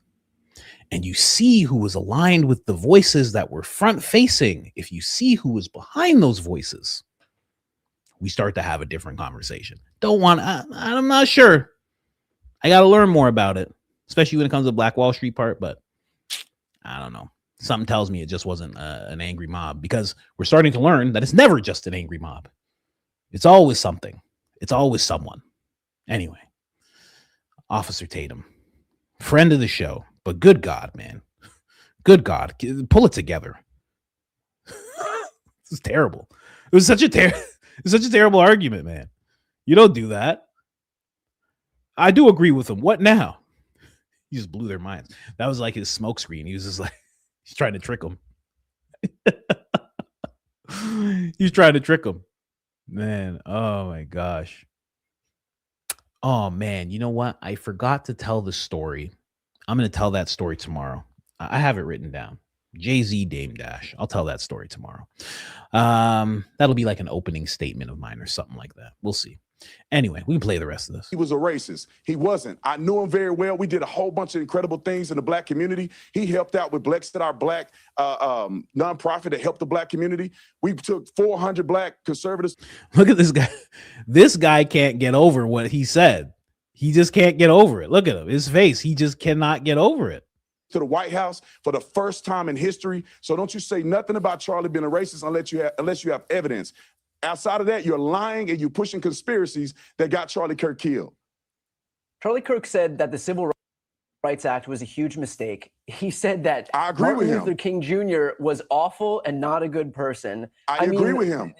and you see who was aligned with the voices that were front facing, if you see who was behind those voices, we start to have a different conversation. I'm not sure. I got to learn more about it, especially when it comes to the Black Wall Street part, but I don't know. Something tells me it just wasn't an angry mob, because we're starting to learn that it's never just an angry mob. It's always something. It's always someone. Anyway, Officer Tatum, friend of the show, but good God, man. Good God. Pull it together. This is terrible. It was such a terrible argument, man. You don't do that. I do agree with him. What now? He just blew their minds. That was like his smoke screen. He was just like, he's trying to trick them. He's trying to trick them. Man, oh my gosh. Oh man, you know what? I forgot to tell the story. I'm going to tell that story tomorrow. I have it written down. Jay-Z Dame Dash. I'll tell that story tomorrow. That'll be like an opening statement of mine or something like that. We'll see. Anyway, we can play the rest of this. He was a racist. He wasn't. I knew him very well. We did a whole bunch of incredible things in the black community. He helped out with Blexit, our black nonprofit that helped the black community. We took 400 black conservatives. Look at this guy. This guy can't get over what he said. He just can't get over it. Look at him. His face. He just cannot get over it. To the White House for the first time in history. So don't you say nothing about Charlie being a racist unless you have evidence. Outside of that, you're lying and you're pushing conspiracies that got Charlie Kirk killed. Charlie Kirk said that the Civil Rights Act was a huge mistake. He said that I agree with Martin him. Luther King Jr. was awful and not a good person. I agree with him.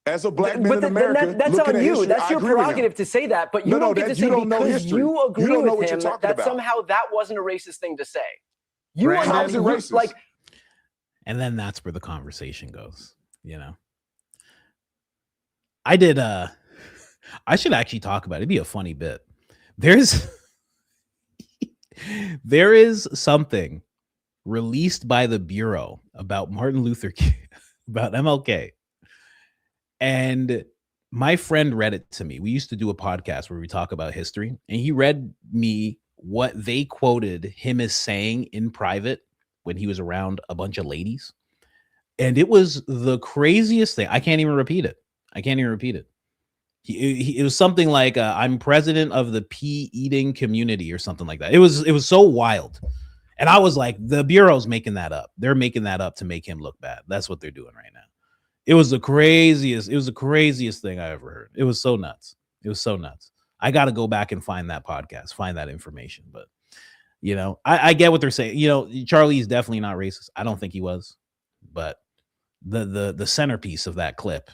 As a black man in But America, that's looking on at you. history, That's I your agree with him. prerogative to say that. But you No, don't get that- to say you don't know because history. you agree You don't know with what you're him talking that about. somehow that wasn't a racist thing to say. You Brandon, are how's it racist? like, and then that's where the conversation goes, you know. I should actually talk about it. It'd be a funny bit. There is something released by the Bureau about Martin Luther King, about MLK. And my friend read it to me. We used to do a podcast where we talk about history, and he read me what they quoted him as saying in private when he was around a bunch of ladies. And it was the craziest thing. I can't even repeat it. It was something like, I'm president of the pea eating community or something like that. It was so wild. And I was like, the Bureau's making that up. They're making that up to make him look bad. That's what they're doing right now. It was the craziest thing I ever heard. It was so nuts. I got to go back and find that podcast, find that information. But, you know, I get what they're saying. You know, Charlie is definitely not racist. I don't think he was. But the centerpiece of that clip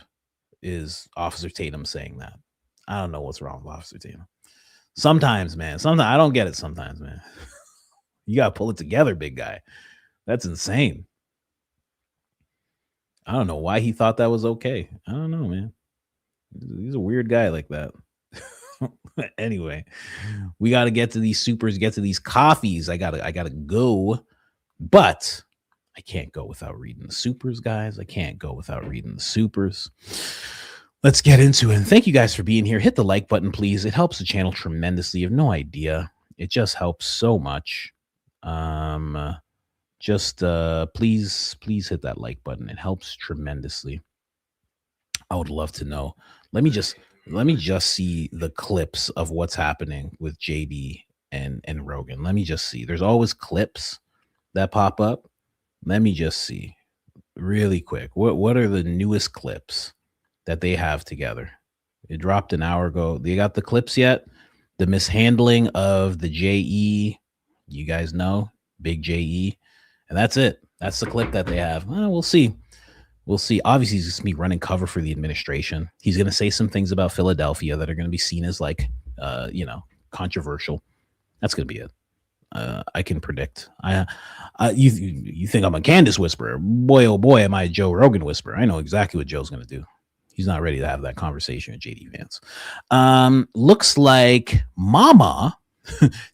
is Officer Tatum saying that. I don't know what's wrong with Officer Tatum. Sometimes, man. I don't get it sometimes, man. You got to pull it together, big guy. That's insane. I don't know why he thought that was okay. I don't know, man. He's a weird guy like that. Anyway, we got to get to these supers, get to these coffees. I gotta go, but I can't go without reading the supers, guys. I can't go without reading the supers. Let's get into it. And thank you guys for being here. Hit the like button, please. It helps the channel tremendously. You have no idea. It just helps so much. Please hit that like button. It helps tremendously. I would love to know. Let me just see the clips of what's happening with JD and Rogan. Let me just see. There's always clips that pop up. Let me just see really quick. What are the newest clips that they have together? It dropped an hour ago. They got the clips yet? The mishandling of the JE. You guys know, big JE. And that's it. That's the clip that they have. We'll see. Obviously, he's going to be running cover for the administration. He's going to say some things about Philadelphia that are going to be seen as like, controversial. That's going to be it. I can predict. You think I'm a Candace whisperer? Boy, oh boy, am I a Joe Rogan whisperer. I know exactly what Joe's going to do. He's not ready to have that conversation with JD Vance. Looks like Mama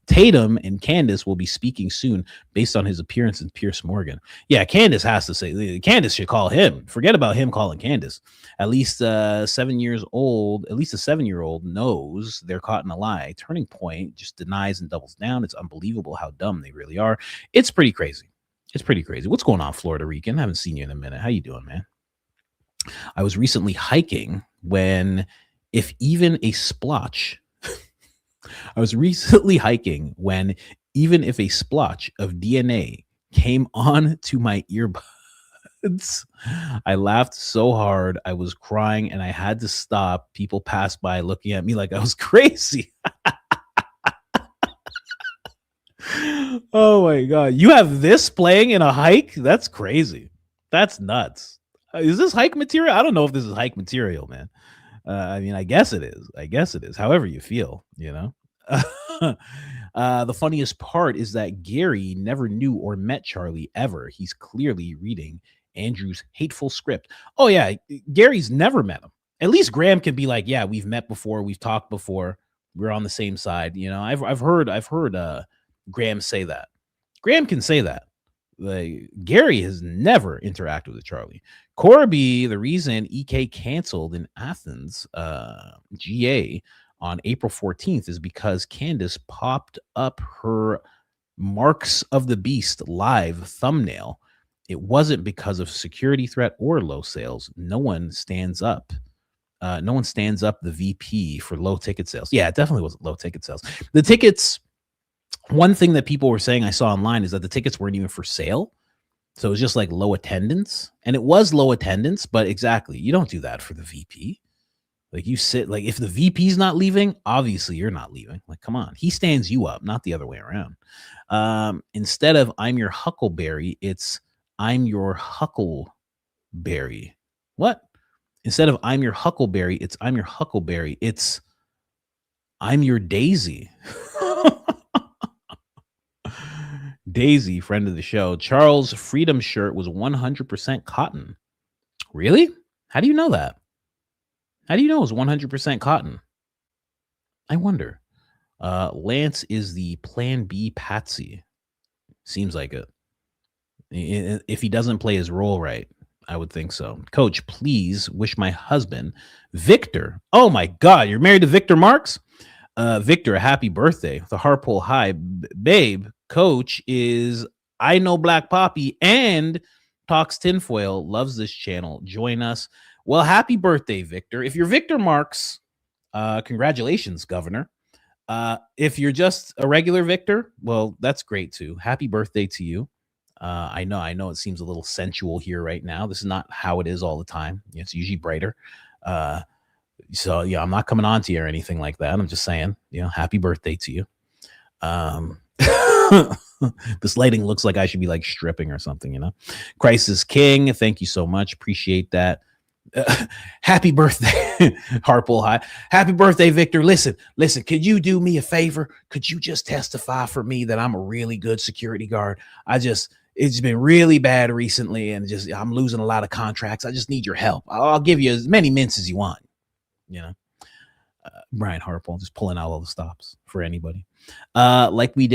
Tatum and Candace will be speaking soon based on his appearance in Pierce Morgan. Yeah, Candace has to say. Candace should call him. Forget about him calling Candace. At least 7 years old. At least a 7-year-old knows they're caught in a lie. Turning Point just denies and doubles down. It's unbelievable how dumb they really are. It's pretty crazy. It's pretty crazy. What's going on, Florida Rican? I haven't seen you in a minute. How you doing, man? I was recently hiking when, if even a splotch, I was recently hiking when, even if a splotch of DNA came on to my earbuds, I laughed so hard I was crying and I had to stop. People passed by looking at me like I was crazy. Oh my God. You have this playing in a hike? That's crazy. That's nuts. Is this hike material? I don't know if this is hike material, man. I mean, I guess it is. I guess it is. However you feel, you know. The funniest part is that Gary never knew or met Charlie ever. He's clearly reading Andrew's hateful script. Oh yeah, Gary's never met him. At least Graham can be like, yeah, we've met before, we've talked before, we're on the same side. You know, I've heard Graham say that. Graham can say that. Like, Gary has never interacted with Charlie. Corby, the reason EK canceled in Athens, GA, on April 14th is because Candace popped up her Marks of the Beast live thumbnail. It wasn't because of security threat or low sales. No one stands up. No one stands up the VP for low ticket sales. Yeah, it definitely wasn't low ticket sales. The tickets, one thing that people were saying I saw online is that the tickets weren't even for sale. So it was just like low attendance. And it was low attendance, but exactly, you don't do that for the VP. Like, you sit, like, if the VP's not leaving, obviously you're not leaving. Like, come on. He stands you up, not the other way around. Instead of I'm your Huckleberry, it's I'm your Huckleberry. What? Instead of I'm your Huckleberry, it's I'm your Huckleberry. It's I'm your Daisy. Daisy, friend of the show. Charles' Freedom shirt was 100% cotton. Really? How do you know that? How do you know it was 100% cotton? I wonder. Lance is the Plan B patsy. Seems like it. If he doesn't play his role right, I would think so. Coach, please wish my husband, Victor. Oh my God, you're married to Victor Marks? Victor, a happy birthday. The Harpole High. Babe, Coach is I Know Black Poppy and talks tinfoil, loves this channel. Join us. Well, happy birthday, Victor. If you're Victor Marks, congratulations, Governor. If you're just a regular Victor, well, that's great too. Happy birthday to you. I know it seems a little sensual here right now. This is not how it is all the time. It's usually brighter. So yeah, I'm not coming on to you or anything like that. I'm just saying, happy birthday to you. This lighting looks like I should be like stripping or something, Crisis King, thank you so much. Appreciate that. Happy birthday, Harpole High. Happy birthday, Victor. Listen, could you do me a favor? Could you just testify for me that I'm a really good security guard? It's been really bad recently and I'm losing a lot of contracts. I just need your help. I'll give you as many mints as you want. Brian Harpole just pulling out all the stops for anybody. Like we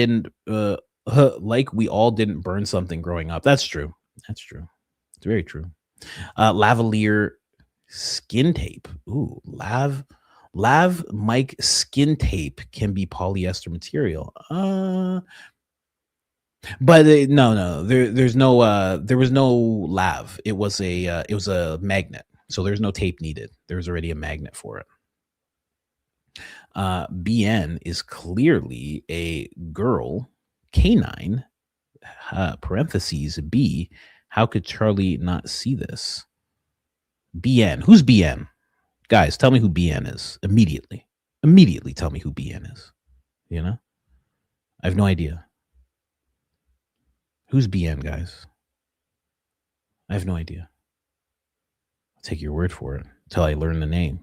all didn't burn something growing up. That's true. It's very true. Lavalier skin tape. Ooh, lav mic skin tape can be polyester material. But no, there was no lav. It was a magnet. So there's no tape needed. There's already a magnet for it. BN is clearly a girl, canine, parentheses B. How could Charlie not see this? BN. Who's BN? Guys, tell me who BN is immediately. Immediately tell me who BN is. I have no idea. Who's BN, guys? I have no idea. I'll take your word for it until I learn the name.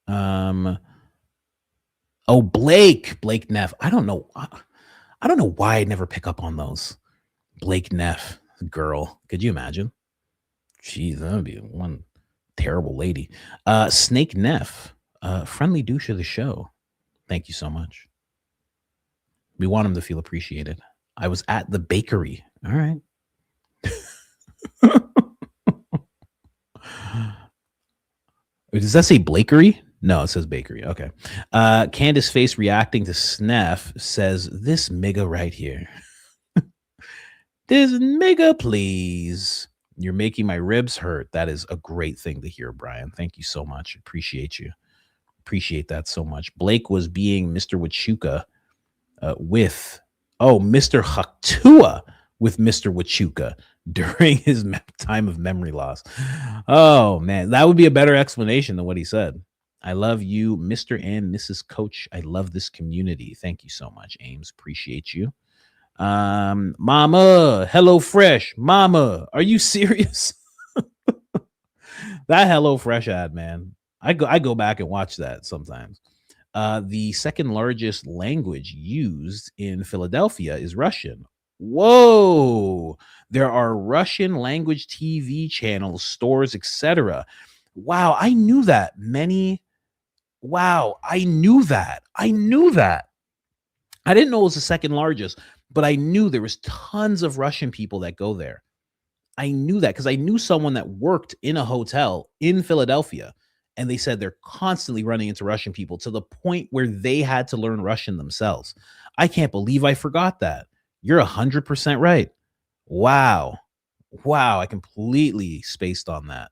Oh, Blake Neff. I don't know why I never pick up on those. Blake Neff, girl. Could you imagine? Jeez, that would be one Terrible lady. Snake Neff, friendly douche of the show. Thank you so much. We want him to feel appreciated. I was at the bakery. All right. Does that say Blakery? No, it says bakery. Okay. Candace Face reacting to Sneff says, this nigga right here. This nigga, please. You're making my ribs hurt. That is a great thing to hear, Brian. Thank you so much. Appreciate you. Appreciate that so much. Blake was being Mr. Wachuka with Mr. Haktua with Mr. Wachuka during his time of memory loss. Oh, man. That would be a better explanation than what he said. I love you, Mr. and Mrs. Coach. I love this community. Thank you so much, Ames. Appreciate you. Mama, Hello Fresh. Mama, are you serious? That Hello Fresh ad, man. I go back and watch that sometimes. The second largest language used in Philadelphia is Russian. Whoa, there are Russian language TV channels, stores, etc. Wow, I knew that. I knew that. I didn't know it was the second largest, but I knew there was tons of Russian people that go there. I knew that because I knew someone that worked in a hotel in Philadelphia, and they said they're constantly running into Russian people to the point where they had to learn Russian themselves. I can't believe I forgot that. You're 100% right. Wow. I completely spaced on that.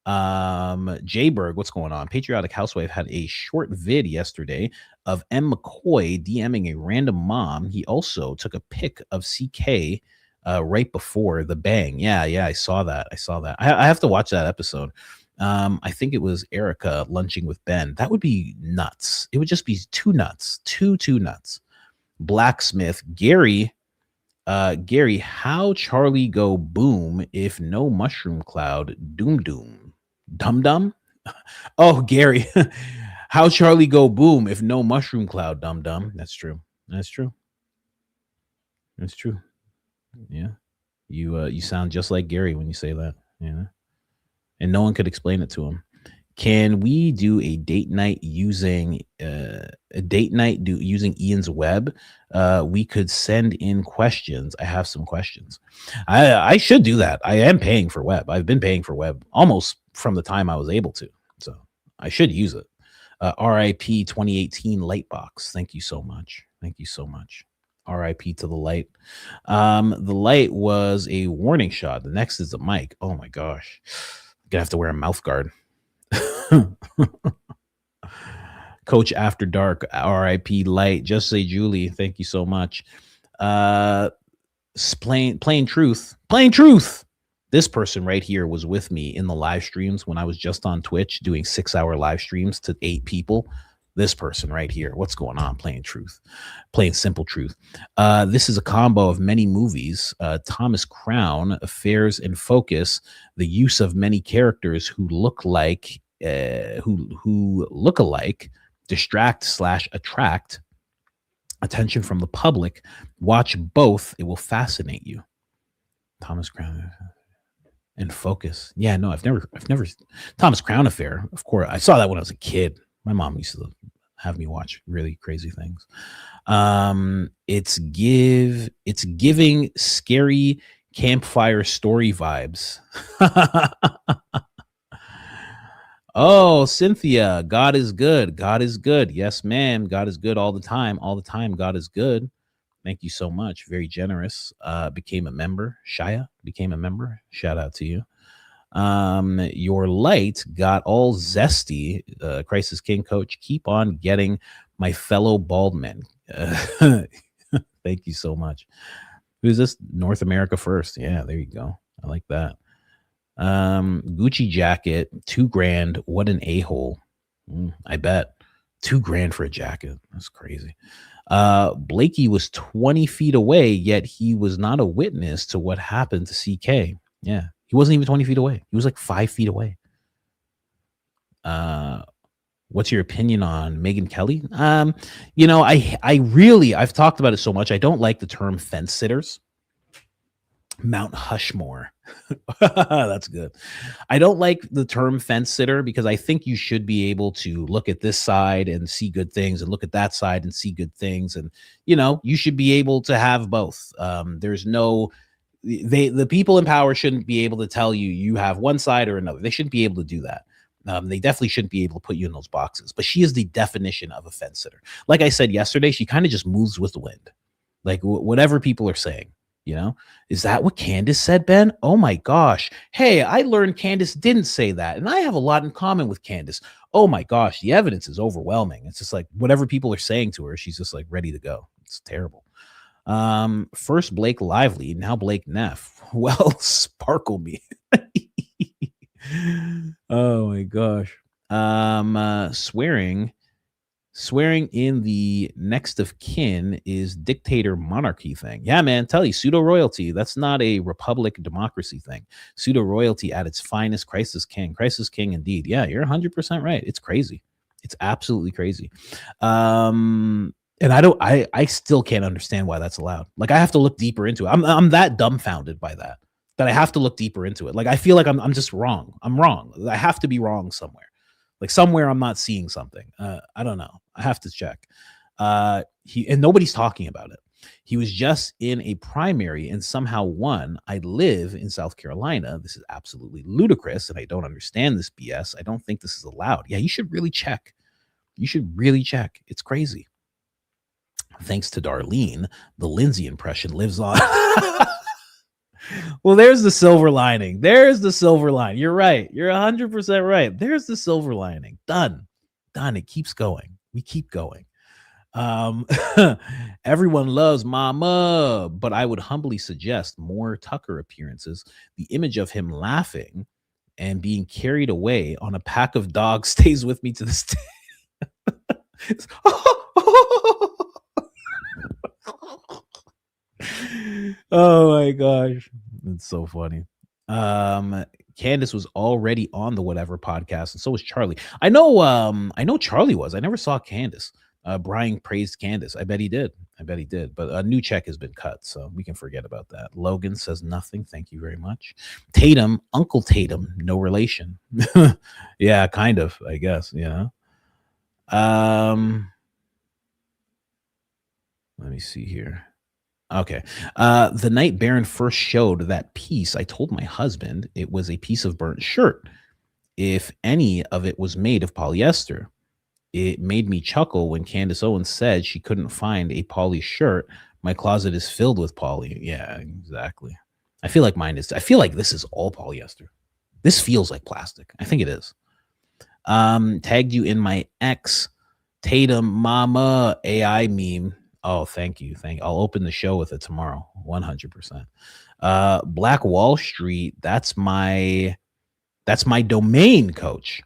Jayberg, what's going on? Patriotic Housewife had a short vid yesterday of M. McCoy DMing a random mom. He also took a pic of CK right before the bang. Yeah, I saw that. I have to watch that episode. I think it was Erica lunching with Ben. That would be nuts. It would just be too nuts. Too nuts. Blacksmith, Gary, how Charlie go boom if no mushroom cloud doom dum? Oh, Gary, how Charlie go boom if no mushroom cloud dum? That's true. Yeah. You sound just like Gary when you say that, and no one could explain it to him. Can we do a date night using Ian's web? We could send in questions. I have some questions. I should do that. I am paying for web. I've been paying for web almost from the time I was able to. So I should use it. RIP 2018 Lightbox. Thank you so much. RIP to the light. The light was a warning shot. The next is the mic. Oh my gosh. I'm gonna have to wear a mouth guard. Coach After Dark, RIP Light, Just Say Julie, thank you so much. Plain truth. This person right here was with me in the live streams when I was just on Twitch doing 6-hour live streams to 8 people. This person right here. What's going on? Plain simple truth. This is a combo of many movies. Thomas Crown, Affairs in Focus, the use of many characters who look alike, distract/attract attention from the public. Watch both. It will fascinate you. Thomas Crown and Focus. Yeah, no, I've never Thomas Crown Affair. Of course, I saw that when I was a kid. My mom used to have me watch really crazy things. It's giving scary campfire story vibes. Oh, Cynthia, God is good. Yes, ma'am. God is good all the time. God is good. Thank you so much. Very generous. Became a member. Shia became a member. Shout out to you. Your light got all zesty. Crisis King Coach, keep on getting my fellow bald men. Thank you so much. Who's this? North America First. Yeah, there you go. I like that. Gucci jacket, $2,000. What an a-hole. I bet. $2,000 for a jacket. That's crazy. Blakey was 20 feet away, yet he was not a witness to what happened to CK. Yeah. He wasn't even 20 feet away. He was like 5 feet away. What's your opinion on Megyn Kelly? I've talked about it so much. I don't like the term fence sitters. Mount Hushmore. That's good. I don't like the term fence sitter because I think you should be able to look at this side and see good things and look at that side and see good things. And, you should be able to have both. There's no, the people in power shouldn't be able to tell you have one side or another. They shouldn't be able to do that. They definitely shouldn't be able to put you in those boxes. But she is the definition of a fence sitter. Like I said yesterday, she kind of just moves with the wind. Like whatever people are saying. Is that what Candace said, Ben? Oh my gosh. Hey, I learned Candace didn't say that. And I have a lot in common with Candace. Oh my gosh. The evidence is overwhelming. It's just like whatever people are saying to her, she's just like ready to go. It's terrible. First Blake Lively, now Blake Neff. Well, sparkle me. Oh my gosh. Swearing in the next of kin is dictator monarchy thing. Yeah, man, tell you, pseudo royalty. That's not a republic democracy thing. Pseudo royalty at its finest. Christ is king. Christ is king indeed. Yeah, you're 100% right. It's crazy. It's absolutely crazy. And I still can't understand why that's allowed. Like I have to look deeper into it. I'm that dumbfounded by that I have to look deeper into it. Like I feel like I'm just wrong. I'm wrong. I have to be wrong somewhere. Like somewhere I'm not seeing something. I don't know. I have to check. And nobody's talking about it. He was just in a primary and somehow won. I live in South Carolina. This is absolutely ludicrous, and I don't understand this BS. I don't think this is allowed. Yeah, you should really check. It's crazy. Thanks to Darlene, the Lindsay impression lives on. Well, there's the silver lining. You're right. You're 100% right. There's the silver lining. Done. It keeps going. We keep going. Everyone loves Mama, but I would humbly suggest more Tucker appearances. The image of him laughing and being carried away on a pack of dogs stays with me to this day. Oh my gosh, it's so funny. Candace was already on the whatever podcast, and so was Charlie. I know Charlie was. I never saw Candace. Brian praised Candace. I bet he did. But a new check has been cut, so we can forget about that. Logan says nothing. Thank you very much. Tatum, Uncle Tatum, no relation. Yeah, kind of, I guess. Yeah. Let me see here. Okay. The night Baron first showed that piece, I told my husband it was a piece of burnt shirt. If any of it was made of polyester, it made me chuckle when Candace Owens said she couldn't find a poly shirt. My closet is filled with poly. Yeah, exactly. I feel like this is all polyester. This feels like plastic. I think it is. Tagged you in my ex Tatum Mama AI meme. Oh, thank you. I'll open the show with it tomorrow. 100%. Black Wall Street. That's my domain, coach.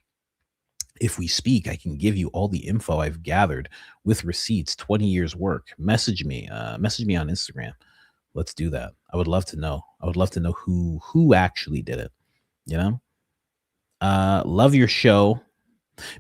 If we speak, I can give you all the info I've gathered with receipts, 20 years work. Message me on Instagram. Let's do that. I would love to know. Who actually did it. Love your show.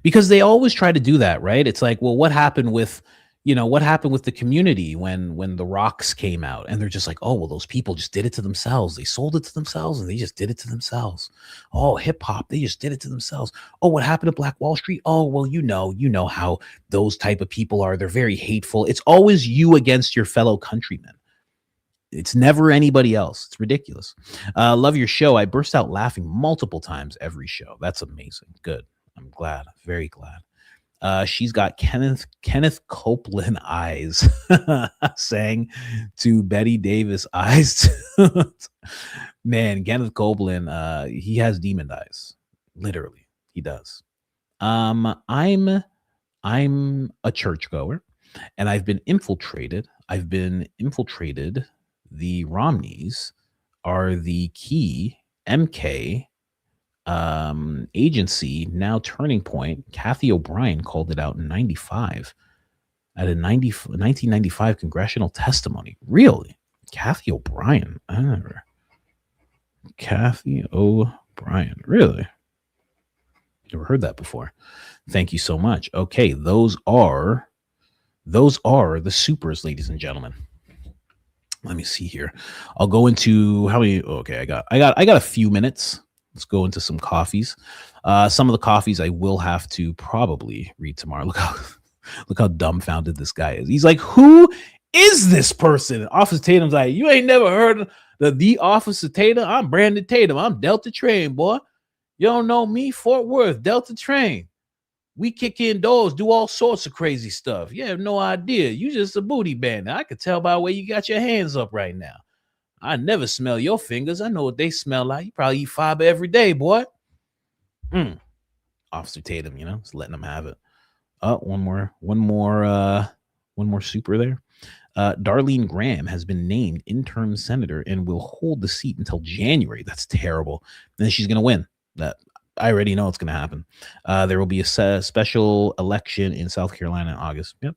Because they always try to do that, right? It's like, well, what happened with the community when the rocks came out? And they're just like, oh, well, those people just did it to themselves. They sold it to themselves and they just did it to themselves. Oh, hip hop, they just did it to themselves. Oh, what happened to Black Wall Street? Oh, well, you know how those type of people are. They're very hateful. It's always you against your fellow countrymen. It's never anybody else. It's ridiculous. Love your show. I burst out laughing multiple times every show. That's amazing. Good. I'm glad. Very glad. She's got Kenneth Copeland eyes, saying to Betty Davis eyes. Man, Kenneth Copeland, he has demon eyes. Literally, he does. I'm a churchgoer, and I've been infiltrated. The Romneys are the key MK agency, now Turning Point. Kathy O'Brien called it out in 95 at a 1995 congressional testimony. Really? Kathy O'Brien? I never. Kathy O'Brien. Really? Never heard that before. Thank you so much. Okay, those are the supers, ladies and gentlemen. Let me see here. I'll go into how many. Okay, I got a few minutes. Let's go into some coffees. Some of the coffees I will have to probably read tomorrow. Look how dumbfounded this guy is. He's like, who is this person? Officer Tatum's like, you ain't never heard of the Officer Tatum? I'm Brandon Tatum. I'm Delta Train, boy. You don't know me? Fort Worth, Delta Train. We kick in doors, do all sorts of crazy stuff. You have no idea. You just a booty bandit. I could tell by the way you got your hands up right now. I never smell your fingers. I know what they smell like. You probably eat fiber every day, boy. Officer Tatum, just letting them have it. One more super there. Darlene Graham has been named interim senator and will hold the seat until January. That's terrible. And then she's going to win. I already know it's going to happen. There will be a special election in South Carolina in August. Yep.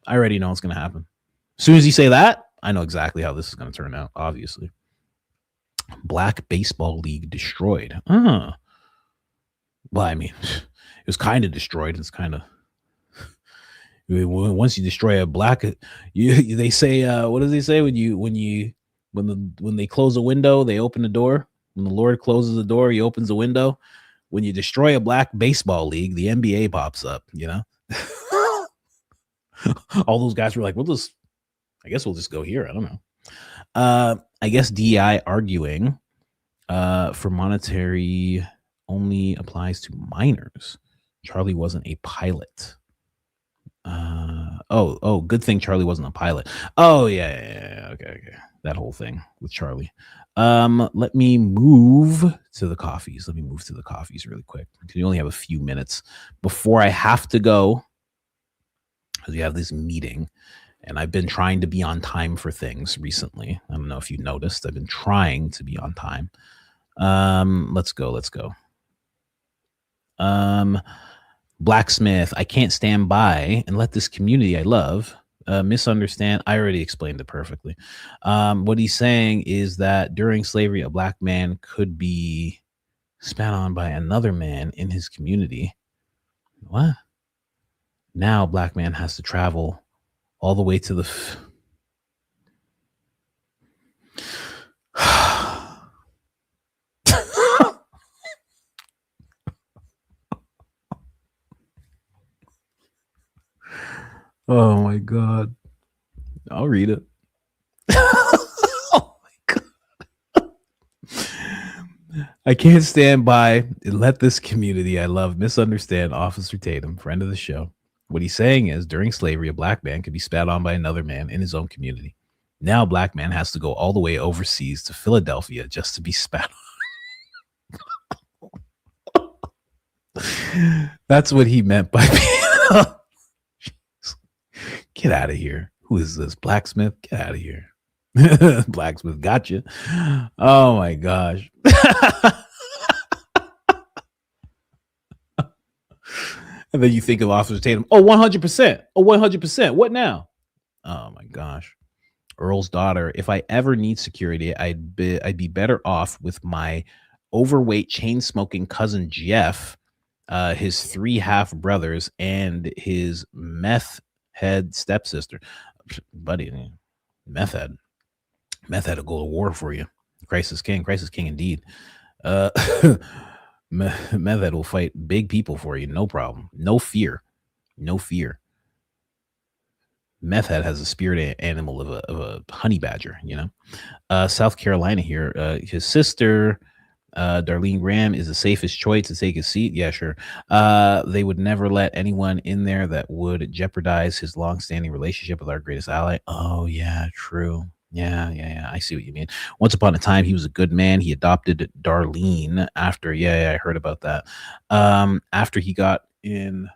I already know it's going to happen. As soon as you say that, I know exactly how this is going to turn out, obviously. Black Baseball League destroyed. Well, I mean, it was kind of destroyed. It's kind of... Once you destroy a black, they say, what does they say when they close a window, they open the door. When the Lord closes the door, he opens the window. When you destroy a black baseball league, the NBA pops up. All those guys were like, I guess we'll just go here. I don't know. I guess DEI arguing for monetary only applies to minors. Charlie wasn't a pilot. Good thing Charlie wasn't a pilot. Oh yeah. Okay. That whole thing with Charlie. Let me move to the coffees. Really quick because we only have a few minutes before I have to go because we have this meeting, and I've been trying to be on time for things recently. I don't know if you noticed. I've been trying to be on time. Let's go. Blacksmith, I can't stand by and let this community I love misunderstand. I already explained it perfectly. What he's saying is that during slavery, a black man could be spat on by another man in his community. What? Now, black man has to travel all the way to the... Oh my God. I'll read it. Oh my God. I can't stand by and let this community I love misunderstand Officer Tatum, friend of the show. What he's saying is during slavery, a black man could be spat on by another man in his own community. Now, a black man has to go all the way overseas to Philadelphia just to be spat on. That's what he meant by get out of here. Who is this? Blacksmith? Get out of here. Blacksmith, gotcha. Oh my gosh. And then you think of Officer Tatum. 100%. 100%. What now? Oh my gosh. Earl's daughter. If I ever need security, I'd be better off with my overweight chain smoking cousin Jeff, his 3 half brothers, and his meth head stepsister. Buddy, meth head will go to war for you. Crisis king indeed. Meth head will fight big people for you, no problem, no fear. Meth head has a spirit animal of a honey badger. South Carolina here. His sister Darlene Graham is the safest choice to take his seat. Yeah, sure. They would never let anyone in there that would jeopardize his long-standing relationship with our greatest ally. Oh, yeah, true. Yeah. I see what you mean. Once upon a time, he was a good man. He adopted Darlene after. Yeah, I heard about that. After he got in.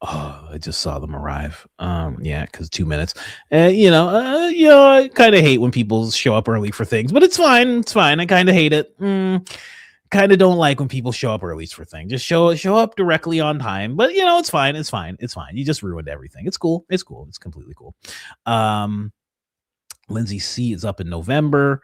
Oh, I just saw them arrive. Yeah, because 2 minutes. I kind of hate when people show up early for things, but it's fine. I kind of hate it. Kind of don't like when people show up early for things. Just show up directly on time. But it's fine. You just ruined everything. It's cool. It's completely cool. Lindsay C is up in November.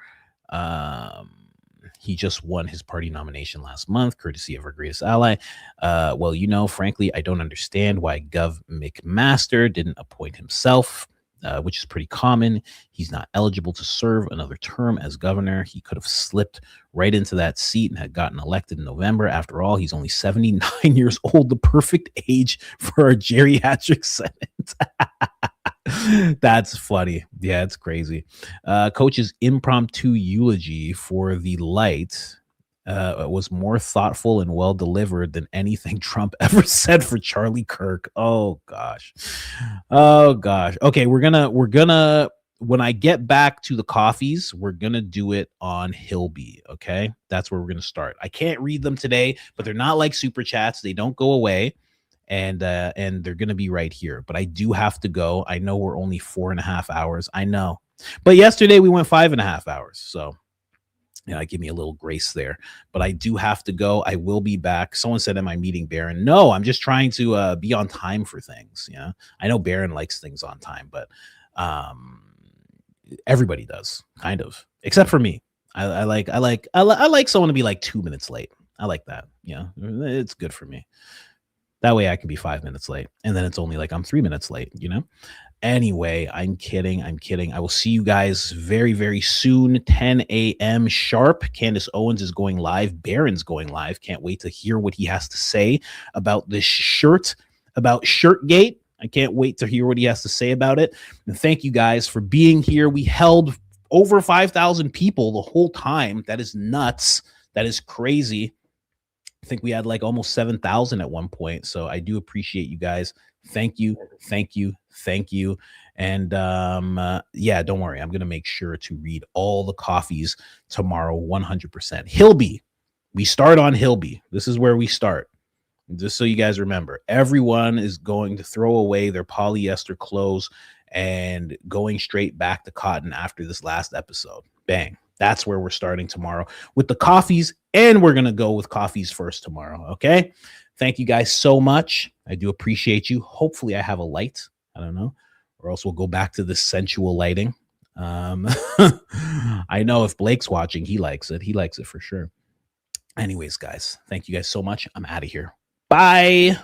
He just won his party nomination last month, courtesy of our greatest ally. Frankly, I don't understand why Gov McMaster didn't appoint himself. which is pretty common. He's not eligible to serve another term as governor. He could have slipped right into that seat and had gotten elected in November. After all, he's only 79 years old, the perfect age for a geriatric Senate. That's funny. Yeah, it's crazy. Coach's impromptu eulogy for the light was more thoughtful and well delivered than anything Trump ever said for Charlie Kirk. Oh gosh. Okay, we're gonna when I get back to the coffees, we're gonna do it on Hilby. Okay, that's where we're gonna start. I can't read them today, but they're not like super chats. They don't go away. And they're gonna be right here. But I do have to go. I know we're only 4.5 hours. I know. But yesterday we went 5.5 hours. So give me a little grace there. But I do have to go. I will be back. Someone said, am I meeting Barron? No, I'm just trying to be on time for things. Yeah. I know Barron likes things on time, but everybody does, kind of, except for me. I like someone to be like 2 minutes late. I like that. Yeah, it's good for me. That way I can be 5 minutes late. And then it's only like I'm 3 minutes late, Anyway, I'm kidding. I will see you guys very, very soon. 10 a.m. sharp. Candace Owens is going live. Barron's going live. Can't wait to hear what he has to say about this shirt, about Shirtgate. I can't wait to hear what he has to say about it. And thank you guys for being here. We held over 5,000 people the whole time. That is nuts. That is crazy. I think we had like almost 7,000 at one point. So I do appreciate you guys. Thank you. And yeah, don't worry. I'm going to make sure to read all the coffees tomorrow. 100%. Hilby. We start on Hilby. This is where we start. Just so you guys remember, everyone is going to throw away their polyester clothes and going straight back to cotton after this last episode. Bang. That's where we're starting tomorrow with the coffees, and we're going to go with coffees first tomorrow. Okay. Thank you guys so much. I do appreciate you. Hopefully I have a light. I don't know, or else we'll go back to the sensual lighting. I know if Blake's watching, he likes it. He likes it for sure. Anyways, guys, thank you guys so much. I'm out of here. Bye.